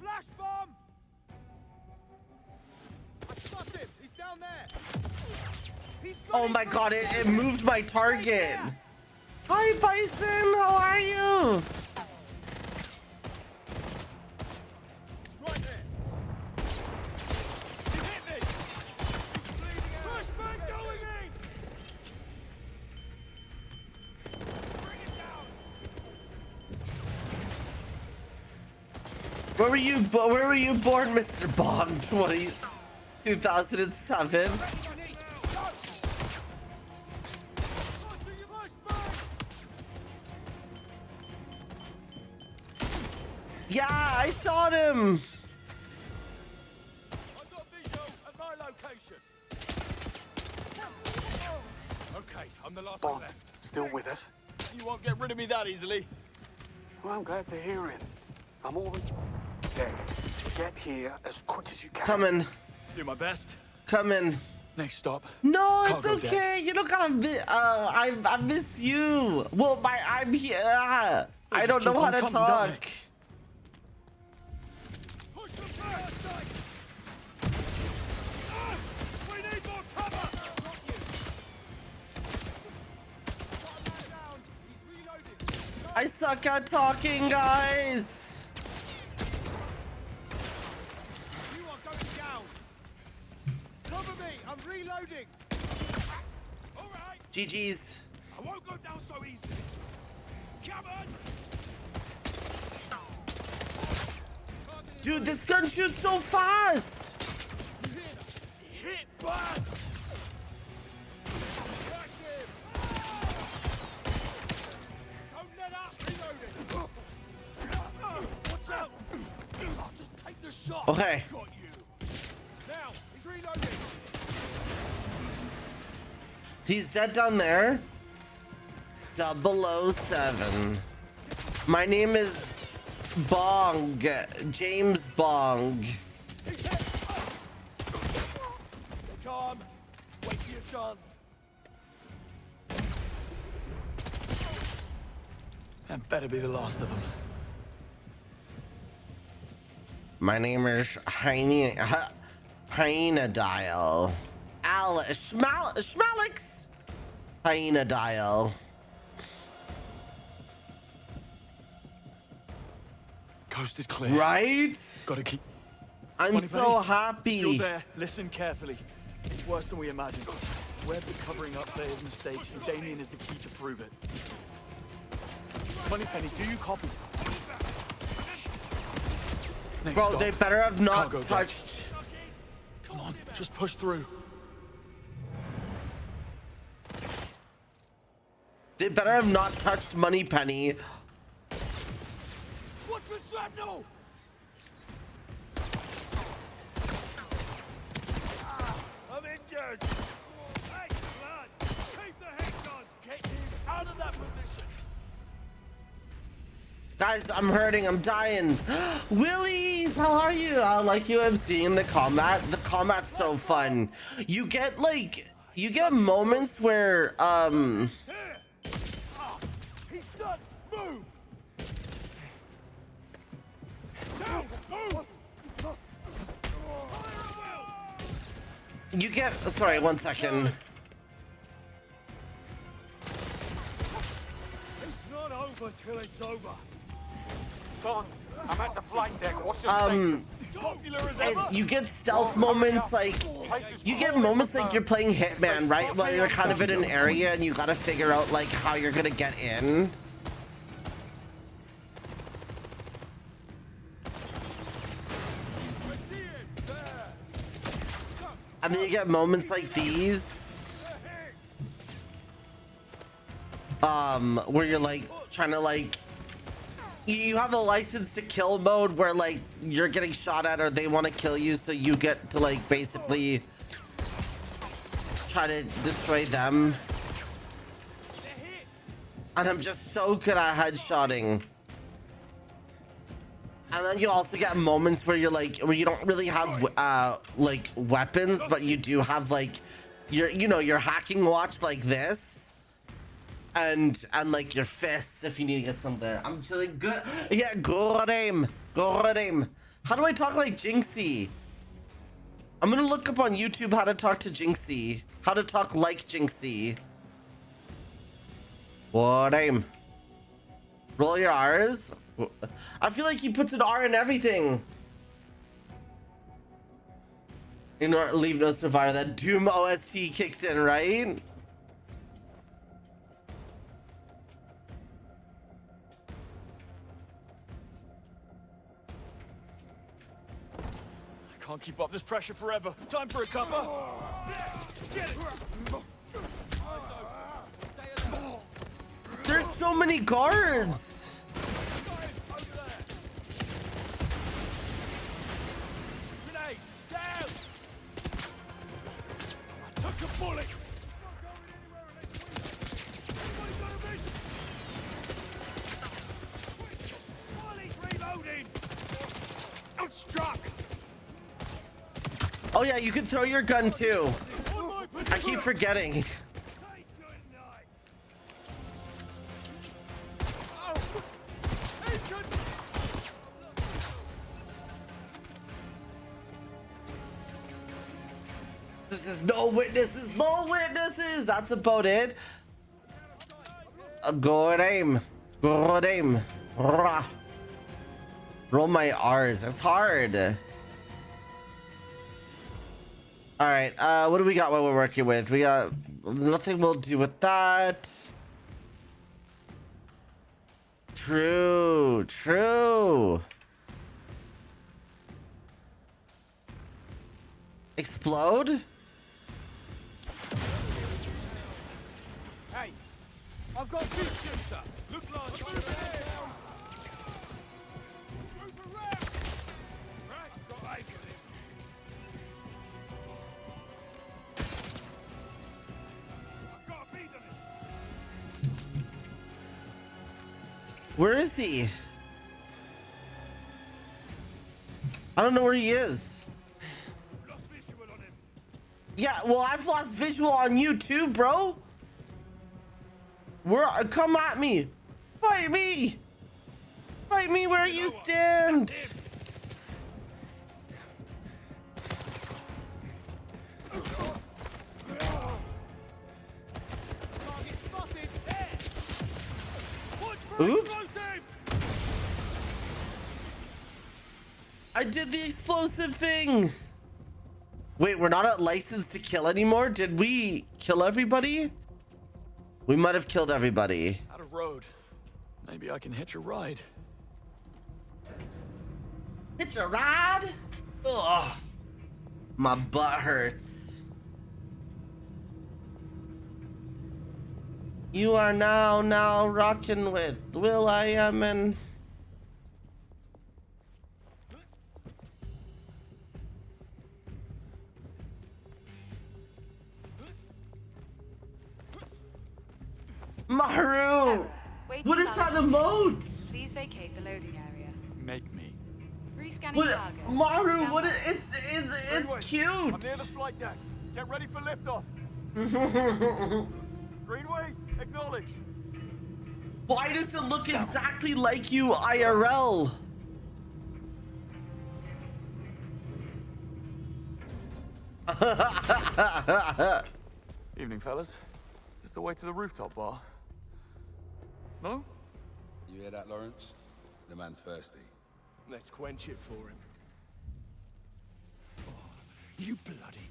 Flash bomb! I spot him. He's down there. He's got Oh my god, it moved my target. Hi Bison, how are you? Right there. He hit me. He's bleeding out. Flashbang going in. Bring it down. Where were you born, Mr. Bong? 2007. Yeah, I shot him. I've got visual at my location. Okay, I'm the last one left. Still with us? You won't get rid of me that easily. Well, I'm glad to hear it. I'm always dead. Get here as quick as you can. Coming. Do my best. Coming. Next stop. No, it's Cargo okay. deck. You don't gotta miss. I miss you. Well, I'm here. I don't know how to talk. Push the back. We need more cover. Got you. Got a man down. He's reloading. I suck at talking, guys. You are going down. Cover me. I'm reloading. All right. GG's. I won't go down so easily. Come on. Dude, this gun shoots so fast. Hit back. Catch him. Don't let up. Reloading. Watch out. Just take the shot. Okay. Got you. Now he's reloading. He's dead down there. 007. My name is Bong. James Bong. Stay calm. Wait for your chance. That better be the last of them. My name is Hyenadile. Schmalix. Hyenadile. Coast is clear. Right? Gotta keep. I'm Money so Penny, happy. You're there. Listen carefully. It's worse than we imagined. Webb is covering up players' mistakes, and Damien is the key to prove it. Moneypenny, do you copy? Next Bro, stop, they better have not cargo deck. touched. Come on, just push through. They better have not touched Moneypenny. Watch for shrapnel. I'm injured. Hey, lad, keep the head on. Get him out of that position. Guys, I'm hurting. I'm dying. Willies, how are you? I like you. I'm seeing the combat. The combat's so fun. You get moments where He's done. Move. Down. Move. you get. Sorry, 1 second. It's not over till it's over. Bond, I'm at the flight deck. What's your status? Popular as And ever. you get stealth moments like you're playing Hitman, right? Well, you're kind of in an area and you gotta figure out like how you're gonna get in. And then you get moments like these. where you're like trying to like you have a license to kill mode where like you're getting shot at or they want to kill you, so you get to like basically try to destroy them. And I'm just so good at headshotting. And then you also get moments where you're like, where you don't really have like weapons, but you do have like your hacking watch like this, and like your fists if you need to get some there. I'm just like good, yeah, good aim. How do I talk like Jinxie? I'm gonna look up on YouTube how to talk to Jinxie, how to talk like Jinxie. What aim? Roll your R's. I feel like he puts an R in everything. In order to leave no survivor, that Doom OST kicks in, right? I can't keep up this pressure forever. Time for a cuppa. Get it. There's so many guards. Bullet! I'm struck! Oh yeah, you can throw your gun too. I keep forgetting. This is no witnesses, no witnesses. That's about it. Good aim. Good aim. Rah. Roll my R's. It's hard. All right. What do we got? What we're working with? We got nothing. We'll do with that. True. True. Explode. Hey, I've got big shooter. Look like over there. Move around. Right, got eyes on him. I've got a bead on him. Where is he? I don't know where he is. Yeah, well, I've lost visual on you too, bro. Come at me. Fight me. Fight me where you stand. Oops. I did the explosive thing. Wait, we're not at license to kill anymore? Did we kill everybody? We might have killed everybody. Out of road. Maybe I can hitch a ride. Hitch a ride? Ugh. My butt hurts. You are now rocking with will.i.am and... Maru! What is that emote? Please vacate the loading area. Make me. Rescanning What, cargo. Maru, Stand what by. it's cute. I'm near the flight deck. Get ready for liftoff. Greenway, acknowledge. Why does it look exactly like you IRL? Evening, fellas. Is this the way to the rooftop bar? No? You hear that, Lawrence? The man's thirsty. Let's quench it for him. Oh, you bloody...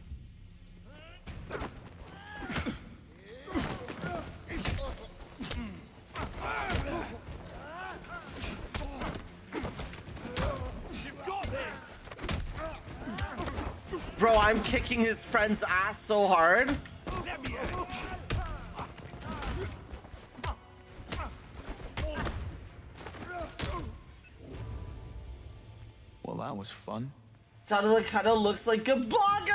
You've got this! Bro, I'm kicking his friend's ass so hard. Let me out. was fun. Sounded like kind of looks like a bug.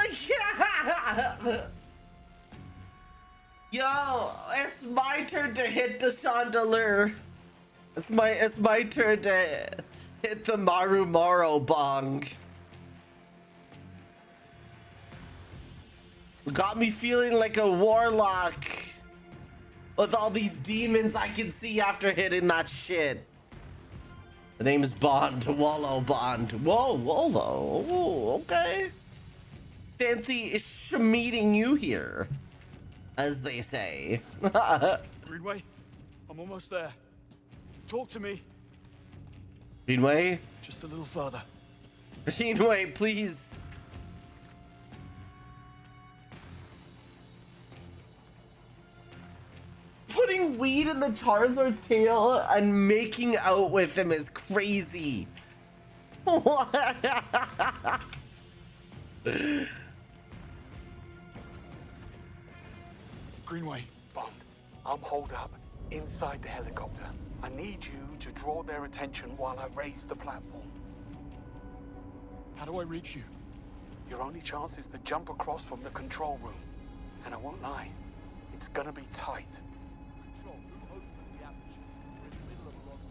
Yo, it's my turn to hit the chandelier. It's my turn to hit the Maru Moro bong. Got me feeling like a warlock with all these demons I can see after hitting that shit. The name is Bond, Wallow Bond. Whoa, Wallow. Oh, okay. Fancy meeting you here, as they say. Greenway, I'm almost there. Talk to me. Greenway? Just a little further. Greenway, please. Putting weed in the Charizard's tail and making out with him is crazy. Greenway, Bond, I'm holed up inside the helicopter. I need you to draw their attention while I raise the platform. How do I reach you? Your only chance is to jump across from the control room. And I won't lie, it's gonna be tight.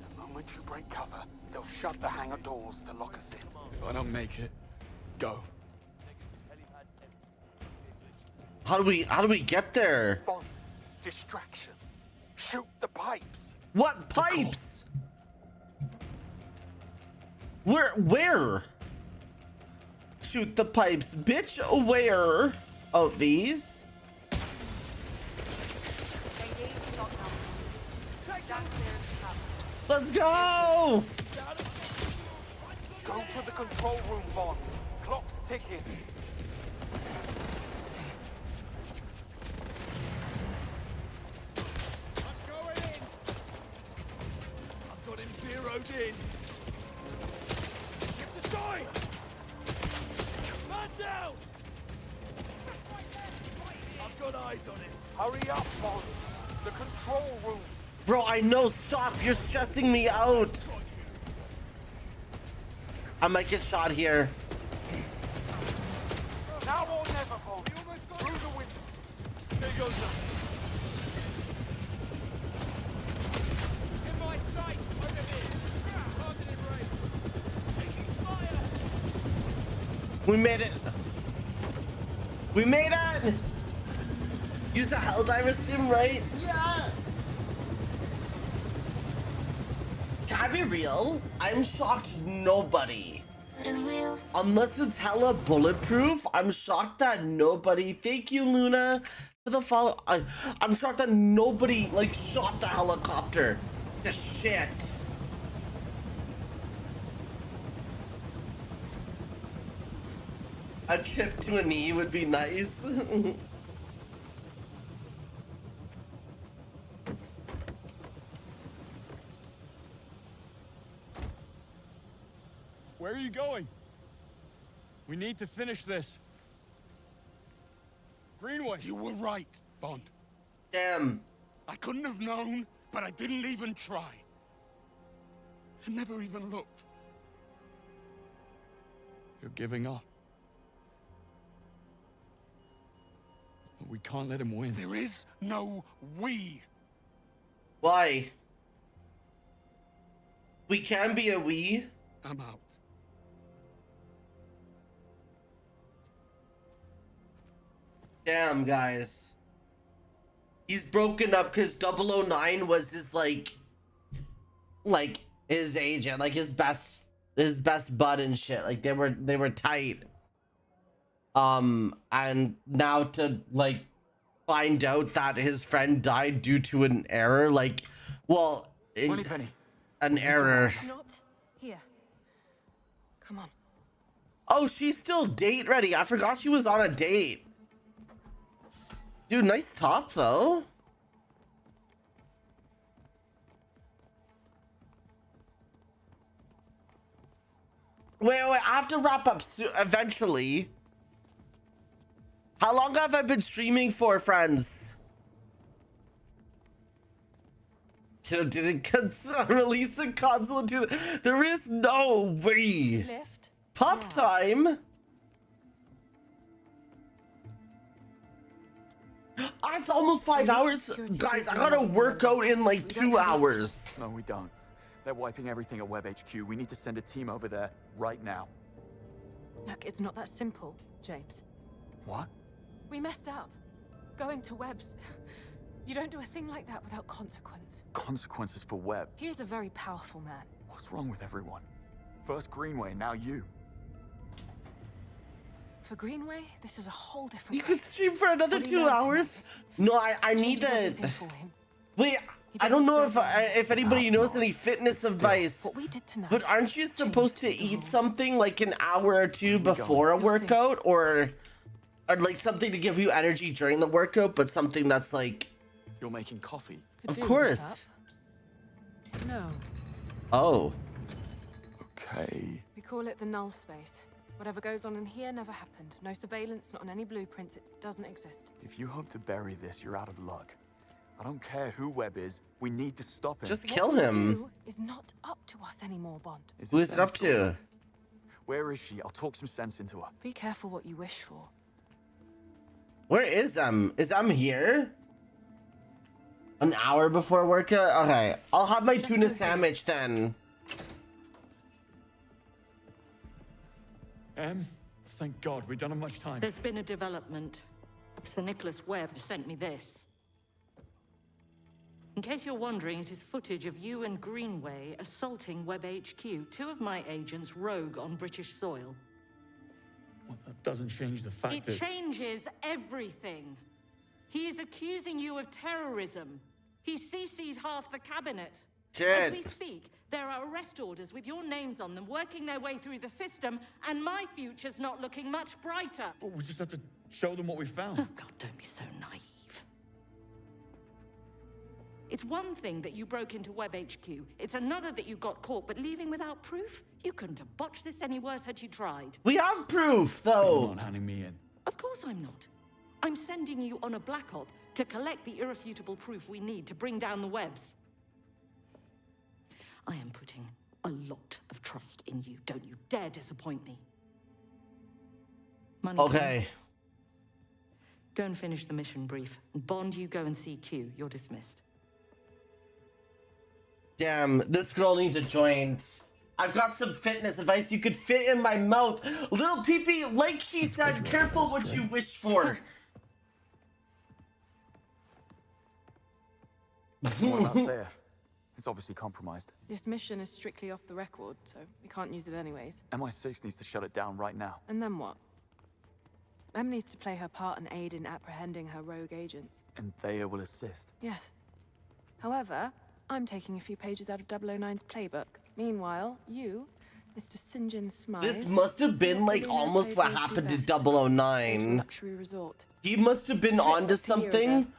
The moment you break cover, they'll shut the hangar doors to lock us in. If I don't make it, go. How do we get there? Bond, distraction. Shoot the pipes. What pipes? Where? Shoot the pipes, bitch. Where? Oh, these? Let's go! Go to the control room, Bond. Clock's ticking. I've got him zeroed in. Shift aside! Man down! I've got eyes on him. Hurry up, Bond. The control room. Bro, I know. Stop. You're stressing me out. I might get shot here. Now or never, Bond. Through the window. There goes that. In my sight! Over here! Targeted range! Taking fire! We made it. We made it. Use the Helldiver sim, right? Yeah. Can I be real? I'm shocked nobody. Unless it's hella bulletproof, I'm shocked that nobody. Thank you, Luna, for the follow. I'm shocked that nobody like shot the helicopter. The shit. A chip to a knee would be nice. Where are you going? We need to finish this. Greenway. You were right, Bond. Damn. I couldn't have known, but I didn't even try. I never even looked. You're giving up. But we can't let him win. There is no we. Why? We can be a we. I'm out. Damn, guys. He's broken up because 009 was his like his agent, like his best bud and shit. Like they were tight. And now to like find out that his friend died due to an error, like, well, Moneypenny. An error. Not here. Come on. Oh, she's still date ready. I forgot she was on a date. Dude, nice top though. Wait, I have to wrap up eventually. How long have I been streaming for, friends? Didn't release a console to. There is no way. Lift. Pop time? It's almost 5 hours. Guys, I gotta work out in like 2 hours. No, we don't. They're wiping everything at Web HQ. We need to send a team over there right now. Look, it's not that simple, James. What? We messed up. Going to Web's... You don't do a thing like that without consequence. Consequences for Web. He is a very powerful man. What's wrong with everyone? First Greenway, now you. For Greenway, this is a whole different... You could stream for another 2 hours? No, I need to... Wait, I don't know if anybody knows any fitness advice, but aren't you supposed to eat something like an hour or two before a workout, or like something to give you energy during the workout, but something that's like... You're making coffee? Of course. No. Oh. Okay. We call it the null space. Whatever goes on in here never happened. No surveillance, not on any blueprints. It doesn't exist. If you hope to bury this, you're out of luck. I don't care who Webb is. We need to stop him. Just kill him. Is not up to us anymore, Bond. Who is it up to? Where is she? I'll talk some sense into her. Be careful what you wish for. Where is Is here? An hour before workout? Okay, I'll have my tuna sandwich then. Thank God, we don't have much time. There's been a development. Sir Nicholas Webb sent me this. In case you're wondering, it is footage of you and Greenway assaulting Webb HQ. 2 of my agents rogue on British soil. Well, that doesn't change the fact It that... changes everything. He is accusing you of terrorism. He CC'd half the cabinet. Shit. As we speak, there are arrest orders with your names on them working their way through the system, and my future's not looking much brighter. Well, we just have to show them what we found. Oh, God, don't be so naive. It's one thing that you broke into Web HQ. It's another that you got caught, but leaving without proof? You couldn't have botched this any worse had you tried. We have proof, though. You're not handing me in. Of course I'm not. I'm sending you on a black op to collect the irrefutable proof we need to bring down the Webbs. I am putting a lot of trust in you. Don't you dare disappoint me. Money okay. Go and finish the mission brief. Bond, you go and see Q. You're dismissed. Damn, this girl needs a joint. I've got some fitness advice you could fit in my mouth. Little peepee, like she said, careful what you wish for. What about there? It's obviously compromised. This mission is strictly off the record, so we can't use it anyways. MI6 needs to shut it down right now. And then what? Em needs to play her part and aid in apprehending her rogue agents. And Thea will assist. Yes. However, I'm taking a few pages out of 009's playbook. Meanwhile, you, Mr. St. John Smythe... This must have been like almost what happened to 009. Luxury resort. He must have been onto something,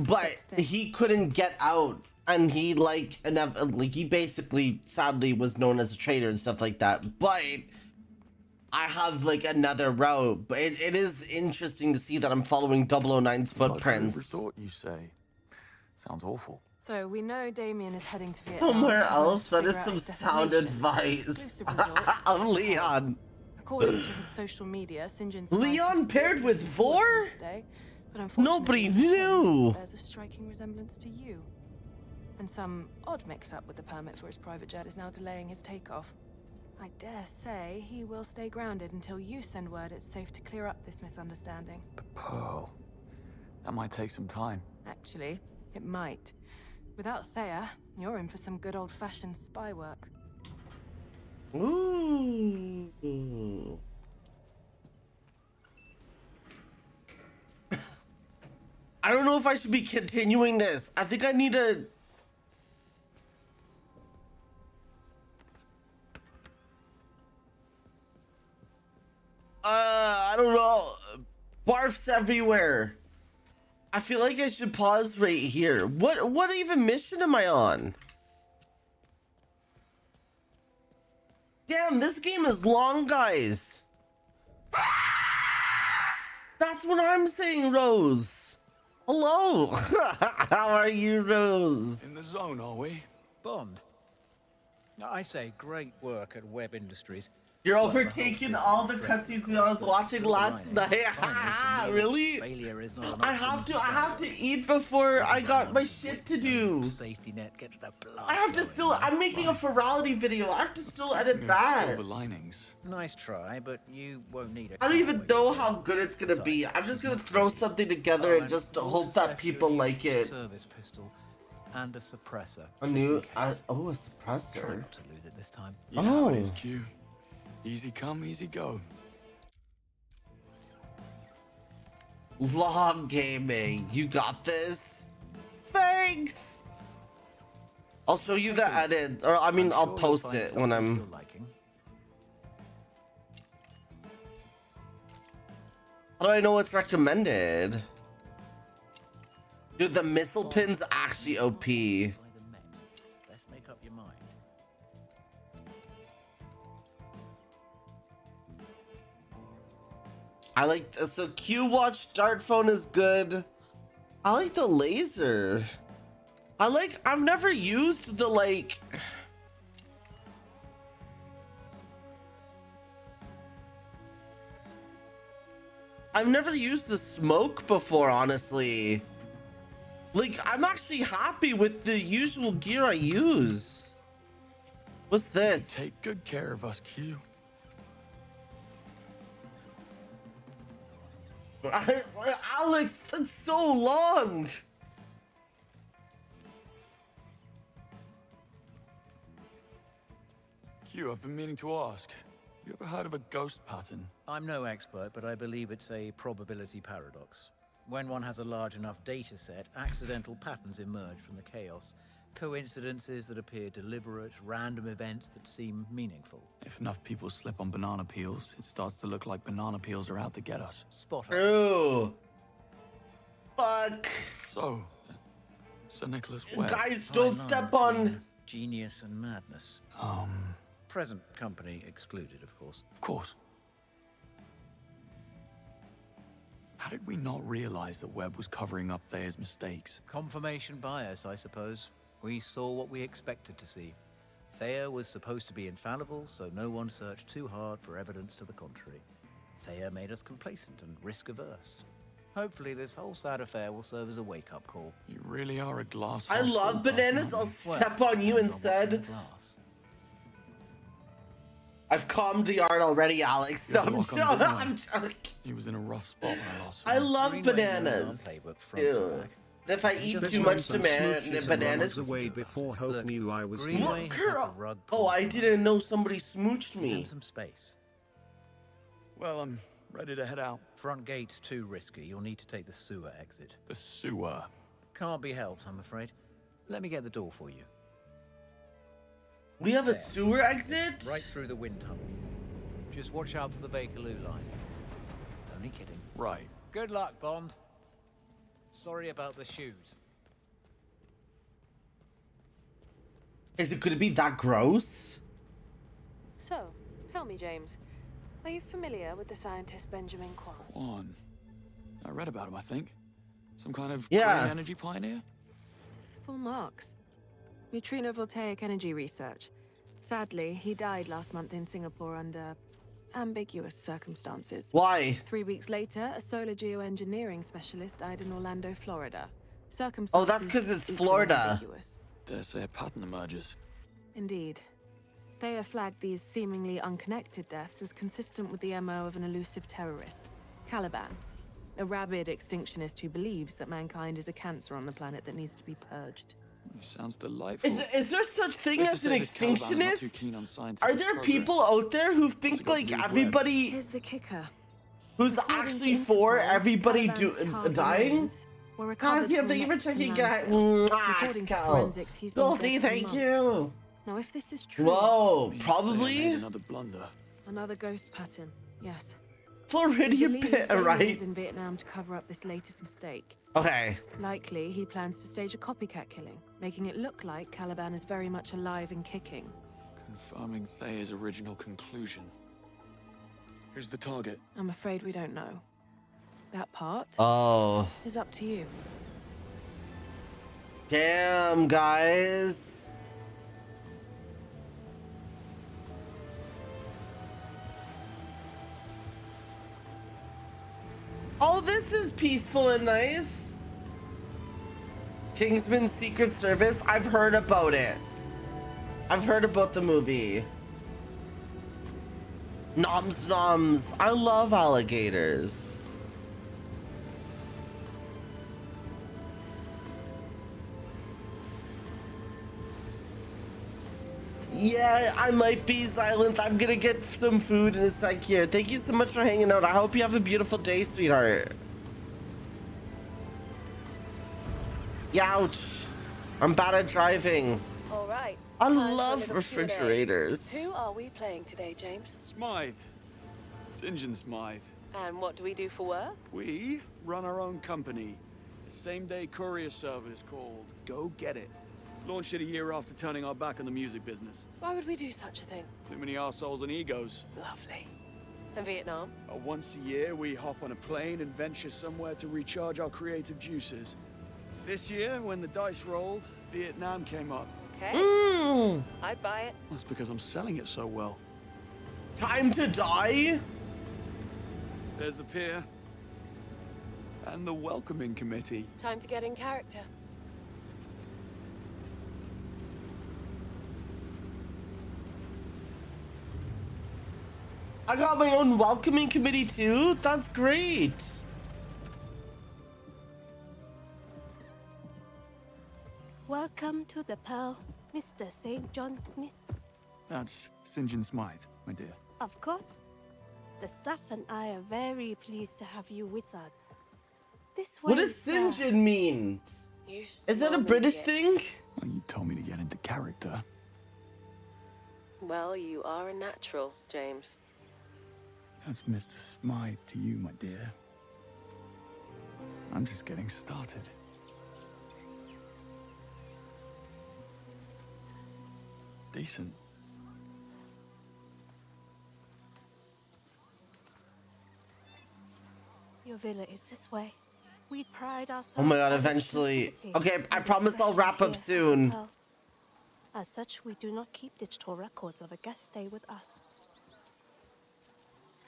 but he couldn't get out. And he he basically sadly was known as a traitor and stuff like that. But I have like another route. But it is interesting to see that I'm following 009's footprints. Resort, you say? Sounds awful. So we know Damien is heading to Vietnam. Somewhere else, that is some sound advice. Of Leon. According to his social media, St. John Leon paired with Vor? But nobody knew. There's a striking resemblance to you. And some odd mix-up with the permit for his private jet is now delaying his takeoff. I dare say he will stay grounded until you send word it's safe to clear up this misunderstanding. The Pearl. That might take some time. Actually, it might. Without Thea, you're in for some good old-fashioned spy work. Ooh. I don't know if I should be continuing this. I think I need to... I don't know. Barfs everywhere. I feel like I should pause right here. What even mission am I on? Damn, this game is long, guys. That's what I'm saying, Rose. Hello. How are you, Rose? In the zone, are we? Bond. Now, I say great work at Webb Industries. You're overtaking all the cutscenes I was watching last night. Really? Failure is not an I have to eat before I got my shit to do. safety net. Get to the blood. I have to still. I'm making a virality video. I have to still edit that. Silver linings. Nice try, but you won't need it. I don't even know how good it's gonna be. I'm just gonna throw something together and just hope that people like it. Service pistol and a suppressor. A new, a suppressor. Try not to lose it this time. You know how it is, Q. Easy come, easy go. Vlog gaming, you got this. Thanks. I'll show you the edit, or I mean, I'll post it when I'm. How do I know what's recommended? Dude, the missile pin's actually OP. Let's make up your mind. I like, so Q Watch Dart Phone is good. I like the laser. I've never used the like. I've never used the smoke before, honestly. Like, I'm actually happy with the usual gear I use. What's this? Take good care of us, Q. Alex, that's so long. Q, I've been meaning to ask. You ever heard of a ghost pattern? I'm no expert, but I believe it's a probability paradox. When one has a large enough data set, accidental patterns emerge from the chaos. Coincidences that appear deliberate, random events that seem meaningful. If enough people slip on banana peels, it starts to look like banana peels are out to get us. Spot on. Ooh. Fuck. So, Sir Nicholas Webb. Guys, don't step on. Genius and madness. Present company excluded, of course. Of course. How did we not realize that Webb was covering up Thayer's mistakes? Confirmation bias, I suppose. We saw what we expected to see. Thayer was supposed to be infallible, so no one searched too hard for evidence to the contrary. Thayer made us complacent and risk-averse. Hopefully this whole sad affair will serve as a wake-up call. You really are a glass. I love bananas. I'll step on you instead. I've calmed the art already, Alex. No, I'm joking. He was in a rough spot when I lost him. I love bananas. Ew. If I eat too much bananas. Away before Hope knew I was What girl? Oh, I didn't know somebody smooched me. Some space. Well, I'm ready to head out. Front gate's too risky. You'll need to take the sewer exit. The sewer? Can't be helped, I'm afraid. Let me get the door for you. We have a sewer exit? Right through the wind tunnel. Just watch out for the Bakerloo line. Only kidding. Right. Good luck, Bond. Sorry about the shoes. Is it gonna be that gross? So, tell me, James, are you familiar with the scientist Benjamin Quan? I read about him, I think. Some kind of Yeah. green energy pioneer? Full marks. Neutrino voltaic energy research. Sadly, he died last month in Singapore under ambiguous circumstances. Why? 3 weeks later, a solar geoengineering specialist died in Orlando, Florida. Circumstances. Oh, that's because it's equally Florida. ambiguous. Dare say a pattern emerges. Indeed. Thayer flagged these seemingly unconnected deaths as consistent with the MO of an elusive terrorist, Caliban, a rabid extinctionist who believes that mankind is a cancer on the planet that needs to be purged. Sounds delightful. Is there such thing Let's as just an say this Caliban's not too extinctionist? keen on scientific Are there progress. people out there who think like everybody Here's the kicker. who's According actually to for Interpol, everybody Caliban's target dying? remains were recovered Cassie, from thank you for Mexican checking landfill. out. According to forensics, he's been Goldie, dead for thank months. you. Now, if this is true, Whoa, Means probably Thayer made another blunder. another ghost pattern. Yes. Floridian Believed pit, Thayer right? was in Vietnam to cover up this latest mistake. Okay. Likely, he plans to stage a copycat killing, making it look like Caliban is very much alive and kicking. Confirming Thayer's original conclusion. Here's the target. I'm afraid we don't know. That part Oh. is up to you. Damn, guys. Oh, this is peaceful and nice. Kingsman Secret Service. I've heard about it. I've heard about the movie. Noms noms. I love alligators. Yeah, I might be silent. I'm gonna get some food in a sec here. Thank you so much for hanging out. I hope you have a beautiful day, sweetheart. Youch. I'm bad at driving. All right. I time for a love little refrigerators. Q&A. Who are we playing today, James? Smythe. St. John Smythe. And what do we do for work? We run our own company. A same-day courier service called Go Get It. Launched it a year after turning our back on the music business. Why would we do such a thing? Too many arseholes and egos. Lovely. And Vietnam? Once a year, we hop on a plane and venture somewhere to recharge our creative juices. This year, when the dice rolled, Vietnam came up. Okay. I'd buy it. That's because I'm selling it so well. Time to die? There's the pier. And the welcoming committee. Time to get in character. I got my own welcoming committee too? That's great. Welcome to the Pearl, Mr. St. John Smith. That's St. John Smythe, my dear. Of course. The staff and I are very pleased to have you with us. This way, What does St. John mean? Is that a British thing? Well, you told me to get into character. Well, you are a natural, James. That's Mr. Smythe to you, my dear. I'm just getting started. Decent. Your villa is this way. We pride ourselves. Oh my god, on eventually. exclusivity Okay, I and promise I'll wrap up discretion here at soon. Pearl. As such, we do not keep digital records of a guest stay with us.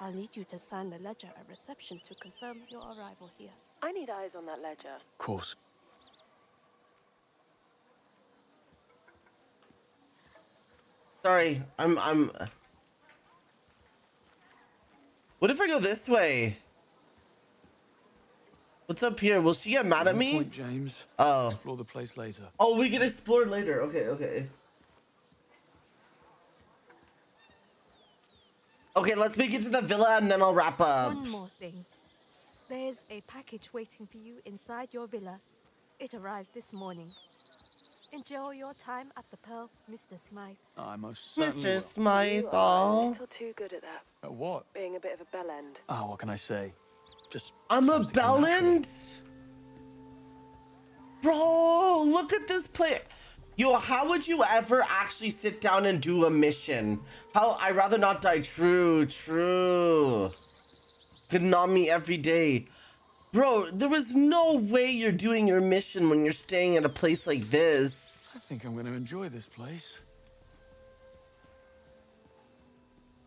I'll need you to sign the ledger at reception to confirm your arrival here. I need eyes on that ledger. Of course. Sorry, I'm What if I go this way? What's up here? Will she get mad at No me? point, James. Oh. Explore the place later. Oh, we can explore later. Okay, okay. Okay, let's make it to the villa and then I'll wrap up. One more thing. There's a package waiting for you inside your villa. It arrived this morning. Enjoy your time at the Pearl, Mr. Smythe. I most certainly will. Mr. Smythe, You are a aw. little too good at that. At what? Being a bit of a bellend. Ah, what can I say? Just I'm a seems to come naturally. bellend? Bro, look at this player. Yo, how would you ever actually sit down and do a mission? I'd rather not die. True. Could gnaw me every day. Bro, there was no way you're doing your mission when you're staying at a place like this. I think I'm going to enjoy this place.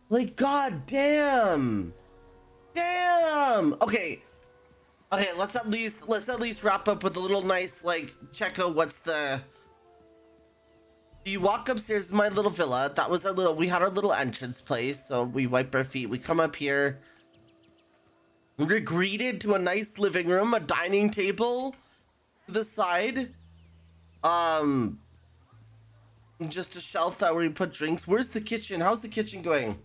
Like, god damn. Damn. Okay, let's at least wrap up with a little nice, like, check out what's the... You walk upstairs to my little villa. That was we had our little entrance place, so we wipe our feet. We come up here. We're greeted to a nice living room, a dining table to the side. Just a shelf that where we put drinks. Where's the kitchen? How's the kitchen going?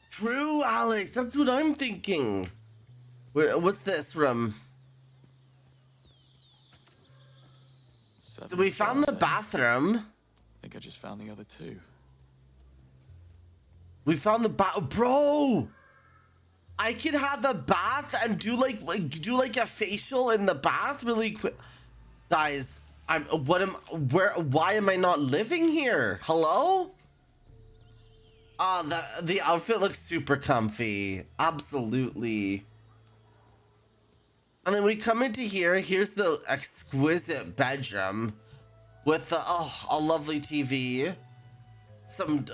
True, Alex. That's what I'm thinking. What's this room? So we found the bathroom. I think I just found the other two. We found the bro. I could have a bath and do like a facial in the bath really quick. Guys, why am I not living here? Hello? The outfit looks super comfy. Absolutely. And then we come into here. Here's the exquisite bedroom with a lovely TV. Some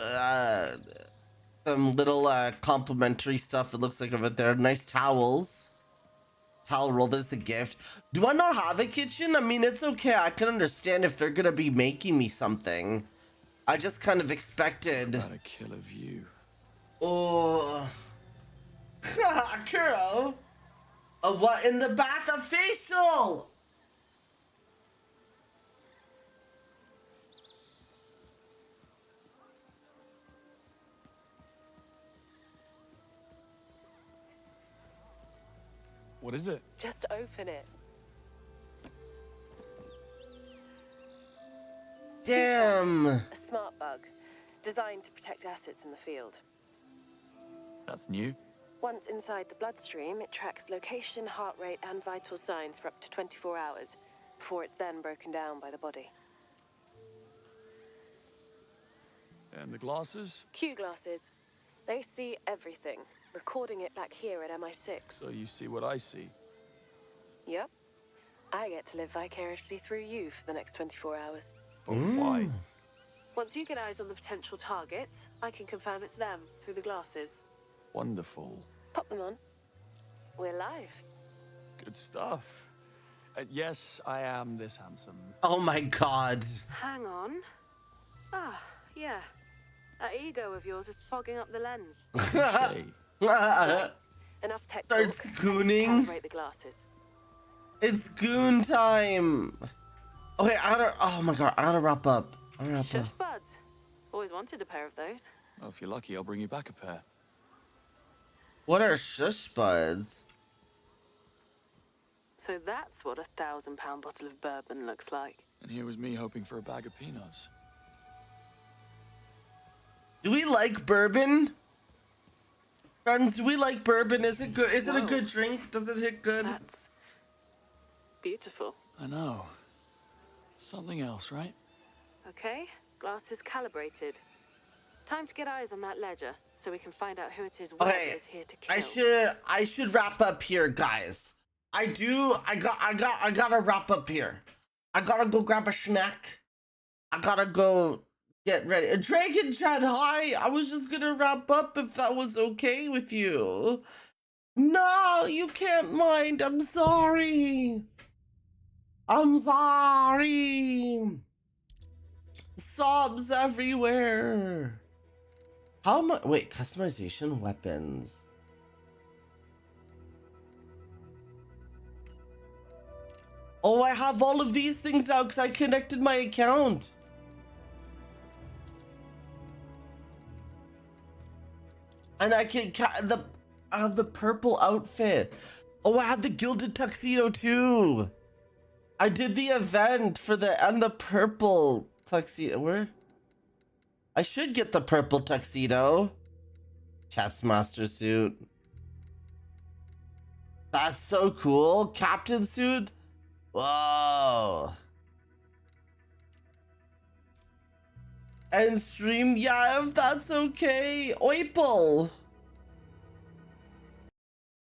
Some little complimentary stuff. It looks like over there. Nice towels. Towel roll. There's the gift. Do I not have a kitchen? I mean, it's okay. I can understand if they're gonna be making me something. I just kind of expected. About a killer view. Oh, Kuro. A what in the bath? A facial. What is it? Just open it. Damn. A smart bug, designed to protect assets in the field. That's new. Once inside the bloodstream, it tracks location, heart rate, and vital signs for up to 24 hours, before it's then broken down by the body. And the glasses? Q glasses. They see everything, recording it back here at MI6. So you see what I see? Yep. I get to live vicariously through you for the next 24 hours. But why? Once you get eyes on the potential targets, I can confirm it's them through the glasses. Wonderful. Pop them on. We're live. Good stuff. Yes, I am this handsome. Oh my god. Hang on. Ah, yeah. That ego of yours is fogging up the lens. Right. Enough tech talk. Starts gooning. Calibrate the glasses. It's goon time. Okay, oh my god, I gotta wrap up. Shush buds. Always wanted a pair of those. Well, if you're lucky, I'll bring you back a pair. What are shush buds? So that's what a £1,000 bottle of bourbon looks like. And here was me hoping for a bag of peanuts. Do we like bourbon? Friends, do we like bourbon? Is it good? Is it a good drink? Does it hit good? That's beautiful. I know. Something else, right? Okay, glasses calibrated. Time to get eyes on that ledger, so we can find out who it is Okay, is here to kill. I should wrap up here, guys. I gotta wrap up here. I gotta go grab a snack. I gotta go get ready. Dragon Chat, hi! I was just gonna wrap up if that was okay with you. No, you can't mind. I'm sorry. I'm sorry. Sobs everywhere. How much? Wait, customization weapons. Oh, I have all of these things now because I connected my account. And I can I have the purple outfit. Oh, I have the gilded tuxedo too. I did the event for the purple tuxedo. Where? I should get the purple tuxedo. Chessmaster suit. That's so cool. Captain suit. Whoa. And stream, yeah, if that's okay. Oipel.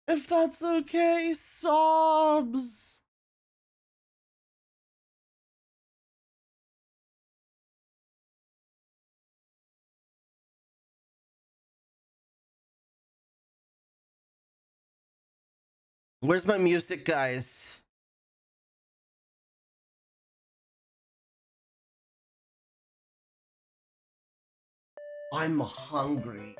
If that's okay. Sobs. Where's my music, guys? I'm hungry.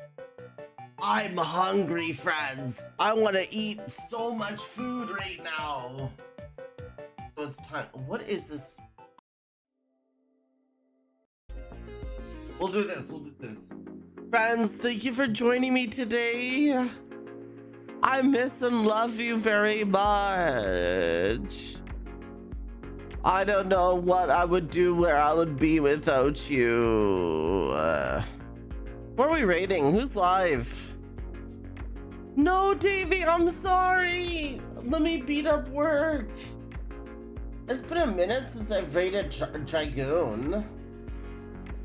I'm hungry, friends. I want to eat so much food right now. So it's time. What is this? We'll do this. We'll do this. Friends, thank you for joining me today. I miss and love you very much. I don't know what I would do, where I would be without you. What are we rating? Who's live? No, Davey, I'm sorry. Let me beat up work. It's been a minute since I've rated Dragoon.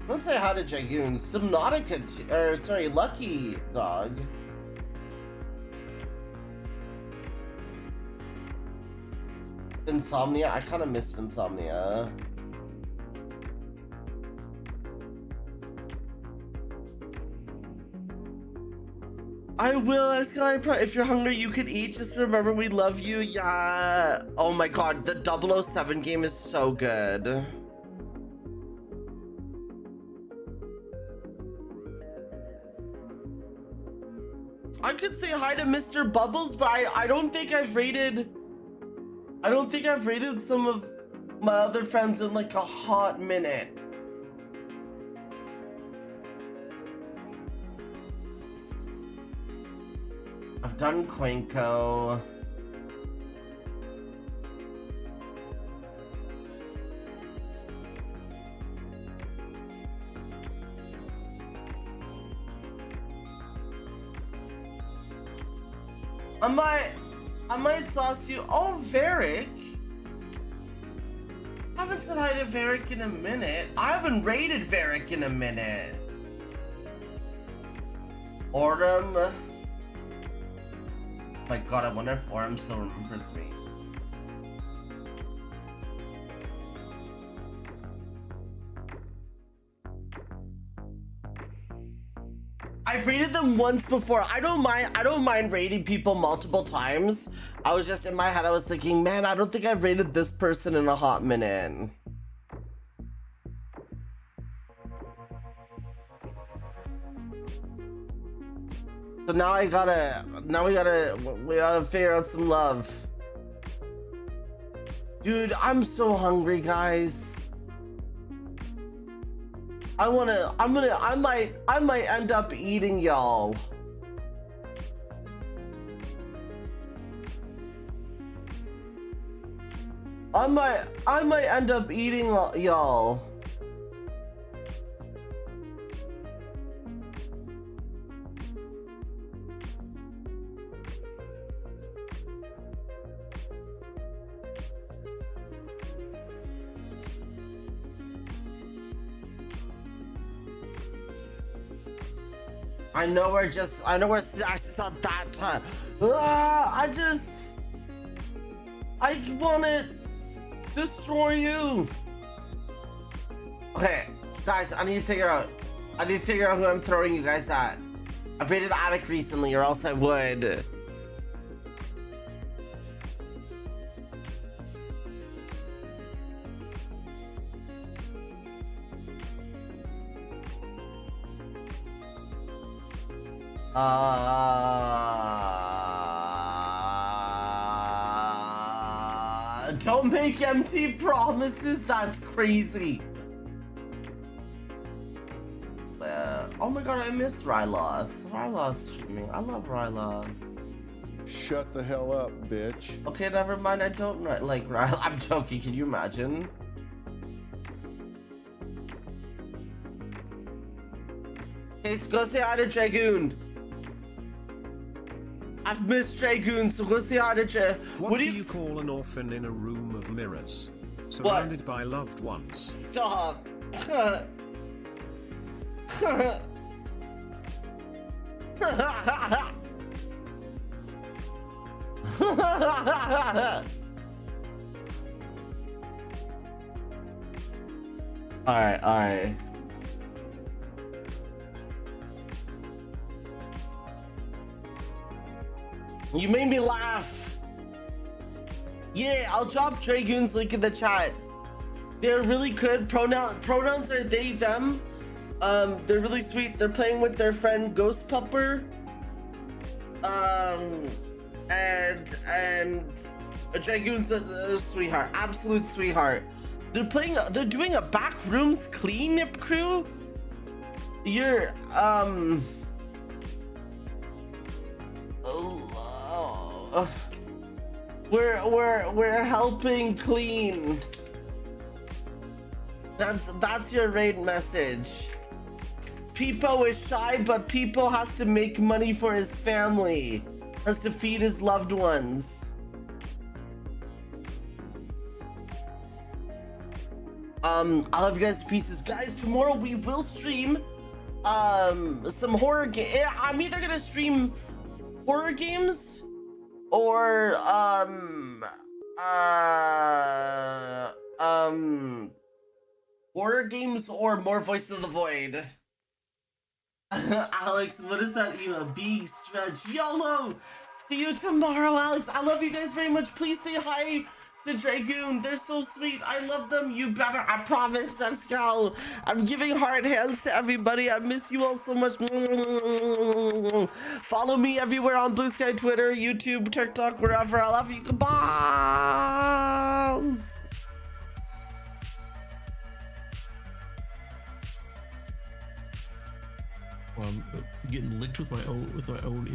Let's say hi to Dragoon. Subnautica, Lucky Dog. Insomnia? I kind of miss Insomnia. I will, if you're hungry, you can eat. Just remember we love you. Yeah. Oh my god, the 007 game is so good. I could say hi to Mr. Bubbles, but I don't think I've rated some of my other friends in like a hot minute. I've done Quenko. I might sauce you. Oh, Varric. I haven't said hi to Varric in a minute. I haven't rated Varric in a minute. Autumn. My god, I wonder if Autumn still remembers me. I've rated them once before. I don't mind rating people multiple times. I was just in my head, I was thinking, man, I don't think I've rated this person in a hot minute. So now we gotta figure out some love. Dude, I'm so hungry, guys. I might end up eating y'all. I might end up eating y'all. I know we're actually not that time. I wanna destroy you. Okay, guys, I need to figure out who I'm throwing you guys at. I've rated Attic recently, or else I would. Don't make empty promises, that's crazy. Oh my god, I miss Ryloth. Ryloth's streaming. I love Ryloth. Shut the hell up, bitch. Okay, never mind, I don't like Ryloth. I'm joking, can you imagine? Okay, so go say hi to Dragoon. I've missed Dragoon, so go say hi to Dragoon. What do you call an orphan in a room of mirrors? Surrounded by loved ones. Stop. Alright. You made me laugh. Yeah, I'll drop Dragoon's link in the chat. They're really good. Pronouns are they, them. They're really sweet. They're playing with their friend Ghost Pupper. And Dragoon's a sweetheart, absolute sweetheart. They're doing a backrooms cleanup crew. We're helping clean. That's your raid message. Peepo is shy, but Peepo has to make money for his family. Has to feed his loved ones. I love you guys to pieces. Guys, tomorrow we will stream some horror game. I'm either gonna stream horror games or horror games or more Voice of the Void. Alex, what is that email? Big stretch. YOLO! See you tomorrow, Alex. I love you guys very much. Please say hi to Dragoon. They're so sweet. I love them. You better. I promise. Let's go. I'm giving hard hands to everybody. I miss you all so much. Follow me everywhere on Blue Sky, Twitter, YouTube, TikTok, wherever. I love you. Goodbye. Well, I'm getting licked with my own